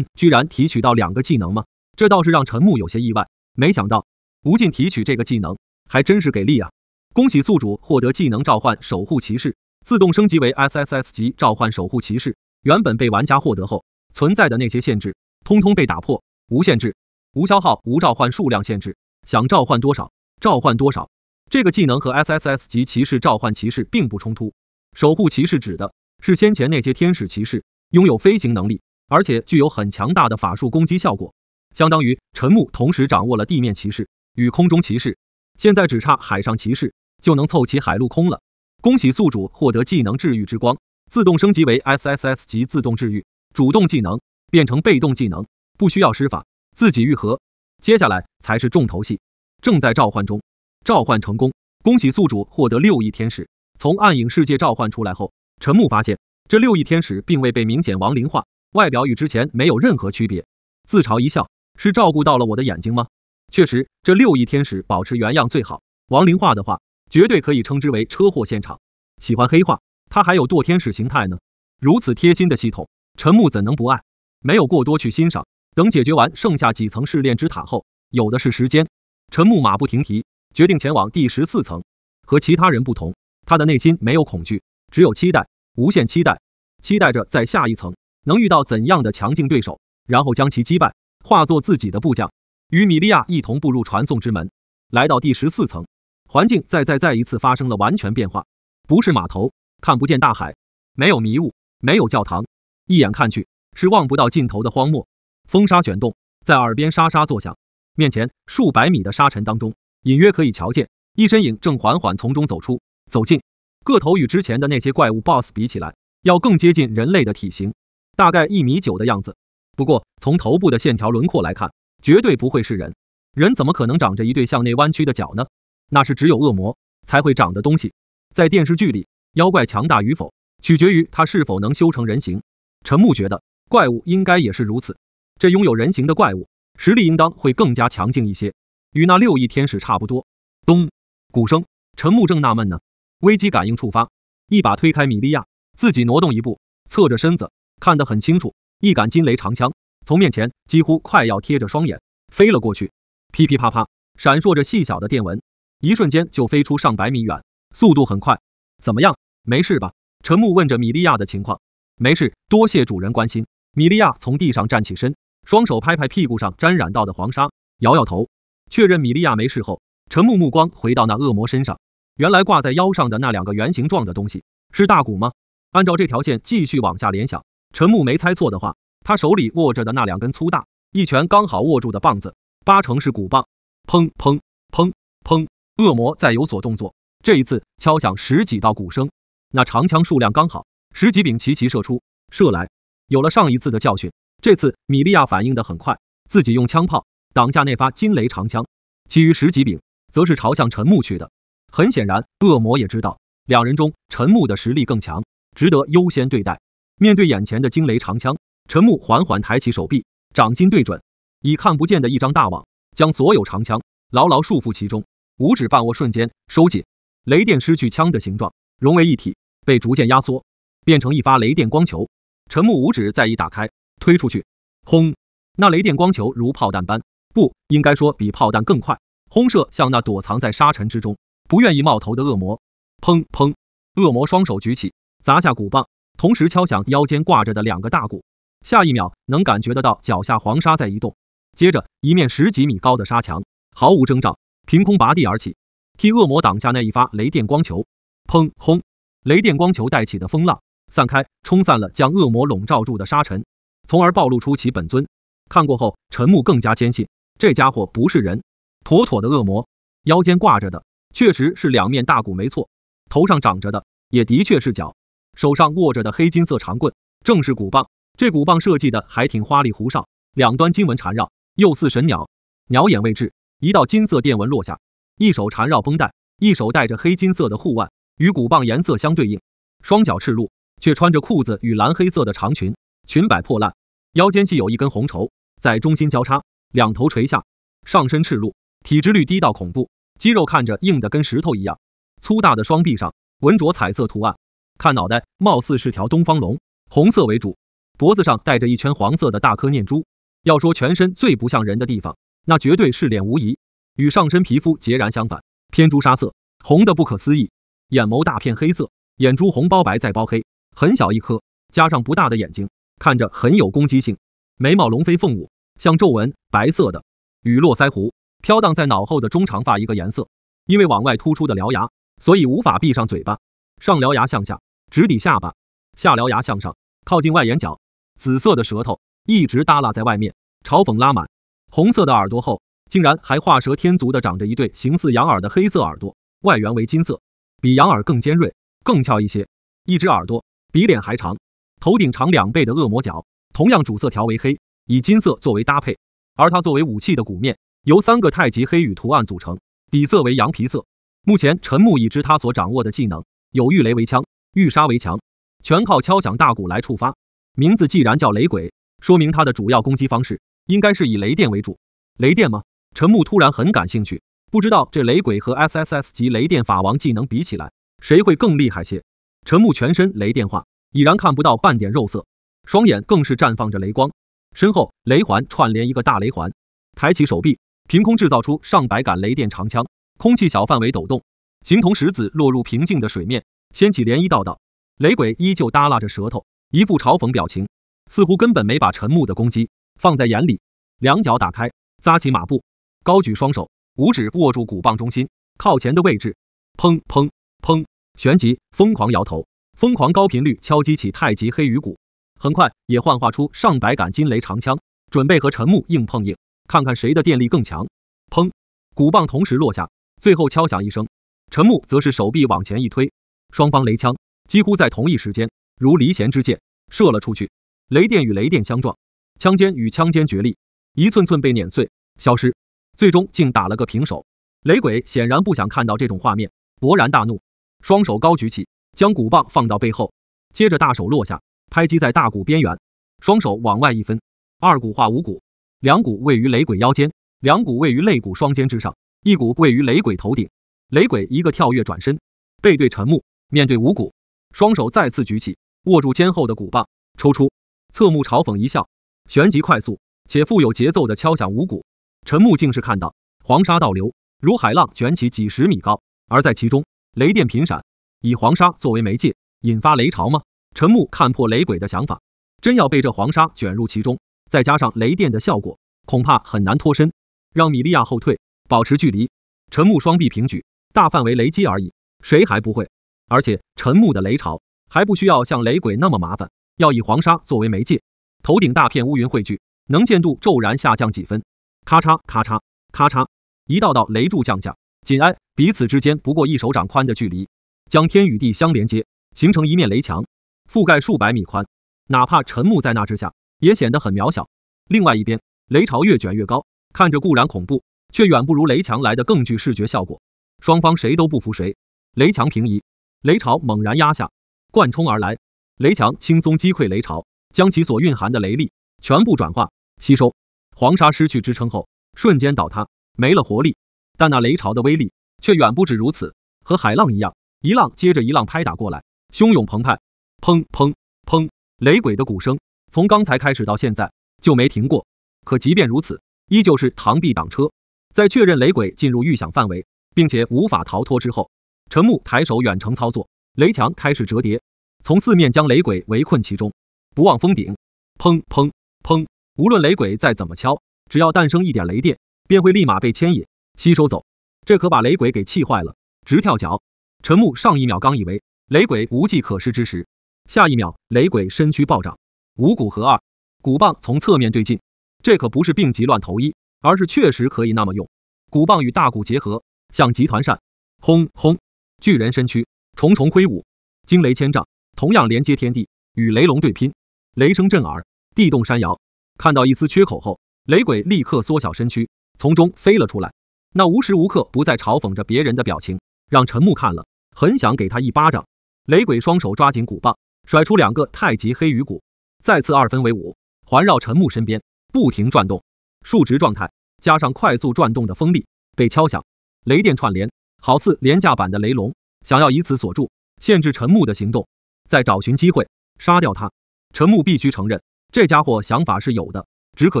居然提取到2个技能吗？这倒是让陈木有些意外，没想到无尽提取这个技能还真是给力啊！恭喜宿主获得技能召唤守护骑士，自动升级为 SSS 级召唤守护骑士。原本被玩家获得后存在的那些限制通通被打破，无限制、无消耗、无召唤数量限制，想召唤多少召唤多少。这个技能和 SSS 级骑士召唤骑士并不冲突。守护骑士指的是先前那些天使骑士，拥有飞行能力，而且具有很强大的法术攻击效果，相当于陈木同时掌握了地面骑士与空中骑士，现在只差海上骑士就能凑齐海陆空了。恭喜宿主获得技能治愈之光，自动升级为 SSS 级自动治愈，主动技能变成被动技能，不需要施法，自己愈合。接下来才是重头戏，正在召唤中，召唤成功，恭喜宿主获得6翼天使。从暗影世界召唤出来后，陈木发现这6翼天使并未被明显亡灵化，外表与之前没有任何区别，自嘲一笑，是照顾到了我的眼睛吗？确实，这6翼天使保持原样最好，亡灵化的话绝对可以称之为车祸现场。喜欢黑化，他还有堕天使形态呢，如此贴心的系统，陈木怎能不爱？没有过多去欣赏，等解决完剩下几层试炼之塔后，有的是时间。陈木马不停蹄，决定前往第14层。和其他人不同，他的内心没有恐惧，只有期待，无限期待，期待着在下一层能遇到怎样的强劲对手，然后将其击败，化作自己的部将，与米利亚一同步入传送之门，来到第14层，环境再一次发生了完全变化，不是码头，看不见大海，没有迷雾，没有教堂，一眼看去是望不到尽头的荒漠。风沙卷动，在耳边沙沙作响，面前数百米的沙尘当中，隐约可以瞧见一身影正缓缓从中走出，走近，个头与之前的那些怪物 BOSS 比起来，要更接近人类的体型，大概1.9米的样子。不过从头部的线条轮廓来看，绝对不会是人。人怎么可能长着一对向内弯曲的脚呢？那是只有恶魔才会长的东西。在电视剧里，妖怪强大与否，取决于它是否能修成人形。陈木觉得怪物应该也是如此。这拥有人形的怪物，实力应当会更加强劲一些，与那6亿天使差不多。咚，鼓声。陈木正纳闷呢，危机感应触发，一把推开米利亚，自己挪动一步，侧着身子，看得很清楚，一杆金雷长枪从面前几乎快要贴着双眼飞了过去，噼噼啪啪，闪烁着细小的电纹，一瞬间就飞出上百米远，速度很快。怎么样，没事吧？陈木问着米利亚的情况。没事，多谢主人关心。米利亚从地上站起身，双手拍拍屁股上沾染到的黄沙，摇摇头，确认米利亚没事后，陈木目光回到那恶魔身上。原来挂在腰上的那2个圆形状的东西是大鼓吗？按照这条线继续往下联想，陈木没猜错的话，他手里握着的那2根粗大，一拳刚好握住的棒子，8成是鼓棒。砰砰砰砰，恶魔再有所动作，这一次敲响10几道鼓声，那长枪数量刚好，10几柄齐齐射出，射来。有了上一次的教训，这次米利亚反应得很快，自己用枪炮挡下那发金雷长枪，其余10几柄则是朝向陈木去的。很显然，恶魔也知道2人中陈木的实力更强，值得优先对待。面对眼前的惊雷长枪，陈木缓缓抬起手臂，掌心对准，以看不见的一张大网将所有长枪牢牢束缚其中，五指半握瞬间收紧，雷电失去枪的形状，融为一体，被逐渐压缩，变成一发雷电光球。陈木五指再一打开，推出去，轰！那雷电光球如炮弹般，不应该说比炮弹更快，轰射向那躲藏在沙尘之中不愿意冒头的恶魔。砰砰！恶魔双手举起，砸下鼓棒，同时敲响腰间挂着的2个大鼓。下一秒能感觉得到脚下黄沙在移动，接着一面10几米高的沙墙毫无征兆凭空拔地而起，替恶魔挡下那一发雷电光球。砰轰！雷电光球带起的风浪散开，冲散了将恶魔笼罩住的沙尘，从而暴露出其本尊。看过后，陈木更加坚信这家伙不是人，妥妥的恶魔。腰间挂着的确实是2面大鼓没错，头上长着的也的确是角，手上握着的黑金色长棍正是鼓棒。这鼓棒设计的还挺花里胡哨，两端金纹缠绕，又似神鸟，鸟眼位置一道金色电纹落下，一手缠绕绷带，一手戴着黑金色的护腕，与鼓棒颜色相对应，双脚赤露，却穿着裤子与蓝黑色的长裙，裙摆破烂，腰间系有一根红绸，在中心交叉，两头垂下，上身赤露，体脂率低到恐怖，肌肉看着硬得跟石头一样，粗大的双臂上纹着彩色图案，看脑袋貌似是条东方龙，红色为主，脖子上戴着一圈黄色的大颗念珠。要说全身最不像人的地方，那绝对是脸无疑，与上身皮肤截然相反，偏朱砂色，红的不可思议，眼眸大片黑色，眼珠红包白再包黑，很小一颗，加上不大的眼睛，看着很有攻击性，眉毛龙飞凤舞，像皱纹，白色的，雨落腮胡，飘荡在脑后的中长发一个颜色，因为往外突出的獠牙，所以无法闭上嘴巴，上獠牙向下，直抵下巴，下獠牙向上，靠近外眼角，紫色的舌头一直耷拉在外面，嘲讽拉满，红色的耳朵后竟然还画蛇添足的长着一对形似羊耳的黑色耳朵，外缘为金色，比羊耳更尖锐，更翘一些，一只耳朵比脸还长，头顶长2倍的恶魔角，同样主色调为黑，以金色作为搭配，而它作为武器的鼓面由3个太极黑羽图案组成，底色为羊皮色。目前陈木已知他所掌握的技能有御雷为枪，御杀为强，全靠敲响大鼓来触发。名字既然叫雷鬼，说明他的主要攻击方式应该是以雷电为主。雷电吗？陈木突然很感兴趣，不知道这雷鬼和 SSS 级雷电法王技能比起来，谁会更厉害些？陈木全身雷电化，已然看不到半点肉色，双眼更是绽放着雷光，身后雷环串联一个大雷环，抬起手臂，凭空制造出上百杆雷电长枪，空气小范围抖动，形同石子落入平静的水面，掀起涟漪道道。雷鬼依旧耷拉着舌头，一副嘲讽表情，似乎根本没把陈木的攻击放在眼里，两脚打开，扎起马步，高举双手，五指握住鼓棒中心靠前的位置，砰砰砰，旋即疯狂摇头，疯狂高频率敲击起太极黑羽鼓，很快也幻化出上百杆金雷长枪，准备和陈木硬碰硬，看看谁的电力更强。砰，鼓棒同时落下，最后敲响一声，陈木则是手臂往前一推，双方雷枪几乎在同一时间如离弦之箭射了出去，雷电与雷电相撞，枪尖与枪尖决力，一寸寸被碾碎消失，最终竟打了个平手。雷鬼显然不想看到这种画面，勃然大怒，双手高举起，将鼓棒放到背后，接着大手落下，拍击在大鼓边缘，双手往外一分，二鼓化五鼓，两鼓位于雷鬼腰间，两鼓位于肋骨双肩之上，一鼓位于雷鬼头顶。雷鬼一个跳跃转身，背对陈木，面对五鼓，双手再次举起，握住肩后的鼓棒，抽出，侧目嘲讽一笑，旋即快速且富有节奏地敲响五鼓。陈木竟是看到黄沙倒流，如海浪卷起几十米高，而在其中雷电频闪，以黄沙作为媒介，引发雷潮吗？陈木看破雷鬼的想法，真要被这黄沙卷入其中，再加上雷电的效果，恐怕很难脱身。让米利亚后退，保持距离。陈木双臂平举，大范围雷击而已，谁还不会？而且陈木的雷潮还不需要像雷鬼那么麻烦，要以黄沙作为媒介，头顶大片乌云汇聚，能见度骤然下降几分。咔嚓咔嚓咔嚓，一道道雷柱降下，紧挨彼此之间不过一手掌宽的距离，将天与地相连接，形成一面雷墙，覆盖数百米宽。哪怕陈木在那之下，也显得很渺小。另外一边，雷潮越卷越高，看着固然恐怖，却远不如雷墙来的更具视觉效果。双方谁都不服谁，雷墙平移，雷潮猛然压下，贯冲而来，雷墙轻松击溃雷潮，将其所蕴含的雷力全部转化吸收。黄沙失去支撑后，瞬间倒塌，没了活力。但那雷潮的威力却远不止如此，和海浪一样，一浪接着一浪拍打过来，汹涌澎湃。砰砰砰，雷鬼的鼓声从刚才开始到现在就没停过。可即便如此，依旧是螳臂挡车。在确认雷鬼进入预想范围，并且无法逃脱之后，陈木抬手远程操作，雷墙开始折叠，从四面将雷鬼围困其中，不忘封顶。砰砰砰，无论雷鬼再怎么敲，只要诞生一点雷电，便会立马被牵引吸收走。这可把雷鬼给气坏了，直跳脚。陈木上一秒刚以为雷鬼无计可施之时，下一秒雷鬼身躯暴涨，五鼓合二，鼓棒从侧面对进。这可不是病急乱投医，而是确实可以那么用。鼓棒与大鼓结合，像集团扇，轰轰，巨人身躯重重挥舞，惊雷千丈，同样连接天地，与雷龙对拼，雷声震耳，地动山摇。看到一丝缺口后，雷鬼立刻缩小身躯，从中飞了出来。那无时无刻不在嘲讽着别人的表情，让陈木看了很想给他一巴掌。雷鬼双手抓紧鼓棒，甩出两个太极黑羽鼓，再次二分为五，环绕陈木身边不停转动，竖直状态加上快速转动的风力被敲响，雷电串联，好似廉价版的雷龙，想要以此锁住限制陈木的行动，再找寻机会杀掉他。陈木必须承认，这家伙想法是有的，只可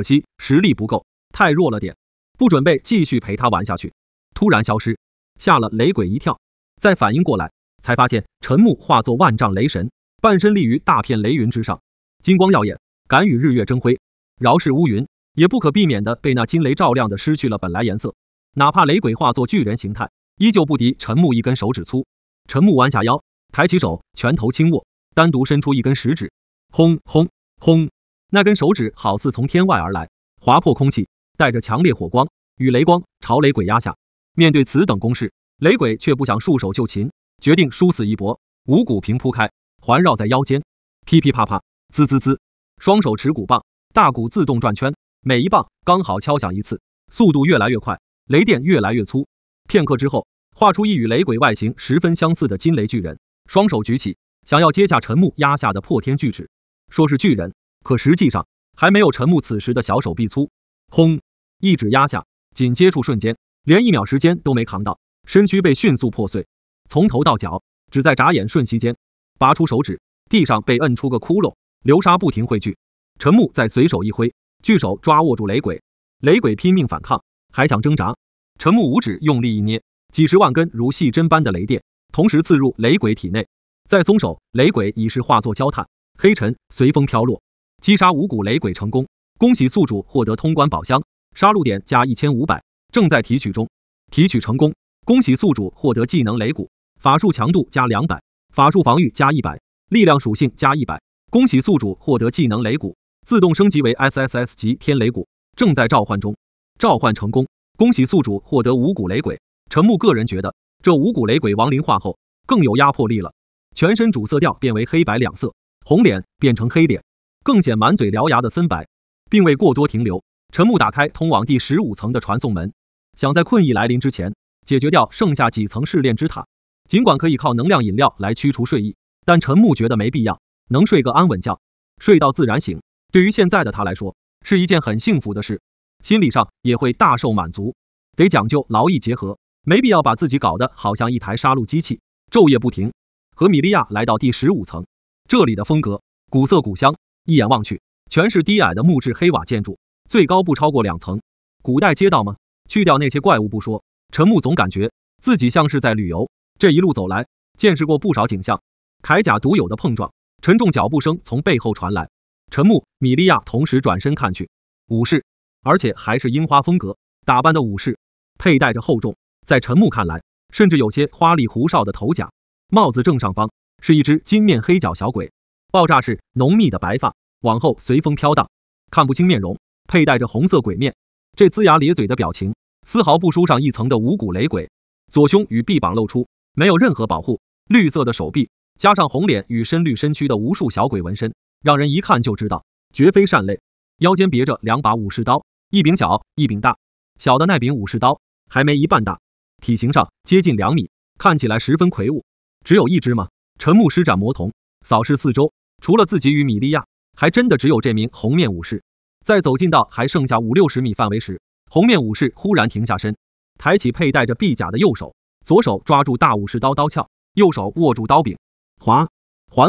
惜实力不够，太弱了点，不准备继续陪他玩下去。突然消失，吓了雷鬼一跳，再反应过来，才发现陈木化作万丈雷神，半身立于大片雷云之上，金光耀眼，敢与日月争辉，饶是乌云也不可避免的被那金雷照亮的失去了本来颜色。哪怕雷鬼化作巨人形态，依旧不敌陈木一根手指粗。陈木弯下腰，抬起手，拳头轻握，单独伸出一根食指，轰轰轰，那根手指好似从天外而来，划破空气，带着强烈火光与雷光朝雷鬼压下。面对此等攻势，雷鬼却不想束手就擒，决定殊死一搏，五鼓平铺开，环绕在腰间，噼噼啪啪，滋滋滋，双手持鼓棒，大鼓自动转圈，每一棒刚好敲响一次，速度越来越快，雷电越来越粗。片刻之后，画出一与雷鬼外形十分相似的金雷巨人，双手举起，想要接下陈木压下的破天巨指。说是巨人，可实际上还没有陈木此时的小手臂粗。轰，一指压下，仅接触瞬间，连1秒时间都没扛到，身躯被迅速破碎，从头到脚只在眨眼瞬息间，拔出手指，地上被摁出个窟窿，流沙不停汇聚。陈木再随手一挥，巨手抓握住雷鬼，雷鬼拼命反抗，还想挣扎。陈木五指用力一捏，几十万根如细针般的雷电同时刺入雷鬼体内，再松手，雷鬼已是化作焦炭，黑尘随风飘落。击杀五股雷鬼成功，恭喜宿主获得通关宝箱，杀戮点加1500，正在提取中，提取成功，恭喜宿主获得技能雷骨，法术强度加200，法术防御加100，力量属性加100，恭喜宿主获得技能雷骨，自动升级为 SSS 级天雷骨，正在召唤中，召唤成功，恭喜宿主获得五股雷鬼。陈木个人觉得这五股雷鬼亡灵化后更有压迫力了，全身主色调变为黑白两色，红脸变成黑脸，更显满嘴獠牙的森白，并未过多停留。陈木打开通往第15层的传送门，想在困意来临之前解决掉剩下几层试炼之塔。尽管可以靠能量饮料来驱除睡意，但陈木觉得没必要，能睡个安稳觉，睡到自然醒，对于现在的他来说是一件很幸福的事，心理上也会大受满足。得讲究劳逸结合，没必要把自己搞得好像一台杀戮机器，昼夜不停。和米利亚来到第15层，这里的风格古色古香，一眼望去全是低矮的木质黑瓦建筑，最高不超过2层。古代街道吗？去掉那些怪物不说，陈木总感觉自己像是在旅游。这一路走来，见识过不少景象，铠甲独有的碰撞，沉重脚步声从背后传来。陈木、米利亚同时转身看去，武士，而且还是樱花风格打扮的武士，佩戴着厚重，在陈木看来甚至有些花里胡哨的头甲。帽子正上方是一只金面黑角小鬼，爆炸式浓密的白发往后随风飘荡，看不清面容，佩戴着红色鬼面，这龇牙咧嘴的表情丝毫不输上一层的五股雷鬼。左胸与臂膀露出，没有任何保护，绿色的手臂加上红脸与深绿身躯的无数小鬼纹身，让人一看就知道绝非善类。腰间别着2把武士刀，一柄小一柄大，小的那柄武士刀还没一半大，体型上接近2米，看起来十分魁梧。只有一只吗？陈木施展魔瞳，扫视四周，除了自己与米利亚，还真的只有这名红面武士。在走近到还剩下50-60米范围时，红面武士忽然停下身，抬起佩戴着臂甲的右手，左手抓住大武士刀刀鞘，右手握住刀柄，缓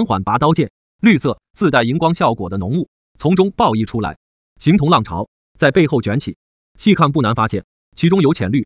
缓拔刀剑，绿色自带荧光效果的浓雾从中爆溢出来，形同浪潮在背后卷起。细看不难发现，其中有浅绿、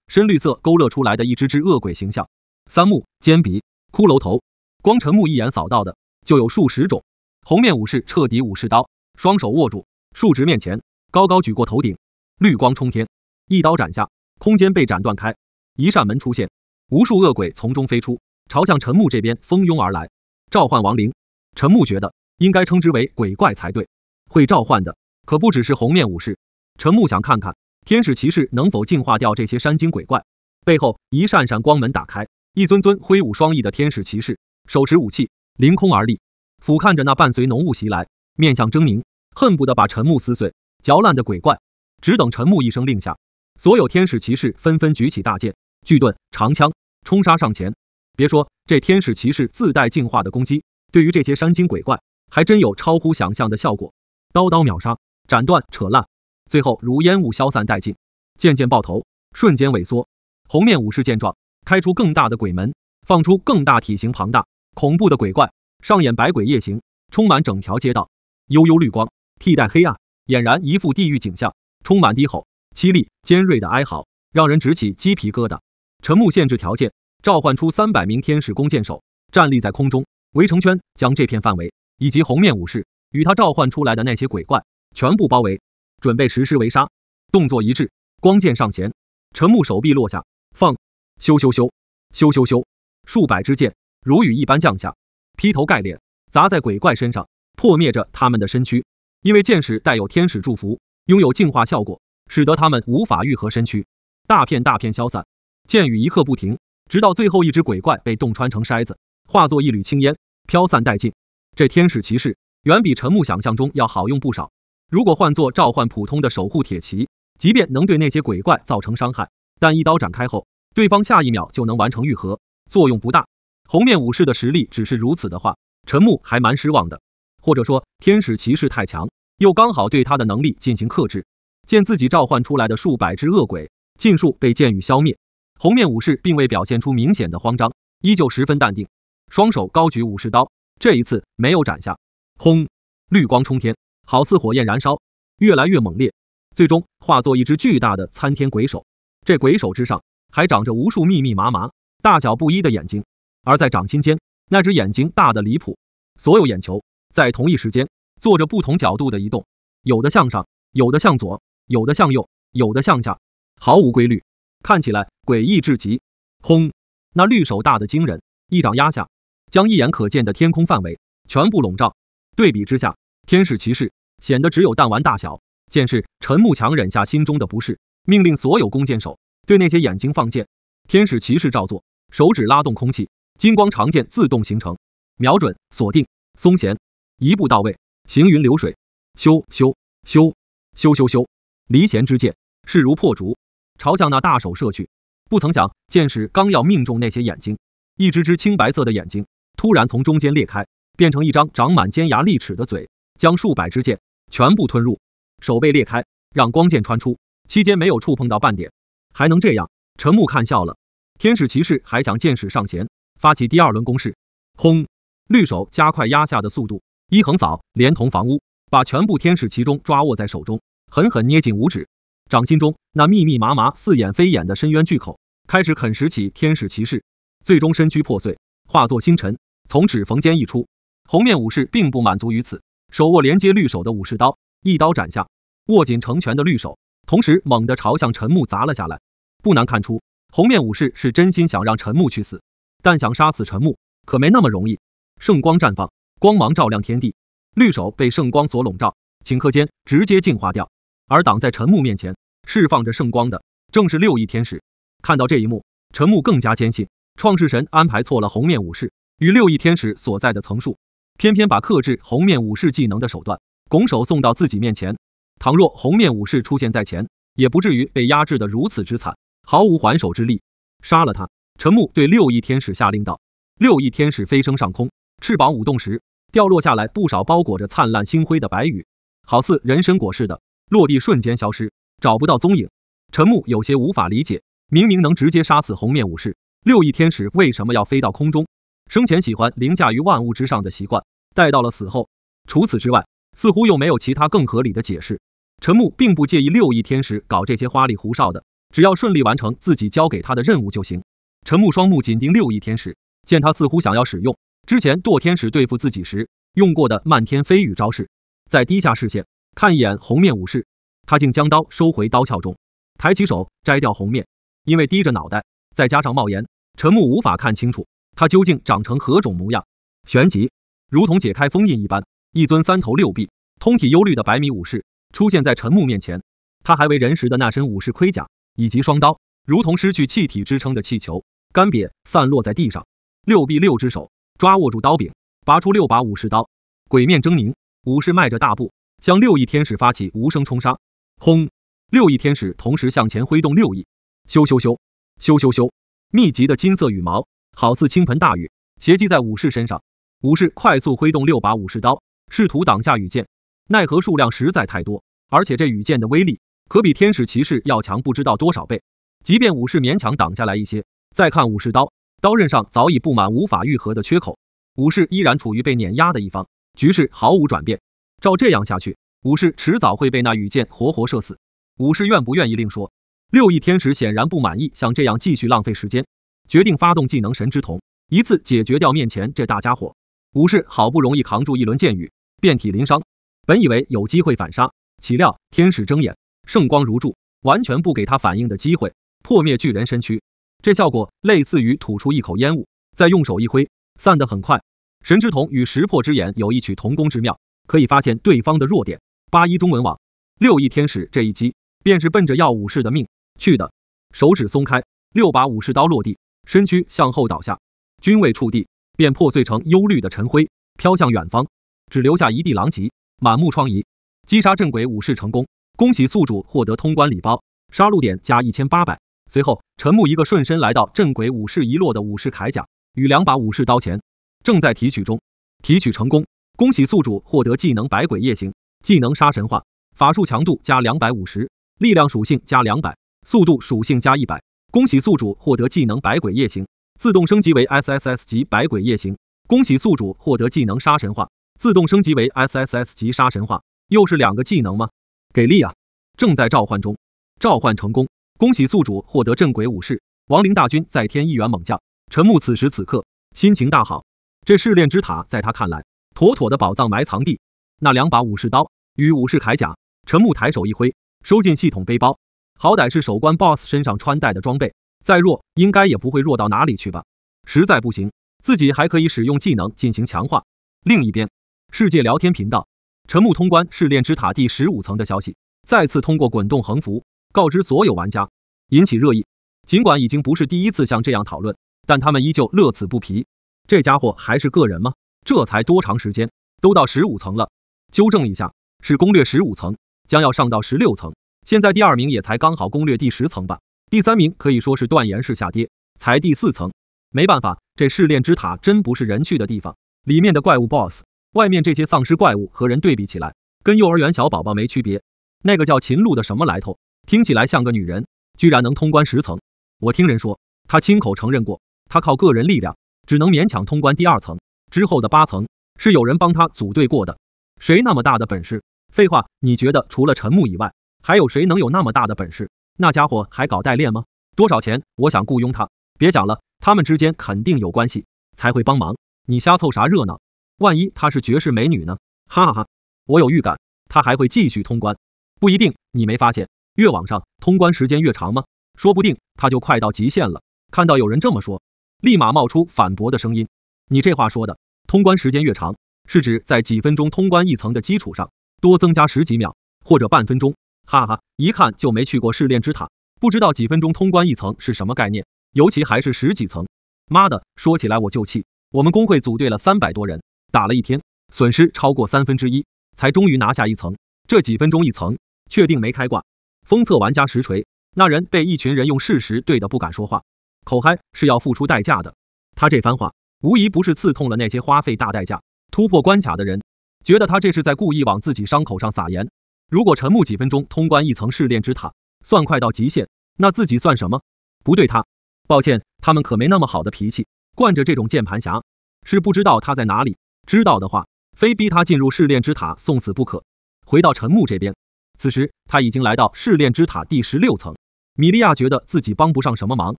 深绿色勾勒出来的一只只恶鬼形象，三目、尖鼻、骷髅头，光陈木一眼扫到的就有数十种。红面武士彻底武士刀，双手握住，竖直面前，高高举过头顶，绿光冲天，一刀斩下，空间被斩断开，一扇门出现，无数恶鬼从中飞出，朝向陈木这边蜂拥而来。召唤亡灵，陈木觉得应该称之为鬼怪才对，会召唤的可不只是红面武士。陈木想看看天使骑士能否净化掉这些山精鬼怪。背后一扇扇光门打开，一尊尊挥舞双翼的天使骑士，手持武器，凌空而立，俯瞰着那伴随浓雾袭来，面相狰狞，恨不得把陈木撕碎嚼烂的鬼怪。只等陈木一声令下，所有天使骑士纷纷举起大剑、巨盾、长枪，冲杀上前。别说这天使骑士自带净化的攻击，对于这些山精鬼怪还真有超乎想象的效果，刀刀秒杀，斩断扯烂，最后如烟雾消散殆尽，渐渐爆头，瞬间萎缩。红面武士见状，开出更大的鬼门，放出更大体型庞大恐怖的鬼怪，上演百鬼夜行，充满整条街道。幽幽绿光替代黑暗，俨然一副地狱景象，充满低吼、凄厉、尖锐的哀嚎，让人直起鸡皮疙瘩。陈木限制条件，召唤出300名天使弓箭手，站立在空中，围成圈，将这片范围以及红面武士与他召唤出来的那些鬼怪全部包围，准备实施围杀。动作一致，光剑上弦，陈木手臂落下，放，咻咻咻，咻咻咻，数百支箭如雨一般降下，劈头盖脸砸在鬼怪身上，破灭着他们的身躯。因为箭矢带有天使祝福，拥有净化效果，使得他们无法愈合身躯，大片大片消散，箭雨一刻不停，直到最后一只鬼怪被洞穿成筛子，化作一缕青烟，飘散殆尽。这天使骑士远比陈木想象中要好用不少。如果换作召唤普通的守护铁骑，即便能对那些鬼怪造成伤害，但一刀斩开后，对方下一秒就能完成愈合，作用不大。红面武士的实力只是如此的话，陈木还蛮失望的。或者说天使骑士太强，又刚好对他的能力进行克制。见自己召唤出来的数百只恶鬼尽数被箭雨消灭，红面武士并未表现出明显的慌张，依旧十分淡定，双手高举武士刀，这一次没有斩下。轰！绿光冲天，好似火焰燃烧，越来越猛烈，最终化作一只巨大的参天鬼手。这鬼手之上还长着无数密密麻麻、大小不一的眼睛，而在掌心间，那只眼睛大得离谱，所有眼球在同一时间做着不同角度的移动，有的向上，有的向左，有的向右，有的向下，毫无规律，看起来诡异至极。轰！那绿手大得惊人，一掌压下，将一眼可见的天空范围全部笼罩。对比之下，天使骑士显得只有弹丸大小。见势，陈木强忍下心中的不适，命令所有弓箭手对那些眼睛放箭。天使骑士照做，手指拉动空气，金光长箭自动形成，瞄准，锁定，松弦，一步到位，行云流水，咻咻咻咻咻咻，离弦之箭势如破竹，朝向那大手射去。不曾想，箭矢刚要命中那些眼睛，一只只青白色的眼睛突然从中间裂开，变成一张长满尖牙利齿的嘴，将数百支箭全部吞入。手被裂开，让光箭穿出，期间没有触碰到半点。还能这样？陈木看笑了。天使骑士还想箭矢上弦，发起第二轮攻势。轰！绿手加快压下的速度，一横扫连同房屋，把全部天使骑中抓握在手中，狠狠捏紧五指。掌心中那密密麻麻似眼非眼的深渊巨口开始啃食起天使骑士，最终身躯破碎，化作星辰从指缝间溢出。红面武士并不满足于此，手握连接绿手的武士刀，一刀斩下，握紧成拳的绿手同时猛地朝向陈木砸了下来。不难看出，红面武士是真心想让陈木去死，但想杀死陈木可没那么容易。圣光绽放，光芒照亮天地，绿手被圣光所笼罩，顷刻间直接净化掉。而挡在陈木面前释放着圣光的正是六翼天使。看到这一幕，陈木更加坚信创世神安排错了红面武士与六翼天使所在的层数，偏偏把克制红面武士技能的手段拱手送到自己面前。倘若红面武士出现在前，也不至于被压制得如此之惨，毫无还手之力。杀了他！陈木对六翼天使下令道。六翼天使飞升上空，翅膀舞动时，掉落下来不少包裹着灿烂星辉的白羽，好似人参果似的，落地瞬间消失，找不到踪影。陈木有些无法理解，明明能直接杀死红面武士，六翼天使为什么要飞到空中？生前喜欢凌驾于万物之上的习惯，带到了死后。除此之外，似乎又没有其他更合理的解释。陈木并不介意六翼天使搞这些花里胡哨的，只要顺利完成自己交给他的任务就行。陈木双目紧盯六翼天使，见他似乎想要使用之前堕天使对付自己时用过的漫天飞羽招式，再低下视线看一眼红面武士，他竟将刀收回刀鞘中，抬起手摘掉红面。因为低着脑袋，再加上帽檐，陈木无法看清楚他究竟长成何种模样。旋即，如同解开封印一般，一尊三头六臂、通体幽绿的白米武士出现在陈木面前。他还为人时的那身武士盔甲以及双刀，如同失去气体支撑的气球，干瘪散落在地上。六臂六只手抓握住刀柄，拔出6把武士刀，鬼面狰狞。武士迈着大步向六翼天使发起无声冲杀。轰！六翼天使同时向前挥动六翼，咻咻咻咻咻咻，密集的金色羽毛好似倾盆大雨，斜击在武士身上。武士快速挥动6把武士刀，试图挡下羽箭，奈何数量实在太多，而且这羽箭的威力可比天使骑士要强不知道多少倍。即便武士勉强挡下来一些，再看武士刀，刀刃上早已布满无法愈合的缺口，武士依然处于被碾压的一方，局势毫无转变。照这样下去，武士迟早会被那羽箭活活射死。武士愿不愿意另说，六翼天使显然不满意像这样继续浪费时间，决定发动技能神之瞳，一次解决掉面前这大家伙。武士好不容易扛住一轮箭雨，遍体鳞伤，本以为有机会反杀，岂料天使睁眼，圣光如注，完全不给他反应的机会，破灭巨人身躯。这效果类似于吐出一口烟雾，再用手一挥，散得很快。神之瞳与识破之眼有异曲同工之妙，可以发现对方的弱点。81中文网，六翼天使这一击便是奔着要武士的命去的。手指松开，6把武士刀落地，身躯向后倒下，均未触地便破碎成幽绿的尘灰，飘向远方，只留下一地狼藉，满目疮痍。击杀镇鬼武士成功，恭喜宿主获得通关礼包，杀戮点加1800。随后，陈木一个瞬身来到镇鬼武士遗落的武士铠甲与2把武士刀前，正在提取中。提取成功，恭喜宿主获得技能百鬼夜行，技能杀神话，法术强度加250，力量属性加200，速度属性加100。恭喜宿主获得技能百鬼夜行，自动升级为 SSS 级百鬼夜行。恭喜宿主获得技能杀神话，自动升级为 SSS 级杀神话。又是2个技能吗？给力啊！正在召唤中，召唤成功。恭喜宿主获得镇鬼武士，亡灵大军再添1员猛将。陈木此时此刻心情大好，这试炼之塔在他看来妥妥的宝藏埋藏地。那2把武士刀与武士铠甲，陈木抬手一挥，收进系统背包。好歹是守关 BOSS 身上穿戴的装备，再弱应该也不会弱到哪里去吧。实在不行，自己还可以使用技能进行强化。另一边，世界聊天频道，陈木通关试炼之塔第15层的消息再次通过滚动横幅告知所有玩家，引起热议。尽管已经不是第一次像这样讨论，但他们依旧乐此不疲。这家伙还是个人吗？这才多长时间，都到15层了。纠正一下，是攻略15层，将要上到16层。现在第2名也才刚好攻略第10层吧，第3名可以说是断崖式下跌，才第4层。没办法，这试炼之塔真不是人去的地方，里面的怪物 BOSS， 外面这些丧尸怪物和人对比起来，跟幼儿园小宝宝没区别。那个叫秦露的什么来头，听起来像个女人，居然能通关10层。我听人说，他亲口承认过，他靠个人力量只能勉强通关第2层，之后的8层是有人帮他组队过的。谁那么大的本事？废话，你觉得除了陈木以外，还有谁能有那么大的本事？那家伙还搞代练吗？多少钱？我想雇佣他。别想了，他们之间肯定有关系，才会帮忙。你瞎凑啥热闹？万一她是绝世美女呢？哈哈哈！我有预感，他还会继续通关。不一定，你没发现越往上通关时间越长吗？说不定他就快到极限了。看到有人这么说，立马冒出反驳的声音。你这话说的，通关时间越长，是指在几分钟通关1层的基础上，多增加10几秒或者半分钟。哈哈，一看就没去过试炼之塔，不知道几分钟通关1层是什么概念，尤其还是10几层。妈的，说起来我就气，我们工会组队了300多人，打了1天，损失超过1/3，才终于拿下1层。这几分钟1层，确定没开挂。封测玩家实锤，那人被一群人用事实对得不敢说话，口嗨是要付出代价的。他这番话无疑不是刺痛了那些花费大代价突破关卡的人，觉得他这是在故意往自己伤口上撒盐。如果陈木几分钟通关1层试炼之塔算快到极限，那自己算什么？不对他，抱歉，他们可没那么好的脾气，惯着这种键盘侠，是不知道他在哪里，知道的话非逼他进入试炼之塔送死不可。回到陈木这边，此时他已经来到试炼之塔第16层。米利亚觉得自己帮不上什么忙，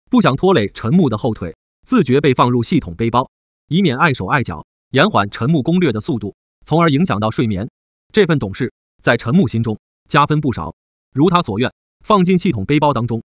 不想拖累陈木的后腿，自觉被放入系统背包，以免碍手碍脚，延缓陈木攻略的速度，从而影响到睡眠。这份懂事在陈木心中加分不少，如他所愿，放进系统背包当中。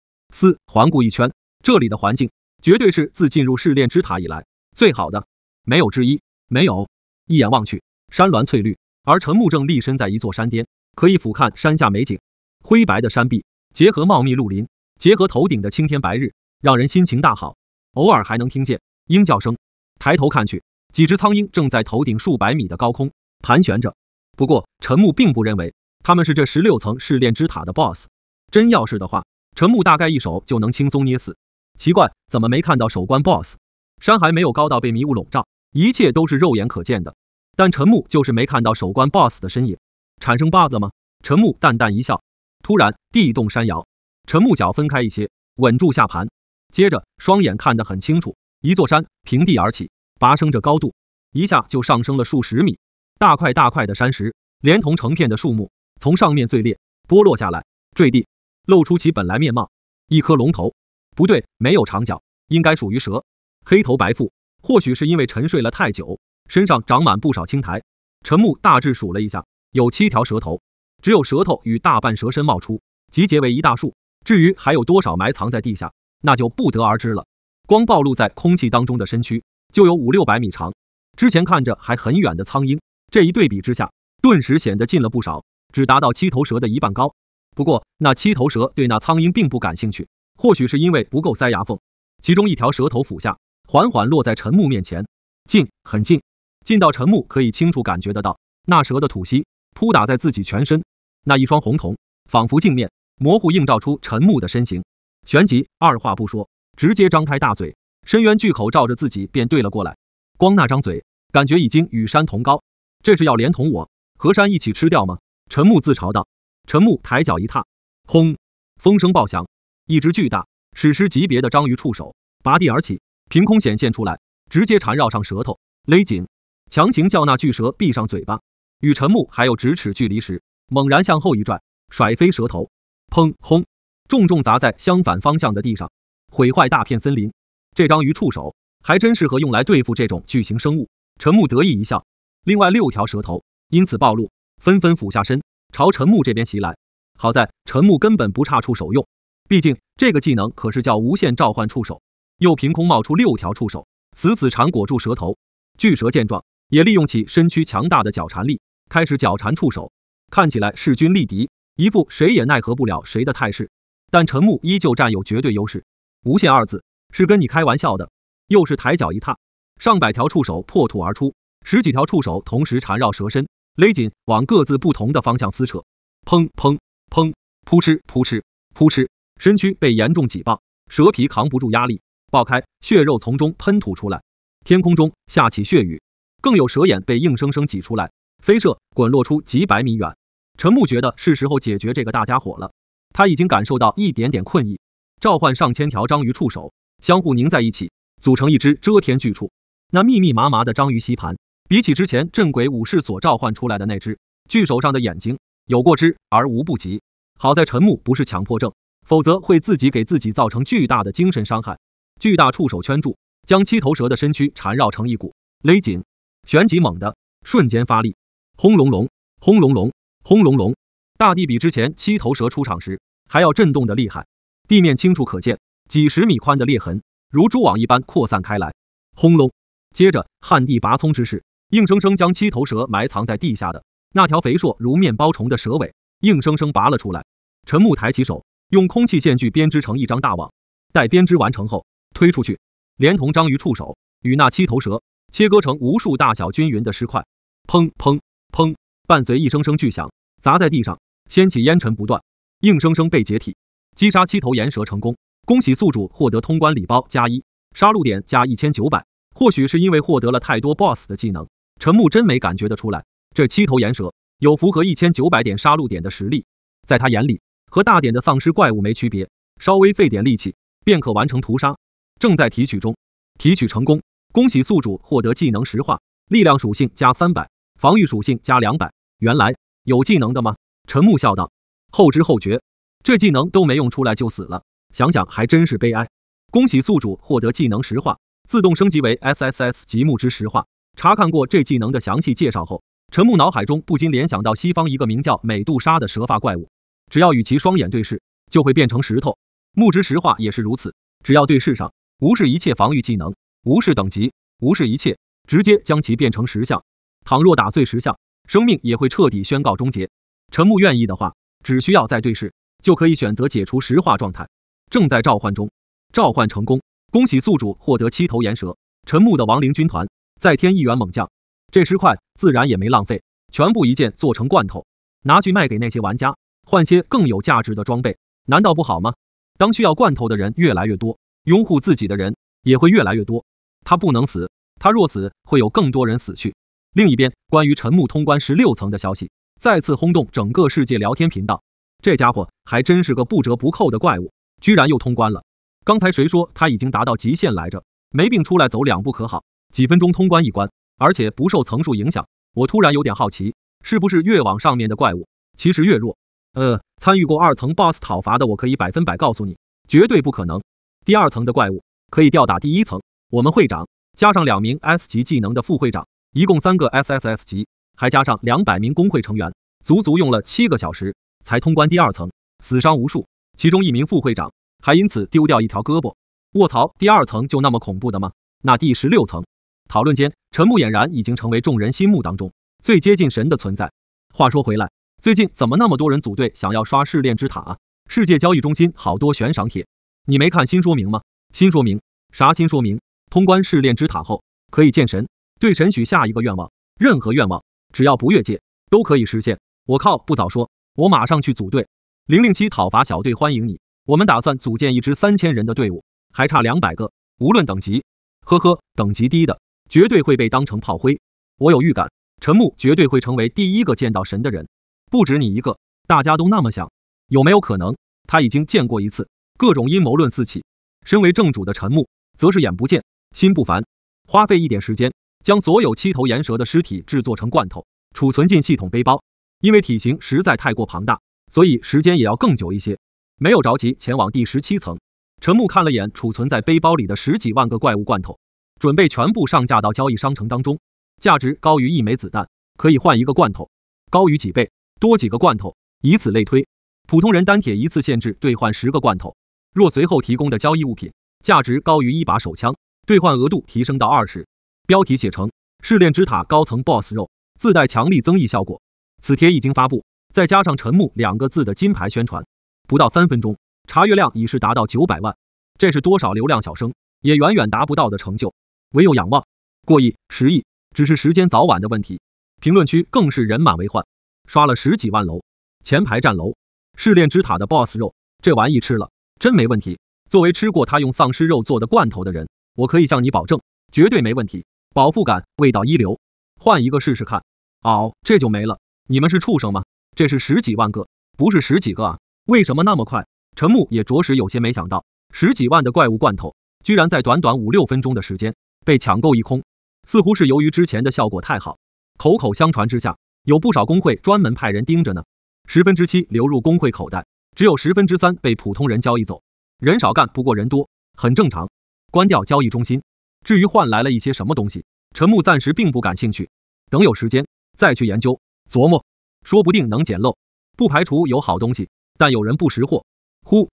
环顾一圈，这里的环境绝对是自进入试炼之塔以来最好的，没有之一。没有，一眼望去，山峦翠绿，而陈木正立身在一座山巅，可以俯瞰山下美景。灰白的山壁结合茂密绿林，结合头顶的青天白日，让人心情大好。偶尔还能听见鹰叫声，抬头看去，几只苍鹰正在头顶数百米的高空盘旋着。不过陈木并不认为他们是这16层试炼之塔的 BOSS， 真要是的话，陈木大概一手就能轻松捏死。奇怪，怎么没看到守关 BOSS？ 山还没有高到被迷雾笼罩，一切都是肉眼可见的，但陈木就是没看到守关 BOSS 的身影。产生 bug 了吗？陈木淡淡一笑，突然地动山摇，陈木脚分开一些，稳住下盘，接着双眼看得很清楚，一座山平地而起，拔升着高度，一下就上升了数十米。大块大块的山石连同成片的树木从上面碎裂剥落下来，坠地，露出其本来面貌。一颗龙头，不对，没有长角，应该属于蛇，黑头白腹，或许是因为沉睡了太久，身上长满不少青苔。陈木大致数了一下，有7条蛇头，只有舌头与大半蛇身冒出，集结为一大束。至于还有多少埋藏在地下，那就不得而知了。光暴露在空气当中的身躯就有500-600米长，之前看着还很远的苍鹰，这一对比之下，顿时显得近了不少，只达到7头蛇的1半高。不过那7头蛇对那苍鹰并不感兴趣，或许是因为不够塞牙缝。其中一条蛇头俯下，缓缓落在陈木面前，近，很近，近到陈木可以清楚感觉得到那蛇的吐息扑打在自己全身。那一双红瞳仿佛镜面，模糊映照出陈木的身形。旋即二话不说，直接张开大嘴，深渊巨口照着自己便对了过来。光那张嘴感觉已经与山同高，这是要连同我和山一起吃掉吗？陈木自嘲道。陈木抬脚一踏，轰，风声爆响，一只巨大史诗级别的章鱼触手拔地而起，凭空显现出来，直接缠绕上舌头，勒紧，强行叫那巨蛇闭上嘴巴。与陈木还有咫尺距离时，猛然向后一拽，甩飞蛇头，砰轰，重重砸在相反方向的地上，毁坏大片森林。这章鱼触手还真适合用来对付这种巨型生物。陈木得意一笑，另外6条蛇头因此暴露，纷纷俯下身朝陈木这边袭来。好在陈木根本不差触手用，毕竟这个技能可是叫无限召唤触手，又凭空冒出6条触手，死死缠裹住蛇头。巨蛇见状，也利用起身躯强大的脚缠力，开始脚缠触手，看起来势均力敌，一副谁也奈何不了谁的态势。但陈木依旧占有绝对优势。无限2字是跟你开玩笑的，又是抬脚一踏，上百条触手破土而出，10几条触手同时缠绕蛇身，勒紧，往各自不同的方向撕扯。砰砰砰，扑哧扑哧扑哧，身躯被严重挤爆，蛇皮扛不住压力爆开，血肉从中喷吐出来。天空中下起血雨，更有蛇眼被硬生生挤出来，飞射滚落出几百米远。陈木觉得是时候解决这个大家伙了，他已经感受到一点点困意，召唤上千条章鱼触手，相互拧在一起，组成一只遮天巨触。那密密麻麻的章鱼吸盘，比起之前镇鬼武士所召唤出来的那只巨手上的眼睛，有过之而无不及。好在陈木不是强迫症，否则会自己给自己造成巨大的精神伤害。巨大触手圈住，将七头蛇的身躯缠绕成一股，勒紧，旋即猛地，瞬间发力，轰隆隆，轰隆隆，轰隆隆，大地比之前七头蛇出场时还要震动的厉害，地面清楚可见几十米宽的裂痕，如蛛网一般扩散开来。轰隆，接着旱地拔葱之势，硬生生将七头蛇埋藏在地下的那条肥硕如面包虫的蛇尾硬生生拔了出来。陈木抬起手，用空气线锯编织成一张大网，待编织完成后推出去，连同章鱼触手与那七头蛇切割成无数大小均匀的尸块。砰砰砰，伴随一声声巨响，砸在地上，掀起烟尘不断，硬生生被解体。击杀七头岩蛇成功，恭喜宿主获得通关礼包+1，杀戮点加1900。或许是因为获得了太多 BOSS 的技能，陈木真没感觉得出来，这七头岩蛇有符合1900点杀戮点的实力，在他眼里和大点的丧尸怪物没区别，稍微费点力气便可完成屠杀。正在提取中，提取成功，恭喜宿主获得技能石化，力量属性加300，防御属性加200。原来有技能的吗？陈木笑道。后知后觉，这技能都没用出来就死了，想想还真是悲哀。恭喜宿主获得技能石化，自动升级为 SSS 级木之石化。查看过这技能的详细介绍后，陈木脑海中不禁联想到西方一个名叫美杜莎的蛇发怪物，只要与其双眼对视，就会变成石头。木之石化也是如此，只要对视上，无视一切防御技能，无视等级，无视一切，直接将其变成石像。倘若打碎石像，生命也会彻底宣告终结。陈木愿意的话，只需要再对视，就可以选择解除石化状态。正在召唤中，召唤成功，恭喜宿主获得七头岩蛇。陈木的亡灵军团再添一员猛将，这尸块自然也没浪费，全部一件做成罐头，拿去卖给那些玩家，换些更有价值的装备，难道不好吗？当需要罐头的人越来越多，拥护自己的人也会越来越多。他不能死，他若死，会有更多人死去。另一边，关于陈木通关16层的消息再次轰动整个世界聊天频道。这家伙还真是个不折不扣的怪物，居然又通关了。刚才谁说他已经达到极限来着？没病出来走2步可好？几分钟通关一关，而且不受层数影响。我突然有点好奇，是不是越往上面的怪物其实越弱？参与过2层 BOSS 讨伐的我可以100%告诉你，绝对不可能。第2层的怪物可以吊打第1层，我们会长加上2名 S 级技能的副会长，一共3个 SSS 级，还加上200名工会成员，足足用了7个小时才通关第2层，死伤无数，其中1名副会长还因此丢掉一条胳膊。卧槽，第2层就那么恐怖的吗？那第16层？讨论间，陈木俨然已经成为众人心目当中最接近神的存在。话说回来，最近怎么那么多人组队想要刷试炼之塔啊？世界交易中心好多悬赏帖，你没看新说明吗？新说明？啥新说明？通关试炼之塔后可以见神，对神许下一个愿望，任何愿望只要不越界都可以实现。我靠，不早说，我马上去组队。007讨伐小队欢迎你，我们打算组建一支3000人的队伍，还差200个，无论等级。呵呵，等级低的绝对会被当成炮灰。我有预感，陈木绝对会成为第一个见到神的人。不止你一个，大家都那么想。有没有可能他已经见过一次？各种阴谋论四起。身为正主的陈木则是眼不见心不烦，花费一点时间将所有7头岩蛇的尸体制作成罐头，储存进系统背包。因为体型实在太过庞大，所以时间也要更久一些。没有着急前往第17层，陈木看了眼储存在背包里的10几万个怪物罐头，准备全部上架到交易商城当中。价值高于1枚子弹，可以换1个罐头，高于几倍，多几个罐头，以此类推。普通人单铁一次限制兑换10个罐头，若随后提供的交易物品价值高于1把手枪，兑换额度提升到20。标题写成试炼之塔高层 BOSS 肉，自带强力增益效果。此帖已经发布，再加上陈木2个字的金牌宣传，不到3分钟，查阅量已是达到900万，这是多少流量小生也远远达不到的成就，唯有仰望。过亿、10亿，只是时间早晚的问题。评论区更是人满为患，刷了10几万楼，前排站楼。试炼之塔的 BOSS 肉，这玩意吃了真没问题。作为吃过他用丧尸肉做的罐头的人，我可以向你保证，绝对没问题，饱腹感，味道一流。换一个试试看。这就没了。你们是畜生吗？这是10几万个，不是10几个啊？为什么那么快？陈木也着实有些没想到，10几万的怪物罐头，居然在短短5、6分钟的时间被抢购一空。似乎是由于之前的效果太好，口口相传之下，有不少工会专门派人盯着呢。7%流入工会口袋，只有3%被普通人交易走。人少干不过人多，很正常。关掉交易中心。至于换来了一些什么东西，陈木暂时并不感兴趣，等有时间再去研究琢磨，说不定能捡漏，不排除有好东西，但有人不识货。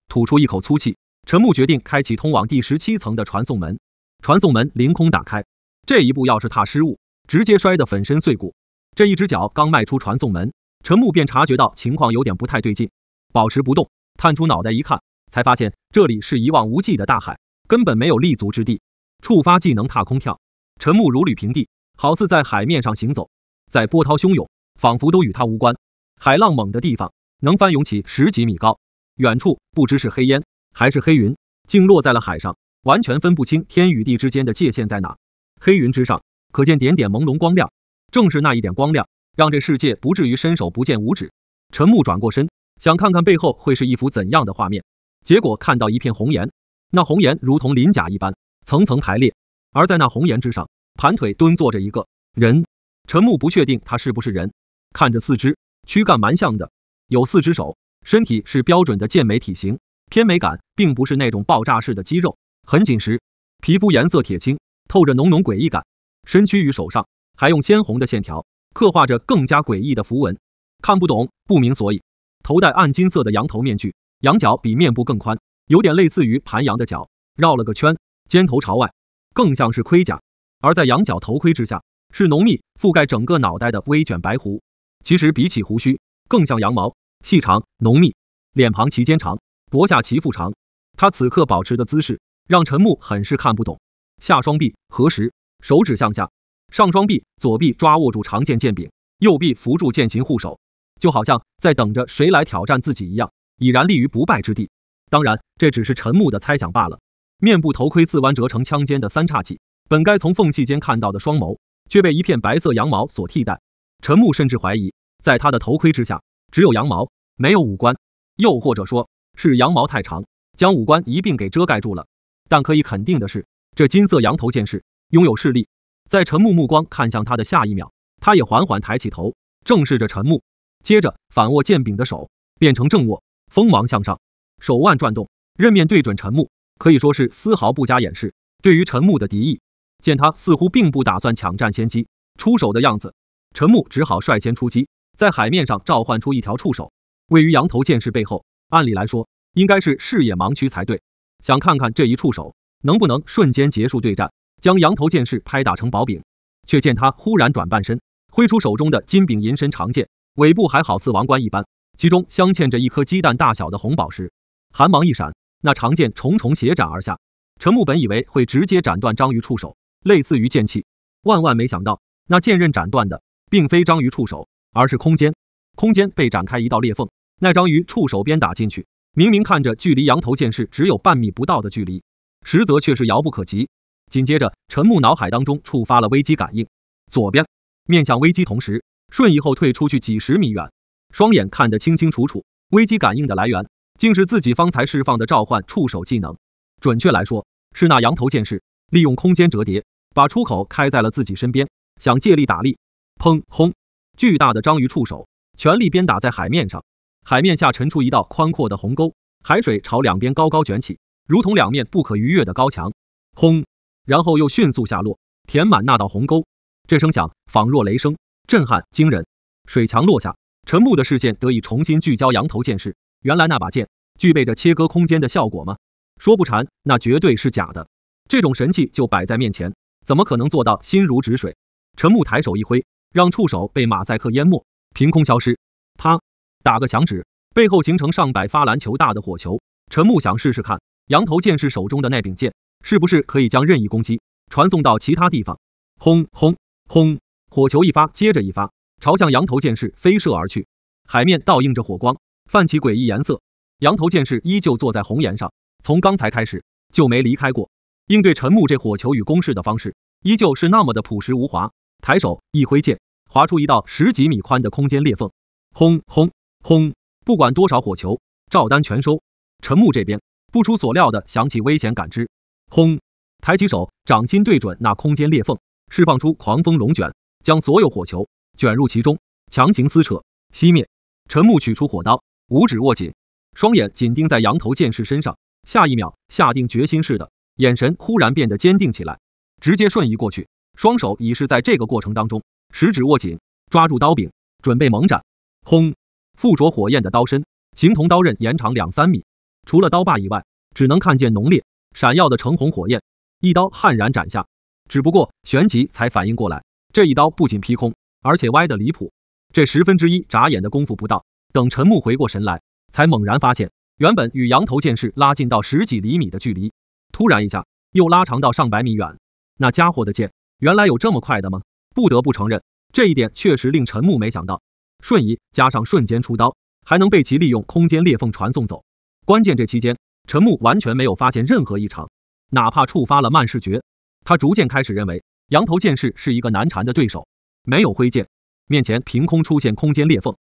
吐出一口粗气，陈木决定开启通往第17层的传送门。传送门凌空打开，这一步要是踏失误，直接摔得粉身碎骨。这一只脚刚迈出传送门，陈木便察觉到情况有点不太对劲，保持不动，探出脑袋一看，才发现这里是一望无际的大海，根本没有立足之地。触发技能踏空跳，陈木如履平地，好似在海面上行走，在波涛汹涌，仿佛都与他无关。海浪猛的地方能翻涌起10几米高，远处不知是黑烟还是黑云，竟落在了海上，完全分不清天与地之间的界限在哪。黑云之上可见点点朦胧光亮，正是那一点光亮，让这世界不至于伸手不见五指。陈木转过身，想看看背后会是一幅怎样的画面，结果看到一片红岩，那红岩如同鳞甲一般层层排列，而在那红岩之上盘腿蹲坐着一个人。陈木不确定他是不是人，看着四肢躯干蛮像的，有4只手，身体是标准的健美体型，偏美感并不是那种爆炸式的肌肉，很紧实，皮肤颜色铁青，透着浓浓诡异感。身躯与手上还用鲜红的线条刻画着更加诡异的符文，看不懂，不明所以。头戴暗金色的羊头面具，羊角比面部更宽，有点类似于盘羊的角，绕了个圈，尖头朝外，更像是盔甲。而在羊角头盔之下，是浓密覆盖整个脑袋的微卷白胡，其实比起胡须，更像羊毛，细长浓密。脸庞齐肩长，脖下齐腹长。他此刻保持的姿势让陈木很是看不懂。下双臂合十，手指向下，上双臂左臂抓握住长剑剑柄，右臂扶住剑形护手，就好像在等着谁来挑战自己一样，已然立于不败之地。当然，这只是陈木的猜想罢了。面部头盔4弯折成枪尖的3叉戟，本该从缝隙间看到的双眸，却被一片白色羊毛所替代。陈木甚至怀疑，在他的头盔之下，只有羊毛，没有五官，又或者说是羊毛太长，将五官一并给遮盖住了。但可以肯定的是，这金色羊头剑士拥有势力。在陈木目光看向他的下一秒，他也缓缓抬起头，正视着陈木，接着反握剑柄的手变成正握，锋芒向上，手腕转动，刃面对准陈木，可以说是丝毫不加掩饰对于陈木的敌意。见他似乎并不打算抢占先机，出手的样子，陈木只好率先出击，在海面上召唤出一条触手，位于羊头剑士背后，按理来说应该是视野盲区才对，想看看这一触手能不能瞬间结束对战，将羊头剑士拍打成薄饼。却见他忽然转半身，挥出手中的金柄银身长剑，尾部还好似王冠一般，其中镶嵌着一颗鸡蛋大小的红宝石。寒芒一闪，那长剑重重斜斩而下。陈木本以为会直接斩断章鱼触手，类似于剑气，万万没想到那剑刃斩断的并非章鱼触手，而是空间。空间被展开一道裂缝，那章鱼触手边打进去，明明看着距离羊头剑士只有半米不到的距离，实则却是遥不可及。紧接着陈木脑海当中触发了危机感应，左边面向危机，同时瞬移后退出去几10米远，双眼看得清清楚楚，危机感应的来源竟是自己方才释放的召唤触手技能，准确来说是那羊头剑士利用空间折叠把出口开在了自己身边，想借力打力。砰轰，巨大的章鱼触手全力鞭打在海面上，海面下沉出一道宽阔的鸿沟，海水朝两边高高卷起，如同两面不可逾越的高墙。轰，然后又迅速下落，填满那道鸿沟。这声响仿若雷声，震撼惊人。水墙落下，陈木的视线得以重新聚焦羊头剑士，原来那把剑具备着切割空间的效果吗？说不禅，那绝对是假的。这种神器就摆在面前，怎么可能做到心如止水？陈木抬手一挥，让触手被马赛克淹没，凭空消失。啪，打个响指，背后形成上百发篮球大的火球。陈木想试试看，羊头剑士手中的那柄剑是不是可以将任意攻击传送到其他地方。轰轰轰，火球一发接着一发，朝向羊头剑士飞射而去。海面倒映着火光，泛起诡异颜色。羊头剑士依旧坐在红岩上，从刚才开始就没离开过。应对陈木这火球与攻势的方式，依旧是那么的朴实无华。抬手一挥剑，划出一道10几米宽的空间裂缝。轰轰轰，不管多少火球，照单全收。陈木这边不出所料的响起危险感知。轰，抬起手，掌心对准那空间裂缝，释放出狂风龙卷，将所有火球卷入其中，强行撕扯熄灭。陈木取出火刀，五指握紧，双眼紧盯在羊头剑士身上，下一秒下定决心似的，眼神忽然变得坚定起来，直接瞬移过去，双手已是在这个过程当中，食指握紧，抓住刀柄，准备猛斩。轰，附着火焰的刀身形同刀刃，延长2-3米，除了刀把以外，只能看见浓烈闪耀的橙红火焰，一刀悍然斩下。只不过旋即才反应过来，这一刀不仅劈空，而且歪得离谱。这1/10眨眼的功夫不到，等陈木回过神来，才猛然发现，原本与羊头剑士拉近到10几厘米的距离，突然一下又拉长到上百米远。那家伙的剑原来有这么快的吗？不得不承认，这一点确实令陈木没想到。瞬移加上瞬间出刀，还能被其利用空间裂缝传送走。关键这期间，陈木完全没有发现任何异常，哪怕触发了慢视觉，他逐渐开始认为羊头剑士是一个难缠的对手。没有挥剑，面前凭空出现空间裂缝。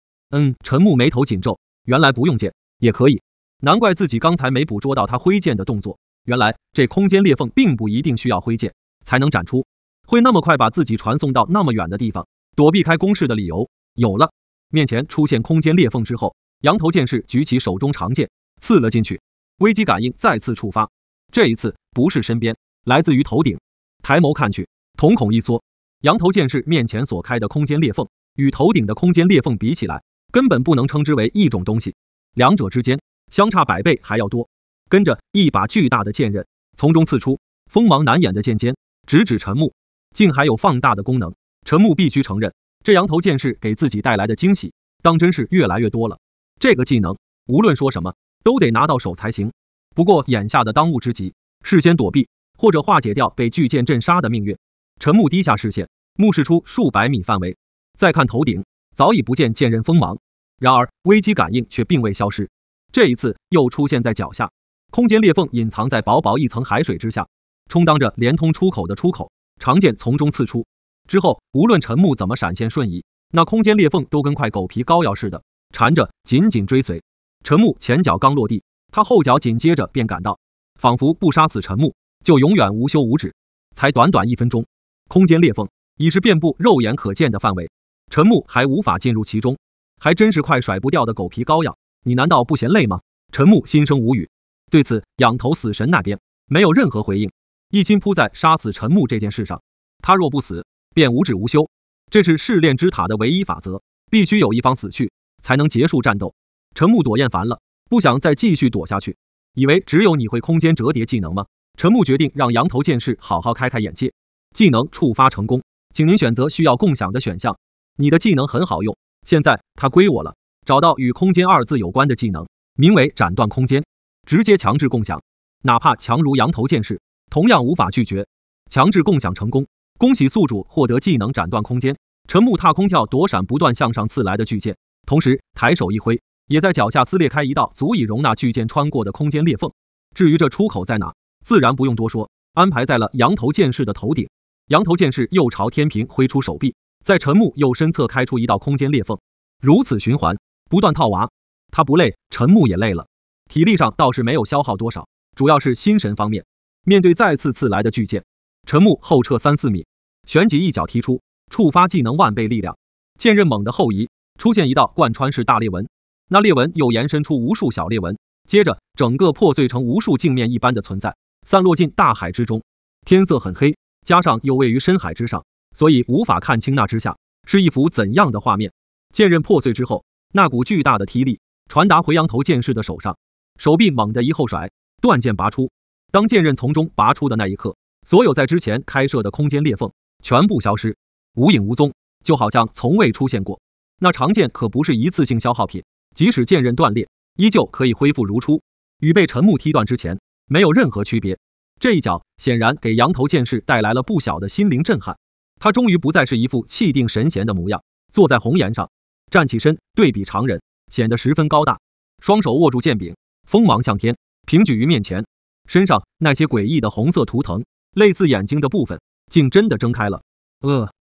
陈木眉头紧皱，原来不用剑也可以，难怪自己刚才没捕捉到他挥剑的动作。原来这空间裂缝并不一定需要挥剑才能斩出，会那么快把自己传送到那么远的地方，躲避开攻势的理由有了。面前出现空间裂缝之后，羊头剑士举起手中长剑刺了进去，危机感应再次触发。这一次不是身边，来自于头顶。抬眸看去，瞳孔一缩，羊头剑士面前所开的空间裂缝与头顶的空间裂缝比起来，根本不能称之为一种东西，两者之间相差100倍还要多。跟着一把巨大的剑刃从中刺出，锋芒难掩的剑尖直指陈木，竟还有放大的功能。陈木必须承认，这羊头剑士给自己带来的惊喜当真是越来越多了。这个技能无论说什么都得拿到手才行。不过眼下的当务之急，事先躲避或者化解掉被巨剑震杀的命运。陈木低下视线，目视出数百米范围，再看头顶，早已不见剑刃锋芒。然而危机感应却并未消失，这一次又出现在脚下。空间裂缝隐藏在薄薄一层海水之下，充当着连通出口的出口，长剑从中刺出。之后无论陈木怎么闪现瞬移，那空间裂缝都跟块狗皮膏药似的缠着紧紧追随。陈木前脚刚落地，他后脚紧接着便赶到，仿佛不杀死陈木就永远无休无止。才短短1分钟，空间裂缝已是遍布肉眼可见的范围，陈木还无法进入其中，还真是块甩不掉的狗皮膏药。你难道不嫌累吗？陈木心生无语。对此仰头死神那边没有任何回应，一心扑在杀死陈木这件事上。他若不死便无止无休，这是试炼之塔的唯一法则，必须有一方死去才能结束战斗。陈木躲厌烦了，不想再继续躲下去。以为只有你会空间折叠技能吗？陈木决定让羊头剑士好好开开眼界。技能触发成功，请您选择需要共享的选项。你的技能很好用，现在它归我了。找到与空间2字有关的技能，名为斩断空间，直接强制共享，哪怕强如羊头剑士同样无法拒绝。强制共享成功，恭喜宿主获得技能斩断空间。陈木踏空跳躲闪不断向上刺来的巨剑，同时抬手一挥，也在脚下撕裂开一道足以容纳巨剑穿过的空间裂缝。至于这出口在哪，自然不用多说，安排在了羊头剑士的头顶。羊头剑士又朝天平挥出手臂，在陈木右身侧开出一道空间裂缝，如此循环不断套娃。他不累，陈木也累了，体力上倒是没有消耗多少，主要是心神方面。面对再次刺来的巨剑，陈木后撤3-4米，旋即一脚踢出，触发技能万倍力量，剑刃猛地后移，出现一道贯穿式大裂纹，那裂纹又延伸出无数小裂纹，接着整个破碎成无数镜面一般的存在，散落进大海之中。天色很黑，加上又位于深海之上，所以无法看清那之下是一幅怎样的画面。剑刃破碎之后，那股巨大的踢力传达回羊头剑士的手上，手臂猛地一后甩，断剑拔出。当剑刃从中拔出的那一刻，所有在之前开设的空间裂缝全部消失，无影无踪，就好像从未出现过。那长剑可不是一次性消耗品，即使剑刃断裂，依旧可以恢复如初，与被陈木踢断之前没有任何区别。这一脚显然给羊头剑士带来了不小的心灵震撼，他终于不再是一副气定神闲的模样，坐在红岩上，站起身，对比常人，显得十分高大，双手握住剑柄，锋芒向天，平举于面前，身上那些诡异的红色图腾，类似眼睛的部分，竟真的睁开了。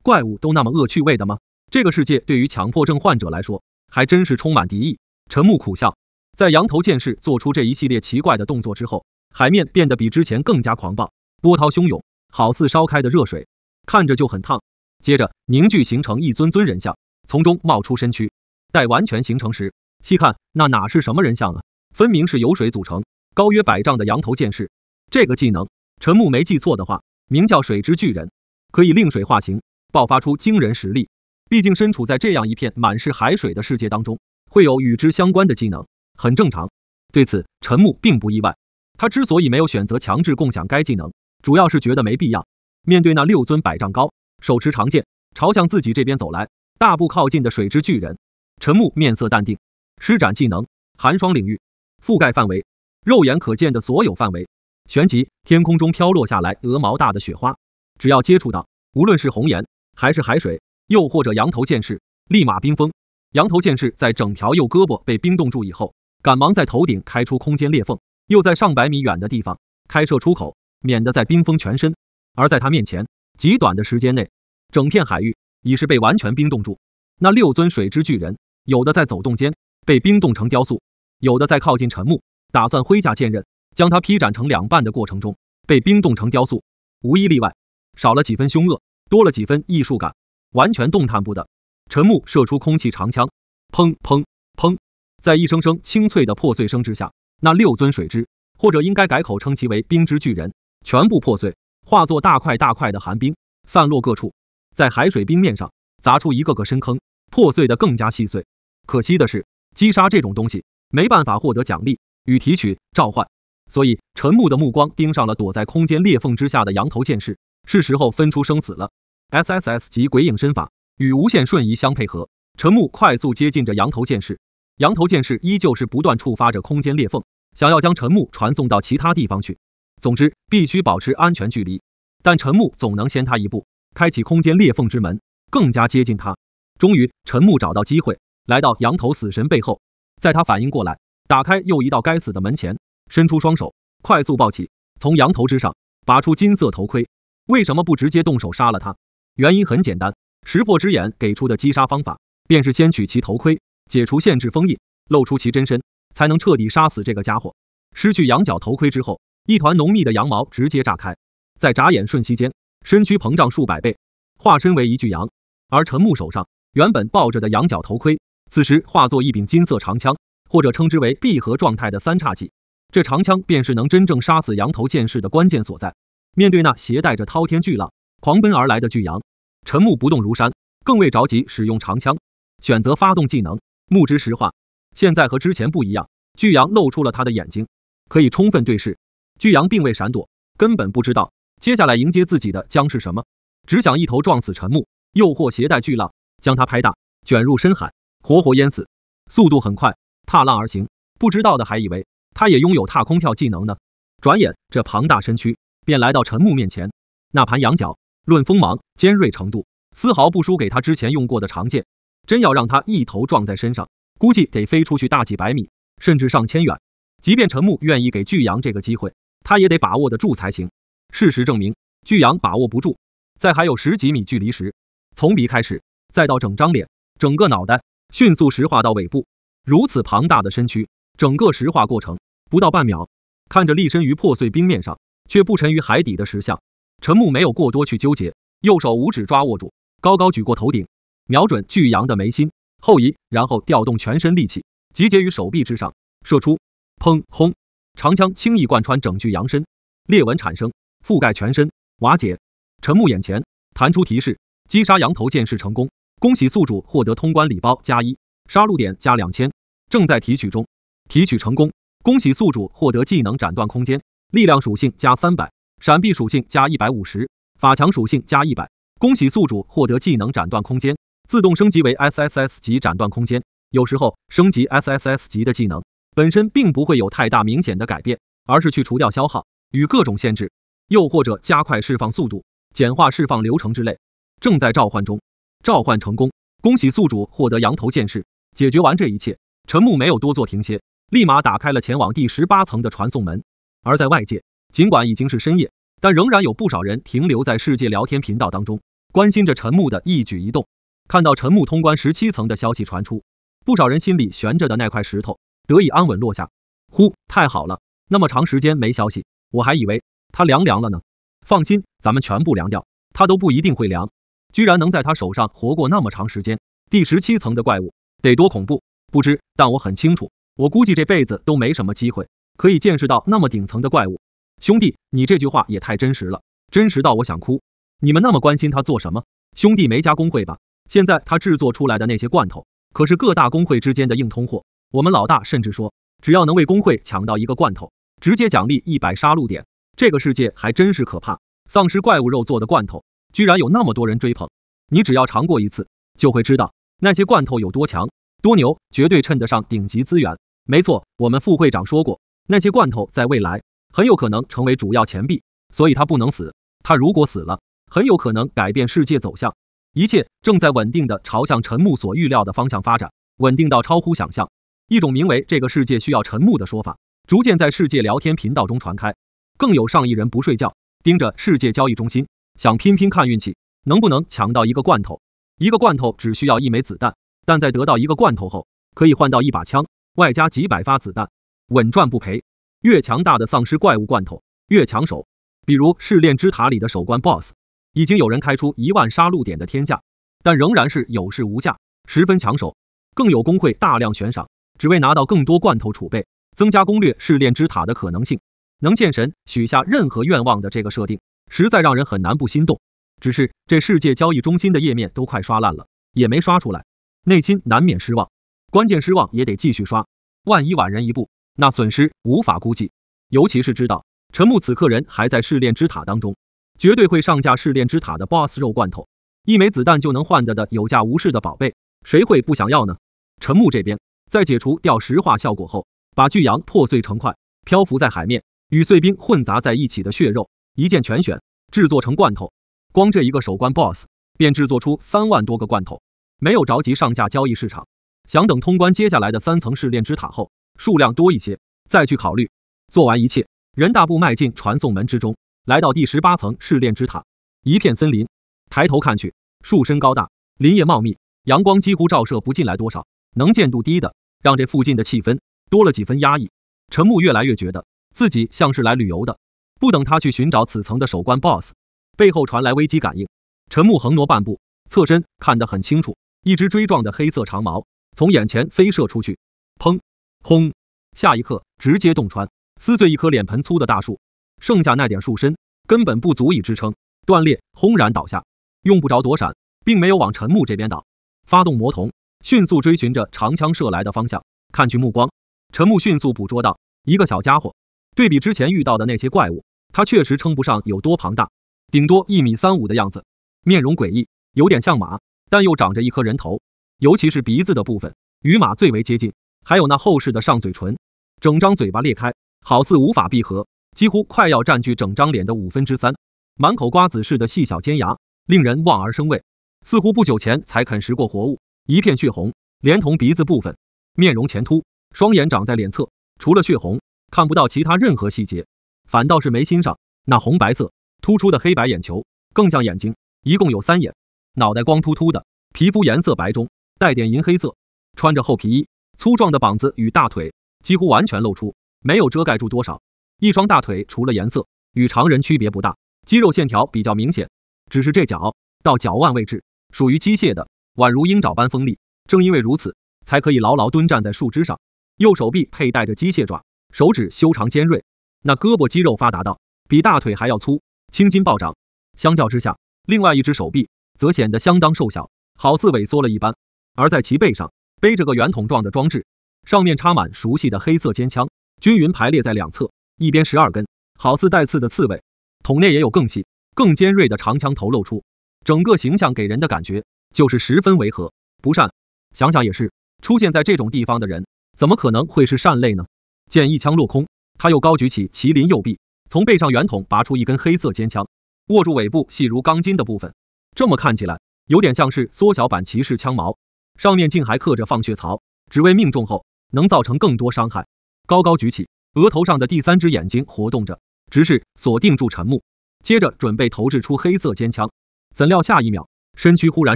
怪物都那么恶趣味的吗？这个世界对于强迫症患者来说，还真是充满敌意。陈木苦笑，在羊头剑士做出这一系列奇怪的动作之后，海面变得比之前更加狂暴，波涛汹涌，好似烧开的热水，看着就很烫。接着凝聚形成一尊尊人像，从中冒出身躯。待完全形成时，细看那哪是什么人像啊，分明是由水组成，高约100丈的羊头剑士。这个技能，陈木没记错的话，名叫水之巨人，可以令水化形，爆发出惊人实力。毕竟身处在这样一片满是海水的世界当中，会有与之相关的技能，很正常。对此，陈木并不意外。他之所以没有选择强制共享该技能，主要是觉得没必要。面对那6尊100丈高、手持长剑朝向自己这边走来、大步靠近的水之巨人，陈木面色淡定，施展技能寒霜领域，覆盖范围肉眼可见的所有范围。旋即，天空中飘落下来鹅毛大的雪花，只要接触到，无论是红岩还是海水，又或者羊头剑士，立马冰封。羊头剑士在整条右胳膊被冰冻住以后，赶忙在头顶开出空间裂缝，又在上百米远的地方开设出口，免得再冰封全身。而在他面前，极短的时间内，整片海域已是被完全冰冻住。那6尊水之巨人，有的在走动间被冰冻成雕塑，有的在靠近陈木，打算挥下剑刃将他劈斩成2半的过程中被冰冻成雕塑，无一例外，少了几分凶恶，多了几分艺术感，完全动弹不得。陈木射出空气长枪，砰砰砰，在一声声清脆的破碎声之下，那6尊水之，或者应该改口称其为冰之巨人，全部破碎，化作大块大块的寒冰，散落各处，在海水冰面上砸出一个个深坑，破碎得更加细碎。可惜的是，击杀这种东西没办法获得奖励与提取召唤，所以陈木的目光盯上了躲在空间裂缝之下的羊头剑士，是时候分出生死了。SSS 级鬼影身法与无限瞬移相配合，陈木快速接近着羊头剑士。羊头剑士依旧是不断触发着空间裂缝，想要将陈木传送到其他地方去。总之，必须保持安全距离，但陈木总能先他一步，开启空间裂缝之门，更加接近他。终于，陈木找到机会，来到羊头死神背后，在他反应过来，打开又一道该死的门前，伸出双手，快速抱起，从羊头之上拔出金色头盔。为什么不直接动手杀了他？原因很简单，识破之眼给出的击杀方法，便是先取其头盔，解除限制封印，露出其真身，才能彻底杀死这个家伙。失去羊角头盔之后，一团浓密的羊毛直接炸开，在眨眼瞬息间，身躯膨胀数百倍，化身为一具羊。而陈木手上原本抱着的羊角头盔，此时化作一柄金色长枪，或者称之为闭合状态的3叉戟。这长枪便是能真正杀死羊头剑士的关键所在。面对那携带着滔天巨浪狂奔而来的巨羊，陈木不动如山，更未着急使用长枪，选择发动技能木之石化。现在和之前不一样，巨羊露出了他的眼睛，可以充分对视。巨羊并未闪躲，根本不知道接下来迎接自己的将是什么，只想一头撞死陈木，又或携带巨浪将他拍大，卷入深海，活活淹死。速度很快，踏浪而行，不知道的还以为他也拥有踏空跳技能呢。转眼，这庞大身躯便来到陈木面前，那盘羊角论锋芒尖锐程度，丝毫不输给他之前用过的长剑。真要让他一头撞在身上，估计得飞出去大几百米，甚至上千远。即便陈木愿意给巨羊这个机会，他也得把握得住才行。事实证明，巨羊把握不住。在还有10几米距离时，从鼻开始，再到整张脸、整个脑袋，迅速石化到尾部。如此庞大的身躯，整个石化过程不到半秒。看着立身于破碎冰面上却不沉于海底的石像，陈木没有过多去纠结，右手五指抓握住，高高举过头顶，瞄准巨羊的眉心，后移，然后调动全身力气，集结于手臂之上，射出。砰轰，长枪轻易贯穿整具羊身，裂纹产生，覆盖全身，瓦解。陈木眼前弹出提示，击杀羊头剑士成功，恭喜宿主获得通关礼包+1，杀戮点+2000。正在提取中，提取成功，恭喜宿主获得技能斩断空间，力量属性加300，闪避属性加150，法强属性加100。恭喜宿主获得技能斩断空间，自动升级为 SSS 级斩断空间。有时候升级 SSS 级的技能本身并不会有太大明显的改变，而是去除掉消耗与各种限制，又或者加快释放速度、简化释放流程之类。正在召唤中，召唤成功，恭喜宿主获得羊头剑士。解决完这一切，陈木没有多做停歇，立马打开了前往第18层的传送门。而在外界，尽管已经是深夜，但仍然有不少人停留在世界聊天频道当中，关心着陈木的一举一动。看到陈木通关17层的消息传出，不少人心里悬着的那块石头得以安稳落下。呼，太好了，那么长时间没消息，我还以为他凉了呢。放心，咱们全部凉掉，他都不一定会凉。居然能在他手上活过那么长时间，第17层的怪物得多恐怖，不知，但我很清楚，我估计这辈子都没什么机会可以见识到那么顶层的怪物。兄弟，你这句话也太真实了，真实到我想哭。你们那么关心他做什么？兄弟没加工会吧？现在他制作出来的那些罐头可是各大工会之间的硬通货，我们老大甚至说，只要能为工会抢到一个罐头，直接奖励100杀戮点。这个世界还真是可怕，丧尸怪物肉做的罐头居然有那么多人追捧。你只要尝过一次就会知道那些罐头有多强多牛，绝对称得上顶级资源。没错，我们副会长说过，那些罐头在未来很有可能成为主要钱币，所以他不能死。他如果死了，很有可能改变世界走向。一切正在稳定地朝向陈木所预料的方向发展，稳定到超乎想象。一种名为这个世界需要陈木的说法逐渐在世界聊天频道中传开，更有上亿人不睡觉盯着世界交易中心，想拼拼看运气能不能抢到一个罐头。一个罐头只需要1枚子弹，但在得到一个罐头后可以换到一把枪，外加几百发子弹，稳赚不赔。越强大的丧尸怪物罐头越抢手，比如试炼之塔里的首关 BOSS， 已经有人开出1万杀戮点的天价，但仍然是有市无价，十分抢手。更有工会大量悬赏，只为拿到更多罐头储备，增加攻略试炼之塔的可能性。能见神许下任何愿望的这个设定，实在让人很难不心动。只是这世界交易中心的页面都快刷烂了，也没刷出来，内心难免失望。关键失望也得继续刷，万一晚人一步，那损失无法估计。尤其是知道陈木此刻人还在试炼之塔当中，绝对会上架试炼之塔的 BOSS 肉罐头，1枚子弹就能换的有价无市的宝贝，谁会不想要呢？陈木这边在解除掉石化效果后，把巨羊破碎成块，漂浮在海面，与碎冰混杂在一起的血肉一键全选，制作成罐头。光这一个首关 BOSS 便制作出3万多个罐头，没有着急上架交易市场，想等通关接下来的3层试炼之塔后，数量多一些再去考虑。做完一切，人大步迈进传送门之中，来到第18层试炼之塔。一片森林，抬头看去，树身高大，林叶茂密，阳光几乎照射不进来多少，能见度低的让这附近的气氛多了几分压抑。陈木越来越觉得自己像是来旅游的。不等他去寻找此层的首关 BOSS， 背后传来危机感应。陈木横挪半步，侧身看得很清楚，一只锥状的黑色长矛从眼前飞射出去，砰轰，下一刻直接洞穿，撕碎一棵脸盆粗的大树，剩下那点树身根本不足以支撑，断裂轰然倒下。用不着躲闪，并没有往陈木这边倒，发动魔瞳，迅速追寻着长枪射来的方向。看去目光，陈木迅速捕捉到一个小家伙。对比之前遇到的那些怪物，他确实称不上有多庞大，顶多1.35米的样子，面容诡异，有点像马，但又长着一颗人头，尤其是鼻子的部分与马最为接近，还有那厚实的上嘴唇，整张嘴巴裂开，好似无法闭合，几乎快要占据整张脸的3/5，满口瓜子似的细小尖牙，令人望而生畏，似乎不久前才啃食过活物，一片血红，连同鼻子部分，面容前凸，双眼长在脸侧，除了血红，看不到其他任何细节，反倒是眉心上那红白色突出的黑白眼球更像眼睛，一共有3眼，脑袋光秃秃的，皮肤颜色白中带点银黑色，穿着厚皮衣，粗壮的膀子与大腿几乎完全露出，没有遮盖住多少。一双大腿除了颜色与常人区别不大，肌肉线条比较明显，只是这脚到脚腕位置属于机械的，宛如鹰爪般锋利，正因为如此才可以牢牢蹲站在树枝上。右手臂佩戴着机械爪，手指修长尖锐，那胳膊肌肉发达到比大腿还要粗，青筋暴涨。相较之下，另外一只手臂则显得相当瘦小，好似萎缩了一般。而在其背上背着个圆筒状的装置，上面插满熟悉的黑色尖枪，均匀排列在两侧，一边12根，好似带刺的刺猬。筒内也有更细、更尖锐的长枪头露出，整个形象给人的感觉就是十分违和不善。想想也是，出现在这种地方的人，怎么可能会是善类呢？见一枪落空，他又高举起麒麟右臂，从背上圆筒拔出一根黑色尖枪，握住尾部细如钢筋的部分，这么看起来有点像是缩小版骑士枪矛，上面竟还刻着放血槽，只为命中后能造成更多伤害。高高举起，额头上的第3只眼睛活动着，直视锁定住陈木，接着准备投掷出黑色尖枪。怎料下一秒，身躯忽然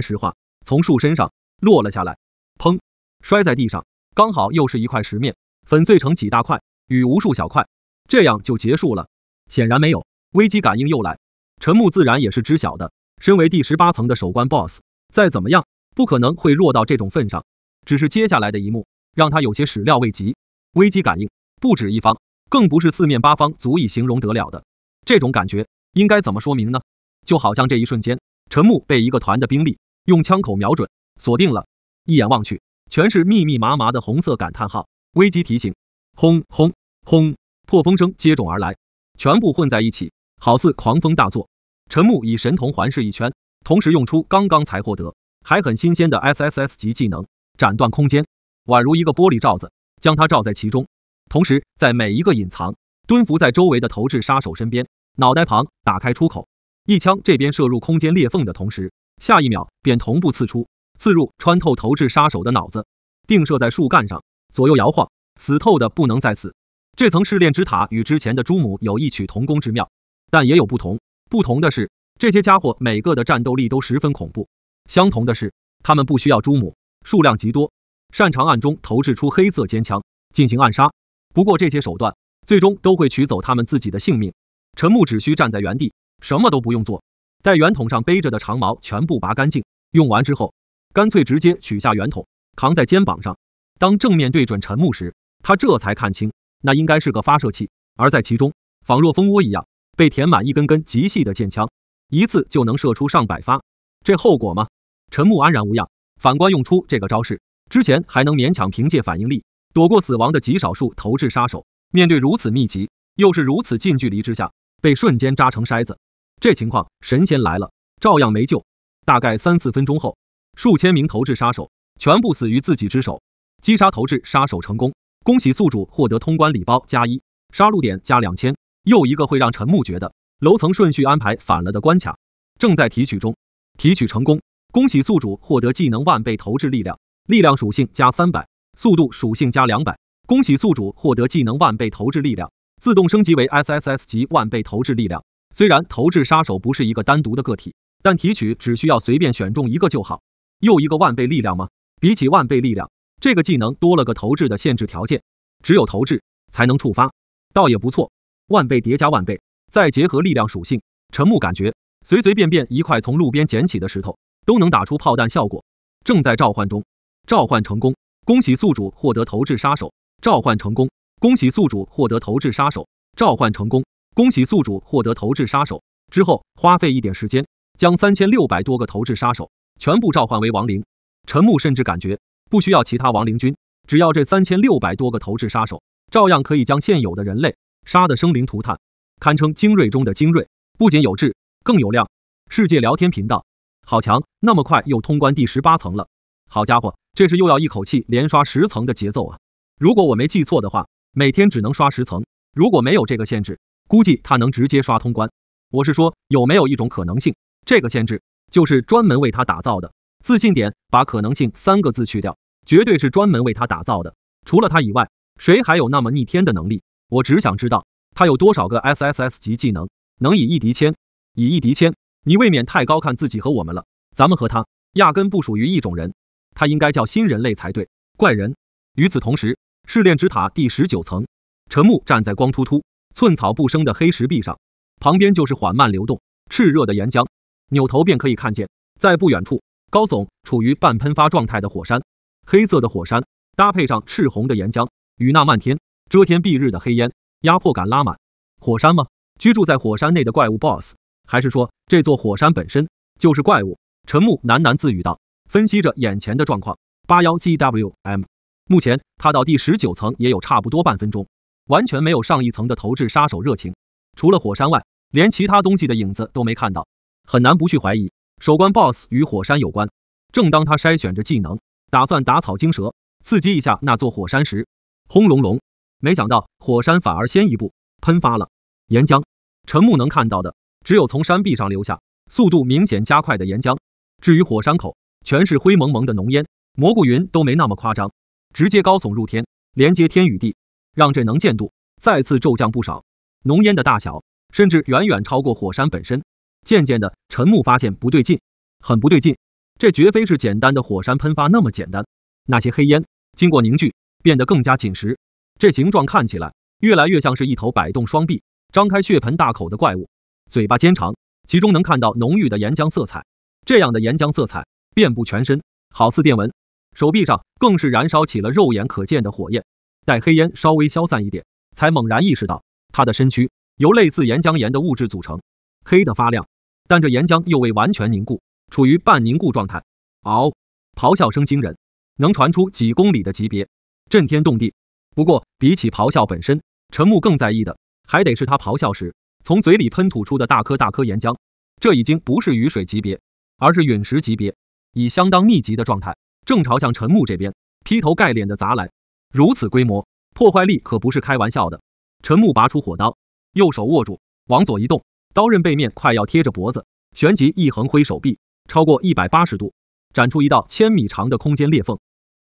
石化，从树身上落了下来，砰，摔在地上，刚好又是一块石面，粉碎成几大块与无数小块，这样就结束了。显然没有，危机感应又来。陈木自然也是知晓的，身为第18层的守关 BOSS， 再怎么样不可能会弱到这种份上。只是接下来的一幕让他有些始料未及，危机感应不止一方，更不是四面八方足以形容得了的。这种感觉应该怎么说明呢？就好像这一瞬间，陈木被一个团的兵力用枪口瞄准锁定了，一眼望去全是密密麻麻的红色感叹号，危机提醒。轰轰轰，破风声接踵而来，全部混在一起，好似狂风大作。陈木以神童环视一圈，同时用出刚刚才获得还很新鲜的 SSS 级技能斩断空间，宛如一个玻璃罩子将它罩在其中，同时在每一个隐藏蹲伏在周围的投掷杀手身边，脑袋旁打开出口，一枪这边射入空间裂缝的同时，下一秒便同步刺出，刺入穿透投掷杀手的脑子，定射在树干上，左右摇晃，死透的不能再死。这层试炼之塔与之前的朱姆有异曲同工之妙，但也有不同。不同的是，这些家伙每个的战斗力都十分恐怖；相同的是，他们不需要朱姆，数量极多，擅长暗中投掷出黑色尖枪进行暗杀。不过这些手段最终都会取走他们自己的性命。陈木只需站在原地，什么都不用做，待圆筒上背着的长矛全部拔干净，用完之后，干脆直接取下圆筒，扛在肩膀上。当正面对准陈木时，他这才看清，那应该是个发射器，而在其中，仿若蜂窝一样，被填满一根根极细的箭枪，一次就能射出上百发。这后果吗？陈木安然无恙。反观用出这个招式之前，还能勉强凭借反应力躲过死亡的极少数投掷杀手，面对如此密集又是如此近距离之下，被瞬间扎成筛子。这情况神仙来了，照样没救。大概3-4分钟后，数千名投掷杀手全部死于自己之手。击杀投掷杀手成功，恭喜宿主获得通关礼包+1，杀戮点+2000。又一个会让陈木觉得楼层顺序安排反了的关卡，正在提取中。提取成功，恭喜宿主获得技能万倍投掷力量，力量属性+300，速度属性+200。恭喜宿主获得技能万倍投掷力量，自动升级为 SSS 级万倍投掷力量。虽然投掷杀手不是一个单独的个体，但提取只需要随便选中一个就好。又一个万倍力量吗？比起万倍力量，这个技能多了个投掷的限制条件，只有投掷才能触发，倒也不错。万倍叠加万倍，再结合力量属性，陈木感觉随随便便一块从路边捡起的石头都能打出炮弹效果。正在召唤中，召唤成功，恭喜宿主获得投掷杀手。召唤成功，恭喜宿主获得投掷杀手。召唤成功，恭喜宿主获得投掷杀手。之后花费一点时间，将3600多个投掷杀手全部召唤为亡灵。陈木甚至感觉不需要其他亡灵军，只要这3600多个投掷杀手，照样可以将现有的人类杀得生灵涂炭，堪称精锐中的精锐，不仅有质，更有量。世界聊天频道，好强，那么快又通关第18层了。好家伙，这是又要一口气连刷10层的节奏啊！如果我没记错的话，每天只能刷10层，如果没有这个限制，估计他能直接刷通关。我是说，有没有一种可能性，这个限制就是专门为他打造的？自信点，把可能性3个字去掉，绝对是专门为他打造的。除了他以外，谁还有那么逆天的能力？我只想知道他有多少个 SSS 级技能能以一敌千。以一敌千，你未免太高看自己和我们了，咱们和他压根不属于一种人，他应该叫新人类才对，怪人。与此同时，试炼之塔第19层，陈木站在光秃秃寸草不生的黑石壁上，旁边就是缓慢流动炽热的岩浆，扭头便可以看见在不远处高耸处于半喷发状态的火山。黑色的火山搭配上赤红的岩浆，与那漫天遮天蔽日的黑烟，压迫感拉满。火山吗？居住在火山内的怪物 BOSS， 还是说这座火山本身就是怪物？陈木喃喃自语道，分析着眼前的状况。81GWM 目前他到第19层也有差不多半分钟，完全没有上一层的投掷杀手热情。除了火山外，连其他东西的影子都没看到，很难不去怀疑守关 BOSS 与火山有关。正当他筛选着技能，打算打草惊蛇，刺激一下那座火山时，轰隆隆，没想到火山反而先一步喷发了岩浆。陈木能看到的只有从山壁上流下，速度明显加快的岩浆。至于火山口，全是灰蒙蒙的浓烟，蘑菇云都没那么夸张，直接高耸入天，连接天与地，让这能见度再次骤降不少。浓烟的大小甚至远远超过火山本身。渐渐的，陈木发现不对劲，很不对劲，这绝非是简单的火山喷发那么简单。那些黑烟经过凝聚，变得更加紧实，这形状看起来越来越像是一头摆动双臂、张开血盆大口的怪物，嘴巴尖长，其中能看到浓郁的岩浆色彩。这样的岩浆色彩遍布全身，好似电纹，手臂上更是燃烧起了肉眼可见的火焰。待黑烟稍微消散一点，才猛然意识到他的身躯由类似岩浆岩的物质组成，黑的发亮，但这岩浆又未完全凝固，处于半凝固状态。嗷！咆哮声惊人，能传出几公里的级别，震天动地。不过比起咆哮本身，陈木更在意的还得是他咆哮时从嘴里喷吐出的大颗大颗岩浆。这已经不是雨水级别，而是陨石级别，以相当密集的状态正朝向陈木这边劈头盖脸的砸来。如此规模，破坏力可不是开玩笑的。陈木拔出火刀，右手握住，往左一动，刀刃背面快要贴着脖子，旋即一横挥手臂，超过180度，展出一道1000米长的空间裂缝。